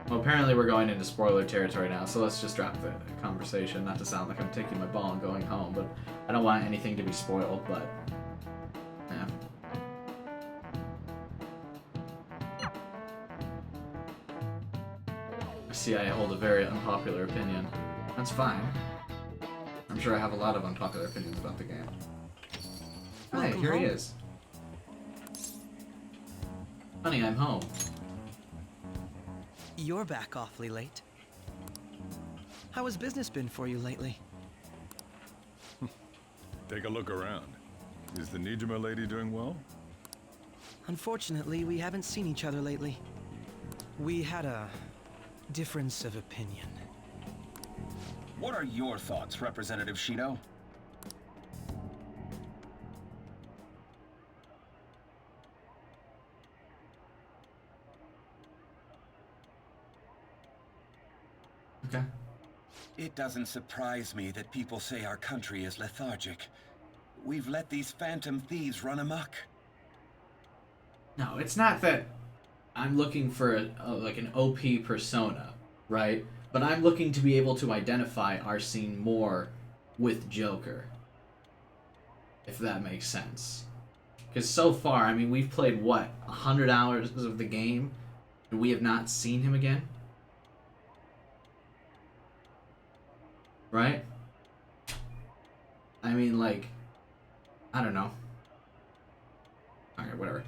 Well, apparently we're going into spoiler territory now, so let's just drop the conversation. Not to sound like I'm taking my ball and going home, but I don't want anything to be spoiled, but... yeah. I see I hold a very unpopular opinion. That's fine. I'm sure I have a lot of unpopular opinions about the game. Hi, here he is. Honey, I'm home. You're back awfully late. How has business been for you lately? Take a look around. Is the Nijima lady doing well? Unfortunately, we haven't seen each other lately. We had a difference of opinion. What are your thoughts, Representative Shido? Okay. It doesn't surprise me that people say our country is lethargic. We've let these phantom thieves run amok. No, it's not that I'm looking for like an OP persona, right? But I'm looking to be able to identify Arsene more with Joker. If that makes sense. Because so far, I mean, we've played, what, 100 hours of the game, and we have not seen him again? Right? I mean, like, I don't know. Alright, whatever.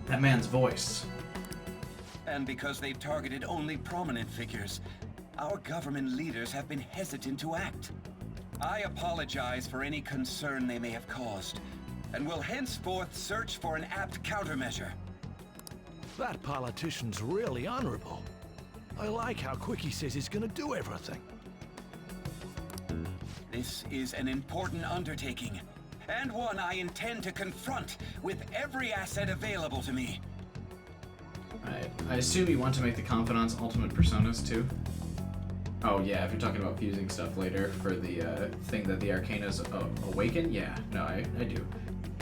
That man's voice. And because they've targeted only prominent figures, our government leaders have been hesitant to act. I apologize for any concern they may have caused, and will henceforth search for an apt countermeasure. That politician's really honorable. I like how quick he says he's gonna do everything. This is an important undertaking, and one I intend to confront with every asset available to me. Alright, I assume you want to make the Confidant's ultimate personas too? Oh yeah, if you're talking about fusing stuff later for the thing that the Arcanas awaken, yeah, no, I do.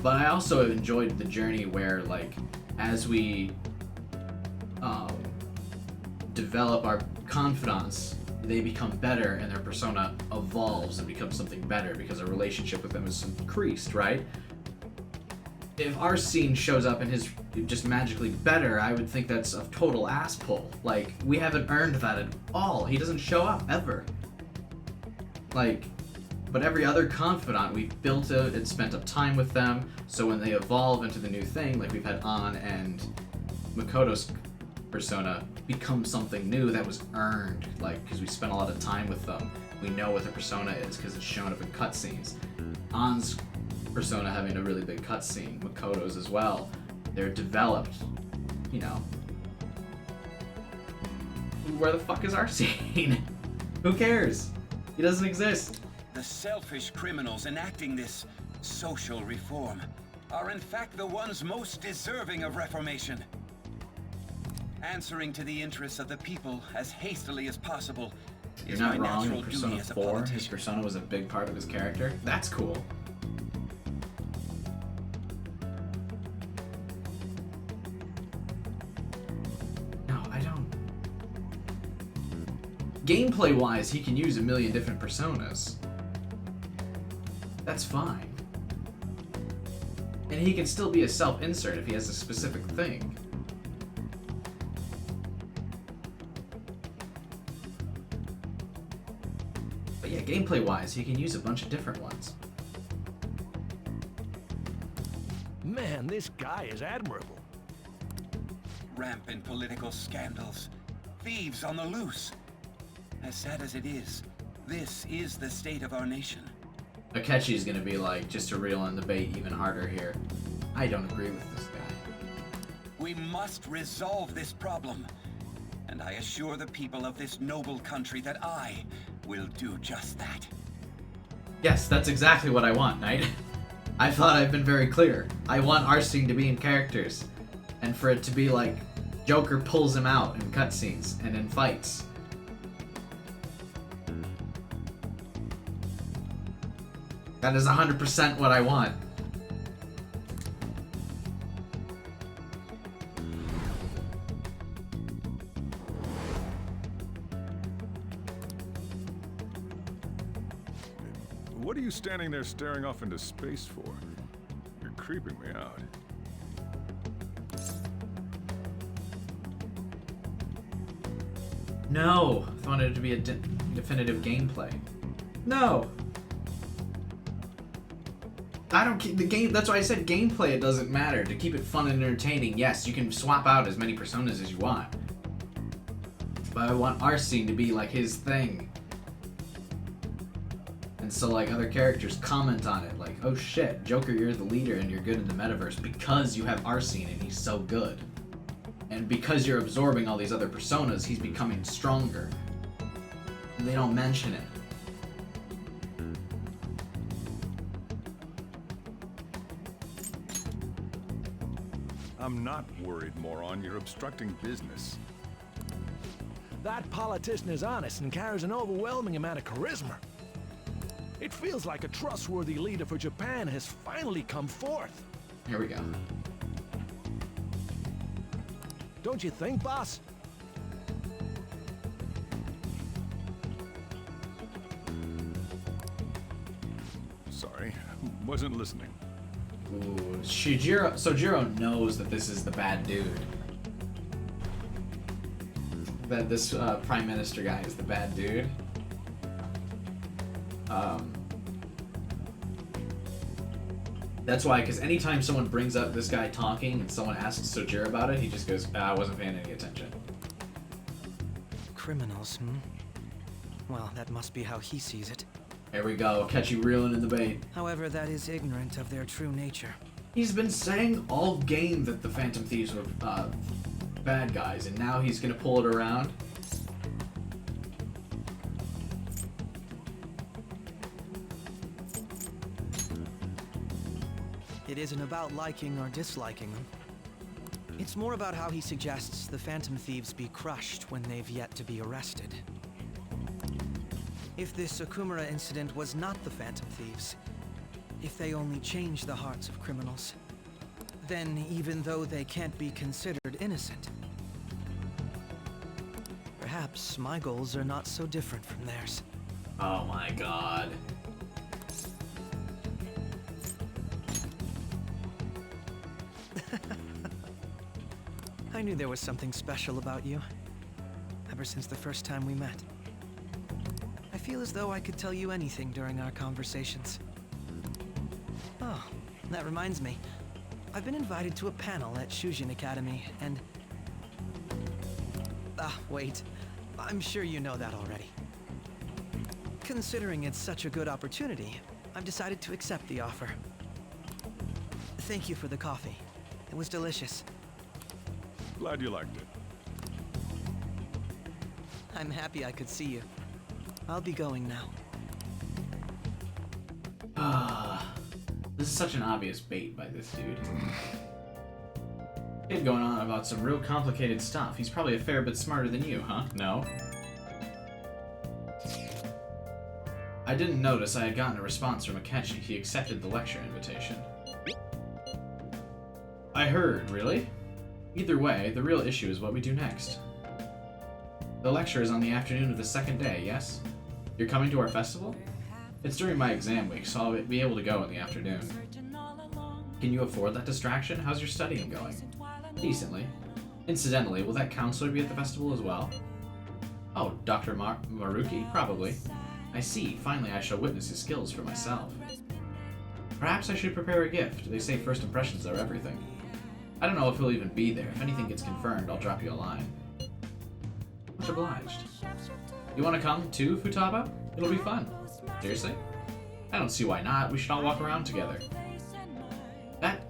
But I also have enjoyed the journey where, like, as we develop our confidants, they become better and their persona evolves and becomes something better because our relationship with them is increased, right? If Arsene shows up and is just magically better, I would think that's a total ass pull. Like, we haven't earned that at all. He doesn't show up, ever. Like, but every other confidant, we've built it and spent up time with them, so when they evolve into the new thing, like we've had An and Makoto's persona become something new that was earned, like, because we spent a lot of time with them. We know what the persona is because it's shown up in cutscenes. An's persona having a really big cutscene. Makoto's as well. They're developed, you know. Where the fuck is Arsene? Who cares? He doesn't exist. The selfish criminals enacting this social reform are in fact the ones most deserving of reformation. Answering to the interests of the people as hastily as possible You're is not my wrong. natural In duty Persona as a 4, his politician. persona was a big part of his character. That's cool. No, I don't. Gameplay-wise, he can use a million different personas. That's fine. And he can still be a self-insert if he has a specific thing. But yeah, gameplay-wise, he can use a bunch of different ones. Man, this guy is admirable. Rampant political scandals, thieves on the loose. As sad as it is, this is the state of our nation. Akechi's gonna be like, just to reel in the bait even harder here. I don't agree with this guy. We must resolve this problem. And I assure the people of this noble country that I will do just that. Yes, that's exactly what I want, Knight. I thought I've been very clear. I want Arsene to be in characters. And for it to be like, Joker pulls him out in cutscenes and in fights. That is 100% what I want. What are you standing there staring off into space for? You're creeping me out. No, I wanted it to be a definitive gameplay. No. I don't keep the game. That's why I said gameplay. It doesn't matter to keep it fun and entertaining. Yes, you can swap out as many personas as you want, but I want Arsene to be like his thing, and so like other characters comment on it, like, "Oh shit, Joker, you're the leader and you're good in the metaverse because you have Arsene and he's so good, and because you're absorbing all these other personas, he's becoming stronger." And they don't mention it. I'm not worried, moron. You're obstructing business. That politician is honest and carries an overwhelming amount of charisma. It feels like a trustworthy leader for Japan has finally come forth. Here we go. Don't you think, boss? Sorry, wasn't listening. Ooh, Sojiro knows that this is the bad dude. That this Prime Minister guy is the bad dude. That's why, because anytime someone brings up this guy talking and someone asks Sojiro about it, he just goes, I wasn't paying any attention. Criminals, Well, that must be how he sees it. Here we go, catch you reeling in the bait. However, that is ignorant of their true nature. He's been saying all game that the Phantom Thieves were bad guys, and now he's gonna pull it around. It isn't about liking or disliking them. It's more about how he suggests the Phantom Thieves be crushed when they've yet to be arrested. If this Okumura incident was not the Phantom Thieves, if they only change the hearts of criminals, then even though they can't be considered innocent, perhaps my goals are not so different from theirs. Oh my god. I knew there was something special about you, ever since the first time we met. I feel as though I could tell you anything during our conversations. Oh, that reminds me. I've been invited to a panel at Shujin Academy, and... wait. I'm sure you know that already. Considering it's such a good opportunity, I've decided to accept the offer. Thank you for the coffee. It was delicious. Glad you liked it. I'm happy I could see you. I'll be going now. This is such an obvious bait by this dude. Kid going on about some real complicated stuff. He's probably a fair bit smarter than you, huh? No? I didn't notice I had gotten a response from Akechi. He accepted the lecture invitation. I heard, really? Either way, the real issue is what we do next. The lecture is on the afternoon of the second day, yes? You're coming to our festival? It's during my exam week, so I'll be able to go in the afternoon. Can you afford that distraction? How's your studying going? Decently. Incidentally, will that counselor be at the festival as well? Oh, Dr. Maruki? Probably. I see. Finally, I shall witness his skills for myself. Perhaps I should prepare a gift. They say first impressions are everything. I don't know if he'll even be there. If anything gets confirmed, I'll drop you a line. Much obliged. You want to come too, Futaba? It'll be fun. Seriously? I don't see why not. We should all walk around together. That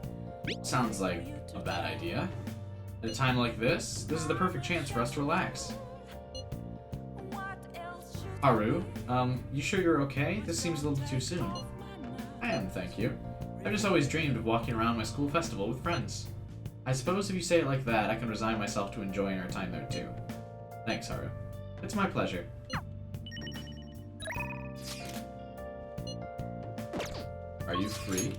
sounds like a bad idea. At a time like this is the perfect chance for us to relax. Haru, you sure you're okay? This seems a little too soon. I am, thank you. I've just always dreamed of walking around my school festival with friends. I suppose if you say it like that, I can resign myself to enjoying our time there too. Thanks, Haru. It's my pleasure. Are you free?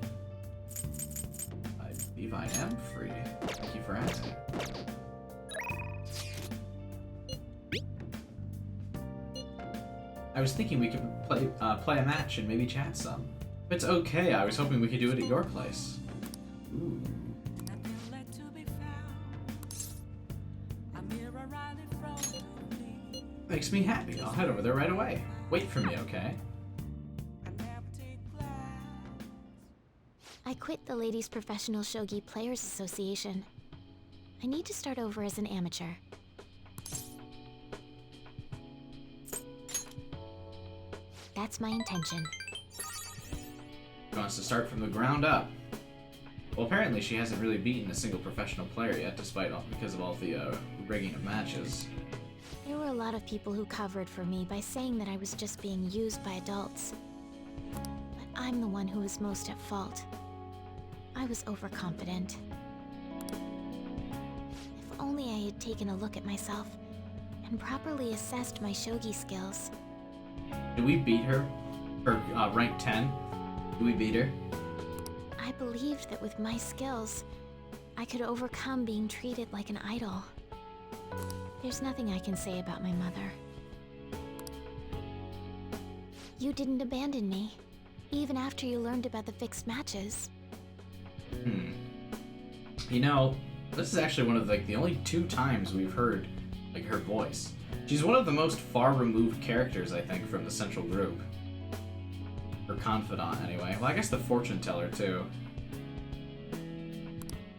I believe I am free. Thank you for asking. I was thinking we could play a match and maybe chat some. If it's okay, I was hoping we could do it at your place. Ooh. Makes me happy. I'll head over there right away. Wait for me, okay? I quit the Ladies Professional Shogi Players Association. I need to start over as an amateur. That's my intention. She wants to start from the ground up. Well, apparently she hasn't really beaten a single professional player yet, because of all the rigging of matches. There were a lot of people who covered for me by saying that I was just being used by adults. But I'm the one who was most at fault. I was overconfident. If only I had taken a look at myself and properly assessed my shogi skills. Did we beat her? Her rank 10? Did we beat her? I believed that with my skills, I could overcome being treated like an idol. There's nothing I can say about my mother. You didn't abandon me, even after you learned about the fixed matches. You know, this is actually one of the only 2 times we've heard her voice. She's one of the most far-removed characters, I think, from the central group. Or Confidant, anyway. Well, I guess the fortune teller, too.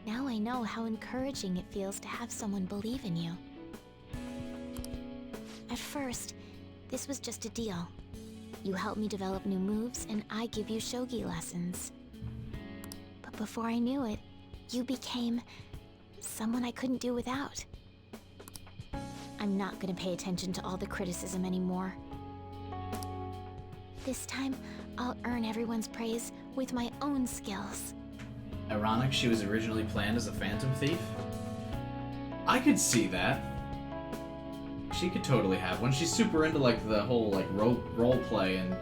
Now I know how encouraging it feels to have someone believe in you. At first, this was just a deal. You help me develop new moves, and I give you shogi lessons. But before I knew it, you became someone I couldn't do without. I'm not gonna pay attention to all the criticism anymore. This time, I'll earn everyone's praise with my own skills. Ironic she was originally planned as a phantom thief? I could see that. She could totally have one. She's super into the whole role play and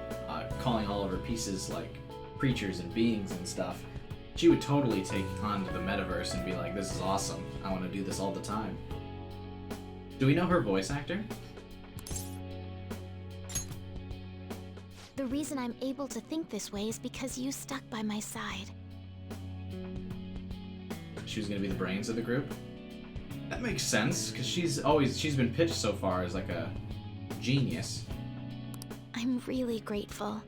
calling all of her pieces creatures and beings and stuff. She would totally take on to the metaverse and be like, this is awesome. I want to do this all the time. Do we know her voice actor? The reason I'm able to think this way is because you stuck by my side. She was going to be the brains of the group? That makes sense, because she's been pitched so far as a genius. I'm really grateful.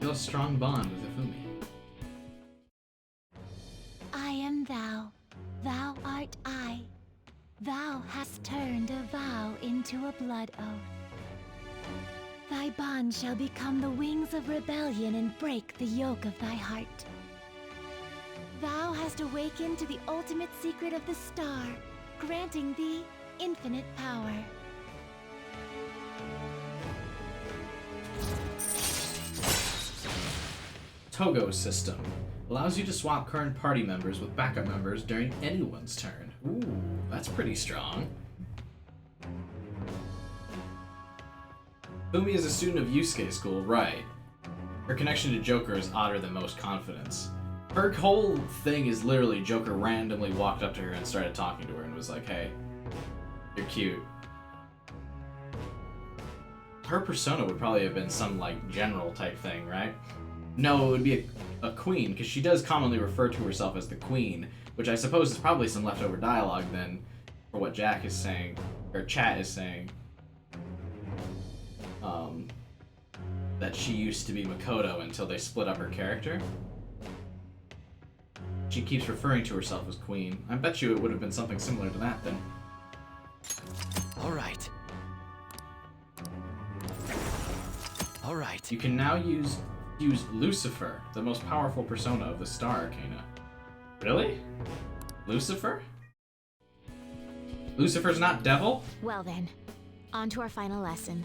Feel a strong bond with Hifumi. I am thou, thou art I. Thou hast turned a vow into a blood oath. Thy bond shall become the wings of rebellion and break the yoke of thy heart. Thou hast awakened to the ultimate secret of the star, granting thee infinite power. Togo system allows you to swap current party members with backup members during anyone's turn. Ooh, that's pretty strong. Hifumi is a student of Yusuke school, right? Her connection to Joker is odder than most confidence. Her whole thing is literally Joker randomly walked up to her and started talking to her and was like, hey, you're cute. Her persona would probably have been some, like, general type thing, right? No, it would be a queen, because she does commonly refer to herself as the queen, which I suppose is probably some leftover dialogue then for what Jack is saying, or Chat is saying. That she used to be Makoto until they split up her character. She keeps referring to herself as queen. I bet you it would have been something similar to that then. Alright. Alright. You can now use Lucifer, the most powerful persona of the Star Arcana. Really? Lucifer? Lucifer's not devil? Well then, on to our final lesson.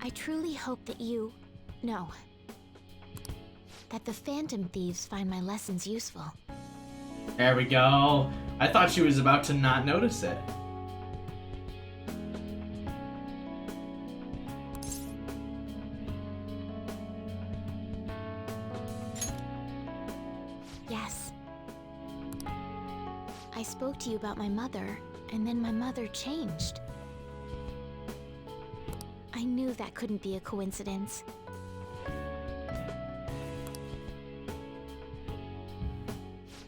I truly hope that that the Phantom Thieves find my lessons useful. There we go. I thought she was about to not notice it. Yes. I spoke to you about my mother, and then my mother changed. I knew that couldn't be a coincidence.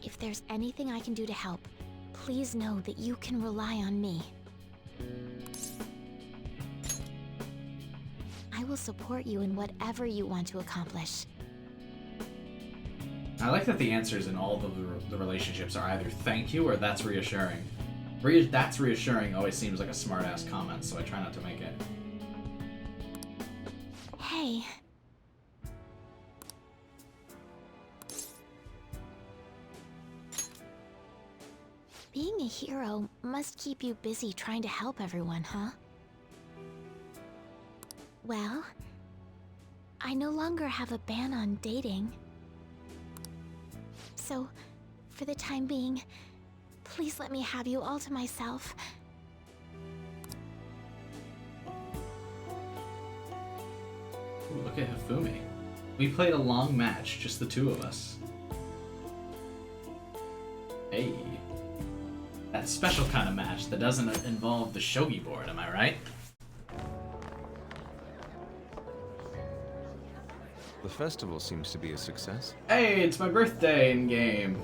If there's anything I can do to help, please know that you can rely on me. I will support you in whatever you want to accomplish. I like that the answers in all the relationships are either thank you or that's reassuring. That's reassuring always seems like a smart-ass comment, so I try not to make it. Hey. Being a hero must keep you busy trying to help everyone, huh? Well, I no longer have a ban on dating. So, for the time being, please let me have you all to myself. Ooh, look at Hifumi. We played a long match, just the two of us. Hey. That special kind of match that doesn't involve the shogi board, am I right? The festival seems to be a success. Hey, it's my birthday in game.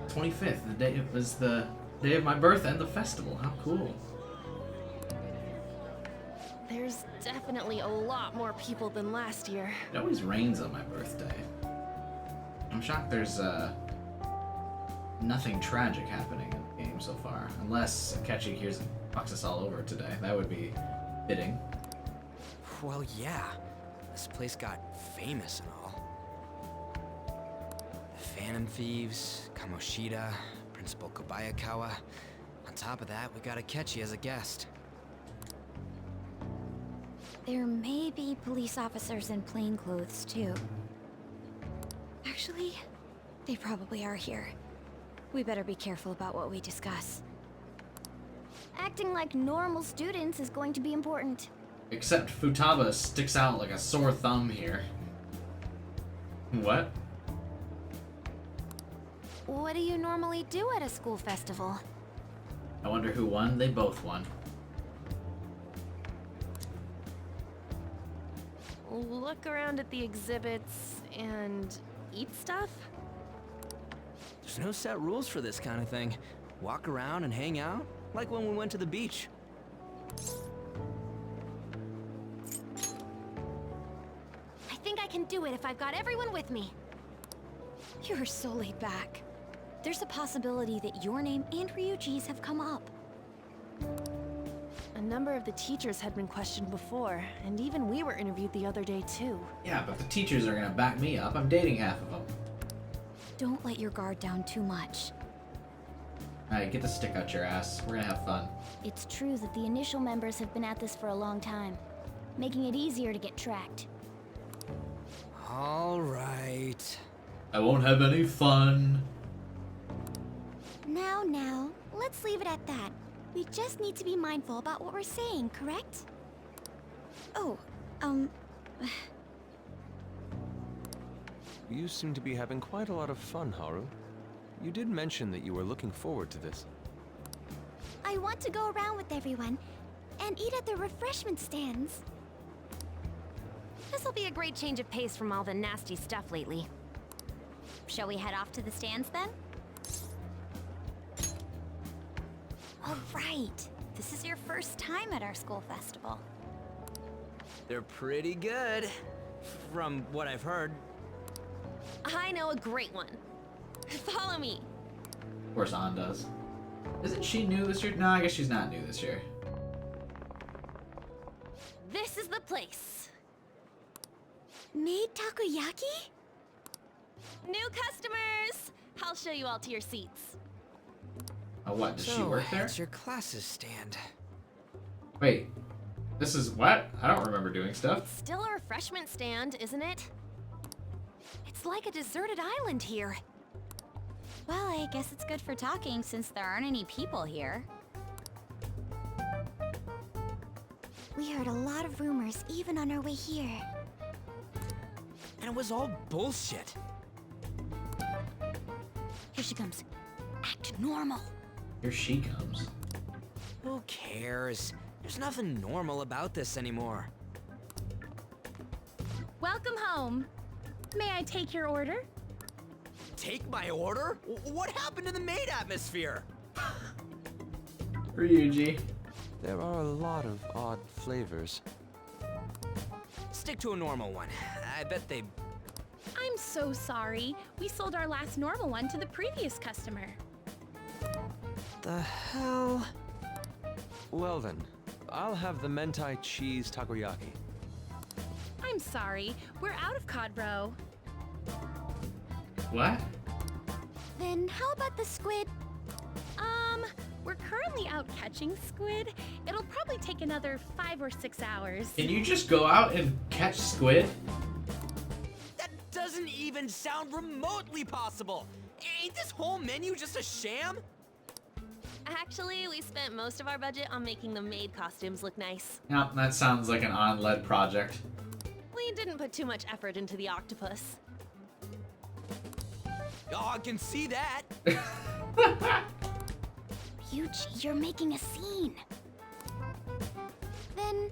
25th, the day was the day of my birth and the festival. How cool. There's definitely a lot more people than last year. It always rains on my birthday. I'm shocked there's nothing tragic happening in the game so far. Unless Akechi hears and fucks us all over today. That would be fitting. Well, yeah. This place got famous and all. The Phantom Thieves, Kamoshida, Principal Kobayakawa. On top of that, we got Akechi as a guest. There may be police officers in plainclothes, too. Actually, they probably are here. We better be careful about what we discuss. Acting like normal students is going to be important. Except Futaba sticks out like a sore thumb here. What? What do you normally do at a school festival? I wonder who won? They both won. Look around at the exhibits and eat stuff? There's no set rules for this kind of thing. Walk around and hang out, like when we went to the beach. I think I can do it if I've got everyone with me. You're so laid back. There's a possibility that your name and Ryuji's have come up. A number of the teachers had been questioned before, and even we were interviewed the other day too. Yeah, but the teachers are gonna back me up. I'm dating half of them. Don't let your guard down too much. Alright, get the stick out your ass. We're gonna have fun. It's true that the initial members have been at this for a long time, making it easier to get tracked. All right. I won't have any fun. Now, let's leave it at that. We just need to be mindful about what we're saying, correct? Oh, You seem to be having quite a lot of fun, Haru. You did mention that you were looking forward to this. I want to go around with everyone and eat at the refreshment stands. This'll be a great change of pace from all the nasty stuff lately. Shall we head off to the stands then? All right. This is your first time at our school festival. They're pretty good, from what I've heard. I know a great one. Follow me. Of course, Ann does. Isn't she new this year? No, I guess she's not new this year. This is the place. Made takoyaki? New customers! I'll show you all to your seats. Oh, what? Does she So, work there? it's your classes stand. Wait. This is what? I don't remember doing stuff. It's still a refreshment stand, isn't it? It's like a deserted island here. well, I guess it's good for talking since there aren't any people here. We heard a lot of rumors even on our way here. And it was all bullshit. Here she comes. Act normal. Here she comes. Who cares? There's nothing normal about this anymore. Welcome home. May I take your order? Take my order? What happened to the maid atmosphere? Ryuji. There are a lot of odd flavors. Stick to a normal one. I bet they... I'm so sorry. We sold our last normal one to the previous customer. The hell? Well then, I'll have the mentai cheese takoyaki. I'm sorry. We're out of cod roe. What? Then how about the squid? We're currently out catching squid. It'll probably take another 5 or 6 hours. Can you just go out and catch squid? That doesn't even sound remotely possible. Ain't this whole menu just a sham? Actually, we spent most of our budget on making the maid costumes look nice. Yep, that sounds like an on-led project. We didn't put too much effort into the octopus. Oh, I can see that. Yuji, you're making a scene. Then,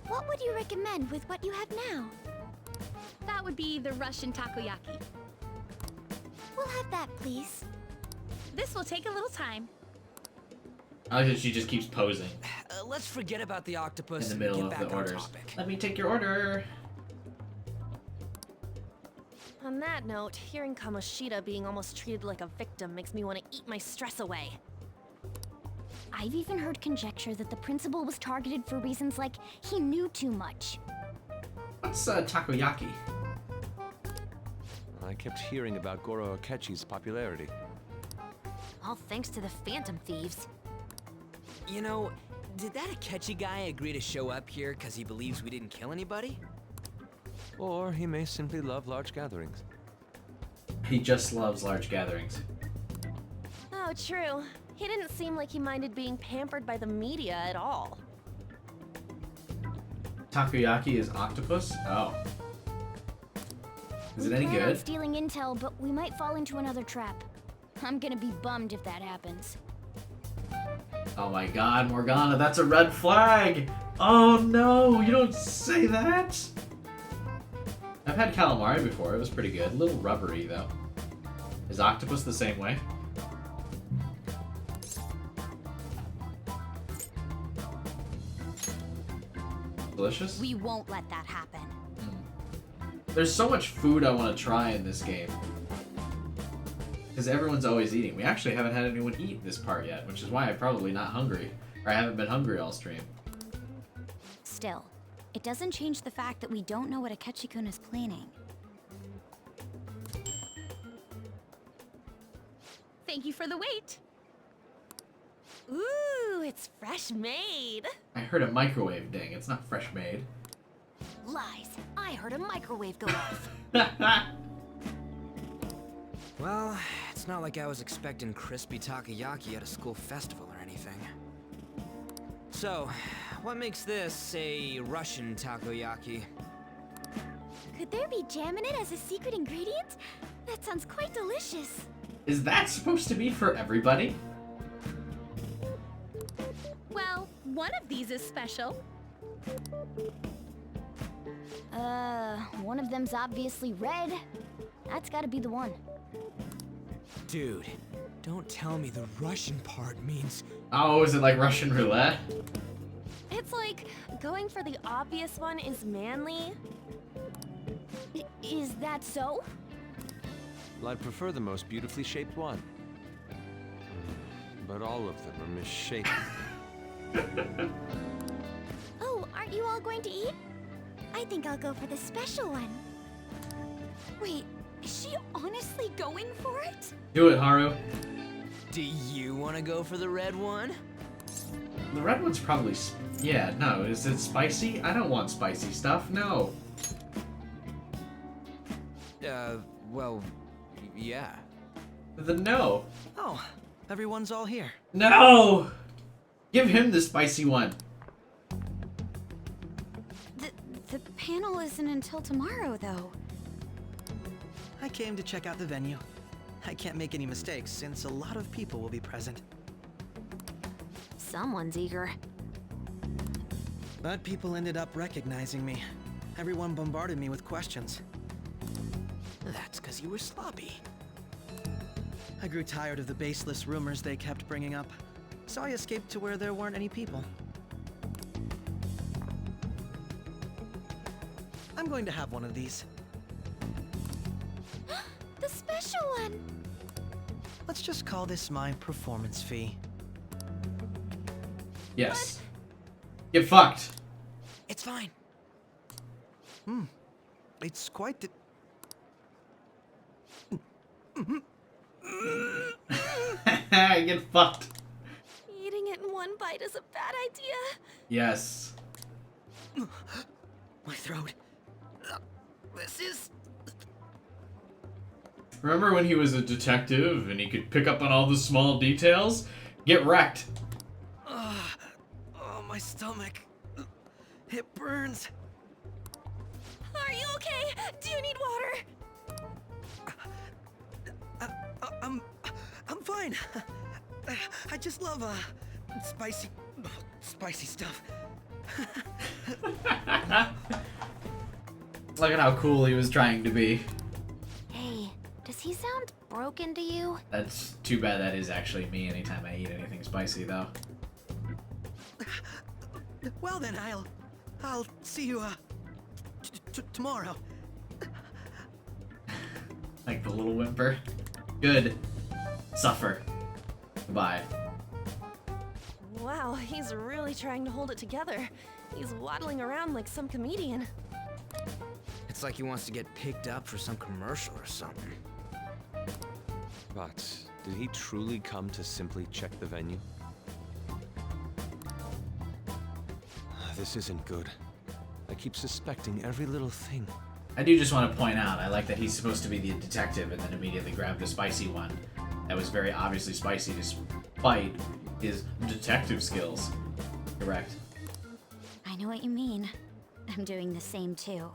what would you recommend with what you have now? That would be the Russian takoyaki. We'll have that, please. This will take a little time. I like that she just keeps posing Let's forget about the octopus in the middle and of get the back on orders. topic. Let me take your order. On that note, hearing Kamoshida being almost treated like a victim makes me want to eat my stress away. I've even heard conjecture that the principal was targeted for reasons like he knew too much. What's takoyaki? I kept hearing about Goro Akechi's popularity. All thanks to the Phantom Thieves. You know, did that Akechi guy agree to show up here because he believes we didn't kill anybody? Or he may simply love large gatherings. He just loves large gatherings. Oh, true. He didn't seem like he minded being pampered by the media at all. Takoyaki is octopus? Oh. Is it any We plan on good? stealing intel, but we might fall into another trap. I'm gonna be bummed if that happens. Oh my god, Morgana, that's a red flag! Oh no, you don't say that! I've had calamari before, it was pretty good. A little rubbery, though. Is octopus the same way? Delicious? We won't let that happen. There's so much food I want to try in this game. Because everyone's always eating. We actually haven't had anyone eat this part yet, which is why I'm probably not hungry. Or I haven't been hungry all stream. Still, it doesn't change the fact that we don't know what Akechi-kun is planning. Thank you for the wait. Ooh, it's fresh made. I heard a microwave ding. It's not fresh made. Lies. I heard a microwave go off. Well, it's not like I was expecting crispy takoyaki at a school festival or anything. So, what makes this a Russian takoyaki? Could there be jam in it as a secret ingredient? That sounds quite delicious. Is that supposed to be for everybody? Well, one of these is special. One of them's obviously red. That's gotta be the one. Dude, don't tell me the Russian part means... Oh, is it like Russian roulette? It's like going for the obvious one is manly. Is that so? Well, I'd prefer the most beautifully shaped one. But all of them are misshapen. Oh, aren't you all going to eat? I think I'll go for the special one. Wait, is she honestly going for it? Do it, Haru. Do you want to go for the red one? The red one's probably... Yeah, no. Is it spicy? I don't want spicy stuff. No. Well, yeah. Then no. Oh, everyone's all here. No! Give him the spicy one. The panel isn't until tomorrow, though. I came to check out the venue. I can't make any mistakes since a lot of people will be present. Someone's eager. But people ended up recognizing me. Everyone bombarded me with questions. That's because you were sloppy. I grew tired of the baseless rumors they kept bringing up, so I escaped to where there weren't any people. I'm going to have one of these. The special one! Let's just call this my performance fee. Yes. Get fucked. It's fine. It's quite the... Get fucked. Eating it in one bite is a bad idea. Yes. My throat. This is... Remember when he was a detective and he could pick up on all the small details? Get wrecked. Oh, my stomach. It burns. Are you okay? Do you need water? I'm fine. I just love spicy stuff. Look at how cool he was trying to be. Hey, does he sound broken to you? That's too bad that is actually me anytime I eat anything spicy, though. Well then, I'll see you tomorrow. Like the little whimper. Good. Suffer. Goodbye. Wow, he's really trying to hold it together. He's waddling around like some comedian. It's like he wants to get picked up for some commercial or something. But did he truly come to simply check the venue? This isn't good. I keep suspecting every little thing. I do just want to point out, I like that he's supposed to be the detective and then immediately grabbed a spicy one. That was very obviously spicy despite his detective skills. Correct. I know what you mean. I'm doing the same too.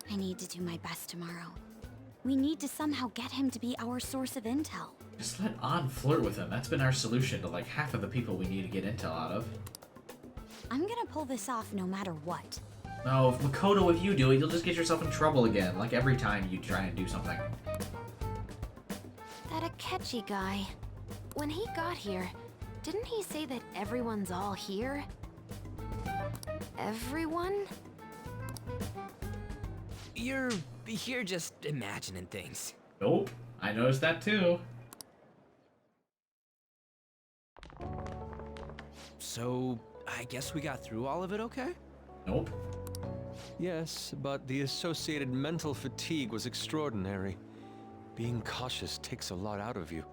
I need to do my best tomorrow. We need to somehow get him to be our source of intel. Just let On flirt with him. That's been our solution to like half of the people we need to get intel out of. I'm gonna pull this off no matter what. No, if Makoto, if you do it, you'll just get yourself in trouble again, like every time you try and do something. That Akechi guy. When he got here, didn't he say that everyone's all here? Everyone? You're just imagining things. Nope, I noticed that too. So, I guess we got through all of it okay? Nope. Yes, but the associated mental fatigue was extraordinary. Being cautious takes a lot out of you.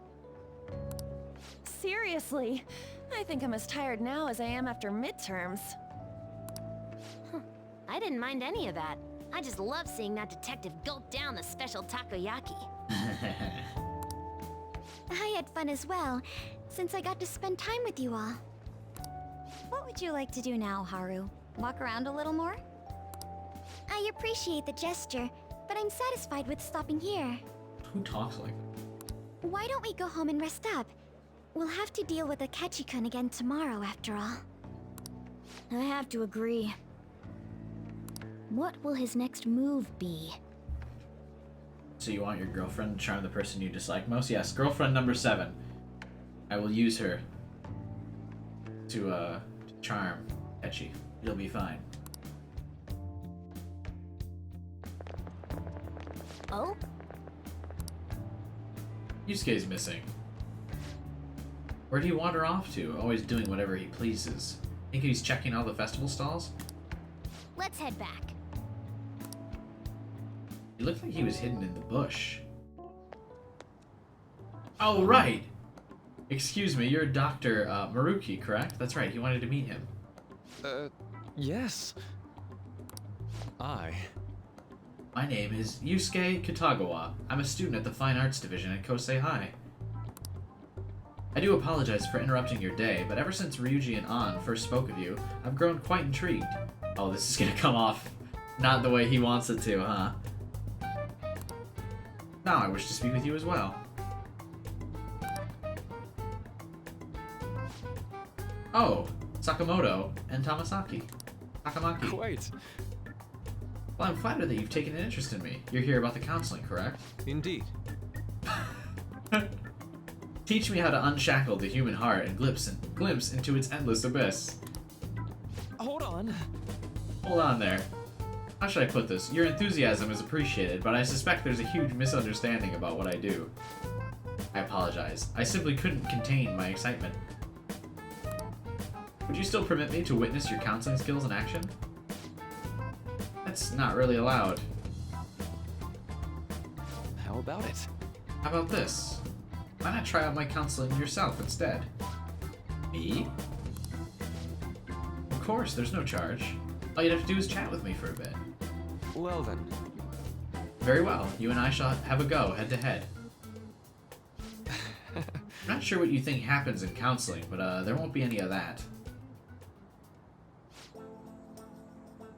Seriously, I think I'm as tired now as I am after midterms. I didn't mind any of that. I just love seeing that detective gulp down the special takoyaki. I had fun as well, since I got to spend time with you all. What would you like to do now, Haru? Walk around a little more? I appreciate the gesture, but I'm satisfied with stopping here. Who talks like that? Why don't we go home and rest up? We'll have to deal with Akechi-kun again tomorrow, after all. I have to agree. What will his next move be? So you want your girlfriend to charm the person you dislike most? Yes, girlfriend number 7. I will use her to charm Akechi. You'll be fine. Oh? Yusuke's missing. Where'd he wander off to? Always doing whatever he pleases. Think he's checking all the festival stalls? Let's head back. He looked like he was hidden in the bush. Oh, right! Excuse me, you're Dr. Maruki, correct? That's right, he wanted to meet him. Yes. My name is Yusuke Kitagawa. I'm a student at the Fine Arts Division at Kosei High. I do apologize for interrupting your day, but ever since Ryuji and An first spoke of you, I've grown quite intrigued. Oh, this is gonna come off not the way he wants it to, huh? Now I wish to speak with you as well. Oh, Sakamoto and Takamaki. Quite. Well, I'm flattered that you've taken an interest in me. You're here about the counseling, correct? Indeed. Teach me how to unshackle the human heart and glimpse into its endless abyss. Hold on. Hold on there. How should I put this? Your enthusiasm is appreciated, but I suspect there's a huge misunderstanding about what I do. I apologize. I simply couldn't contain my excitement. Would you still permit me to witness your counseling skills in action? That's not really allowed. How about it? How about this? Why not try out my counseling yourself instead? Me? Of course, there's no charge. All you'd have to do is chat with me for a bit. Well then. Very well. You and I shall have a go, head to head. I'm not sure what you think happens in counseling, but there won't be any of that.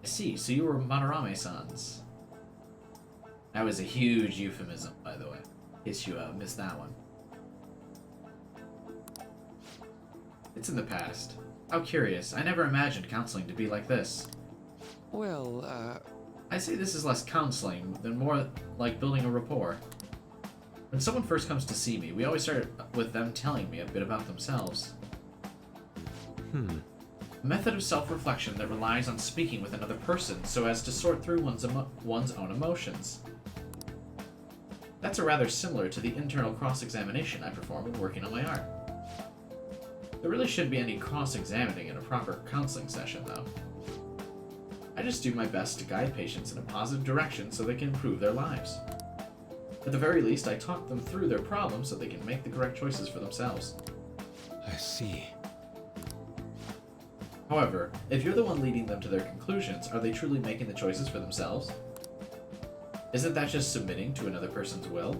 I see, so you were Madarame-sans. That was a huge euphemism, by the way, in case you missed that one. It's in the past. How curious. I never imagined counseling to be like this. Well, I'd say this is less counseling than more like building a rapport. When someone first comes to see me, we always start with them telling me a bit about themselves. A method of self-reflection that relies on speaking with another person so as to sort through one's own emotions. That's rather similar to the internal cross-examination I perform when working on my art. There really shouldn't be any cross-examining in a proper counseling session, though. I just do my best to guide patients in a positive direction so they can improve their lives. At the very least, I talk them through their problems so they can make the correct choices for themselves. I see. However, if you're the one leading them to their conclusions, are they truly making the choices for themselves? Isn't that just submitting to another person's will?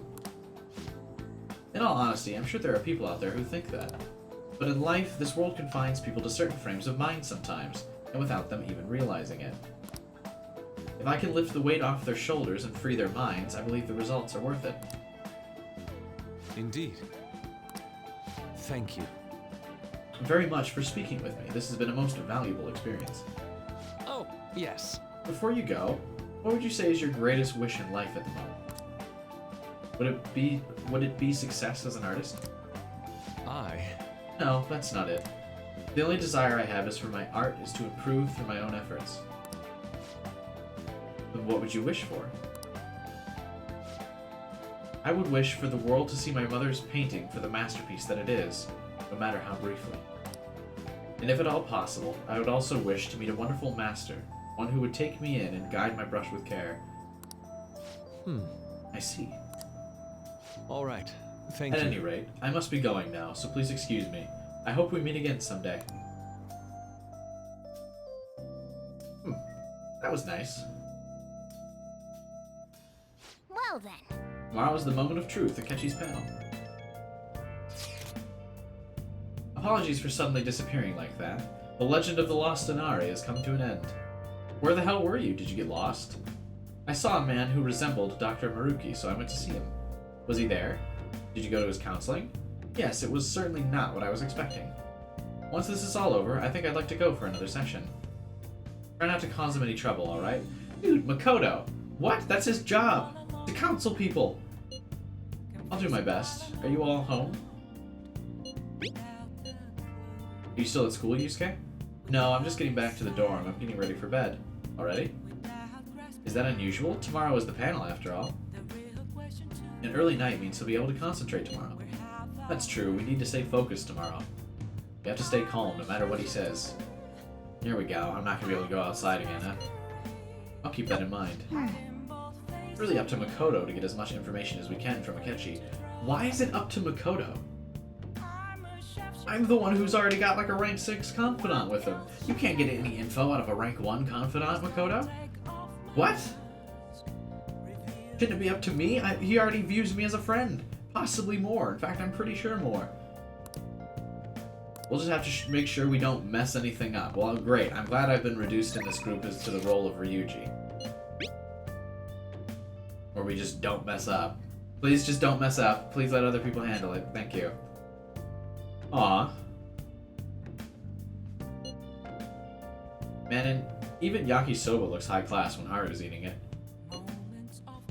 In all honesty, I'm sure there are people out there who think that. But in life, this world confines people to certain frames of mind sometimes, and without them even realizing it. If I can lift the weight off their shoulders and free their minds, I believe the results are worth it. Indeed. Thank you. Very much for speaking with me. This has been a most valuable experience. Oh, yes. Before you go, what would you say is your greatest wish in life at the moment? Would it be success as an artist? No, that's not it. The only desire I have is for my art is to improve through my own efforts. Then what would you wish for? I would wish for the world to see my mother's painting for the masterpiece that it is, no matter how briefly. And if at all possible, I would also wish to meet a wonderful master One who would take me in and guide my brush with care. I see. All right. Thank At you. any rate, I must be going now, so please excuse me. I hope we meet again someday. That was nice. Well then. Tomorrow is the moment of truth, Akechi's panel. Apologies for suddenly disappearing like that. The legend of the lost Inari has come to an end. Where the hell were you? Did you get lost? I saw a man who resembled Dr. Maruki, so I went to see him. Was he there? Did you go to his counseling? Yes, it was certainly not what I was expecting. Once this is all over, I think I'd like to go for another session. Try not to cause him any trouble, alright? Dude, Makoto! What? That's his job! To counsel people! I'll do my best. Are you all home? Are you still at school, Yusuke? No, I'm just getting back to the dorm. I'm getting ready for bed. Already? Is that unusual? Tomorrow is the panel, after all. An early night means he'll be able to concentrate tomorrow. That's true. We need to stay focused tomorrow. We have to stay calm, no matter what he says. Here we go. I'm not going to be able to go outside again, huh? I'll keep that in mind. It's really up to Makoto to get as much information as we can from Akechi. Why is it up to Makoto? I'm the one who's already got like a rank 6 confidant with him. You can't get any info out of a rank 1 confidant, Makoto? What? Shouldn't it be up to me? He already views me as a friend. Possibly more. In fact, I'm pretty sure more. We'll just have to make sure we don't mess anything up. Well, great. I'm glad I've been reduced in this group as to the role of Ryuji. Or we just don't mess up. Please just don't mess up. Please let other people handle it. Thank you. Aw. Man, and even yakisoba looks high class when Haru's eating it.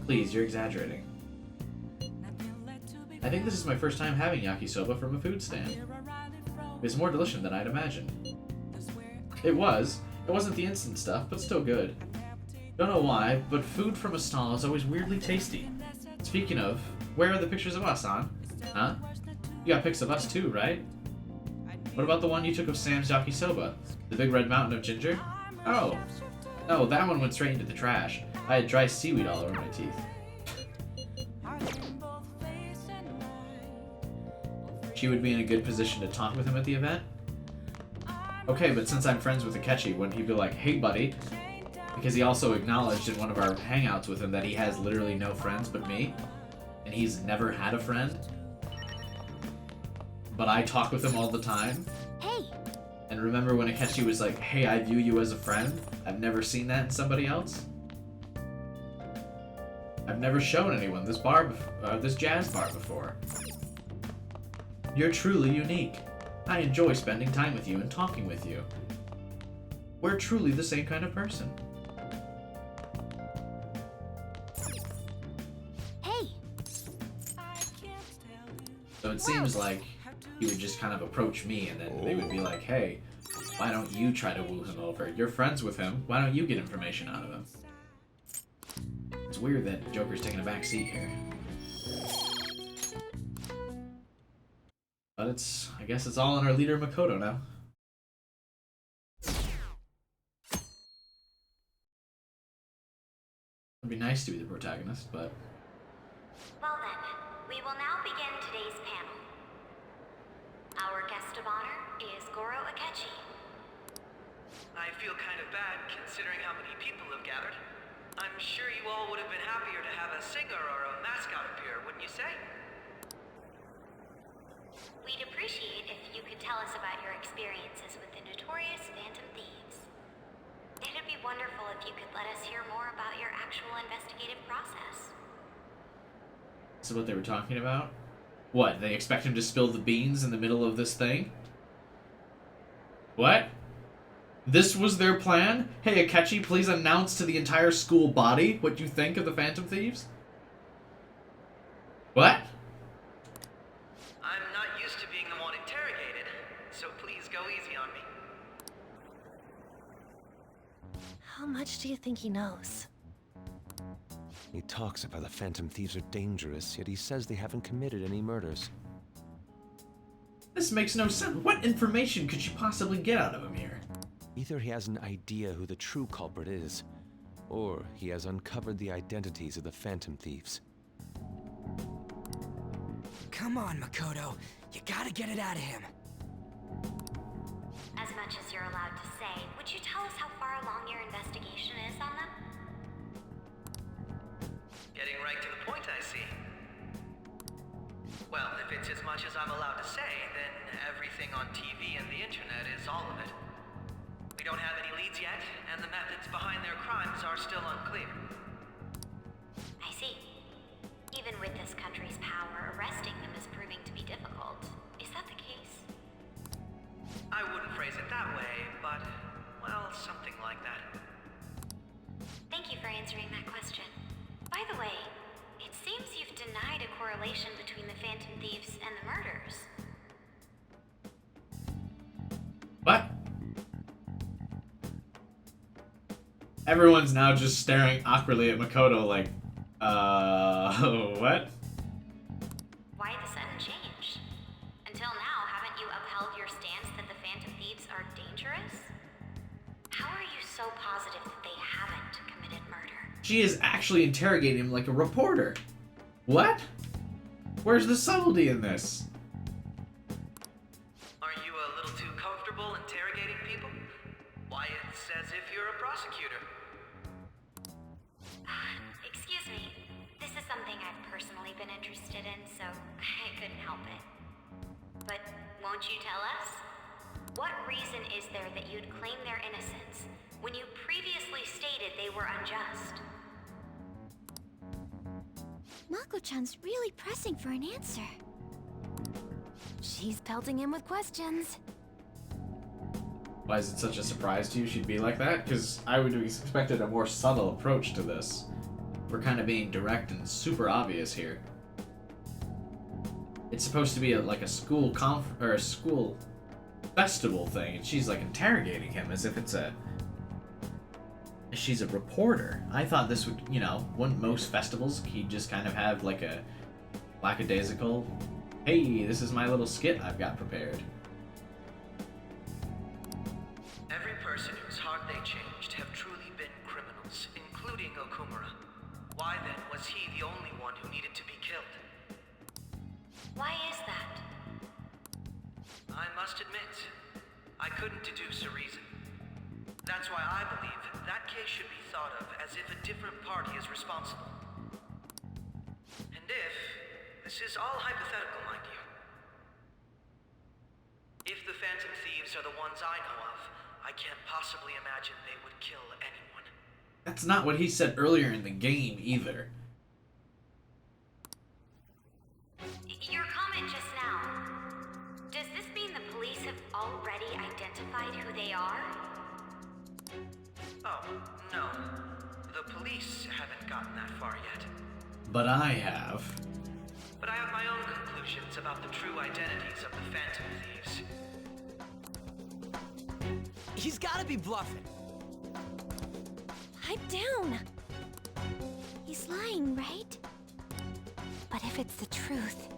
Please, you're exaggerating. I think this is my first time having yakisoba from a food stand. It's more delicious than I'd imagined. It was. It wasn't the instant stuff, but still good. Don't know why, but food from a stall is always weirdly tasty. Speaking of, where are the pictures of us, An? Huh? You got pics of us too, right? What about the one you took of Sam's yakisoba? The big red mountain of ginger? Oh. No, that one went straight into the trash. I had dry seaweed all over my teeth. She would be in a good position to talk with him at the event? Okay, but since I'm friends with Akechi, wouldn't he be like, hey buddy? Because he also acknowledged in one of our hangouts with him that he has literally no friends but me. And he's never had a friend. But I talk with him all the time. Hey! And remember when Akechi was like, hey, I view you as a friend? I've never seen that in somebody else. I've never shown anyone this this jazz bar before. You're truly unique. I enjoy spending time with you and talking with you. We're truly the same kind of person. Hey! So it seems like he would just kind of approach me and then they would be like, hey, why don't you try to woo him over? You're friends with him. Why don't you get information out of him? It's weird that Joker's taking a back seat here. But I guess it's all on our leader Makoto now. It'd be nice to be the protagonist, but... Well then, we will now begin today's panel. Our guest of honor is Goro Akechi. I feel kind of bad considering how many people have gathered. I'm sure you all would have been happier to have a singer or a mascot appear, wouldn't you say? We'd appreciate if you could tell us about your experiences with the notorious Phantom Thieves. It'd be wonderful if you could let us hear more about your actual investigative process. This is what they were talking about? What, they expect him to spill the beans in the middle of this thing? What? This was their plan? Hey, Akechi, please announce to the entire school body what you think of the Phantom Thieves? What? I'm not used to being the one interrogated, so please go easy on me. How much do you think he knows? He talks about the Phantom Thieves are dangerous, yet he says they haven't committed any murders. This makes no sense. What information could you possibly get out of him here? Either he has an idea who the true culprit is, or he has uncovered the identities of the Phantom Thieves. Come on, Makoto. You gotta get it out of him. As much as you're allowed to say, would you tell us how far along your investigation is on them? Getting right to the point, I see. Well, if it's as much as I'm allowed to say, then everything on TV and the internet is all of it. We don't have any leads yet, and the methods behind their crimes are still unclear. I see. Even with this country's power, arresting them is proving to be difficult. Is that the case? I wouldn't phrase it that way, but, well, something like that. Thank you for answering that question. By the way, it seems you've denied a correlation between the Phantom Thieves and the murders. What? Everyone's now just staring awkwardly at Makoto like, what? Why the sudden change? Until now, haven't you upheld your stance that the Phantom Thieves are dangerous? How are you so positive that they haven't committed murder? She is actually interrogating him like a reporter. What? Where's the subtlety in this? Aren't you a little too comfortable interrogating people? Why, it's as if you're a prosecutor. Excuse me. This is something I've personally been interested in, so I couldn't help it. But won't you tell us? What reason is there that you'd claim their innocence when you previously stated they were unjust? Mako-chan's really pressing for an answer. She's pelting him with questions. Why is it such a surprise to you she'd be like that? Because I would have expected a more subtle approach to this. We're kind of being direct and super obvious here. It's supposed to be like a school or a school festival thing, and she's like interrogating him as if it's she's a reporter. I thought this would, you know, wouldn't most festivals he'd just kind of have like a lackadaisical, hey, this is my little skit I've got prepared. Every person whose heart they changed have truly been criminals, including Okumura. Why then was he the only one who needed to be killed? Why is that? I must admit, I couldn't deduce a reason. That's why I believe that case should be thought of as if a different party is responsible. And if, this is all hypothetical, mind you, if the Phantom Thieves are the ones I know of, I can't possibly imagine they would kill anyone. That's not what he said earlier in the game, either. Your comment just now, does this mean the police have already identified who they are? Oh, no. The police haven't gotten that far yet. But I have. But I have my own conclusions about the true identities of the Phantom Thieves. He's gotta be bluffing. Pipe down. He's lying, right? But if it's the truth...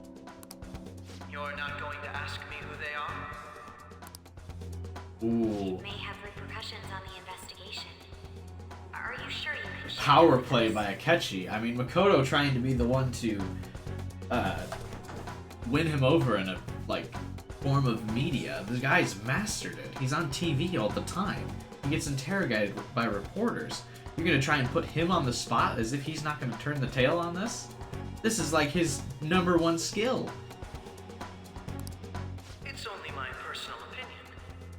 You're not going to ask me who they are? Ooh. It may have repercussions on the investigation. Are you sure you can share Power with play us? by Akechi. I mean, Makoto trying to be the one to win him over in a form of media. The guy's mastered it. He's on TV all the time. He gets interrogated by reporters. You're gonna try and put him on the spot as if he's not gonna turn the tail on this? This is like his #1 skill. It's only my personal opinion,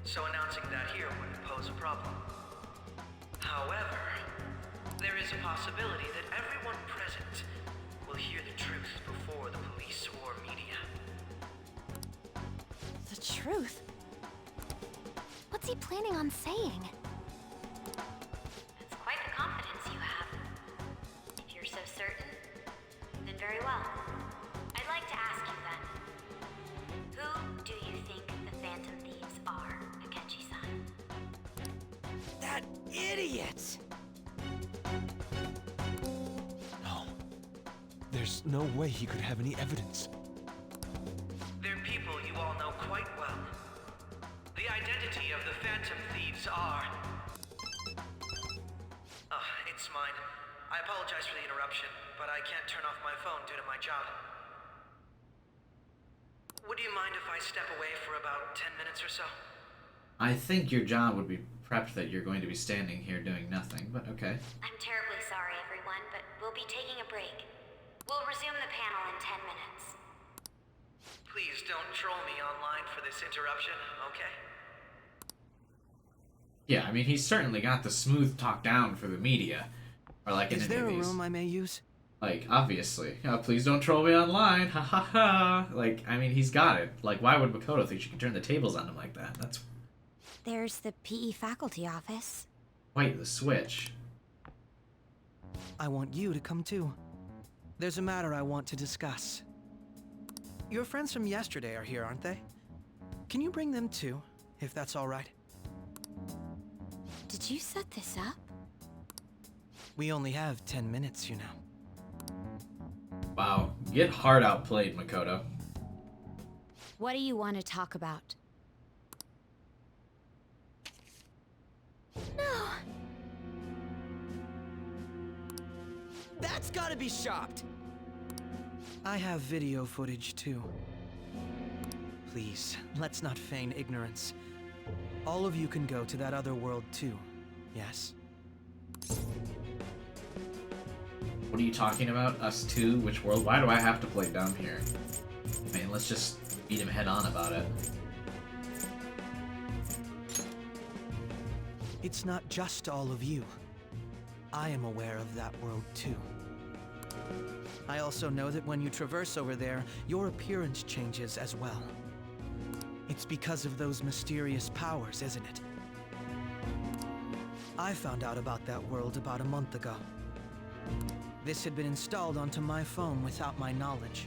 so announcing that here wouldn't pose a problem. However, there is a possibility that everyone present will hear the truth before the police or media. The truth? What's he planning on saying? That's quite the confidence you have. If you're so certain, then very well. I'd like to ask you then, who do you think the Phantom Thieves are, Akechi-san? That idiot! No. There's no way he could have any evidence. They're people you all know quite well. The identity of the Phantom Thieves thieves are... it's mine. I apologize for the interruption, but I can't turn off my phone due to my job. Would you mind if I step away for about 10 minutes or so? I think your job would be prepped that you're going to be standing here doing nothing, but okay. I'm terribly sorry, everyone, but we'll be taking a break. We'll resume the panel in 10 minutes. Please don't troll me online for this interruption, okay? Yeah, I mean, he's certainly got the smooth talk down for the media. Or like in Is any there of a these. room I may use? Like, obviously. Please don't troll me online. Ha ha ha. Like, I mean, he's got it. Like, why would Makoto think she can turn the tables on him like that? That's There's the PE faculty office. quite the switch. I want you to come too. There's a matter I want to discuss. Your friends from yesterday are here, aren't they? Can you bring them too, if that's all right? Did you set this up? We only have 10 minutes, you know. Wow. Get hard outplayed, Makoto. What do you want to talk about? No. That's gotta be shopped. I have video footage too. Please, let's not feign ignorance. All of you can go to that other world too, yes? What are you talking about? Us two? Which world? Why do I have to play dumb here? Man, let's just beat him head on about it. It's not just all of you. I am aware of that world too. I also know that when you traverse over there, your appearance changes as well. It's because of those mysterious powers, isn't it? I found out about that world about a month ago. This had been installed onto my phone without my knowledge.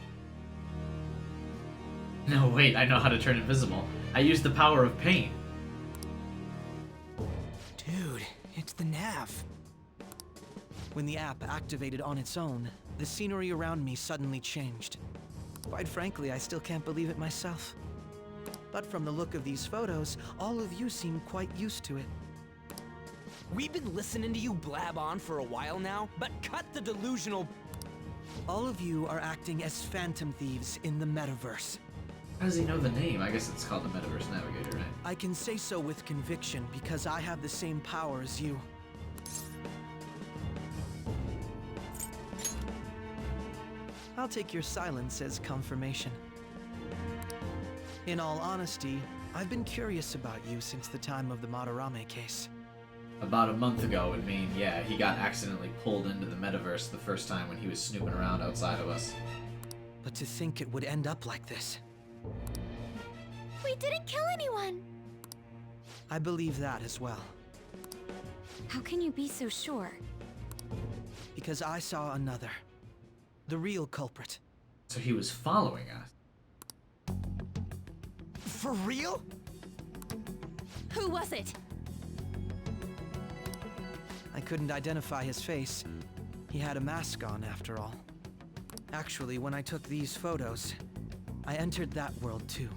No, wait, I know how to turn invisible. I used the power of paint. Dude, it's the nav. When the app activated on its own, the scenery around me suddenly changed. Quite frankly, I still can't believe it myself. But from the look of these photos, all of you seem quite used to it. We've been listening to you blab on for a while now, but cut the delusional... All of you are acting as phantom thieves in the metaverse. How does he know the name? I guess it's called the Metaverse Navigator, right? I can say so with conviction because I have the same power as you. I'll take your silence as confirmation. In all honesty, I've been curious about you since the time of the Madarame case. About a month ago would mean, yeah, he got accidentally pulled into the metaverse the first time when he was snooping around outside of us. But to think it would end up like this. We didn't kill anyone! I believe that as well. How can you be so sure? Because I saw another. The real culprit. So he was following us. For real? Who was it? I couldn't identify his face. He had a mask on, after all. Actually, when I took these photos, I entered that world too.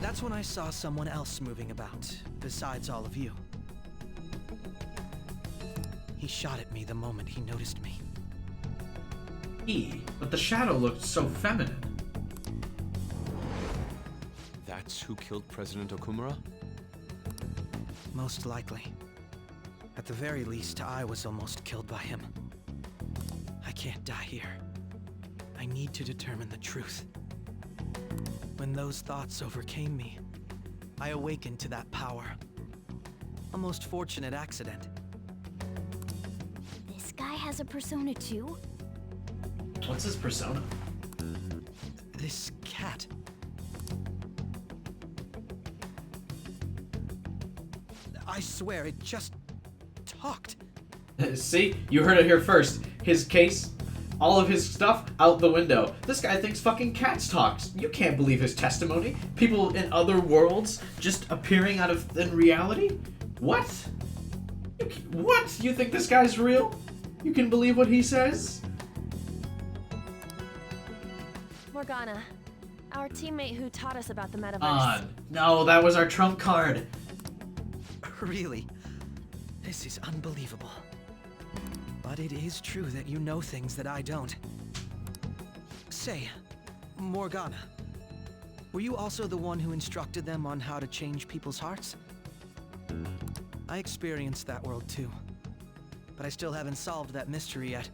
That's when I saw someone else moving about, besides all of you. He shot at me the moment he noticed me. But the shadow looked so feminine. That's who killed President Okumura? Most likely. At the very least, I was almost killed by him. I can't die here. I need to determine the truth. When those thoughts overcame me, I awakened to that power. A most fortunate accident. This guy has a persona too? What's his persona? This cat. I swear, it just talked. See? You heard it here first. His case, all of his stuff, out the window. This guy thinks fucking cats talks. You can't believe his testimony. People in other worlds just appearing out of thin reality? What? What? You think this guy's real? You can believe what he says? Morgana, our teammate who taught us about the metaverse. No, that was our trump card. Really? This is unbelievable. But it is true that you know things that I don't. Say, Morgana, were you also the one who instructed them on how to change people's hearts? I experienced that world too, but I still haven't solved that mystery yet.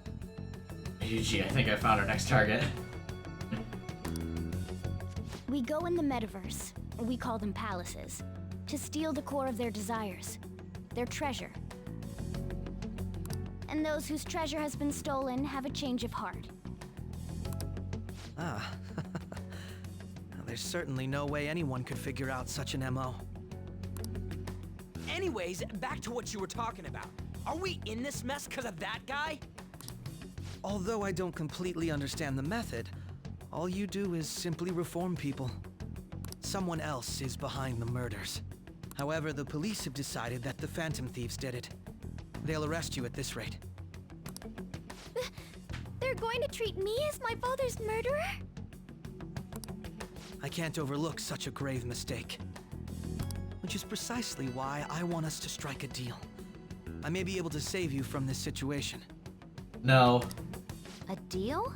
Yuji, I think I found our next target. We go in the metaverse, we call them palaces, to steal the core of their desires, their treasure. And those whose treasure has been stolen have a change of heart. Ah. There's certainly no way anyone could figure out such an MO. Anyways, back to what you were talking about. Are we in this mess because of that guy? Although I don't completely understand the method, all you do is simply reform people. Someone else is behind the murders. However, the police have decided that the Phantom Thieves did it. They'll arrest you at this rate. They're going to treat me as my father's murderer? I can't overlook such a grave mistake. Which is precisely why I want us to strike a deal. I may be able to save you from this situation. No. A deal?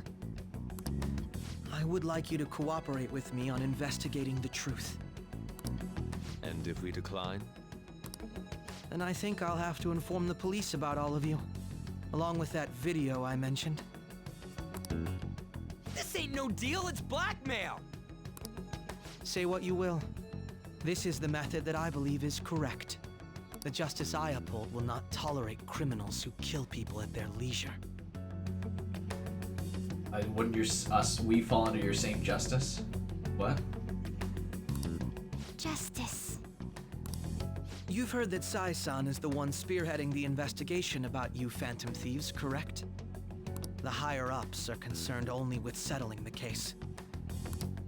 I would like you to cooperate with me on investigating the truth. And if we decline? Then I think I'll have to inform the police about all of you. Along with that video I mentioned. This ain't no deal, it's blackmail! Say what you will. This is the method that I believe is correct. The justice I uphold will not tolerate criminals who kill people at their leisure. Wouldn't we fall under your same justice? What? Justice. You've heard that Sae-san is the one spearheading the investigation about you Phantom Thieves, correct? The higher-ups are concerned only with settling the case.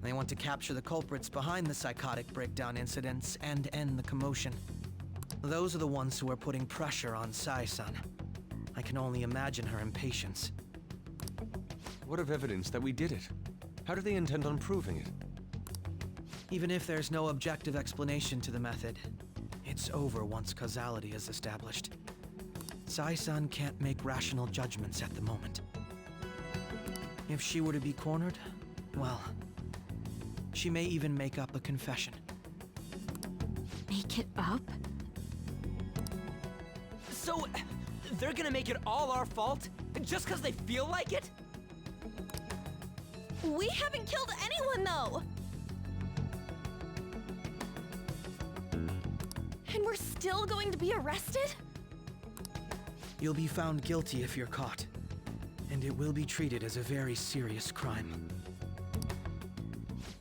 They want to capture the culprits behind the psychotic breakdown incidents and end the commotion. Those are the ones who are putting pressure on Sae-san. I can only imagine her impatience. What of evidence that we did it? How do they intend on proving it? Even if there's no objective explanation to the method, it's over once causality is established. Sae-san can't make rational judgments at the moment. If she were to be cornered, well, she may even make up a confession. Make it up? So, they're gonna make it all our fault? Just because they feel like it? We haven't killed anyone, though! And we're still going to be arrested? You'll be found guilty if you're caught. And it will be treated as a very serious crime.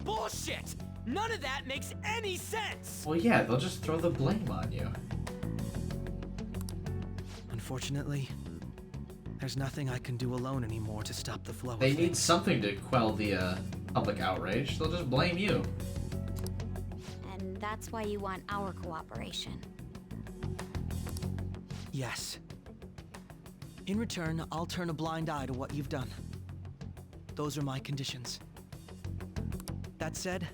Bullshit! None of that makes any sense! Well, yeah, they'll just throw the blame on you. Unfortunately, there's nothing I can do alone anymore to stop the flow of They need things. something to quell the public outrage. They'll just blame you. And that's why you want our cooperation. Yes. In return, I'll turn a blind eye to what you've done. Those are my conditions. That said,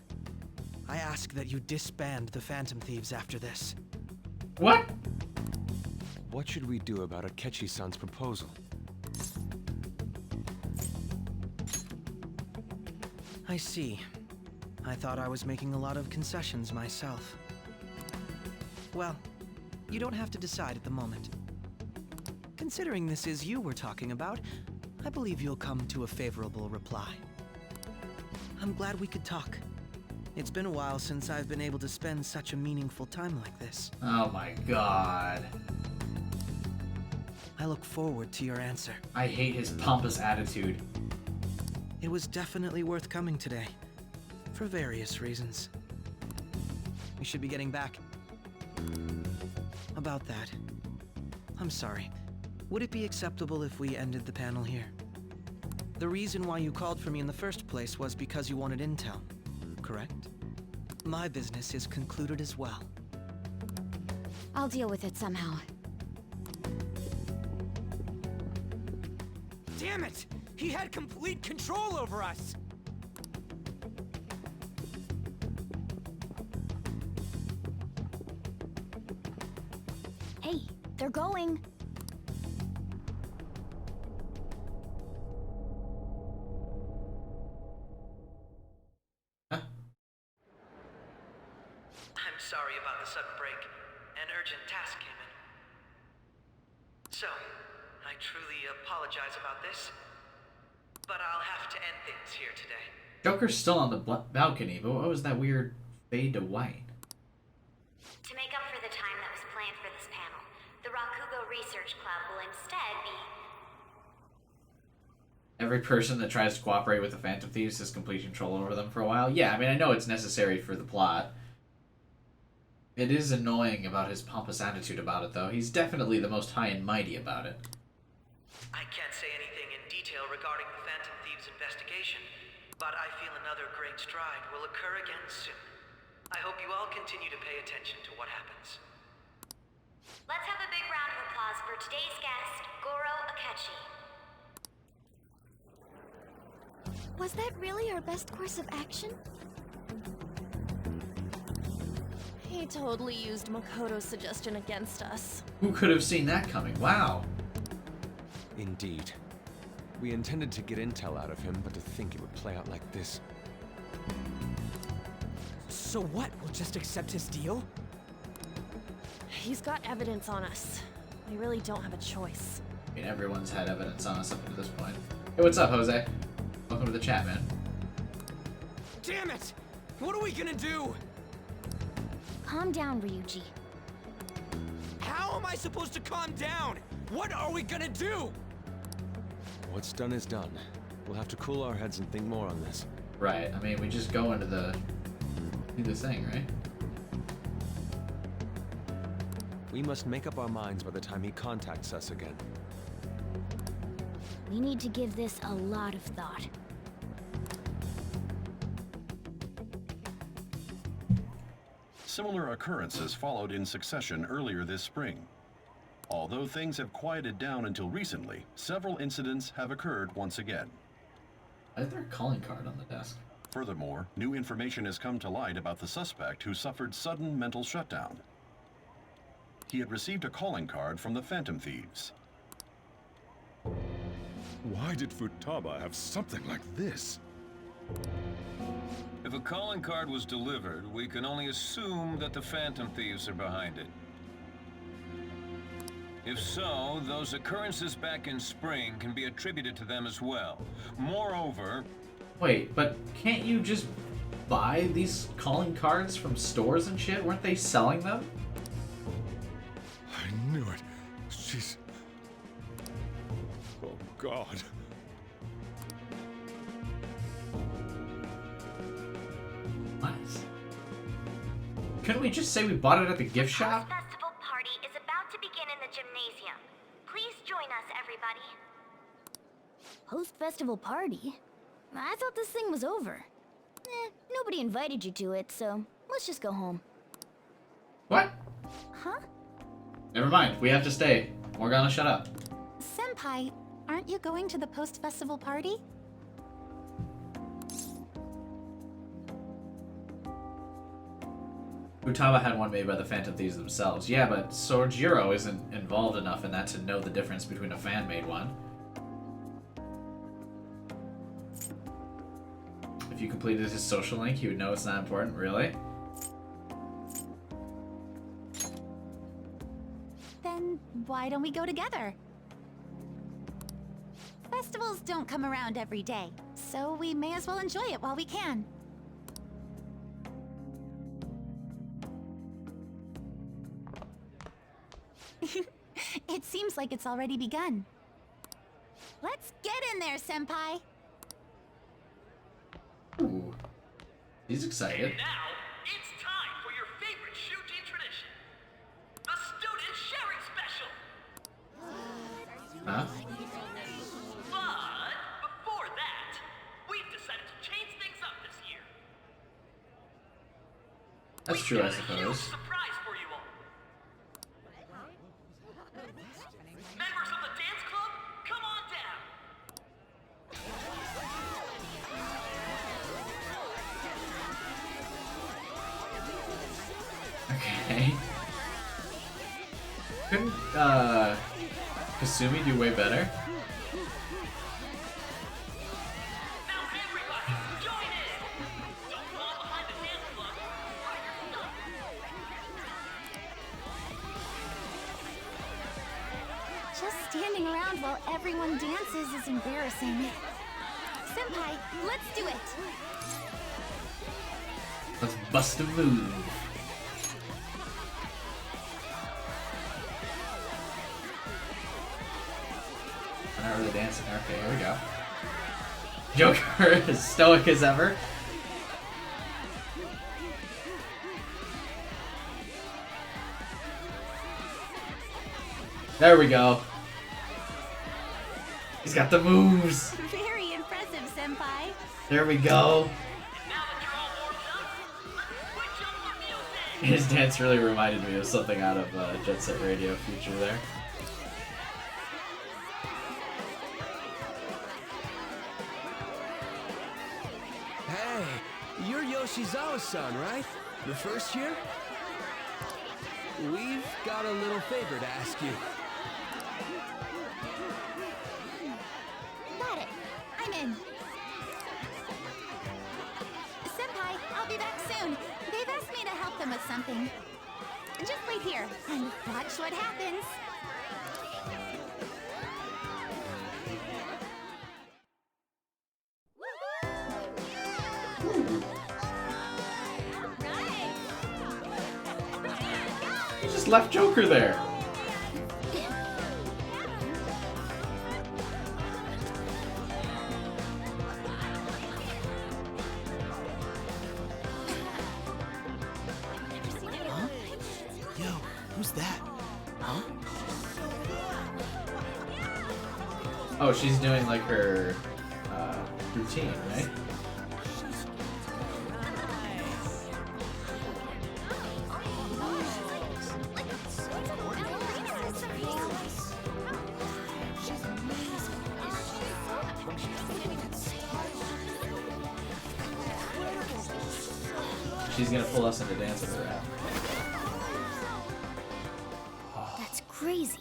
I ask that you disband the Phantom Thieves after this. What? What should we do about Akechi-san's proposal? I see. I thought I was making a lot of concessions myself. Well, you don't have to decide at the moment. Considering this is you we're talking about, I believe you'll come to a favorable reply. I'm glad we could talk. It's been a while since I've been able to spend such a meaningful time like this. Oh my god. I look forward to your answer. I hate his pompous attitude. It was definitely worth coming today, for various reasons. We should be getting back. About that, I'm sorry. Would it be acceptable if we ended the panel here? The reason why you called for me in the first place was because you wanted intel, correct? My business is concluded as well. I'll deal with it somehow. Damn it! He had complete control over us! Hey, they're going. I'm sorry about the sudden break. An urgent task came in. So, I truly apologize about this, but I'll have to end things here today. Joker's still on the balcony, but what was that weird fade to white? To make up for the time that was planned for this panel, the Rakugo Research Club will instead be... Every person that tries to cooperate with the Phantom Thieves has complete control over them for a while. Yeah, I mean, I know it's necessary for the plot. It is annoying about his pompous attitude about it, though. He's definitely the most high and mighty about it. I can't say anything in detail regarding the Phantom Thieves investigation, but I feel another great stride will occur again soon. I hope you all continue to pay attention to what happens. Let's have a big round of applause for today's guest, Goro Akechi. Was that really our best course of action? He totally used Makoto's suggestion against us. Who could have seen that coming? Wow. Indeed. We intended to get intel out of him, but to think it would play out like this. So what? We'll just accept his deal? He's got evidence on us. We really don't have a choice. I mean, everyone's had evidence on us up to this point. Hey, what's up, Jose? Welcome to the chat, man. Damn it! What are we gonna do? Calm down, Ryuji. How am I supposed to calm down? What are we gonna do? What's done is done. We'll have to cool our heads and think more on this. Right. I mean, we just go into do the thing, right? We must make up our minds by the time he contacts us again. We need to give this a lot of thought. Similar occurrences followed in succession earlier this spring. Although things have quieted down until recently, several incidents have occurred once again. Why is there a calling card on the desk? Furthermore, new information has come to light about the suspect who suffered sudden mental shutdown. He had received a calling card from the Phantom Thieves. Why did Futaba have something like this? If a calling card was delivered, we can only assume that the Phantom Thieves are behind it. If so, those occurrences back in spring can be attributed to them as well. Moreover... Wait, but can't you just buy these calling cards from stores and shit? Weren't they selling them? I knew it. She's... Oh, God. What? Couldn't we just say we bought it at the gift shop? The festival party is about to begin in the gymnasium. Please join us, everybody. Post-festival party? I thought this thing was over. Nobody invited you to it, so let's just go home. What? Huh? Never mind. We have to stay. Morgana, shut up. Senpai, aren't you going to the post-festival party? Futaba had one made by the Phantom Thieves themselves. Yeah, but Sojiro isn't involved enough in that to know the difference between a fan-made one. If you completed his social link, you would know it's not important, really? Then why don't we go together? Festivals don't come around every day, so we may as well enjoy it while we can. It seems like it's already begun. Let's get in there, Senpai! Ooh. He's excited. And now, it's time for your favorite Shuji tradition. The Student Sharing Special! Huh? But, before that, we've decided to change things up this year. That's true, I suppose. Surprise for you all. Members of the dance club, come on down. Okay. Couldn't Kasumi do way better? Just standing around while everyone dances is embarrassing. Senpai, let's do it! Let's bust a move. I'm not really dancing. Okay, here we go. Joker as stoic as ever. There we go. He's got the moves. Very impressive, Senpai. There we go. His dance really reminded me of something out of Jet Set Radio Future there. Hey, you're Yoshizawa-san, right? The first year? We've got a little favor to ask you. Got it. I'm in. Senpai, I'll be back soon. They've asked me to help them with something. Just wait here and watch what happens. He just left Joker there. Who's that? Huh? Oh, she's doing like her routine, right? She's gonna pull us into dance with her app. That's crazy.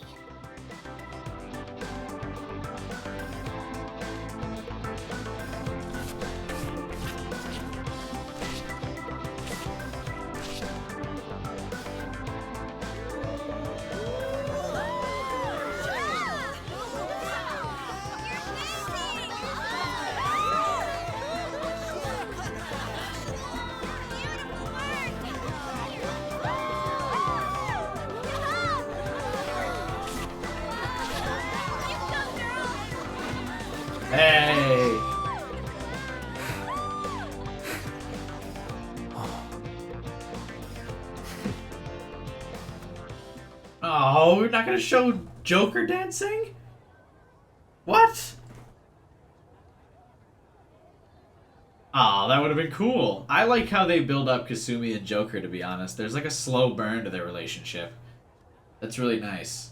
Hey! Oh, we're not gonna show Joker dancing? What? Oh, that would have been cool. I like how they build up Kasumi and Joker, to be honest. There's like a slow burn to their relationship. That's really nice.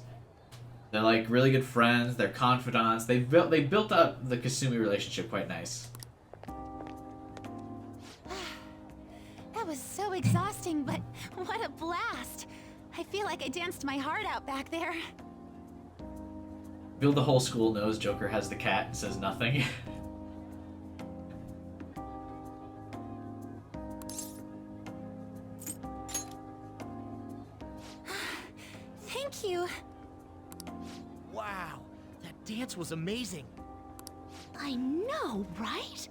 They're like really good friends. They're confidants. They built up the Kasumi relationship quite nice. That was so exhausting, but what a blast. I feel like I danced my heart out back there. Feel the whole school knows Joker has the cat and says nothing. Thank you. Wow, that dance was amazing. I know, right?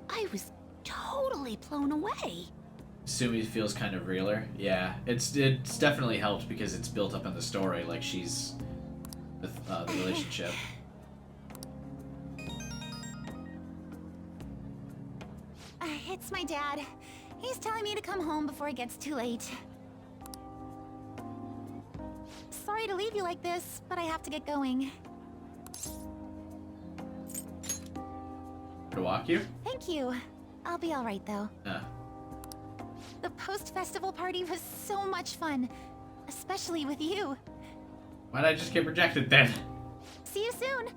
I was totally blown away. Kasumi feels kind of realer. Yeah, it's definitely helped because it's built up in the story, like she's with the relationship. It's my dad. He's telling me to come home before it gets too late. Sorry to leave you like this, but I have to get going. To walk you? Thank you. I'll be alright though. Yeah. The post-festival party was so much fun. Especially with you. Why'd I just get rejected then? See you soon!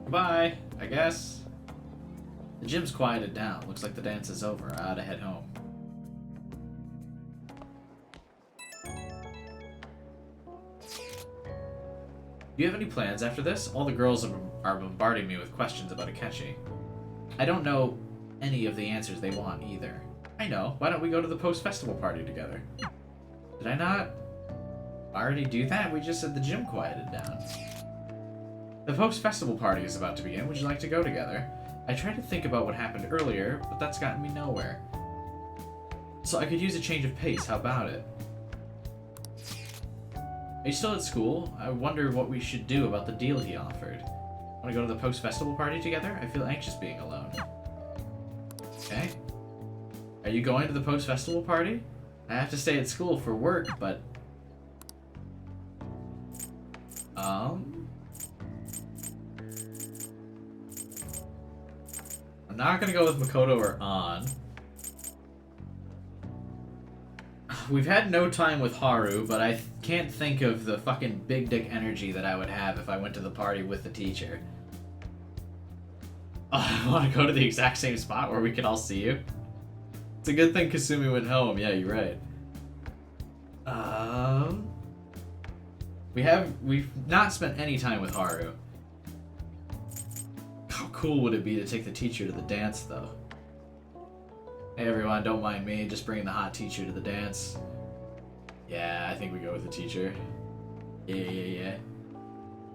Goodbye, I guess. The gym's quieted down. Looks like the dance is over. I ought to head home. Do you have any plans after this? All the girls are bombarding me with questions about Akechi. I don't know any of the answers they want either. I know. Why don't we go to the post-festival party together? Did I not already do that? We just said the gym quieted down. The post-festival party is about to begin. Would you like to go together? I tried to think about what happened earlier, but that's gotten me nowhere. So I could use a change of pace. How about it? Are you still at school? I wonder what we should do about the deal he offered. Want to go to the post-festival party together? I feel anxious being alone. Okay. Are you going to the post-festival party? I have to stay at school for work, but... I'm not gonna go with Makoto or An. We've had no time with Haru, but I can't think of the fucking big dick energy that I would have if I went to the party with the teacher. Oh, I want to go to the exact same spot where we can all see you. It's a good thing Kasumi went home. Yeah, you're right. We've not spent any time with Haru. How cool would it be to take the teacher to the dance, though? Hey everyone, don't mind me, just bringing the hot teacher to the dance. Yeah, I think we go with the teacher. Yeah.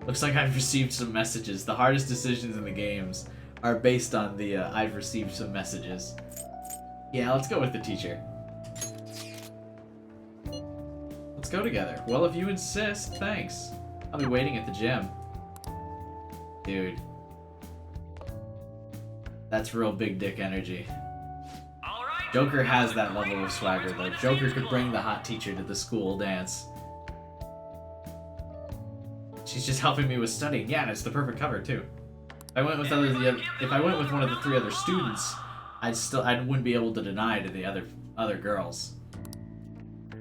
Looks like I've received some messages. The hardest decisions in the games are based on the I've received some messages. Yeah, let's go with the teacher. Let's go together. Well, if you insist, thanks. I'll be waiting at the gym. Dude. That's real big dick energy. Joker has that level of swagger, though. Joker could bring the hot teacher to the school dance. She's just helping me with studying. Yeah, and it's the perfect cover, too. If I went with one of the 3 other students, I wouldn't be able to deny to the other girls.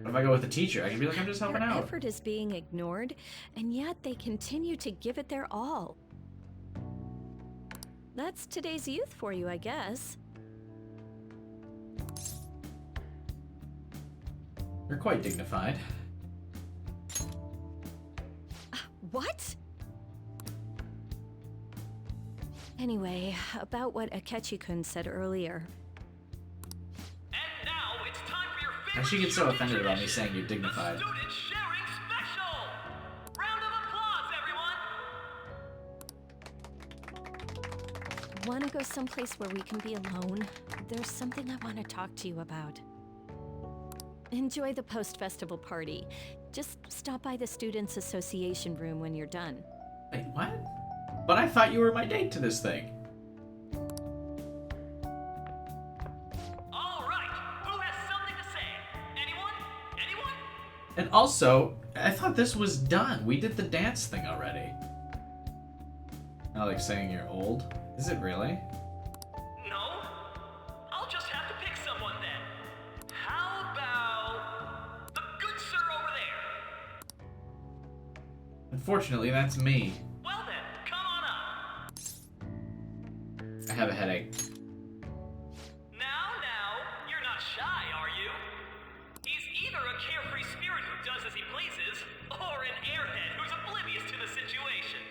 But if I go with the teacher, I can be like, I'm just helping out. Their effort is being ignored, and yet they continue to give it their all. That's today's youth for you, I guess. You're quite dignified. What? Anyway, about what Akechi-kun said earlier. And she gets so offended about me saying you're dignified. Want to go someplace where we can be alone? There's something I want to talk to you about. Enjoy the post-festival party. Just stop by the Students' Association room when you're done. Wait, what? But I thought you were my date to this thing. Alright, who has something to say? Anyone? Anyone? And also, I thought this was done. We did the dance thing already. Not like saying you're old. Is it really? No? I'll just have to pick someone then. How about the good sir over there? Unfortunately, that's me. Well then, come on up. I have a headache. Now, you're not shy, are you? He's either a carefree spirit who does as he pleases, or an airhead who's oblivious to the situation.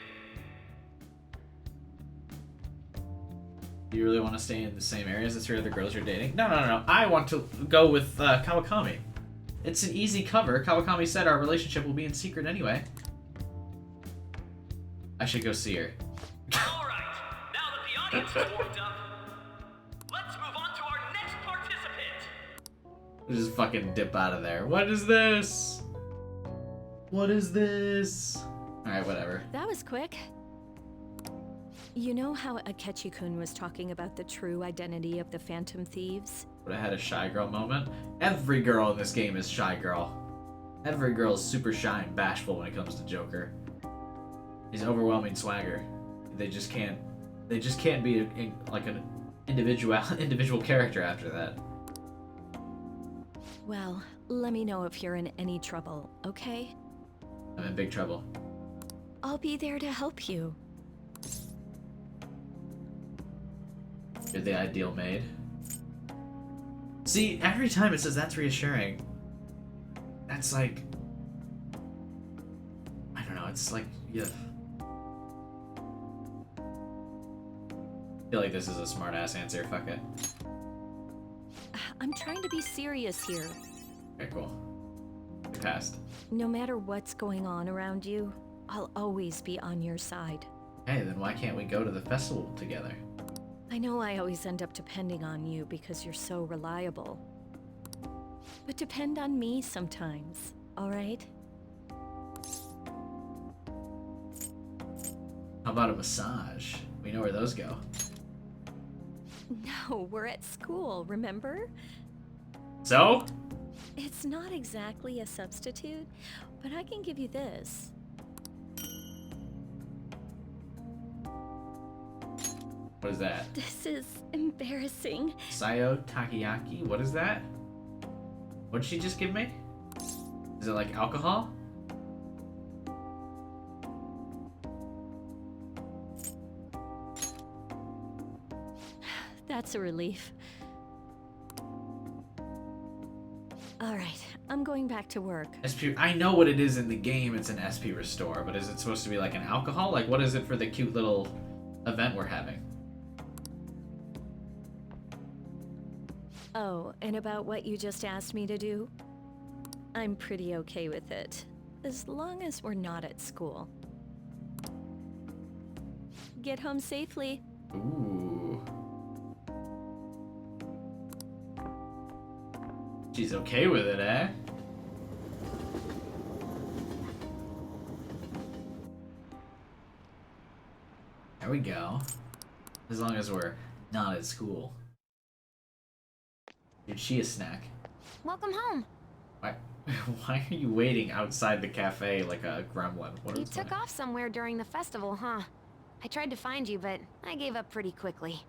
Do you really want to stay in the same area as the 3 other girls you're dating? No. I want to go with Kawakami. It's an easy cover. Kawakami said our relationship will be in secret anyway. I should go see her. Alright, now that the audience is warmed up, let's move on to our next participant. Just fucking dip out of there. What is this? What is this? Alright, whatever. That was quick. You know how Akechi-kun was talking about the true identity of the Phantom Thieves? But I had a shy girl moment. Every girl in this game is shy girl. Every girl is super shy and bashful when it comes to Joker. He's overwhelming swagger. They just can't be like an individual character after that. Well, let me know if you're in any trouble, okay? I'm in big trouble. I'll be there to help you. You're the ideal maid. See, every time it says that's reassuring, that's like, I don't know, it's like, yeah. I feel like this is a smart ass answer. Fuck it. I'm trying to be serious here. Okay, cool. You passed. No matter what's going on around you, I'll always be on your side. Hey, then why can't we go to the festival together? I know I always end up depending on you because you're so reliable. But depend on me sometimes, alright? How about a massage? We know where those go. No, we're at school, remember? So? It's not exactly a substitute, but I can give you this. What is that? This is embarrassing. Sayo Takoyaki? What is that? What did she just give me? Is it like alcohol? That's a relief. Alright, I'm going back to work. SP, I know what it is in the game, it's an SP restore, but is it supposed to be like an alcohol? Like, what is it for the cute little event we're having? Oh, and about what you just asked me to do? I'm pretty okay with it, as long as we're not at school. Get home safely. Ooh. She's okay with it, eh? There we go. As long as we're not at school. Dude, she a snack. Welcome home. Why, why are you waiting outside the cafe like a gremlin? What You is took that? off somewhere during the festival, huh? I tried to find you, but I gave up pretty quickly.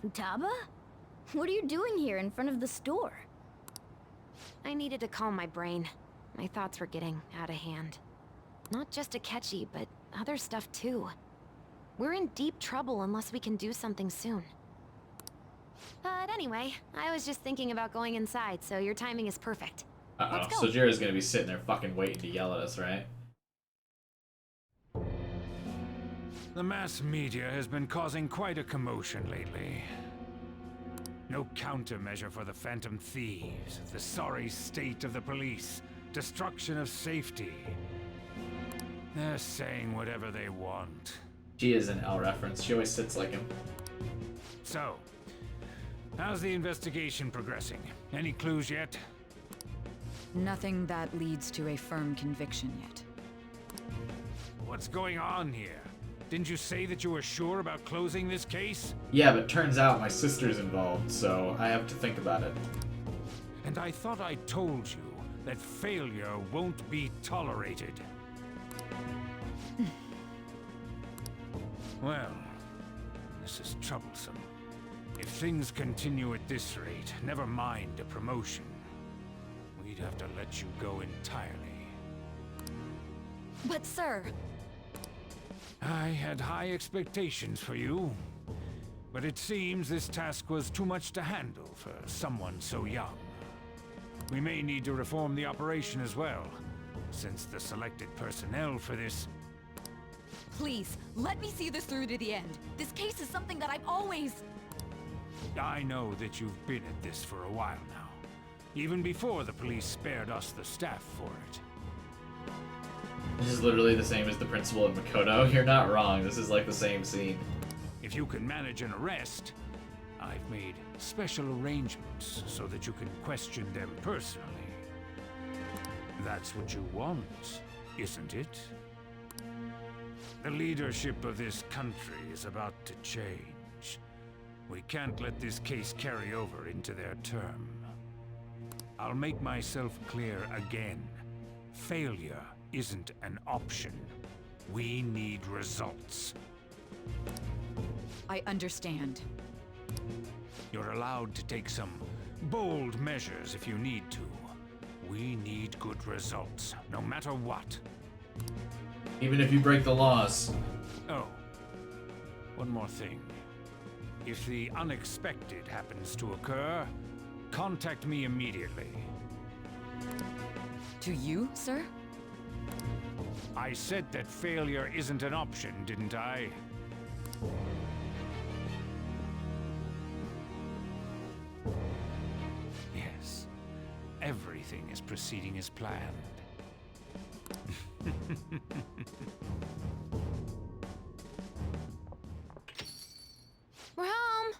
Futaba? What are you doing here in front of the store? I needed to calm my brain. My thoughts were getting out of hand. Not just Akechi, but other stuff too. We're in deep trouble unless we can do something soon. But anyway, I was just thinking about going inside, so your timing is perfect. Uh-oh, Let's go. Sojiro's gonna be sitting there fucking waiting to yell at us, right? The mass media has been causing quite a commotion lately. No countermeasure for the Phantom Thieves, the sorry state of the police, destruction of safety. They're saying whatever they want. She is an L reference. She always sits like him. So, how's the investigation progressing? Any clues yet? Nothing that leads to a firm conviction yet. What's going on here? Didn't you say that you were sure about closing this case? Yeah, but turns out my sister's involved, so I have to think about it. And I thought I told you that failure won't be tolerated. Well, this is troublesome. If things continue at this rate, never mind a promotion. We'd have to let you go entirely. But sir... I had high expectations for you, but it seems this task was too much to handle for someone so young. We may need to reform the operation as well, since the selected personnel for this... Please, let me see this through to the end. This case is something that I've always... I know that you've been at this for a while now, even before the police spared us the staff for it. This is literally the same as the principal in Makoto. You're not wrong. This is like the same scene. If you can manage an arrest, I've made special arrangements so that you can question them personally. That's what you want, isn't it? The leadership of this country is about to change. We can't let this case carry over into their term. I'll make myself clear again. Failure isn't an option. We need results. I understand. You're allowed to take some bold measures if you need to. We need good results, no matter what. Even if you break the laws. Oh, one more thing. If the unexpected happens to occur, contact me immediately. To you, sir? I said that failure isn't an option, didn't I? Yes. Everything is proceeding as planned. We're home.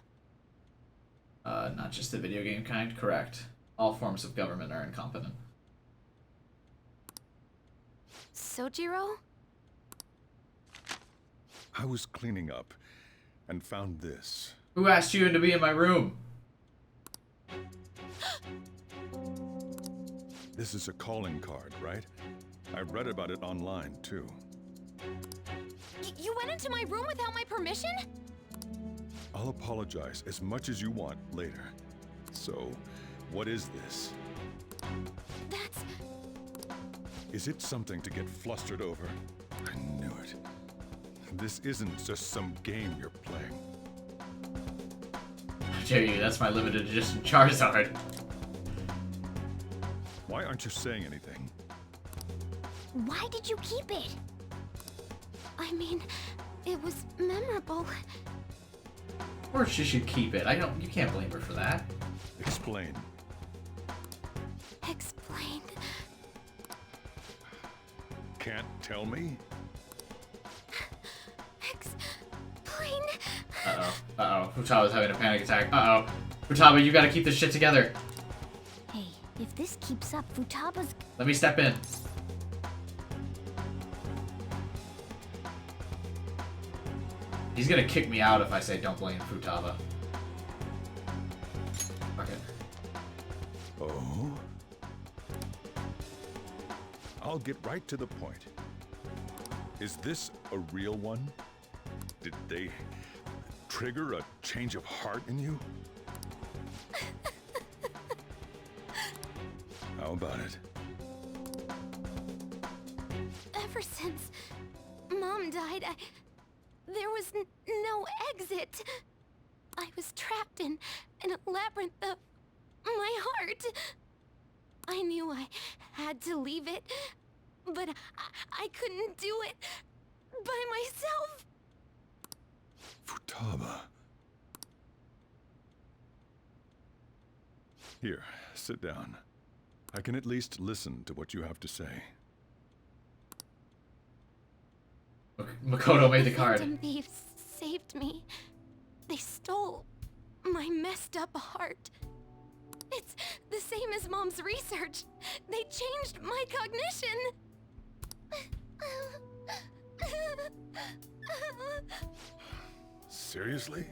Not just the video game kind, correct. All forms of government are incompetent. Sojiro? I was cleaning up and found this. Who asked you to be in my room? This is a calling card, right? I read about it online, too. You went into my room without my permission? I'll apologize as much as you want later. So, what is this? That's... Is it something to get flustered over? I knew it. This isn't just some game you're playing. How dare you, that's my limited edition Charizard. Why aren't you saying anything? Why did you keep it? I mean, it was memorable. Of course she should keep it. You can't blame her for that. Explain. Explain. Can't tell me? Explain. Uh-oh. Futaba's having a panic attack. Uh-oh. Futaba, you gotta keep this shit together. Hey, if this keeps up, Futaba's... Let me step in. He's gonna kick me out if I say don't blame Futaba. Fuck it. Oh? I'll get right to the point. Is this a real one? Did they trigger a change of heart in you? How about it? Ever since Mom died, there was no exit. I was trapped in a labyrinth of my heart. I knew I had to leave it, but I couldn't do it by myself. Futaba. Here, sit down. I can at least listen to what you have to say. Makoto made the card. Phantom thieves saved me. They stole my messed up heart. It's the same as Mom's research. They changed my cognition. Seriously?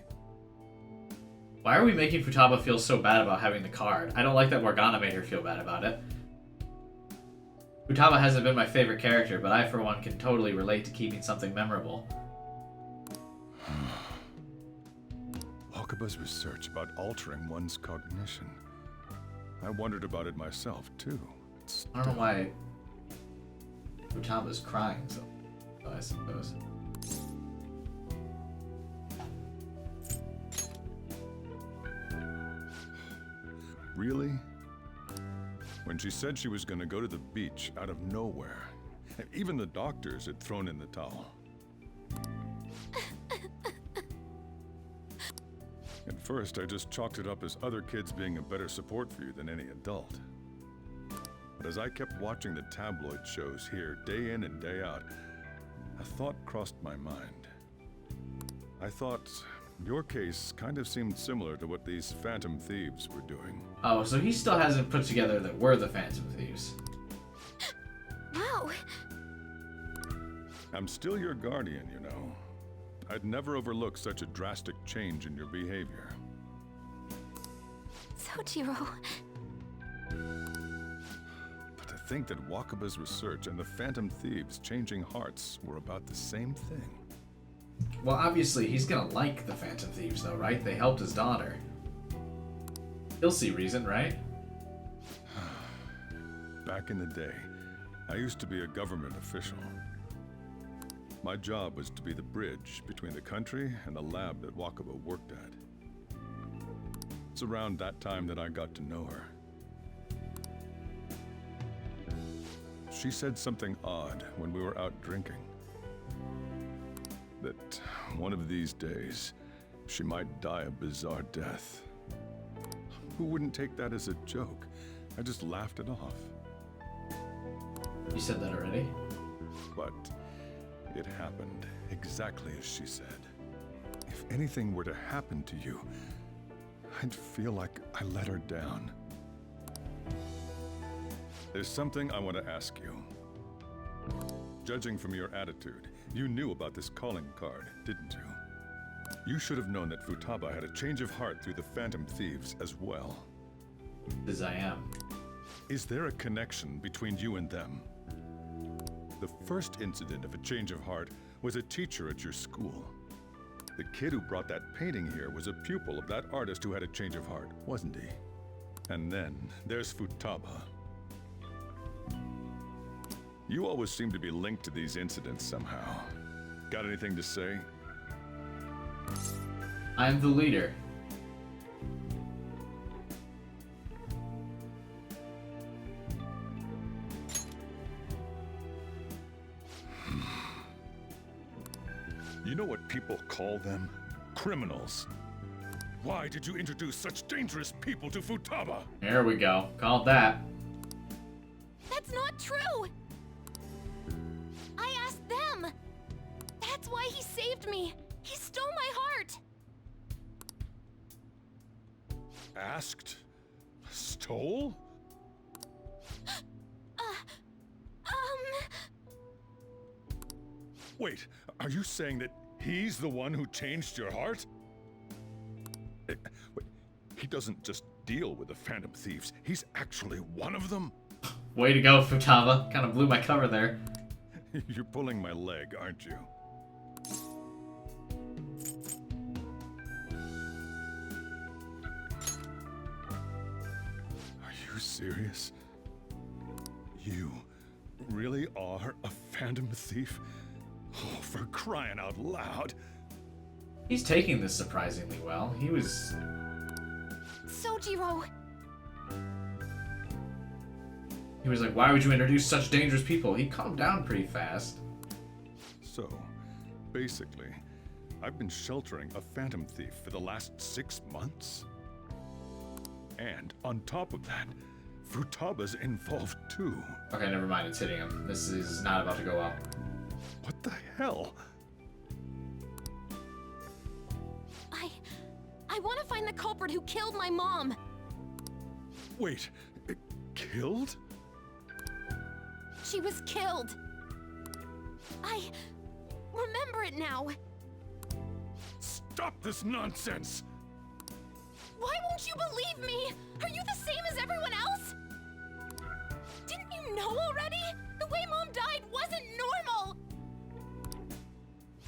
Why are we making Futaba feel so bad about having the card? I don't like that Morgana made her feel bad about it. Futaba hasn't been my favorite character, but I, for one, can totally relate to keeping something memorable. Wakaba's research about altering one's cognition. I wondered about it myself, too. I don't know why Futaba's crying, so I suppose. Really? When she said she was going to go to the beach out of nowhere, even the doctors had thrown in the towel. At first, I just chalked it up as other kids being a better support for you than any adult. But as I kept watching the tabloid shows here, day in and day out, a thought crossed my mind. I thought your case kind of seemed similar to what these Phantom Thieves were doing. Oh, so he still hasn't put together that we're the Phantom Thieves. Wow. I'm still your guardian, you know. I'd never overlook such a drastic change in your behavior. Sojiro. But to think that Wakaba's research and the Phantom Thieves changing hearts were about the same thing. Well, obviously, he's gonna like the Phantom Thieves, though, right? They helped his daughter. He'll see reason, right? Back in the day, I used to be a government official. My job was to be the bridge between the country and the lab that Wakaba worked at. It's around that time that I got to know her. she said something odd when we were out drinking. That one of these days, she might die a bizarre death. Who wouldn't take that as a joke? I just laughed it off. You said that already? But it happened exactly as she said. If anything were to happen to you, I'd feel like I let her down. There's something I want to ask you. Judging from your attitude, you knew about this calling card, didn't you? You should have known that Futaba had a change of heart through the Phantom Thieves as well. As I am. Is there a connection between you and them? The first incident of a change of heart was a teacher at your school. The kid who brought that painting here was a pupil of that artist who had a change of heart, wasn't he? And then there's Futaba. You always seem to be linked to these incidents somehow. Got anything to say? I'm the leader. You know what people call them? Criminals. Why did you introduce such dangerous people to Futaba? There we go. Called that. That's not true! I asked them! That's why he saved me! He stole my heart! Asked? Stole? Wait, are you saying that he's the one who changed your heart? Wait, he doesn't just deal with the Phantom Thieves, he's actually one of them? Way to go, Futaba. Kind of blew my cover there. You're pulling my leg, aren't you? Are you serious? You really are a Phantom Thief? Oh, for crying out loud. He's taking this surprisingly well. He was... Sojiro! He was like, why would you introduce such dangerous people? He calmed down pretty fast. So, basically, I've been sheltering a Phantom Thief for the last 6 months. And on top of that, Futaba's involved too. Okay, never mind. It's hitting him. This is not about to go up. What the hell? I want to find the culprit who killed my mom! Wait, killed? She was killed! I remember it now! Stop this nonsense! Why won't you believe me? Are you the same as everyone else? Didn't you know already? The way Mom died wasn't normal!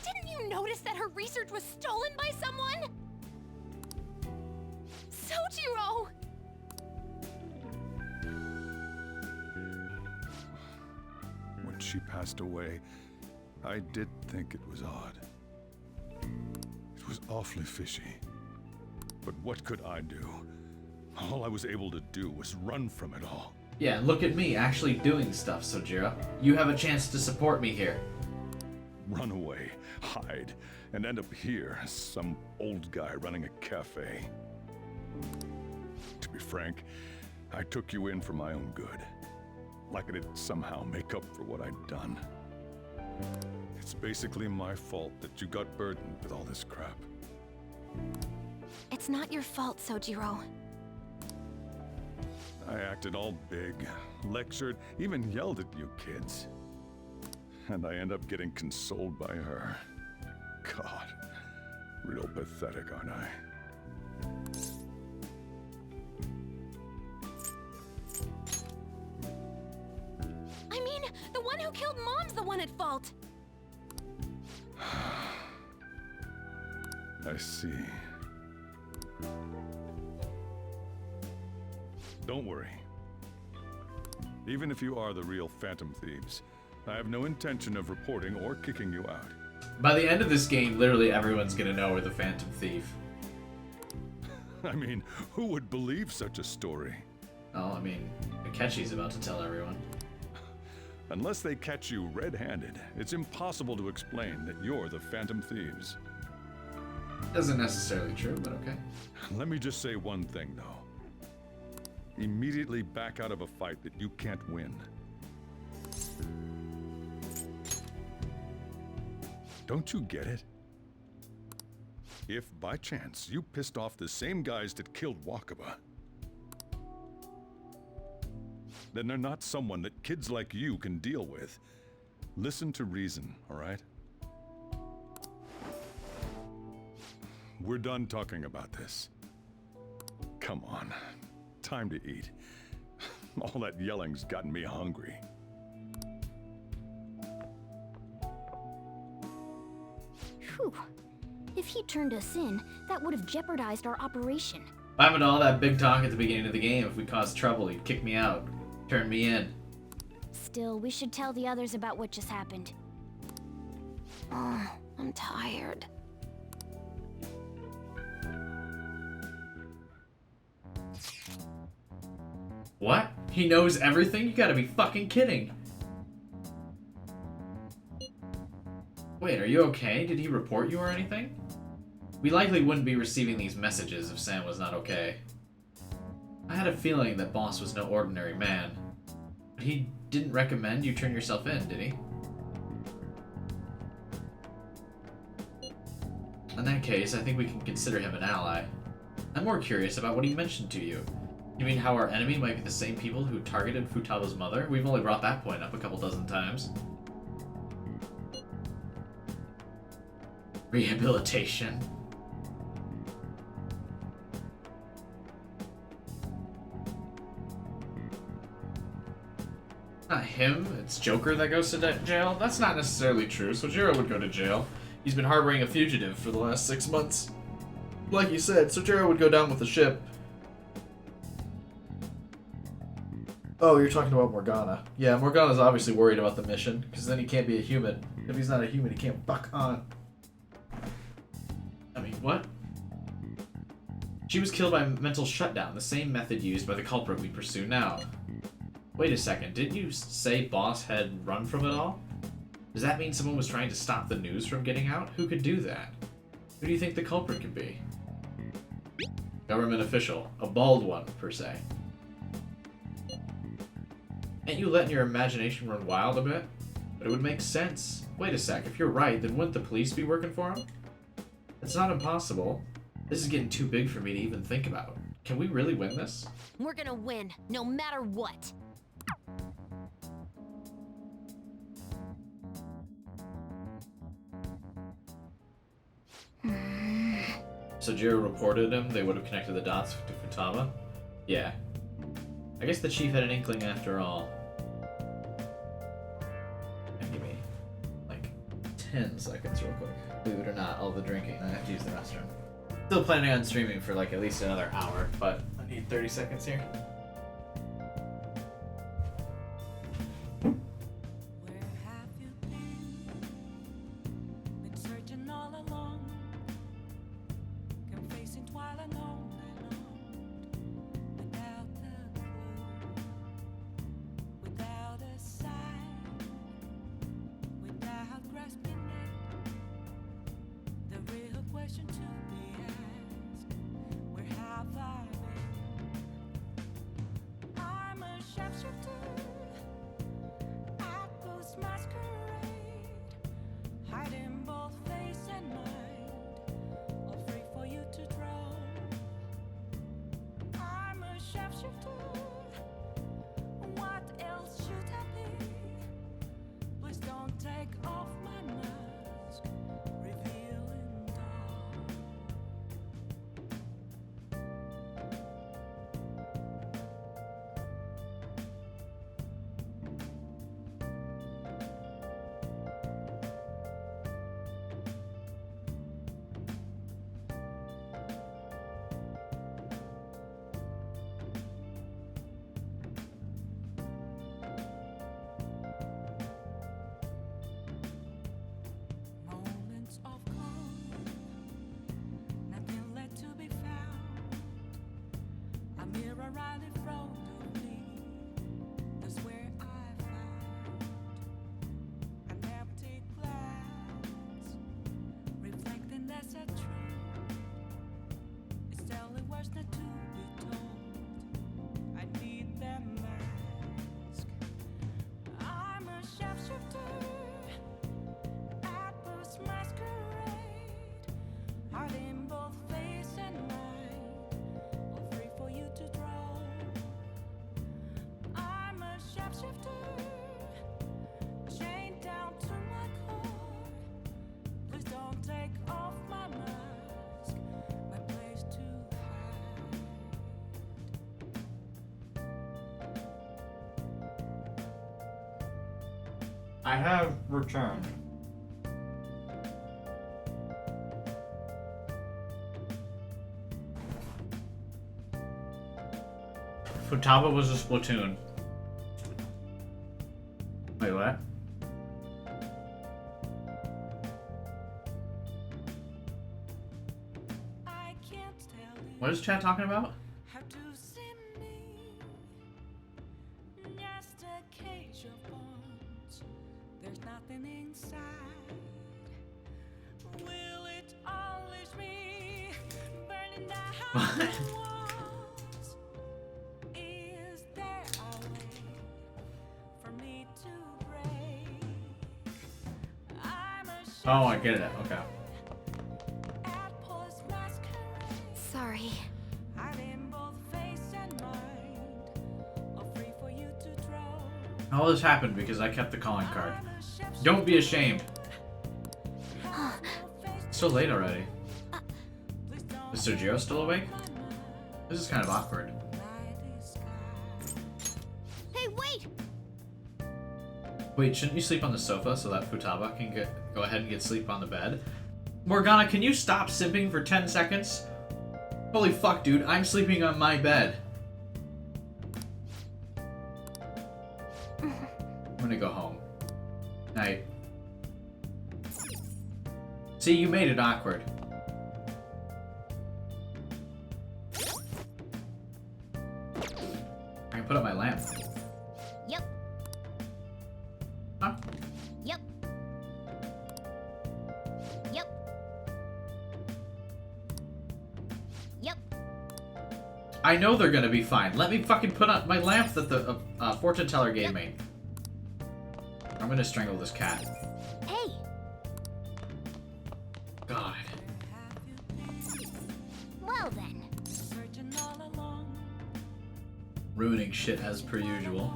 Didn't you notice that her research was stolen by someone? Sojiro! When she passed away, I did think it was odd. It was awfully fishy. But what could I do? All I was able to do was run from it all. Yeah, look at me actually doing stuff, Sojiro. You have a chance to support me here. Run away, hide, and end up here as some old guy running a cafe. To be frank, I took you in for my own good. Like it'd somehow make up for what I'd done. It's basically my fault that you got burdened with all this crap. It's not your fault, Sojiro. I acted all big, lectured, even yelled at you kids. And I end up getting consoled by her. God, real pathetic, aren't I? I mean, the one who killed Mom's the one at fault! I see. Don't worry. Even if you are the real Phantom Thieves, I have no intention of reporting or kicking you out. By the end of this game, literally everyone's gonna know we're the Phantom Thief. I mean, who would believe such a story? Oh, I mean, Akechi's about to tell everyone. Unless they catch you red-handed, it's impossible to explain that you're the Phantom Thieves. Isn't necessarily true, but okay. Let me just say one thing, though. Immediately back out of a fight that you can't win. Don't you get it? If, by chance, you pissed off the same guys that killed Wakaba, then they're not someone that kids like you can deal with. Listen to reason, all right? We're done talking about this. Come on, time to eat. All that yelling's gotten me hungry. Whew. If he turned us in, that would have jeopardized our operation. Why would all that big talk at the beginning of the game? If we caused trouble, he'd kick me out, turn me in. Still, we should tell the others about what just happened. Oh, I'm tired. What? He knows everything? You gotta be fucking kidding. Wait, are you okay? Did he report you or anything? We likely wouldn't be receiving these messages if Sam was not okay. I had a feeling that Boss was no ordinary man. But he didn't recommend you turn yourself in, did he? In that case, I think we can consider him an ally. I'm more curious about what he mentioned to you. You mean how our enemy might be the same people who targeted Futaba's mother? We've only brought that point up a couple dozen times. Rehabilitation. Not him, it's Joker that goes to jail? That's not necessarily true. Sojiro would go to jail. He's been harboring a fugitive for the last 6 months. Like you said, Sojiro would go down with the ship. Oh, you're talking about Morgana. Yeah, Morgana's obviously worried about the mission, because then he can't be a human. If he's not a human, he can't fuck on. I mean, what? She was killed by mental shutdown, the same method used by the culprit we pursue now. Wait a second, didn't you say Boss had run from it all? Does that mean someone was trying to stop the news from getting out? Who could do that? Who do you think the culprit could be? Government official. A bald one, per se. Ain't you letting your imagination run wild a bit? But it would make sense. Wait a sec, if you're right, then wouldn't the police be working for him? It's not impossible. This is getting too big for me to even think about. Can we really win this? We're gonna win, no matter what. Sojiro reported him, they would have connected the dots to Futaba? Yeah. I guess the chief had an inkling after all. And give me, like, 10 seconds real quick. Believe it or not, all the drinking, I have to use the restroom. Still planning on streaming for like at least another hour, but I need 30 seconds here. I have returned. Futaba was a Splatoon. Wait, what? What is chat talking about? Oh, I get it. Okay. Sorry. All this happened because I kept the calling card. Don't be ashamed. It's so late already. Is Sojiro still awake? This is kind of awkward. Hey, wait! Wait, shouldn't you sleep on the sofa so that Futaba can go ahead and get sleep on the bed? Morgana, can you stop simping for 10 seconds? Holy fuck, dude, I'm sleeping on my bed. I'm gonna go home. Night. See, you made it awkward. I can put up my lamp. Yep. Huh? Yep. Yep. Yep. I know they're gonna be fine. Let me fucking put up my lamp that the fortune teller gave me. I'm gonna strangle this cat. Hey. God. Well then. Ruining shit as per usual.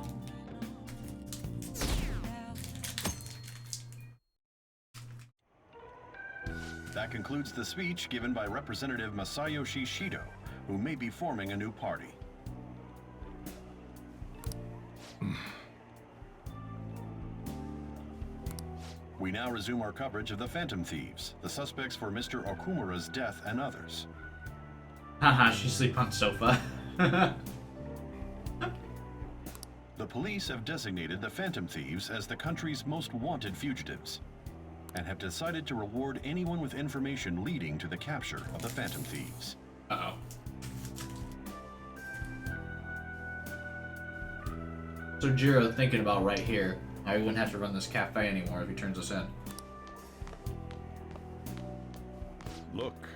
That concludes the speech given by Representative Masayoshi Shido, who may be forming a new party. We now resume our coverage of the Phantom Thieves, the suspects for Mr. Okumura's death and others. Haha, she sleep on sofa. The police have designated the Phantom Thieves as the country's most wanted fugitives, and have decided to reward anyone with information leading to the capture of the Phantom Thieves. Uh-oh. Sojiro thinking about right here. Now he wouldn't have to run this cafe anymore if he turns us in. Look.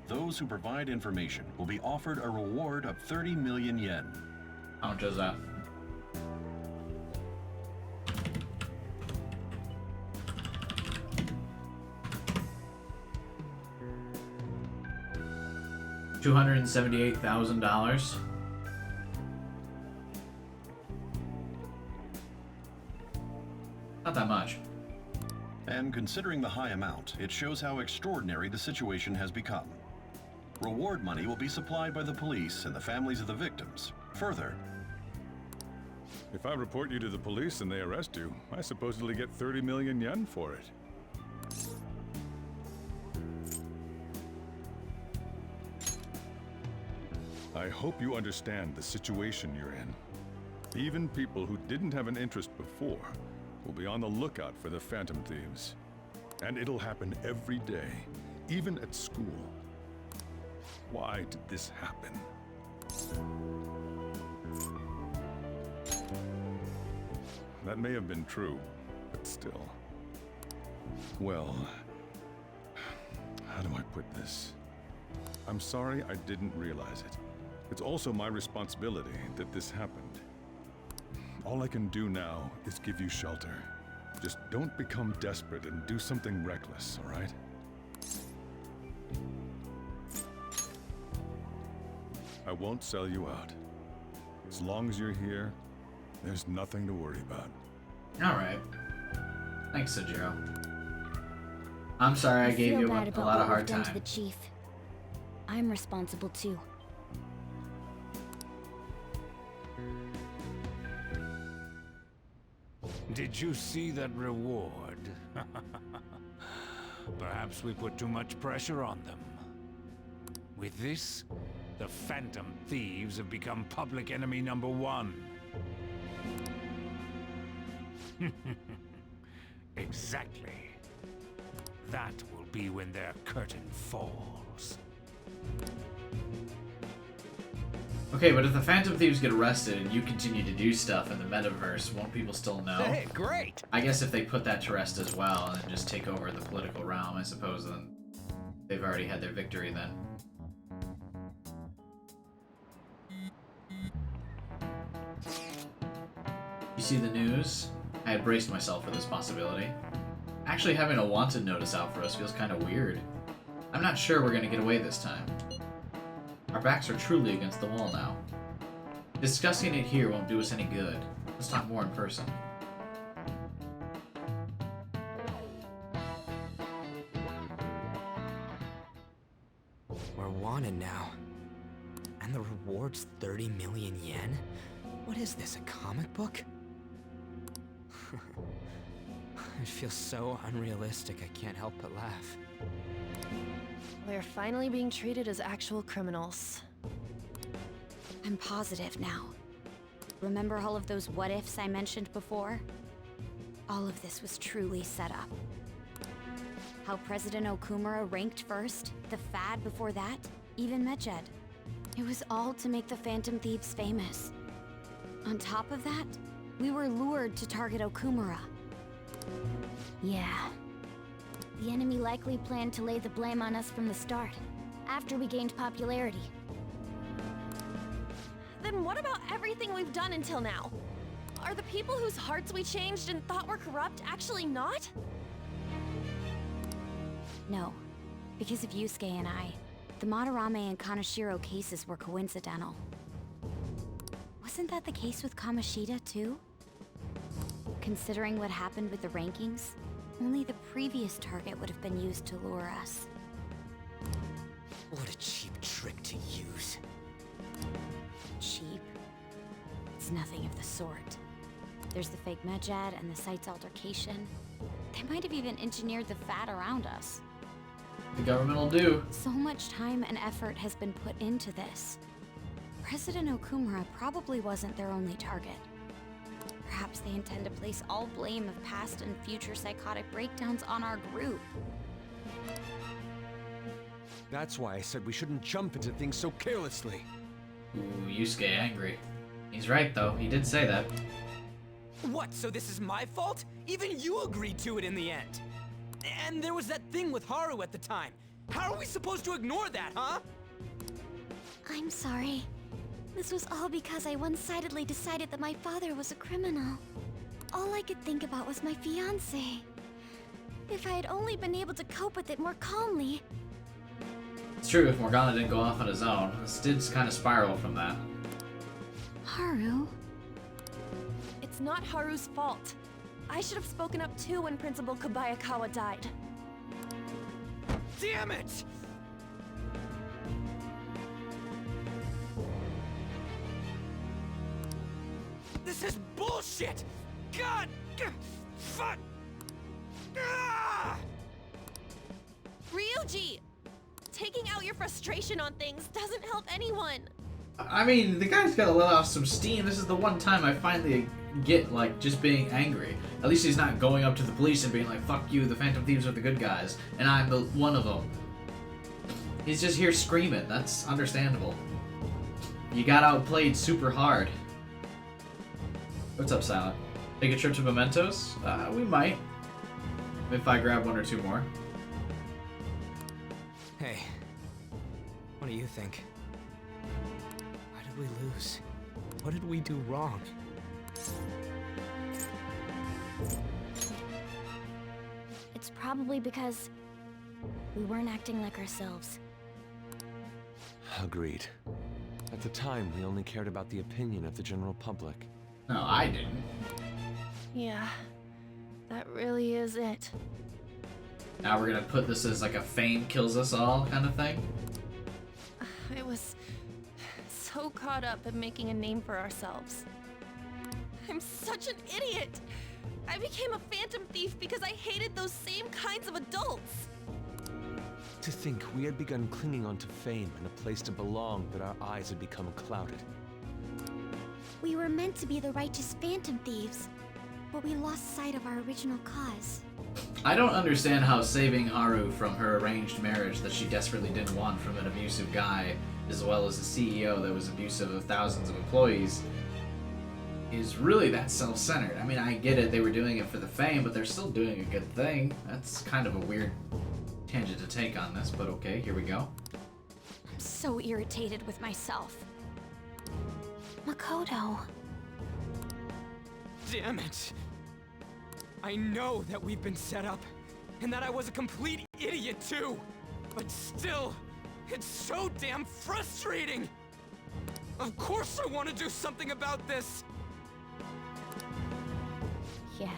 Those who provide information will be offered a reward of 30 million yen. How much is that? $278,000. Not that much. And considering the high amount, it shows how extraordinary the situation has become. Reward money will be supplied by the police and the families of the victims. Further, if I report you to the police and they arrest you, I supposedly get 30 million yen for it. I hope you understand the situation you're in. Even people who didn't have an interest before will be on the lookout for the Phantom Thieves. And it'll happen every day, even at school. Why did this happen? That may have been true, but still. Well, how do I put this? I'm sorry I didn't realize it. It's also my responsibility that this happened. All I can do now is give you shelter. Just don't become desperate and do something reckless, all right? I won't sell you out. As long as you're here, there's nothing to worry about. Alright. Thanks, Sojiro. I'm sorry I gave you a lot of hard time. To the chief. I'm responsible too. Did you see that reward? Perhaps we put too much pressure on them. With this, the Phantom Thieves have become public enemy number 1. Exactly. That will be when their curtain falls. Okay, but if the Phantom Thieves get arrested and you continue to do stuff in the metaverse, won't people still know? Hey, great! I guess if they put that to rest as well and then just take over the political realm, I suppose then they've already had their victory then. You see the news? I had braced myself for this possibility. Actually having a wanted notice out for us feels kind of weird. I'm not sure we're gonna get away this time. Our backs are truly against the wall now. Discussing it here won't do us any good. Let's talk more in person. We're wanted now. And the reward's 30 million yen? What is this, a comic book? It feels so unrealistic, I can't help but laugh. We're finally being treated as actual criminals. I'm positive now. Remember all of those what-ifs I mentioned before? All of this was truly set up. How President Okumura ranked first, the Fad before that, even Medjed. It was all to make the Phantom Thieves famous. On top of that, we were lured to target Okumura. Yeah. The enemy likely planned to lay the blame on us from the start, after we gained popularity. Then what about everything we've done until now? Are the people whose hearts we changed and thought were corrupt actually not? No. Because of Yusuke and I, the Madarame and Kaneshiro cases were coincidental. Wasn't that the case with Kamoshida, too? Considering what happened with the rankings, only the previous target would have been used to lure us. What a cheap trick to use. Cheap? It's nothing of the sort. There's the fake Medjed and the site's altercation. They might have even engineered the Fad around us. The government will do. So much time and effort has been put into this. President Okumura probably wasn't their only target. Perhaps they intend to place all blame of past and future psychotic breakdowns on our group. That's why I said we shouldn't jump into things so carelessly. Ooh, Yusuke angry. He's right though, he did say that. What, so this is my fault? Even you agreed to it in the end. And there was that thing with Haru at the time. How are we supposed to ignore that, huh? I'm sorry. This was all because I one-sidedly decided that my father was a criminal. All I could think about was my fiancé. If I had only been able to cope with it more calmly. It's true, if Morgana didn't go off on his own, this did kind of spiral from that. Haru? It's not Haru's fault. I should have spoken up too when Principal Kobayakawa died. Damn it! This is bullshit! God! Fuck! Ah! Ryuji! Taking out your frustration on things doesn't help anyone. I mean, the guy's gotta let off some steam. This is the one time I finally get, like, just being angry. At least he's not going up to the police and being like, fuck you, the Phantom Thieves are the good guys, and I'm the one of them. He's just here screaming. That's understandable. You got outplayed super hard. What's up, Silent? Take a trip to Mementos? We might. If I grab one or two more. Hey, what do you think? Why did we lose? What did we do wrong? It's probably because we weren't acting like ourselves. Agreed. At the time, we only cared about the opinion of the general public. No, I didn't. Yeah, that really is it. Now we're gonna put this as like a fame kills us all kind of thing? I was so caught up in making a name for ourselves. I'm such an idiot! I became a phantom thief because I hated those same kinds of adults. To think we had begun clinging onto fame and a place to belong, but our eyes had become clouded. We were meant to be the righteous phantom thieves, but we lost sight of our original cause. I don't understand how saving Haru from her arranged marriage that she desperately didn't want from an abusive guy, as well as a CEO that was abusive of thousands of employees, is really that self-centered. I mean, I get it, they were doing it for the fame, but they're still doing a good thing. That's kind of a weird tangent to take on this, but okay, here we go. I'm so irritated with myself. Makoto. Damn it! I know that we've been set up, and that I was a complete idiot too! But still, it's so damn frustrating! Of course I want to do something about this! Yeah.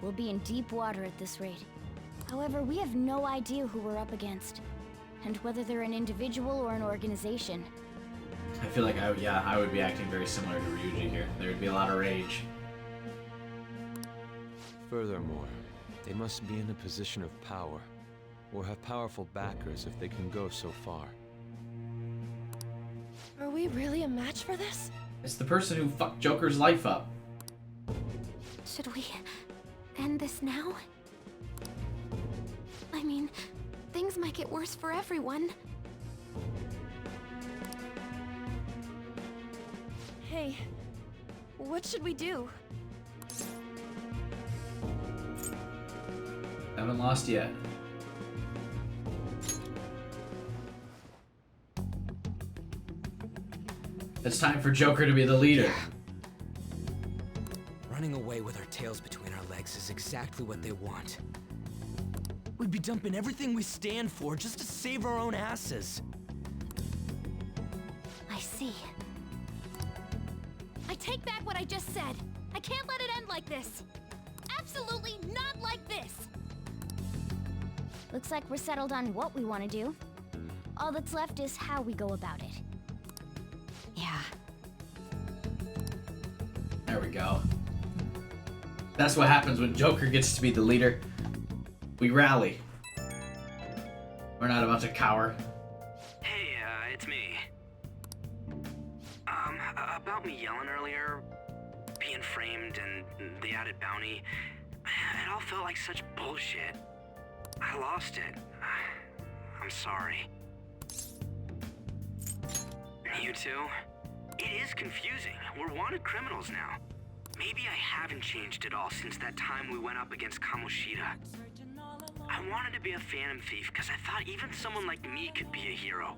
We'll be in deep water at this rate. However, we have no idea who we're up against, and whether they're an individual or an organization. I feel like I would be acting very similar to Ryuji here. There would be a lot of rage. Furthermore, they must be in a position of power, or have powerful backers if they can go so far. Are we really a match for this? It's the person who fucked Joker's life up. Should we end this now? I mean, things might get worse for everyone. Hey, what should we do? Haven't lost yet. It's time for Joker to be the leader. Running away with our tails between our legs is exactly what they want. We'd be dumping everything we stand for just to save our own asses. I see. I take back what I just said. I can't let it end like this. Absolutely not like this. Looks like we're settled on what we want to do. All that's left is how we go about it. Yeah. There we go. That's what happens when Joker gets to be the leader. We rally. We're not about to cower. Hey, it's me. About me yelling earlier, being framed, and the added bounty, it all felt like such bullshit. I lost it. I'm sorry. You too? It is confusing. We're wanted criminals now. Maybe I haven't changed at all since that time we went up against Kamoshida. I wanted to be a phantom thief because I thought even someone like me could be a hero.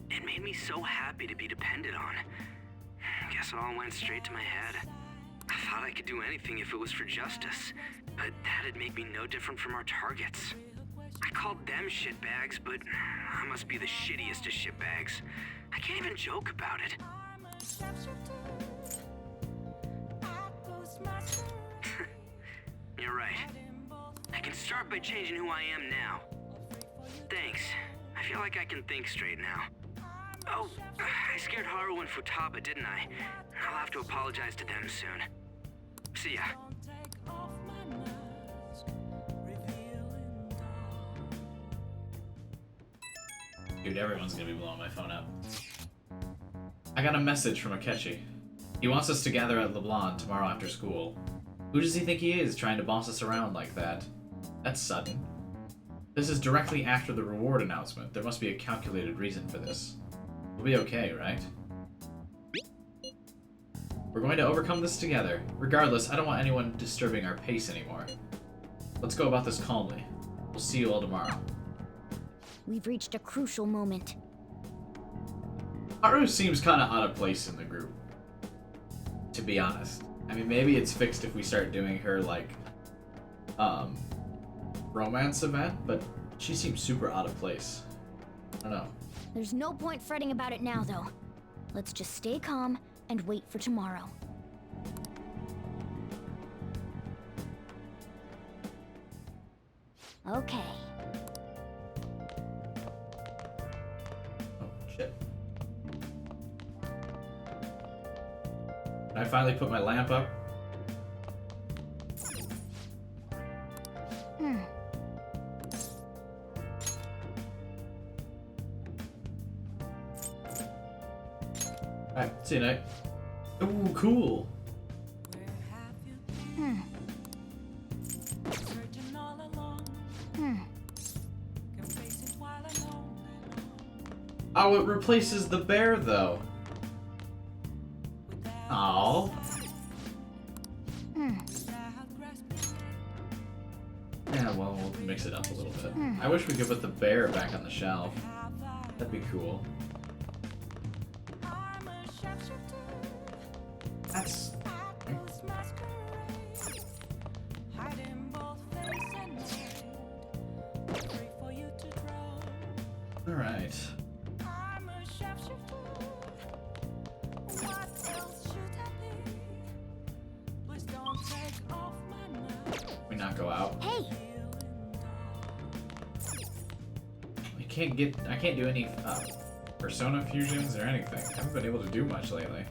It made me so happy to be depended on. Guess it all went straight to my head. I thought I could do anything if it was for justice, but that'd make me no different from our targets. I called them shitbags, but I must be the shittiest of shitbags. I can't even joke about it. You're right. I can start by changing who I am now. Thanks. I feel like I can think straight now. Oh, I scared Haru and Futaba, didn't I? I'll have to apologize to them soon. See ya. Dude, everyone's gonna be blowing my phone up. I got a message from Akechi. He wants us to gather at LeBlanc tomorrow after school. Who does he think he is, trying to boss us around like that? That's sudden. This is directly after the reward announcement. There must be a calculated reason for this. We'll be okay, right? We're going to overcome this together. Regardless, I don't want anyone disturbing our pace anymore. Let's go about this calmly. We'll see you all tomorrow. We've reached a crucial moment. Haru seems kind of out of place in the group, to be honest. I mean, maybe it's fixed if we start doing her, like, romance event, but she seems super out of place. I don't know. There's no point fretting about it now, though. Let's just stay calm and wait for tomorrow. Okay. Oh, shit. Can I finally put my lamp up? Alright, see you night. Ooh, cool. Oh, it replaces the bear, though. Oh. Yeah, well, we'll mix it up a little bit. I wish we could put the bear back on the shelf. That'd be cool. That's... Alright. We not go out? Hey! I can't do any persona fusions or anything. I haven't been able to do much lately.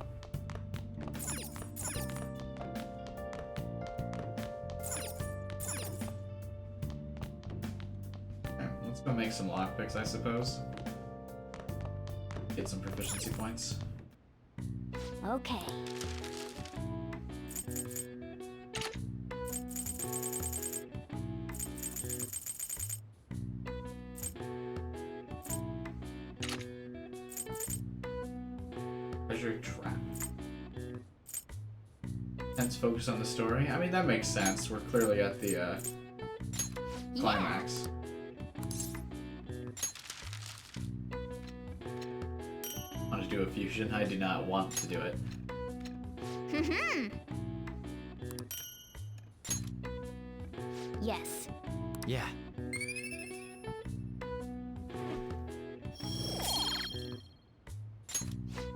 Let's go make some lockpicks, I suppose. Get some proficiency points. Okay. Treasure trap. Hence focus on the story. I mean, that makes sense. We're clearly at the climax. Want to do a fusion? I do not want to do it. Yes. Yeah.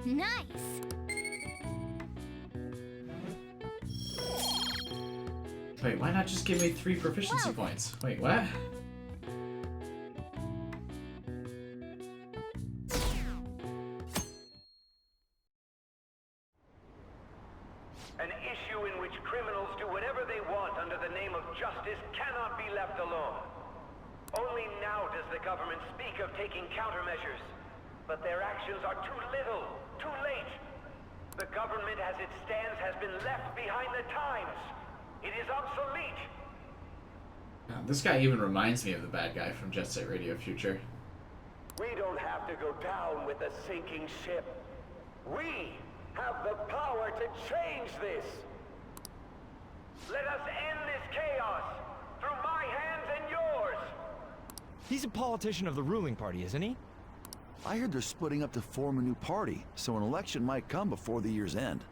Nice. Wait, why not just give me 3 proficiency points? Wait, what? An issue in which criminals do whatever they want under the name of justice cannot be left alone. Only now does the government speak of taking countermeasures. But their actions are too little, too late. The government as it stands has been left behind the times. It is obsolete. This guy even reminds me of the bad guy from Jet Set Radio Future. We don't have to go down with a sinking ship. We have the power to change this. Let us end this chaos through my hands and yours. He's a politician of the ruling party, isn't he? I heard they're splitting up to form a new party, so an election might come before the year's end.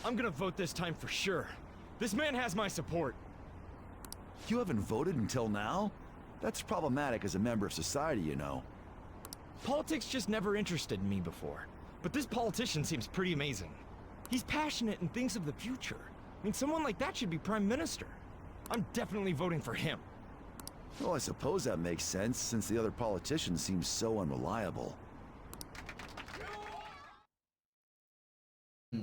I'm gonna vote this time for sure. This man has my support. You haven't voted until now? That's problematic as a member of society, you know. Politics just never interested me before. But this politician seems pretty amazing. He's passionate and thinks of the future. I mean, someone like that should be prime minister. I'm definitely voting for him. Well, I suppose that makes sense, since the other politicians seem so unreliable. Do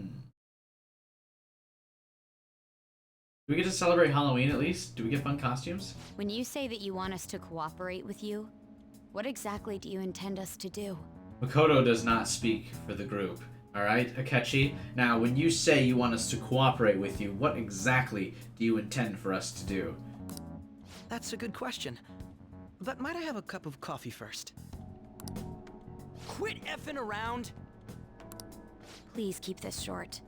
we get to celebrate Halloween at least? Do we get fun costumes? When you say that you want us to cooperate with you, what exactly do you intend us to do? Makoto does not speak for the group. Alright, Akechi? Now, when you say you want us to cooperate with you, what exactly do you intend for us to do? That's a good question. But might I have a cup of coffee first? Quit effing around! Please keep this short.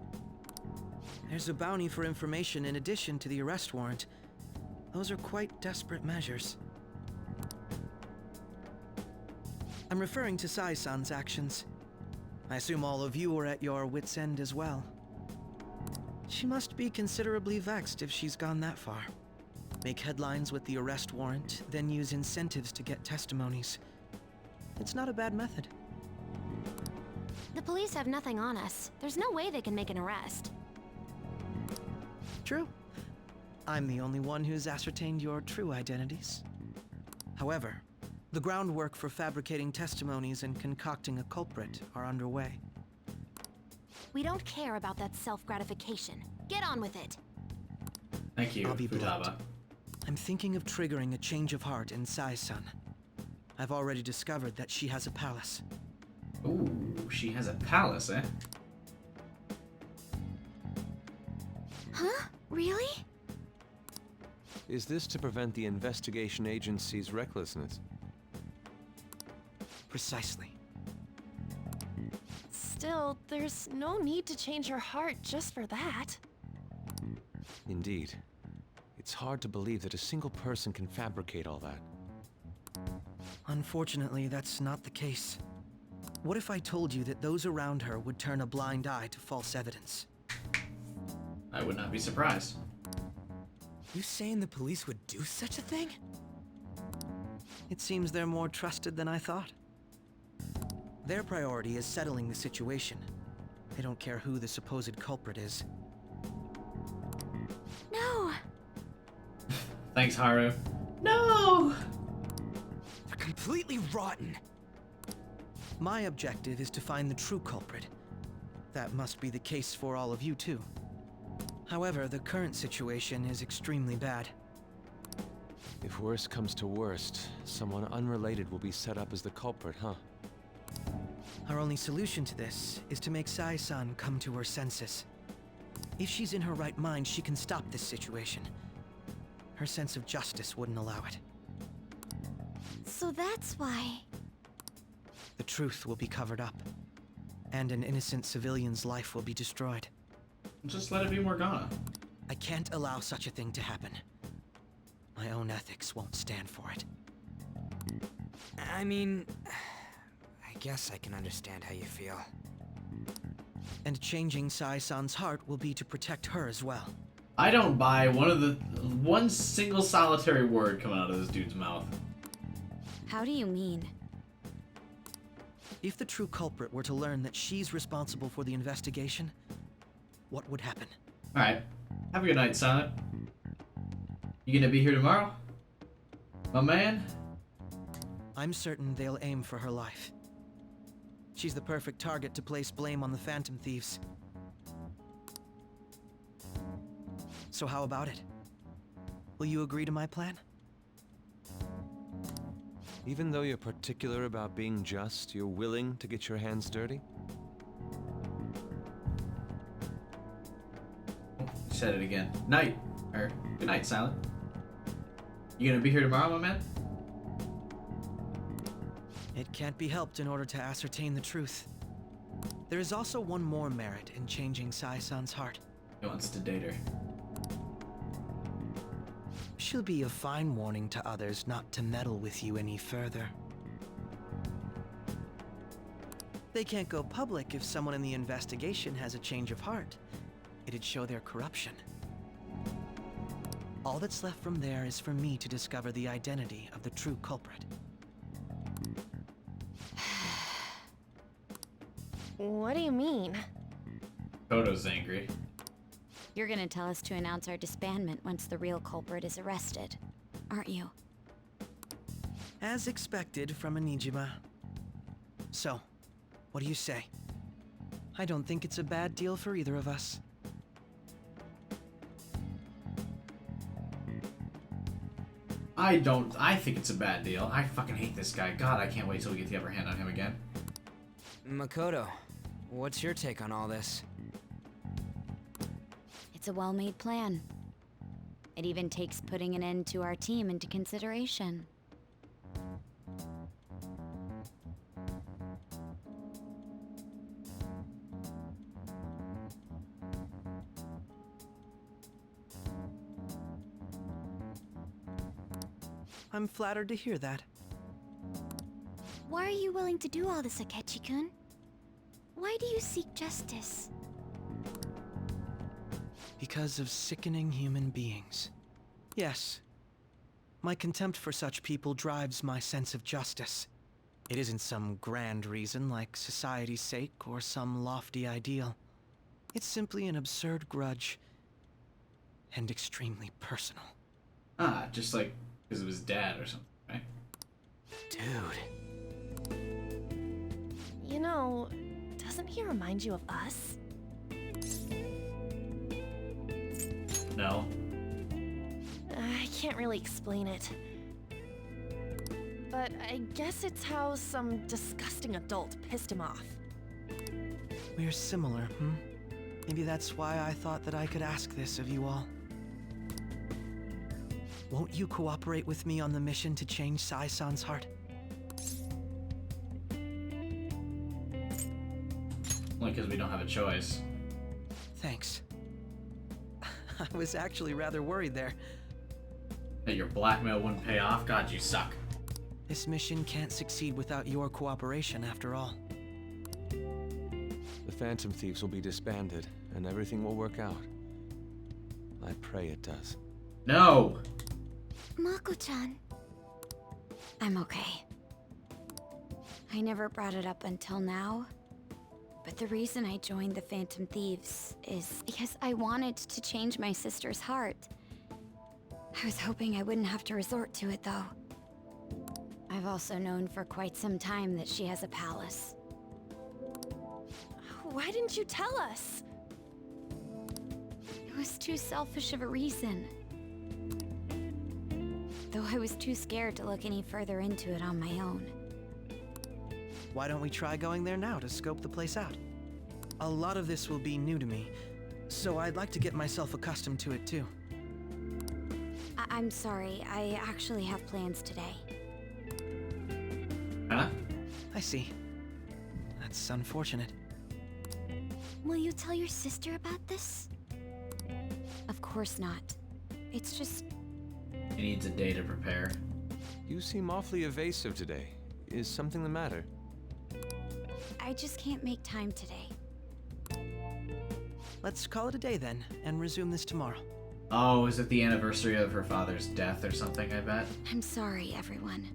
There's a bounty for information in addition to the arrest warrant. Those are quite desperate measures. I'm referring to Sae-san's actions. I assume all of you are at your wits' end as well. She must be considerably vexed if she's gone that far. Make headlines with the arrest warrant, then use incentives to get testimonies. It's not a bad method. The police have nothing on us. There's no way they can make an arrest. True. I'm the only one who's ascertained your true identities. However, the groundwork for fabricating testimonies and concocting a culprit are underway. We don't care about that self-gratification. Get on with it. Thank you, I'll be Futaba. blunt. I'm thinking of triggering a change of heart in Sae-san. I've already discovered that she has a palace. Ooh, she has a palace, eh? Huh? Really? Is this to prevent the investigation agency's recklessness? Precisely. Still, there's no need to change her heart just for that. Indeed. It's hard to believe that a single person can fabricate all that. Unfortunately, that's not the case. What if I told you that those around her would turn a blind eye to false evidence? I would not be surprised. You saying the police would do such a thing? It seems they're more trusted than I thought. Their priority is settling the situation. They don't care who the supposed culprit is. No! Thanks, Haru. No! They're completely rotten! My objective is to find the true culprit. That must be the case for all of you, too. However, the current situation is extremely bad. If worst comes to worst, someone unrelated will be set up as the culprit, huh? Our only solution to this is to make Sae-san come to her senses. If she's in her right mind, she can stop this situation. Her sense of justice wouldn't allow it. So that's why... The truth will be covered up, and an innocent civilian's life will be destroyed. Just let it be Morgana. I can't allow such a thing to happen. My own ethics won't stand for it. I mean, I guess I can understand how you feel. And changing Sae-san's heart will be to protect her as well. I don't buy one single solitary word coming out of this dude's mouth. How do you mean? If the true culprit were to learn that she's responsible for the investigation, what would happen? Alright. Have a good night, Silent. You gonna be here tomorrow? My man? I'm certain they'll aim for her life. She's the perfect target to place blame on the Phantom Thieves. So how about it? Will you agree to my plan? Even though you're particular about being just, you're willing to get your hands dirty? Said it again. Night. Or, good night, Silent. You gonna be here tomorrow, my man? It can't be helped in order to ascertain the truth. There is also one more merit in changing Sae-san's heart. He wants to date her. She'll be a fine warning to others not to meddle with you any further. They can't go public if someone in the investigation has a change of heart. It'd show their corruption. All that's left from there is for me to discover the identity of the true culprit. What do you mean? Kodo's angry. You're gonna tell us to announce our disbandment once the real culprit is arrested, aren't you? As expected from a Nijima. So, what do you say? I don't think it's a bad deal for either of us. I think it's a bad deal. I fucking hate this guy. God, I can't wait till we get the upper hand on him again. Makoto, what's your take on all this? It's a well-made plan. It even takes putting an end to our team into consideration. I'm flattered to hear that. Why are you willing to do all this, Akechi-kun? Why do you seek justice? Because of sickening human beings. Yes. My contempt for such people drives my sense of justice. It isn't some grand reason like society's sake or some lofty ideal. It's simply an absurd grudge. And extremely personal. Ah, just like because of his dad or something, right? Dude. You know, doesn't he remind you of us? No. I can't really explain it. But I guess it's how some disgusting adult pissed him off. We're similar, hmm? Maybe that's why I thought that I could ask this of you all. Won't you cooperate with me on the mission to change Sae-san's heart? Only because we don't have a choice. Thanks. I was actually rather worried there. That your blackmail wouldn't pay off? God, you suck. This mission can't succeed without your cooperation, after all. The Phantom Thieves will be disbanded, and everything will work out. I pray it does. No! Mako-chan. I'm okay. I never brought it up until now, but the reason I joined the Phantom Thieves is because I wanted to change my sister's heart. I was hoping I wouldn't have to resort to it, though. I've also known for quite some time that she has a palace. Why didn't you tell us? It was too selfish of a reason. Though I was too scared to look any further into it on my own. Why don't we try going there now to scope the place out? A lot of this will be new to me, so I'd like to get myself accustomed to it too. I'm sorry, I actually have plans today. Huh? I see. That's unfortunate. Will you tell your sister about this? Of course not. It's just... He needs a day to prepare. You seem awfully evasive today. Is something the matter? I just can't make time today. Let's call it a day then, and resume this tomorrow. Oh, is it the anniversary of her father's death or something, I bet? I'm sorry, everyone.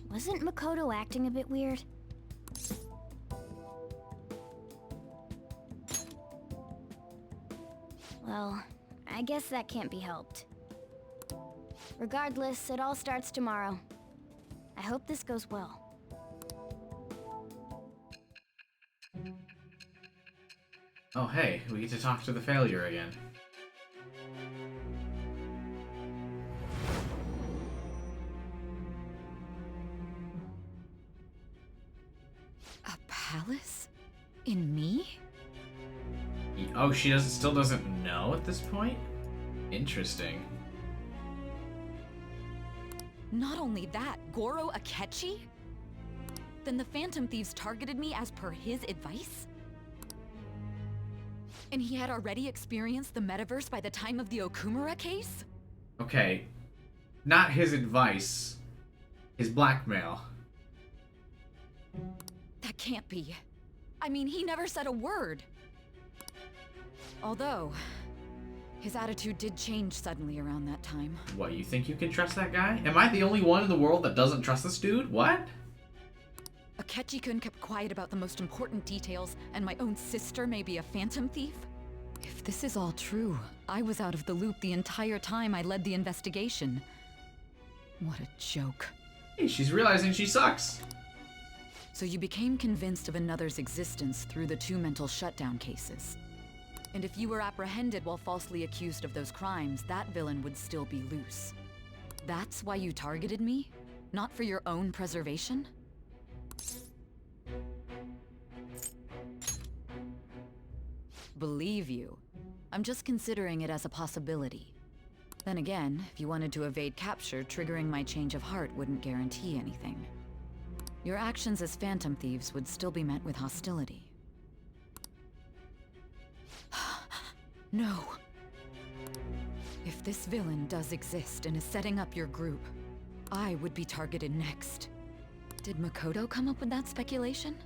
Wasn't Makoto acting a bit weird? Well, I guess that can't be helped. Regardless, it all starts tomorrow. I hope this goes well. Oh, hey, we get to talk to the failure again. A palace? In me? Oh, she still doesn't know at this point? Interesting. Not only that, Goro Akechi? Then the Phantom Thieves targeted me as per his advice? And he had already experienced the metaverse by the time of the Okumura case? Okay. Not his advice. His blackmail. That can't be. I mean, he never said a word. Although, his attitude did change suddenly around that time. What, you think you can trust that guy? Am I the only one in the world that doesn't trust this dude? What? Akechi-kun kept quiet about the most important details, and my own sister may be a phantom thief? If this is all true, I was out of the loop the entire time I led the investigation. What a joke. Hey, she's realizing she sucks. So you became convinced of another's existence through the 2 mental shutdown cases. And if you were apprehended while falsely accused of those crimes, that villain would still be loose. That's why you targeted me? Not for your own preservation? Believe you. I'm just considering it as a possibility. Then again, if you wanted to evade capture, triggering my change of heart wouldn't guarantee anything. Your actions as phantom thieves would still be met with hostility. No. If this villain does exist and is setting up your group, I would be targeted next. Did Makoto come up with that speculation?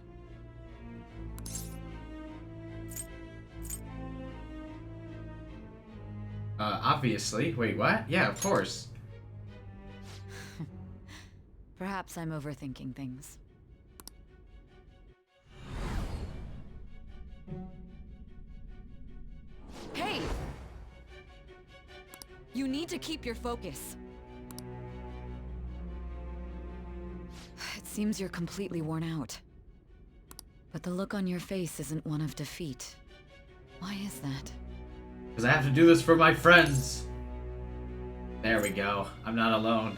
Obviously. Wait, what? Yeah, of course. Perhaps I'm overthinking things. Hey! You need to keep your focus. It seems you're completely worn out. But the look on your face isn't one of defeat. Why is that? Because I have to do this for my friends. There we go. I'm not alone.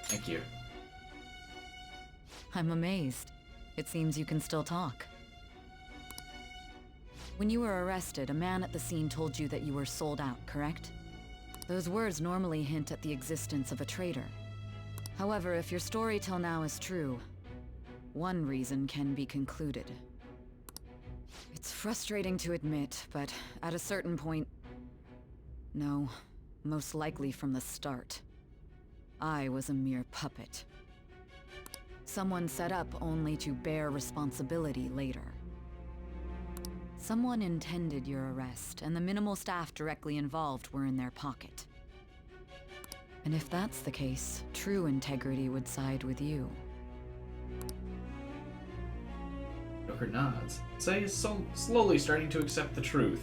Thank you. I'm amazed. It seems you can still talk. When you were arrested, a man at the scene told you that you were sold out, correct? Those words normally hint at the existence of a traitor. However, if your story till now is true, one reason can be concluded. It's frustrating to admit, but at a certain point... No, most likely from the start. I was a mere puppet. Someone set up only to bear responsibility later. Someone intended your arrest, and the minimal staff directly involved were in their pocket. And if that's the case, true integrity would side with you. Joker nods. Sae is slowly starting to accept the truth.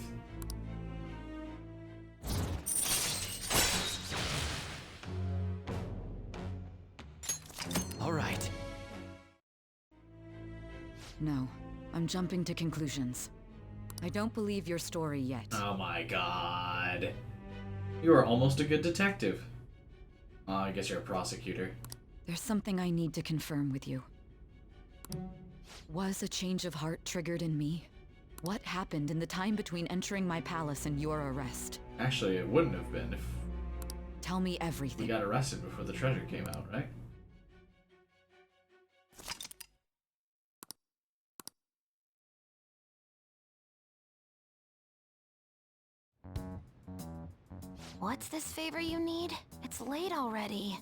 All right. No, I'm jumping to conclusions. I don't believe your story yet. Oh my god. You are almost a good detective. I guess you're a prosecutor. There's something I need to confirm with you. Was a change of heart triggered in me? What happened in the time between entering my palace and your arrest? Actually, it wouldn't have been if... Tell me everything. We got arrested before the treasure came out, right? What's this favor you need? It's late already.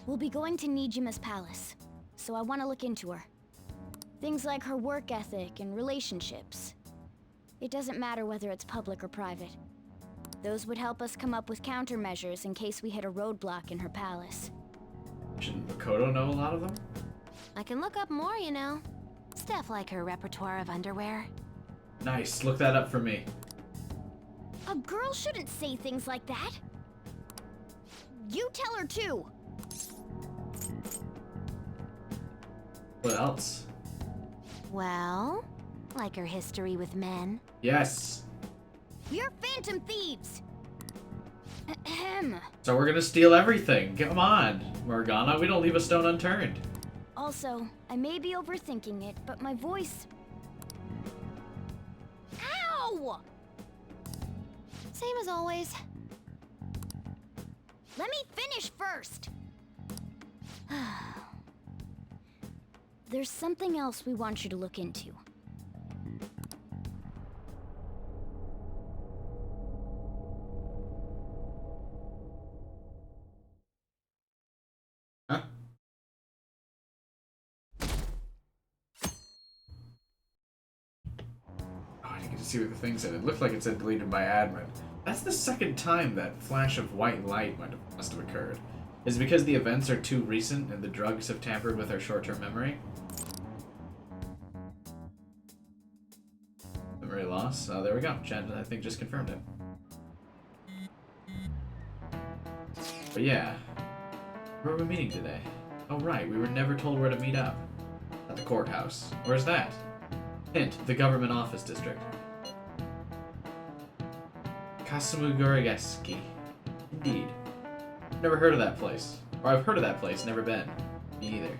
We'll be going to Nijima's palace, so I want to look into her. Things like her work ethic and relationships. It doesn't matter whether it's public or private. Those would help us come up with countermeasures in case we hit a roadblock in her palace. Shouldn't Makoto know a lot of them? I can look up more, you know. Stuff like her repertoire of underwear. Nice, look that up for me. A girl shouldn't say things like that. You tell her too. What else? Well, like her history with men. Yes. We're phantom thieves. Ahem. So we're gonna steal everything. Come on, Morgana. We don't leave a stone unturned. Also, I may be overthinking it, but my voice... Ow! Same as always. Let me finish first. There's something else we want you to look into. Huh? Oh, I didn't get to see what the thing said. It looked like it said deleted by admin. That's the second time that flash of white light must have occurred. Is it because the events are too recent and the drugs have tampered with our short-term memory? Memory loss. Oh, there we go. Chad, I think, just confirmed it. But yeah. Where are we meeting today? Oh, right. We were never told where to meet up. At the courthouse. Where's that? Hint, the government office district. Kasumugurageski. Indeed. Never heard of that place. Or I've heard of that place, never been. Me either.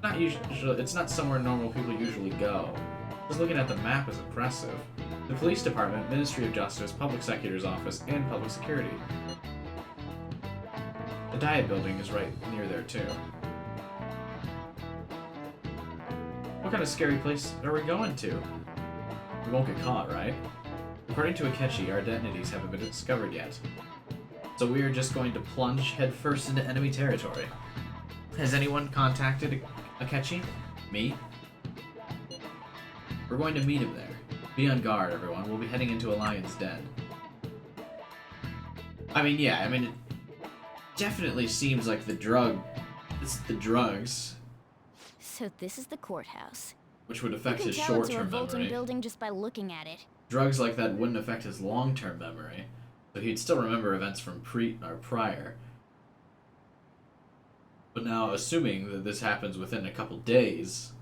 Not usually, it's not somewhere normal people usually go. Just looking at the map is impressive. The police department, Ministry of Justice, Public Executor's office, and public security. The Diet building is right near there too. What kind of scary place are we going to? We won't get caught, right? According to Akechi, our identities haven't been discovered yet. So we are just going to plunge headfirst into enemy territory. Has anyone contacted Akechi? Me? We're going to meet him there. Be on guard, everyone. We'll be heading into Alliance Den. It definitely seems like it's the drugs. So this is the courthouse. Which would affect his You can tell it's a short-term revolting memory. building just by looking at it. Drugs like that wouldn't affect his long-term memory, so he'd still remember events from prior. But now, assuming that this happens within a couple days,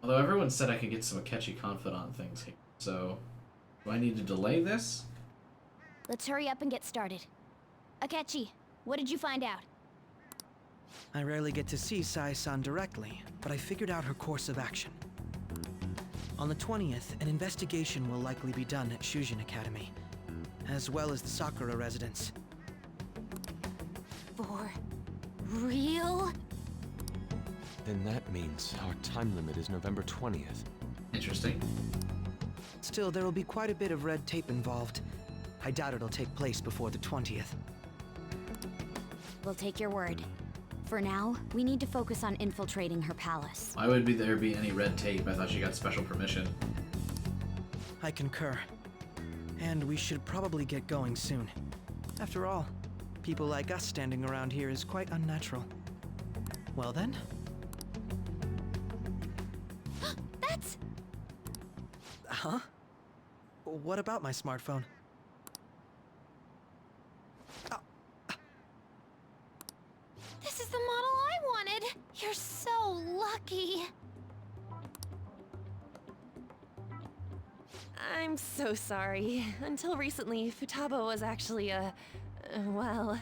although everyone said I could get some Akechi Confidant things here, so do I need to delay this? Let's hurry up and get started. Akechi, what did you find out? I rarely get to see Sae-san directly, but I figured out her course of action. On the 20th, an investigation will likely be done at Shujin Academy, as well as the Sakura residence. For real? Then that means our time limit is November 20th. Interesting. Still, there will be quite a bit of red tape involved. I doubt it'll take place before the 20th. We'll take your word. For now, we need to focus on infiltrating her palace. Why would there be any red tape? I thought she got special permission. I concur. And we should probably get going soon. After all, people like us standing around here is quite unnatural. Well then? That's... Huh? What about my smartphone? This is the model I wanted. You're so lucky. I'm so sorry. Until recently, Futaba was actually well...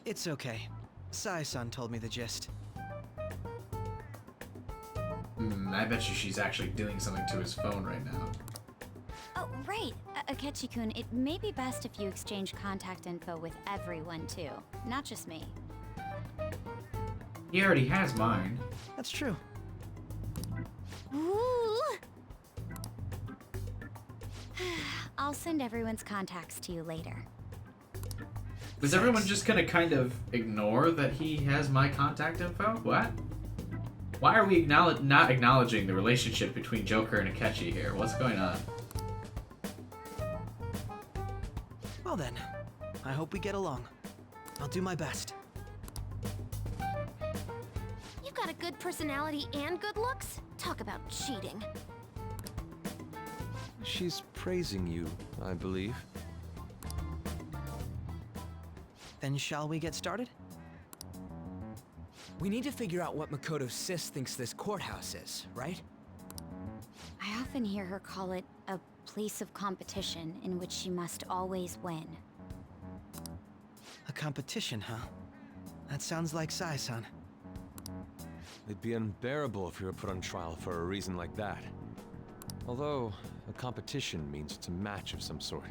It's okay. Sae-san told me the gist. I bet you she's actually doing something to his phone right now. Oh, right. Akechi-kun, it may be best if you exchange contact info with everyone, too. Not just me. He already has mine. That's true. Ooh! I'll send everyone's contacts to you later. Is everyone just gonna kind of ignore that he has my contact info? What? Why are we not acknowledging the relationship between Joker and Akechi here? What's going on? Well then, I hope we get along. I'll do my best. You've got a good personality and good looks. Talk about cheating. She's praising you, I believe. Then shall we get started? We need to figure out what Makoto Sis thinks this courthouse is, right? I often hear her call it a place of competition in which she must always win. A competition, huh? That sounds like Sae-san. It'd be unbearable if you were put on trial for a reason like that. Although, a competition means it's a match of some sort.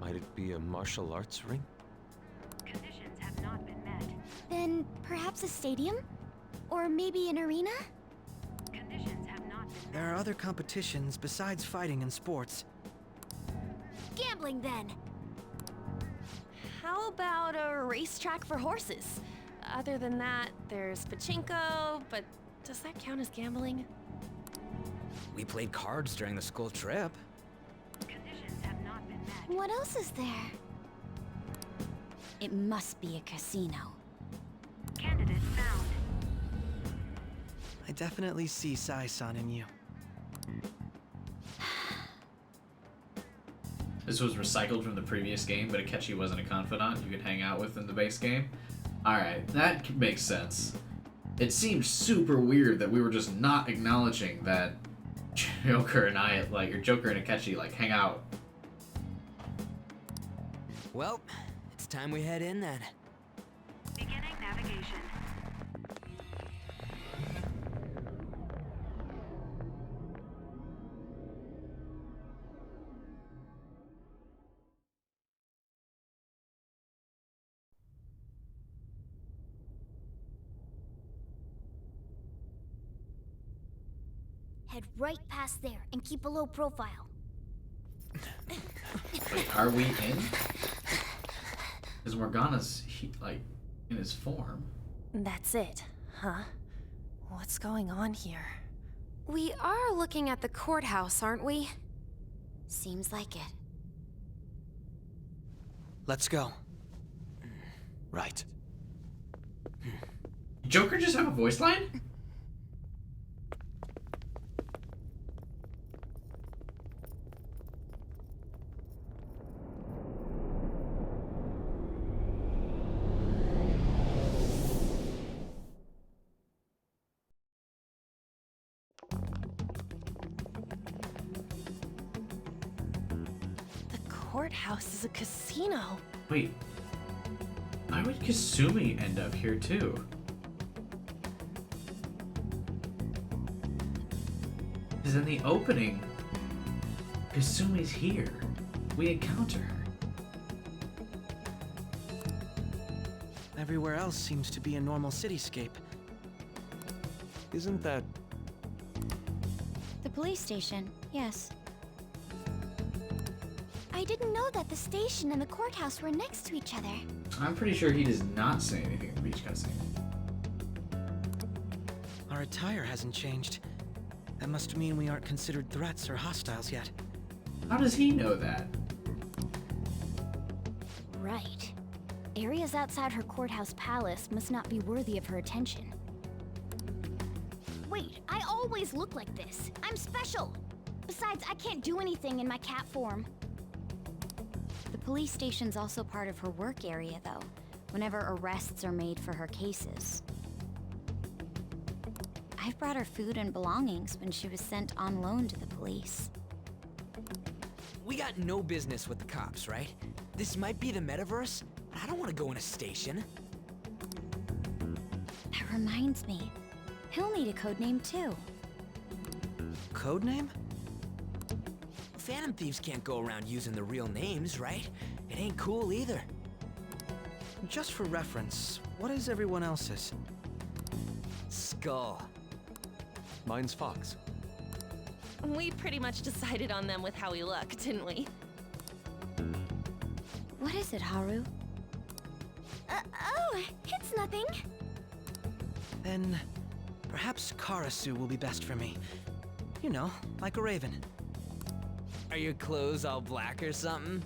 Might it be a martial arts ring? Conditions have not been met. Then perhaps a stadium? Or maybe an arena? Conditions have not been met. There are other competitions besides fighting and sports. Gambling, then. How about a racetrack for horses? Other than that, there's pachinko, but does that count as gambling? We played cards during the school trip. Conditions have not been met. What else is there? It must be a casino. Candidate found. I definitely see Sae-san in you. This was recycled from the previous game, but Akechi wasn't a confidant you could hang out with in the base game. Alright, that makes sense. It seems super weird that we were just not acknowledging that Joker and Joker and Akechi, hang out. Well, it's time we head in then. Beginning navigation. Head right past there and keep a low profile. Wait, are we in? Because Morgana's, in his form. That's it, huh? What's going on here? We are looking at the courthouse, aren't we? Seems like it. Let's go. Right. Joker just have a voice line? courthouse is a casino. Wait, why would Kasumi end up here too? Because in the opening, Kasumi's here. We encounter her. Everywhere else seems to be a normal cityscape. Isn't that... The police station, yes. I didn't know that the station and the courthouse were next to each other. I'm pretty sure he does not say anything in the beach cutscene. Our attire hasn't changed. That must mean we aren't considered threats or hostiles yet. How does he know that? Right. Areas outside her courthouse palace must not be worthy of her attention. Wait, I always look like this. I'm special. Besides, I can't do anything in my cat form. The police station's also part of her work area, though, whenever arrests are made for her cases. I've brought her food and belongings when she was sent on loan to the police. We got no business with the cops, right? This might be the metaverse, but I don't want to go in a station. That reminds me. He'll need a codename, too. Codename? Phantom thieves can't go around using the real names, right? It ain't cool either. Just for reference, what is everyone else's? Skull. Mine's Fox. We pretty much decided on them with how we look, didn't we? What is it, Haru? Oh, it's nothing. Then, perhaps Karasu will be best for me. You know, like a raven. Are your clothes all black or something?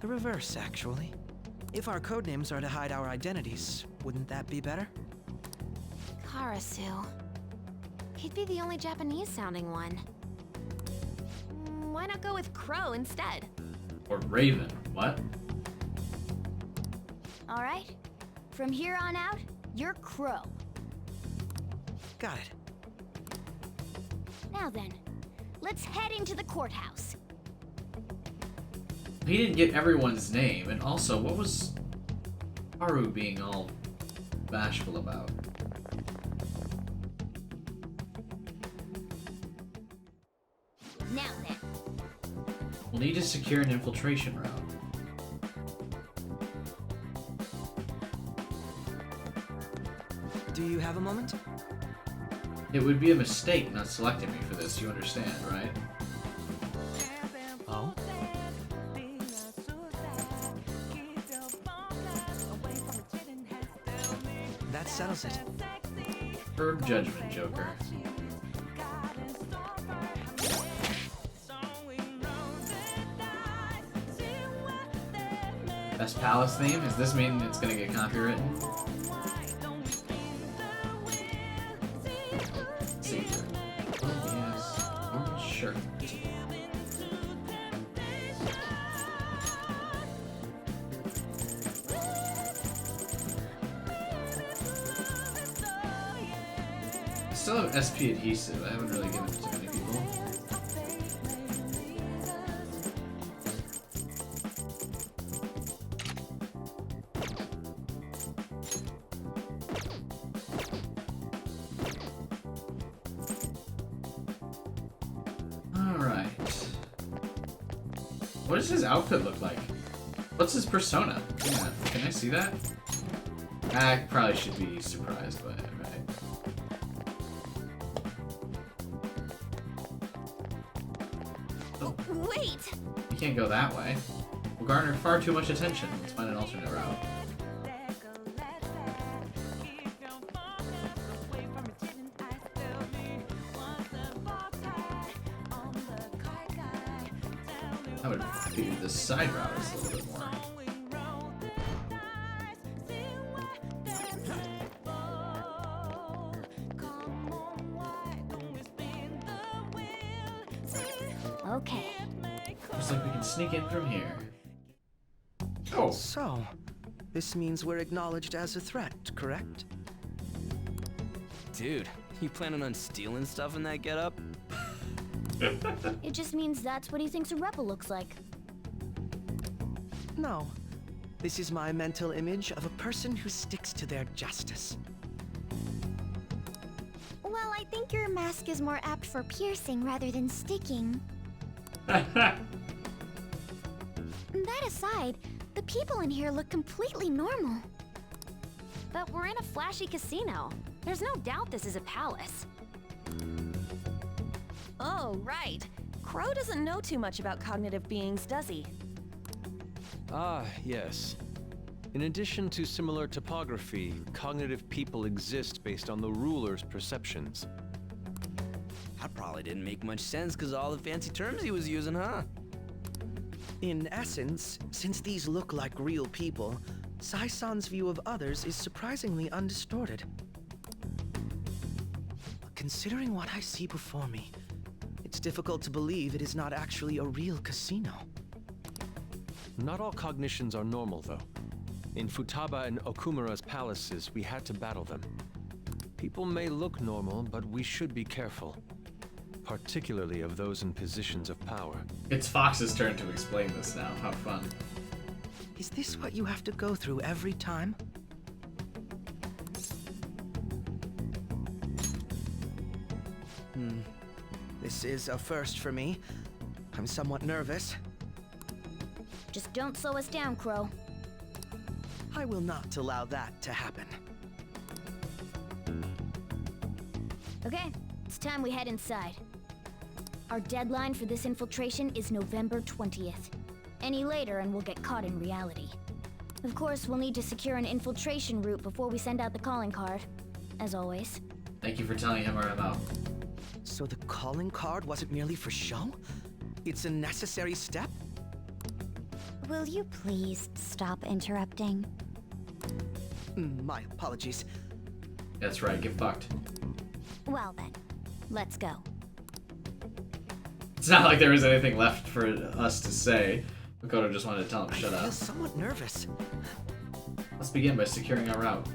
The reverse, actually. If our codenames are to hide our identities, wouldn't that be better? Karasu. He'd be the only Japanese-sounding one. Why not go with Crow instead? Or Raven. What? All right. From here on out, you're Crow. Got it. Now then, let's head into the courthouse. He didn't get everyone's name, and also, what was Haru being all bashful about? Now then. We'll need to secure an infiltration route. Do you have a moment? It would be a mistake not selecting me for this, you understand, right? Oh? That settles it. Herb judgment, Joker. Best palace theme? Does this mean it's gonna get copywritten? Caesar. Oh, yes. Orange shirt. I still have SP adhesive. I haven't really given it to many people. Alright. What does his outfit look like? What's his persona? Yeah, can I see that? I probably should be surprised by it, right? Oh, Wait! you can't go that way. We'll garner far too much attention. Let's find an alternate route. I would do the side route is a little bit more. Okay. Looks like we can sneak in from here. Oh. So, this means we're acknowledged as a threat, correct? Dude, you planning on stealing stuff in that getup? It just means that's what he thinks a rebel looks like. No. This is my mental image of a person who sticks to their justice. Well, I think your mask is more apt for piercing rather than sticking. Huh. That aside, the people in here look completely normal. But we're in a flashy casino. There's no doubt this is a palace. Oh, right. Crow doesn't know too much about cognitive beings, does he? Ah, yes. In addition to similar topography, cognitive people exist based on the ruler's perceptions. That probably didn't make much sense because all the fancy terms he was using, huh? In essence, since these look like real people, Sae-san's view of others is surprisingly undistorted. Considering what I see before me, it's difficult to believe it is not actually a real casino. Not all cognitions are normal, though. In Futaba and Okumura's palaces, we had to battle them. People may look normal, but we should be careful. Particularly of those in positions of power. It's Fox's turn to explain this now. How fun. Is this what you have to go through every time? This is a first for me. I'm somewhat nervous. Just don't slow us down, Crow. I will not allow that to happen. Okay, it's time we head inside. Our deadline for this infiltration is November 20th. Any later and we'll get caught in reality. Of course, we'll need to secure an infiltration route before we send out the calling card, as always. Thank you for telling him our MO. So the calling card wasn't merely for show? It's a necessary step? Will you please stop interrupting? My apologies. That's right, get fucked. Well then, let's go. It's not like there was anything left for us to say. Makoto just wanted to tell him, shut I feel up. somewhat nervous. Let's begin by securing our route.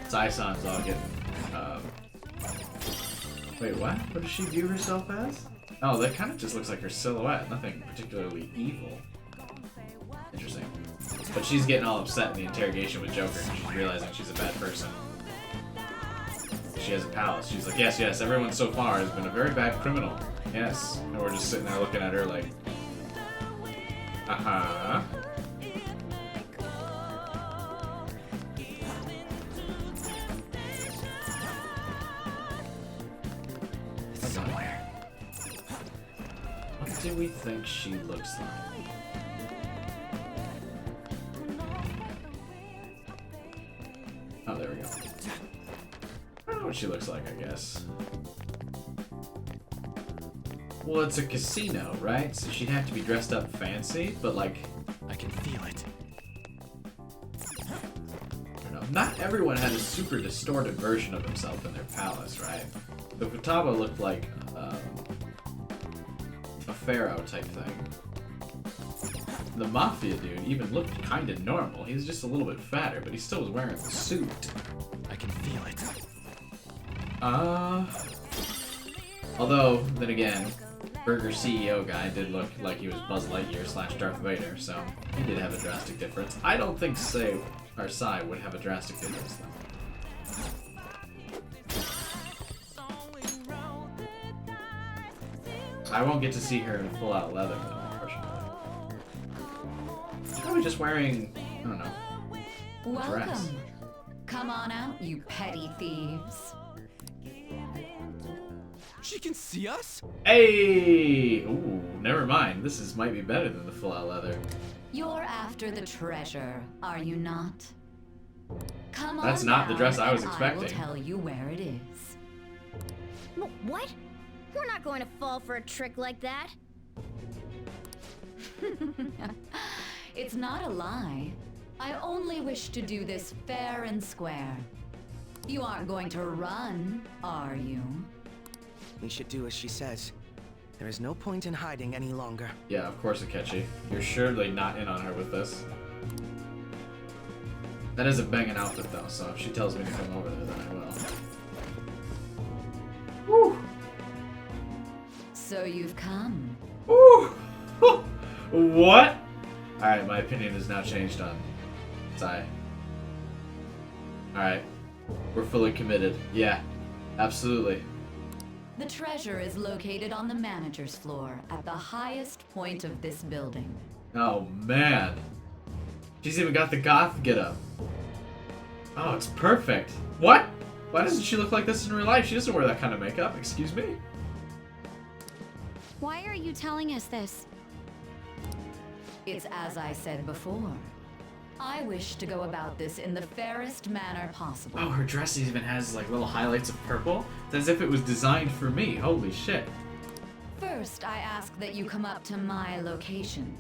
Sae-san's all getting, wait, what? What does she view herself as? Oh, that kind of just looks like her silhouette. Nothing particularly evil. Interesting. But she's getting all upset in the interrogation with Joker. She's realizing she's a bad person. She has a palace. She's like, yes, yes, everyone so far has been a very bad criminal. Yes. And we're just sitting there looking at her like, uh-huh. Somewhere. What do we think she looks like? Oh, there we go. I don't know what she looks like, I guess. Well, it's a casino, right? So she'd have to be dressed up fancy, but like... I can feel it. I don't know. Not everyone had a super distorted version of himself in their palace, right? The Futaba looked like a pharaoh type thing. The Mafia dude even looked kind of normal. He was just a little bit fatter, but he still was wearing a suit. I can feel it. Although, then again, Burger CEO guy did look like he was Buzz Lightyear / Darth Vader, so he did have a drastic difference. I don't think Sae would have a drastic difference, though. I won't get to see her in full-out leather, though, unfortunately. She's probably just wearing, I don't know, a dress. Welcome. Come on out, you petty thieves. She can see us? Hey! Ooh, never mind. This might be better than the full-out leather. You're after the treasure, are you not? Come on. That's not the dress I was and expecting. I will tell you where it is. What? We're not going to fall for a trick like that. It's not a lie. I only wish to do this fair and square. You aren't going to run, are you? We should do as she says. There is no point in hiding any longer. Yeah, of course, Akechi. You're surely not in on her with this. That is a banging outfit though, so if she tells me to come over there, then I will. Woo! So you've come. Woo! What? Alright, my opinion has now changed on Sae. Alright. We're fully committed. Yeah. Absolutely. The treasure is located on the manager's floor at the highest point of this building. Oh man. She's even got the goth getup. Oh, it's perfect. What? Why doesn't she look like this in real life? She doesn't wear that kind of makeup. Excuse me? Why are you telling us this? It's as I said before. I wish to go about this in the fairest manner possible. Oh, her dress even has like little highlights of purple. It's as if it was designed for me. Holy shit. First, I ask that you come up to my location.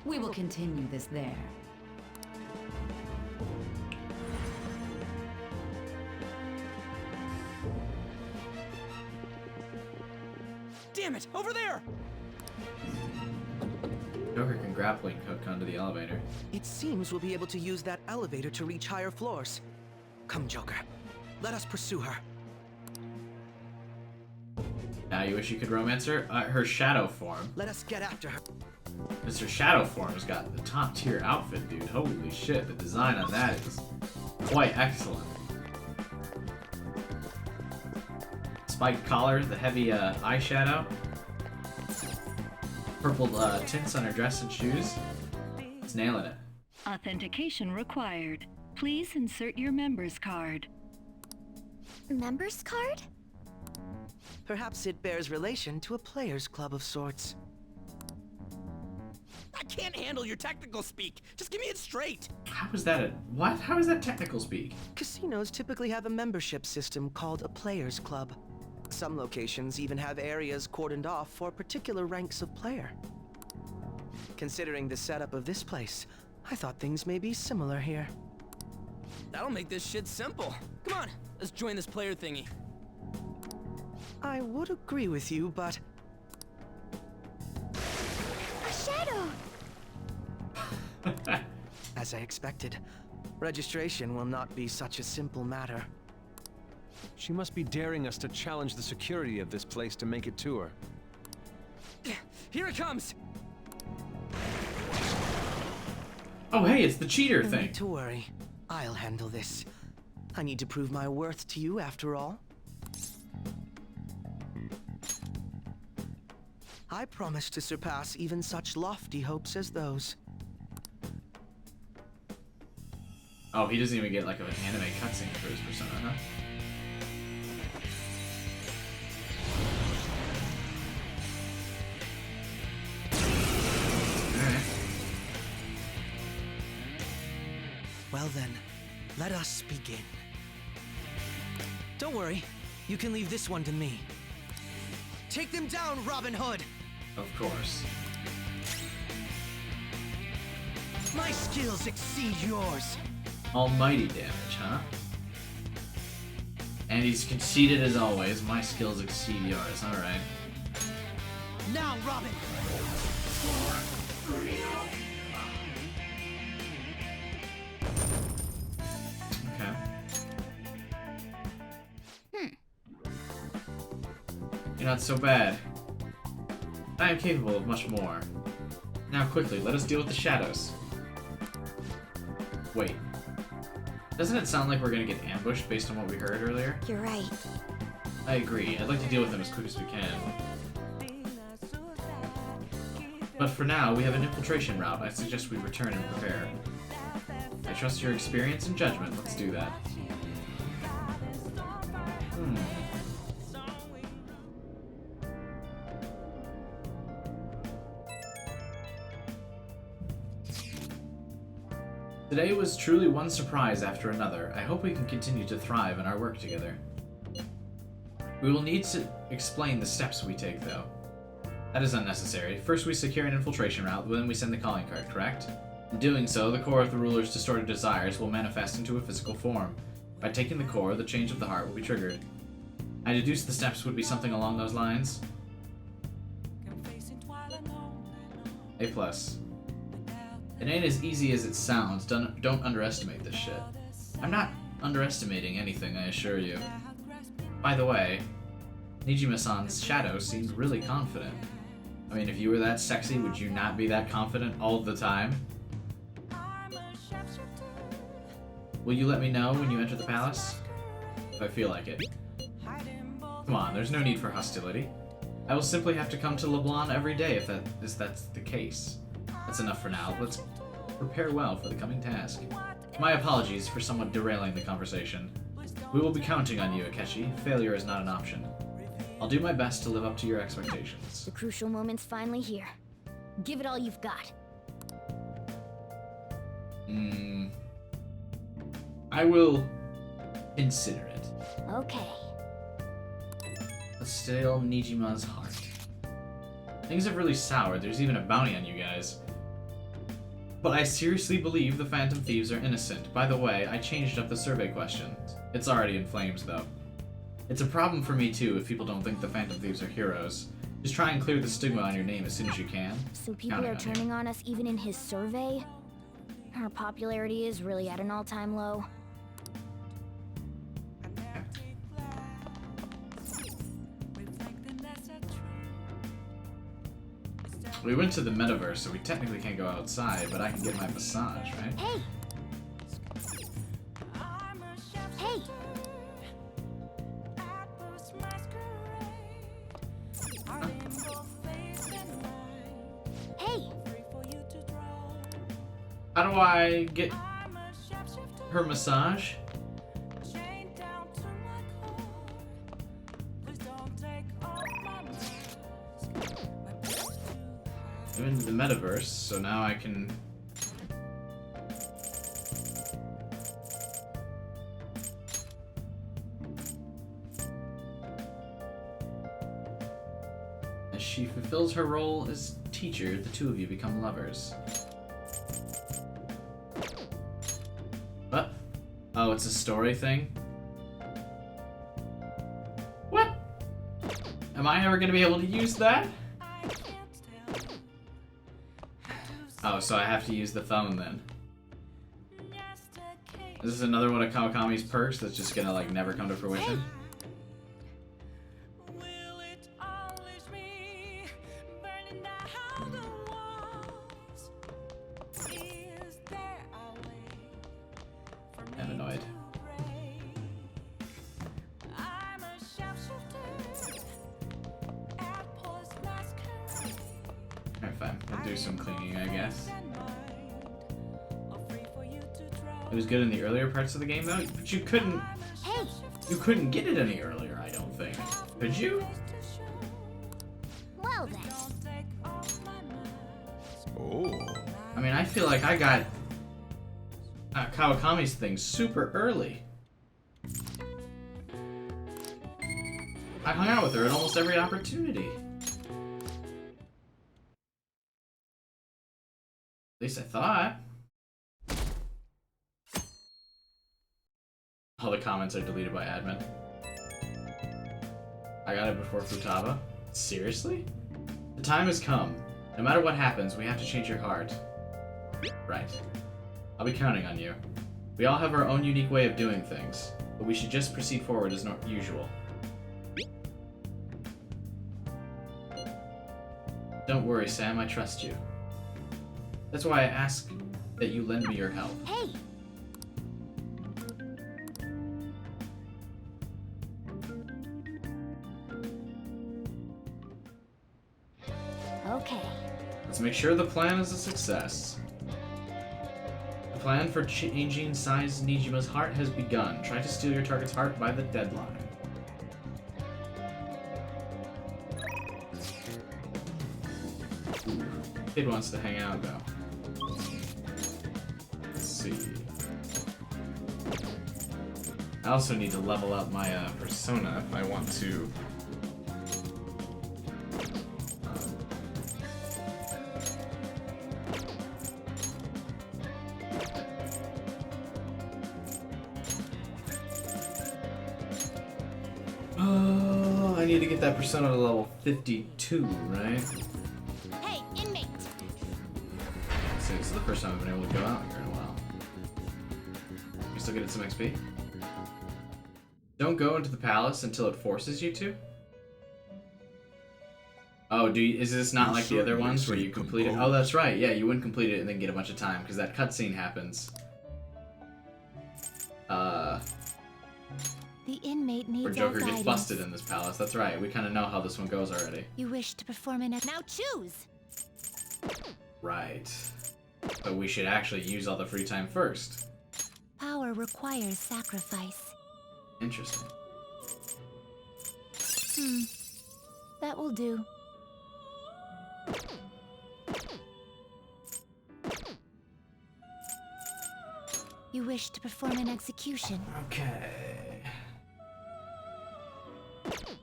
We will continue this there. Damn it! Over there! Joker can grappling hook onto the elevator. It seems we'll be able to use that elevator to reach higher floors. Come, Joker. Let us pursue her. Now you wish you could romance her? Her shadow form. Let us get after her. Mr. Shadow Form's got the top tier outfit, dude. Holy shit, the design on that is quite excellent. Spiked collar, the heavy eyeshadow. Purple tints on her dress and shoes. It's nailing it. Authentication required. Please insert your member's card. Member's card? Perhaps it bears relation to a player's club of sorts. I can't handle your technical speak. Just give me it straight. How is that what? How is that technical speak? Casinos typically have a membership system called a player's club. Some locations even have areas cordoned off for particular ranks of player. Considering the setup of this place, I thought things may be similar here. That'll make this shit simple. Come on, let's join this player thingy. I would agree with you, but... A shadow! As I expected, registration will not be such a simple matter. She must be daring us to challenge the security of this place to make it to her. Here it comes! Oh hey, it's the cheater No thing. need to worry. I'll handle this. I need to prove my worth to you after all. I promise to surpass even such lofty hopes as those. Oh, he doesn't even get like an anime cutscene for his persona, huh? Well then, let us begin. Don't worry, you can leave this one to me. Take them down, Robin Hood! Of course. My skills exceed yours! Almighty damage, huh? And he's conceited as always. My skills exceed yours. Alright. Now, Robin! Okay. You're not so bad. I am capable of much more. Now quickly, let us deal with the shadows. Wait. Doesn't it sound like we're gonna get ambushed based on what we heard earlier? You're right. I agree. I'd like to deal with them as quick as we can. But for now, we have an infiltration route. I suggest we return and prepare. I trust your experience and judgment. Let's do that. Today was truly one surprise after another. I hope we can continue to thrive in our work together. We will need to explain the steps we take, though. That is unnecessary. First we secure an infiltration route, then we send the calling card, correct? In doing so, the core of the ruler's distorted desires will manifest into a physical form. By taking the core, the change of the heart will be triggered. I deduce the steps would be something along those lines. A+. It ain't as easy as it sounds. Don't underestimate this shit. I'm not underestimating anything, I assure you. By the way, Nijima-san's shadow seemed really confident. I mean, if you were that sexy, would you not be that confident all the time? Will you let me know when you enter the palace? If I feel like it. Come on, there's no need for hostility. I will simply have to come to LeBlanc every day if that's the case. That's enough for now. Let's prepare well for the coming task. My apologies for somewhat derailing the conversation. We will be counting on you, Akechi. Failure is not an option. I'll do my best to live up to your expectations. The crucial moment's finally here. Give it all you've got. I will consider it. Okay. But still, Nijima's heart. Things have really soured. There's even a bounty on you guys. But I seriously believe the Phantom Thieves are innocent. By the way, I changed up the survey questions. It's already in flames, though. It's a problem for me, too, if people don't think the Phantom Thieves are heroes. Just try and clear the stigma on your name as soon as you can. So people are turning on us even in his survey? Our popularity is really at an all-time low. We went to the metaverse, so we technically can't go outside, but I can get my massage, right? Hey! Hey! Hey! How do I get her massage? I'm in the metaverse, so now I can... As she fulfills her role as teacher, the two of you become lovers. What? Oh, it's a story thing? What? Am I ever gonna be able to use that? Oh, so I have to use the phone then. Is this another one of Kawakami's perks that's just gonna like never come to fruition? I'm annoyed. Alright, fine. We'll do some cleaning, I guess. It was good in the earlier parts of the game, though, but you couldn't... Hey! You couldn't get it any earlier, I don't think. Could you? Well then. Oh. I mean, I feel like I got Kawakami's thing super early. I hung out with her at almost every opportunity. At least I thought. All the comments are deleted by admin. I got it before Futaba. Seriously? The time has come. No matter what happens, we have to change your heart. Right. I'll be counting on you. We all have our own unique way of doing things, but we should just proceed forward as usual. Don't worry, Sam, I trust you. That's why I ask that you lend me your help. Hey! Okay. Let's make sure the plan is a success. The plan for changing Sae Nijima's heart has begun. Try to steal your target's heart by the deadline. Kid wants to hang out, though. Let's see. I also need to level up my persona if I want to. Oh, I need to get that persona to level 52, right? Hey, inmate! See, this is the first time I've been able to go out here in a while. still getting some XP. Don't go into the palace until it forces you to? Oh, is this not like the other ones where you complete it? Oh, that's right. Yeah, you wouldn't complete it and then get a bunch of time because that cutscene happens. The inmate needs Where our Joker gets guidance. busted in this palace. That's right. We kind of know how this one goes already. You wish to perform an now choose. Right. But we should actually use all the free time first. Power requires sacrifice. Interesting. That will do. You wish to perform an execution. Okay.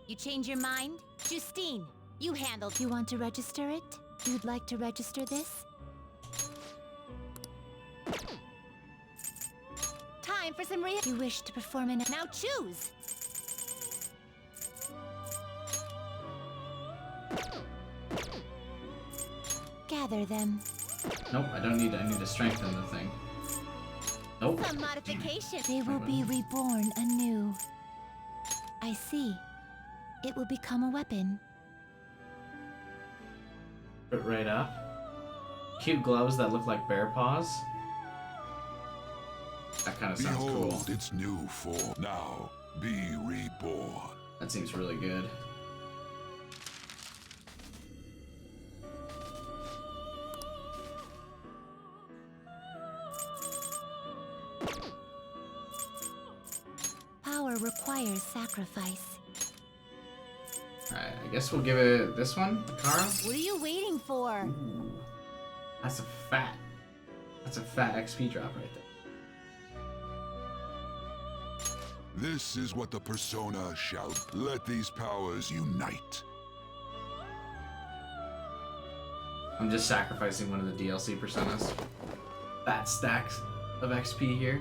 You change your mind? Justine, you handled. You want to register it? You'd like to register this? Time for some You wish to perform an now choose. Gather them. Nope, I need to strengthen the thing. Nope. Some modification. They will be reborn anew. I see. It will become a weapon. Put right up. Cute gloves that look like bear paws. That kind of sounds cool. Behold its new form. Now, be reborn. That seems really good. Power requires sacrifice. Alright, I guess we'll give it this one, Carl. What are you waiting for? Ooh, that's a fat XP drop right there. This is what the persona shall. Let these powers unite. I'm just sacrificing one of the DLC personas. Fat stacks of XP here.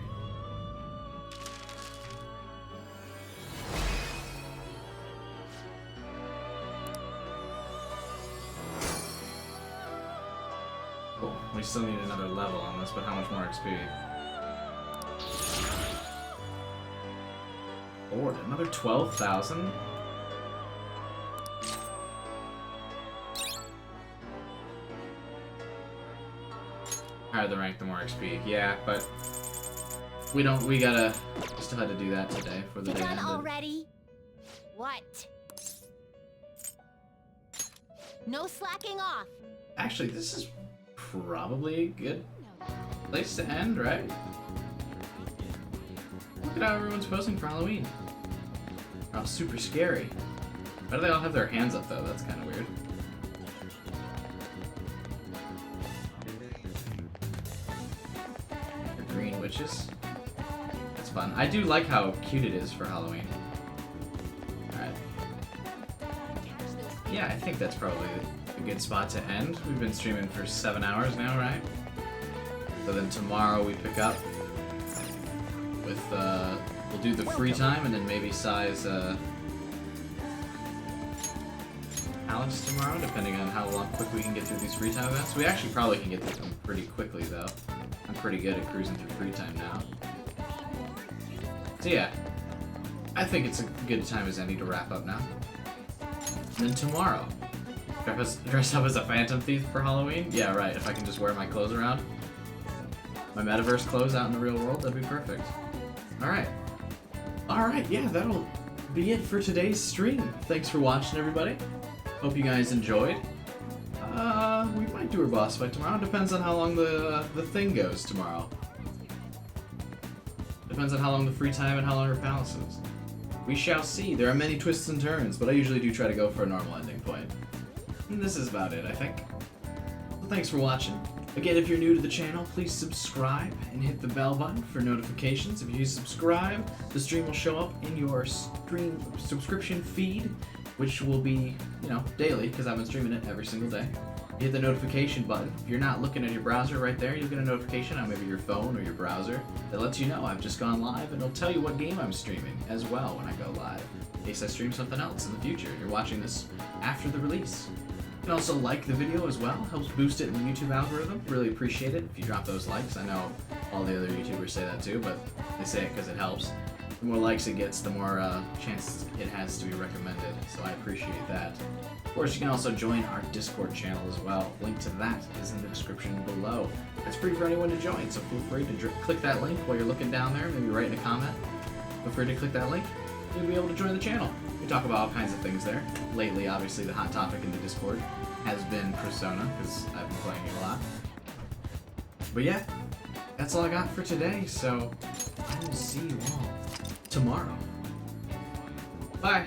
Cool. We still need another level on this, but how much more XP? Lord, another 12,000? Higher the rank, the more XP. Yeah, but we still had to do that today for the day Done ended. already? What? No slacking off. Actually, this is probably a good place to end, right? Look at how everyone's posing for Halloween. They're all super scary. Why do they all have their hands up, though? That's kind of weird. The green witches. That's fun. I do like how cute it is for Halloween. Alright. Yeah, I think that's probably a good spot to end. We've been streaming for 7 hours now, right? So then tomorrow we pick up with, we'll do the free time and then maybe Sae's, Alex tomorrow, depending on how quick we can get through these free time events. We actually probably can get through them pretty quickly, though. I'm pretty good at cruising through free time now. So yeah, I think it's a good time as any to wrap up now. And then tomorrow, dress up as a Phantom Thief for Halloween? Yeah, right, if I can just wear my clothes around. My metaverse clothes out in the real world, that'd be perfect. Alright. Alright, yeah, that'll be it for today's stream. Thanks for watching, everybody. Hope you guys enjoyed. We might do a boss fight tomorrow. Depends on how long the thing goes tomorrow. Depends on how long the free time and how long our palace is. We shall see. There are many twists and turns, but I usually do try to go for a normal ending point. And this is about it, I think. So thanks for watching. Again, if you're new to the channel, please subscribe and hit the bell button for notifications. If you subscribe, the stream will show up in your stream subscription feed, which will be, daily, because I've been streaming it every single day. You hit the notification button. If you're not looking at your browser right there, you'll get a notification on maybe your phone or your browser that lets you know I've just gone live, and it'll tell you what game I'm streaming as well when I go live, in case I stream something else in the future and you're watching this after the release. You can also like the video as well. Helps boost it in the YouTube algorithm. Really appreciate it if you drop those likes. I know all the other YouTubers say that too, but they say it because it helps. The more likes it gets, the more chances it has to be recommended, so I appreciate that. Of course, you can also join our Discord channel as well. Link to that is in the description below. It's free for anyone to join, so feel free to click that link while you're looking down there, maybe write in a comment. Feel free to click that link. You'll be able to join the channel. We talk about all kinds of things there. Lately, obviously, the hot topic in the Discord has been Persona, because I've been playing it a lot. But yeah, that's all I got for today, so I will see you all tomorrow. Bye!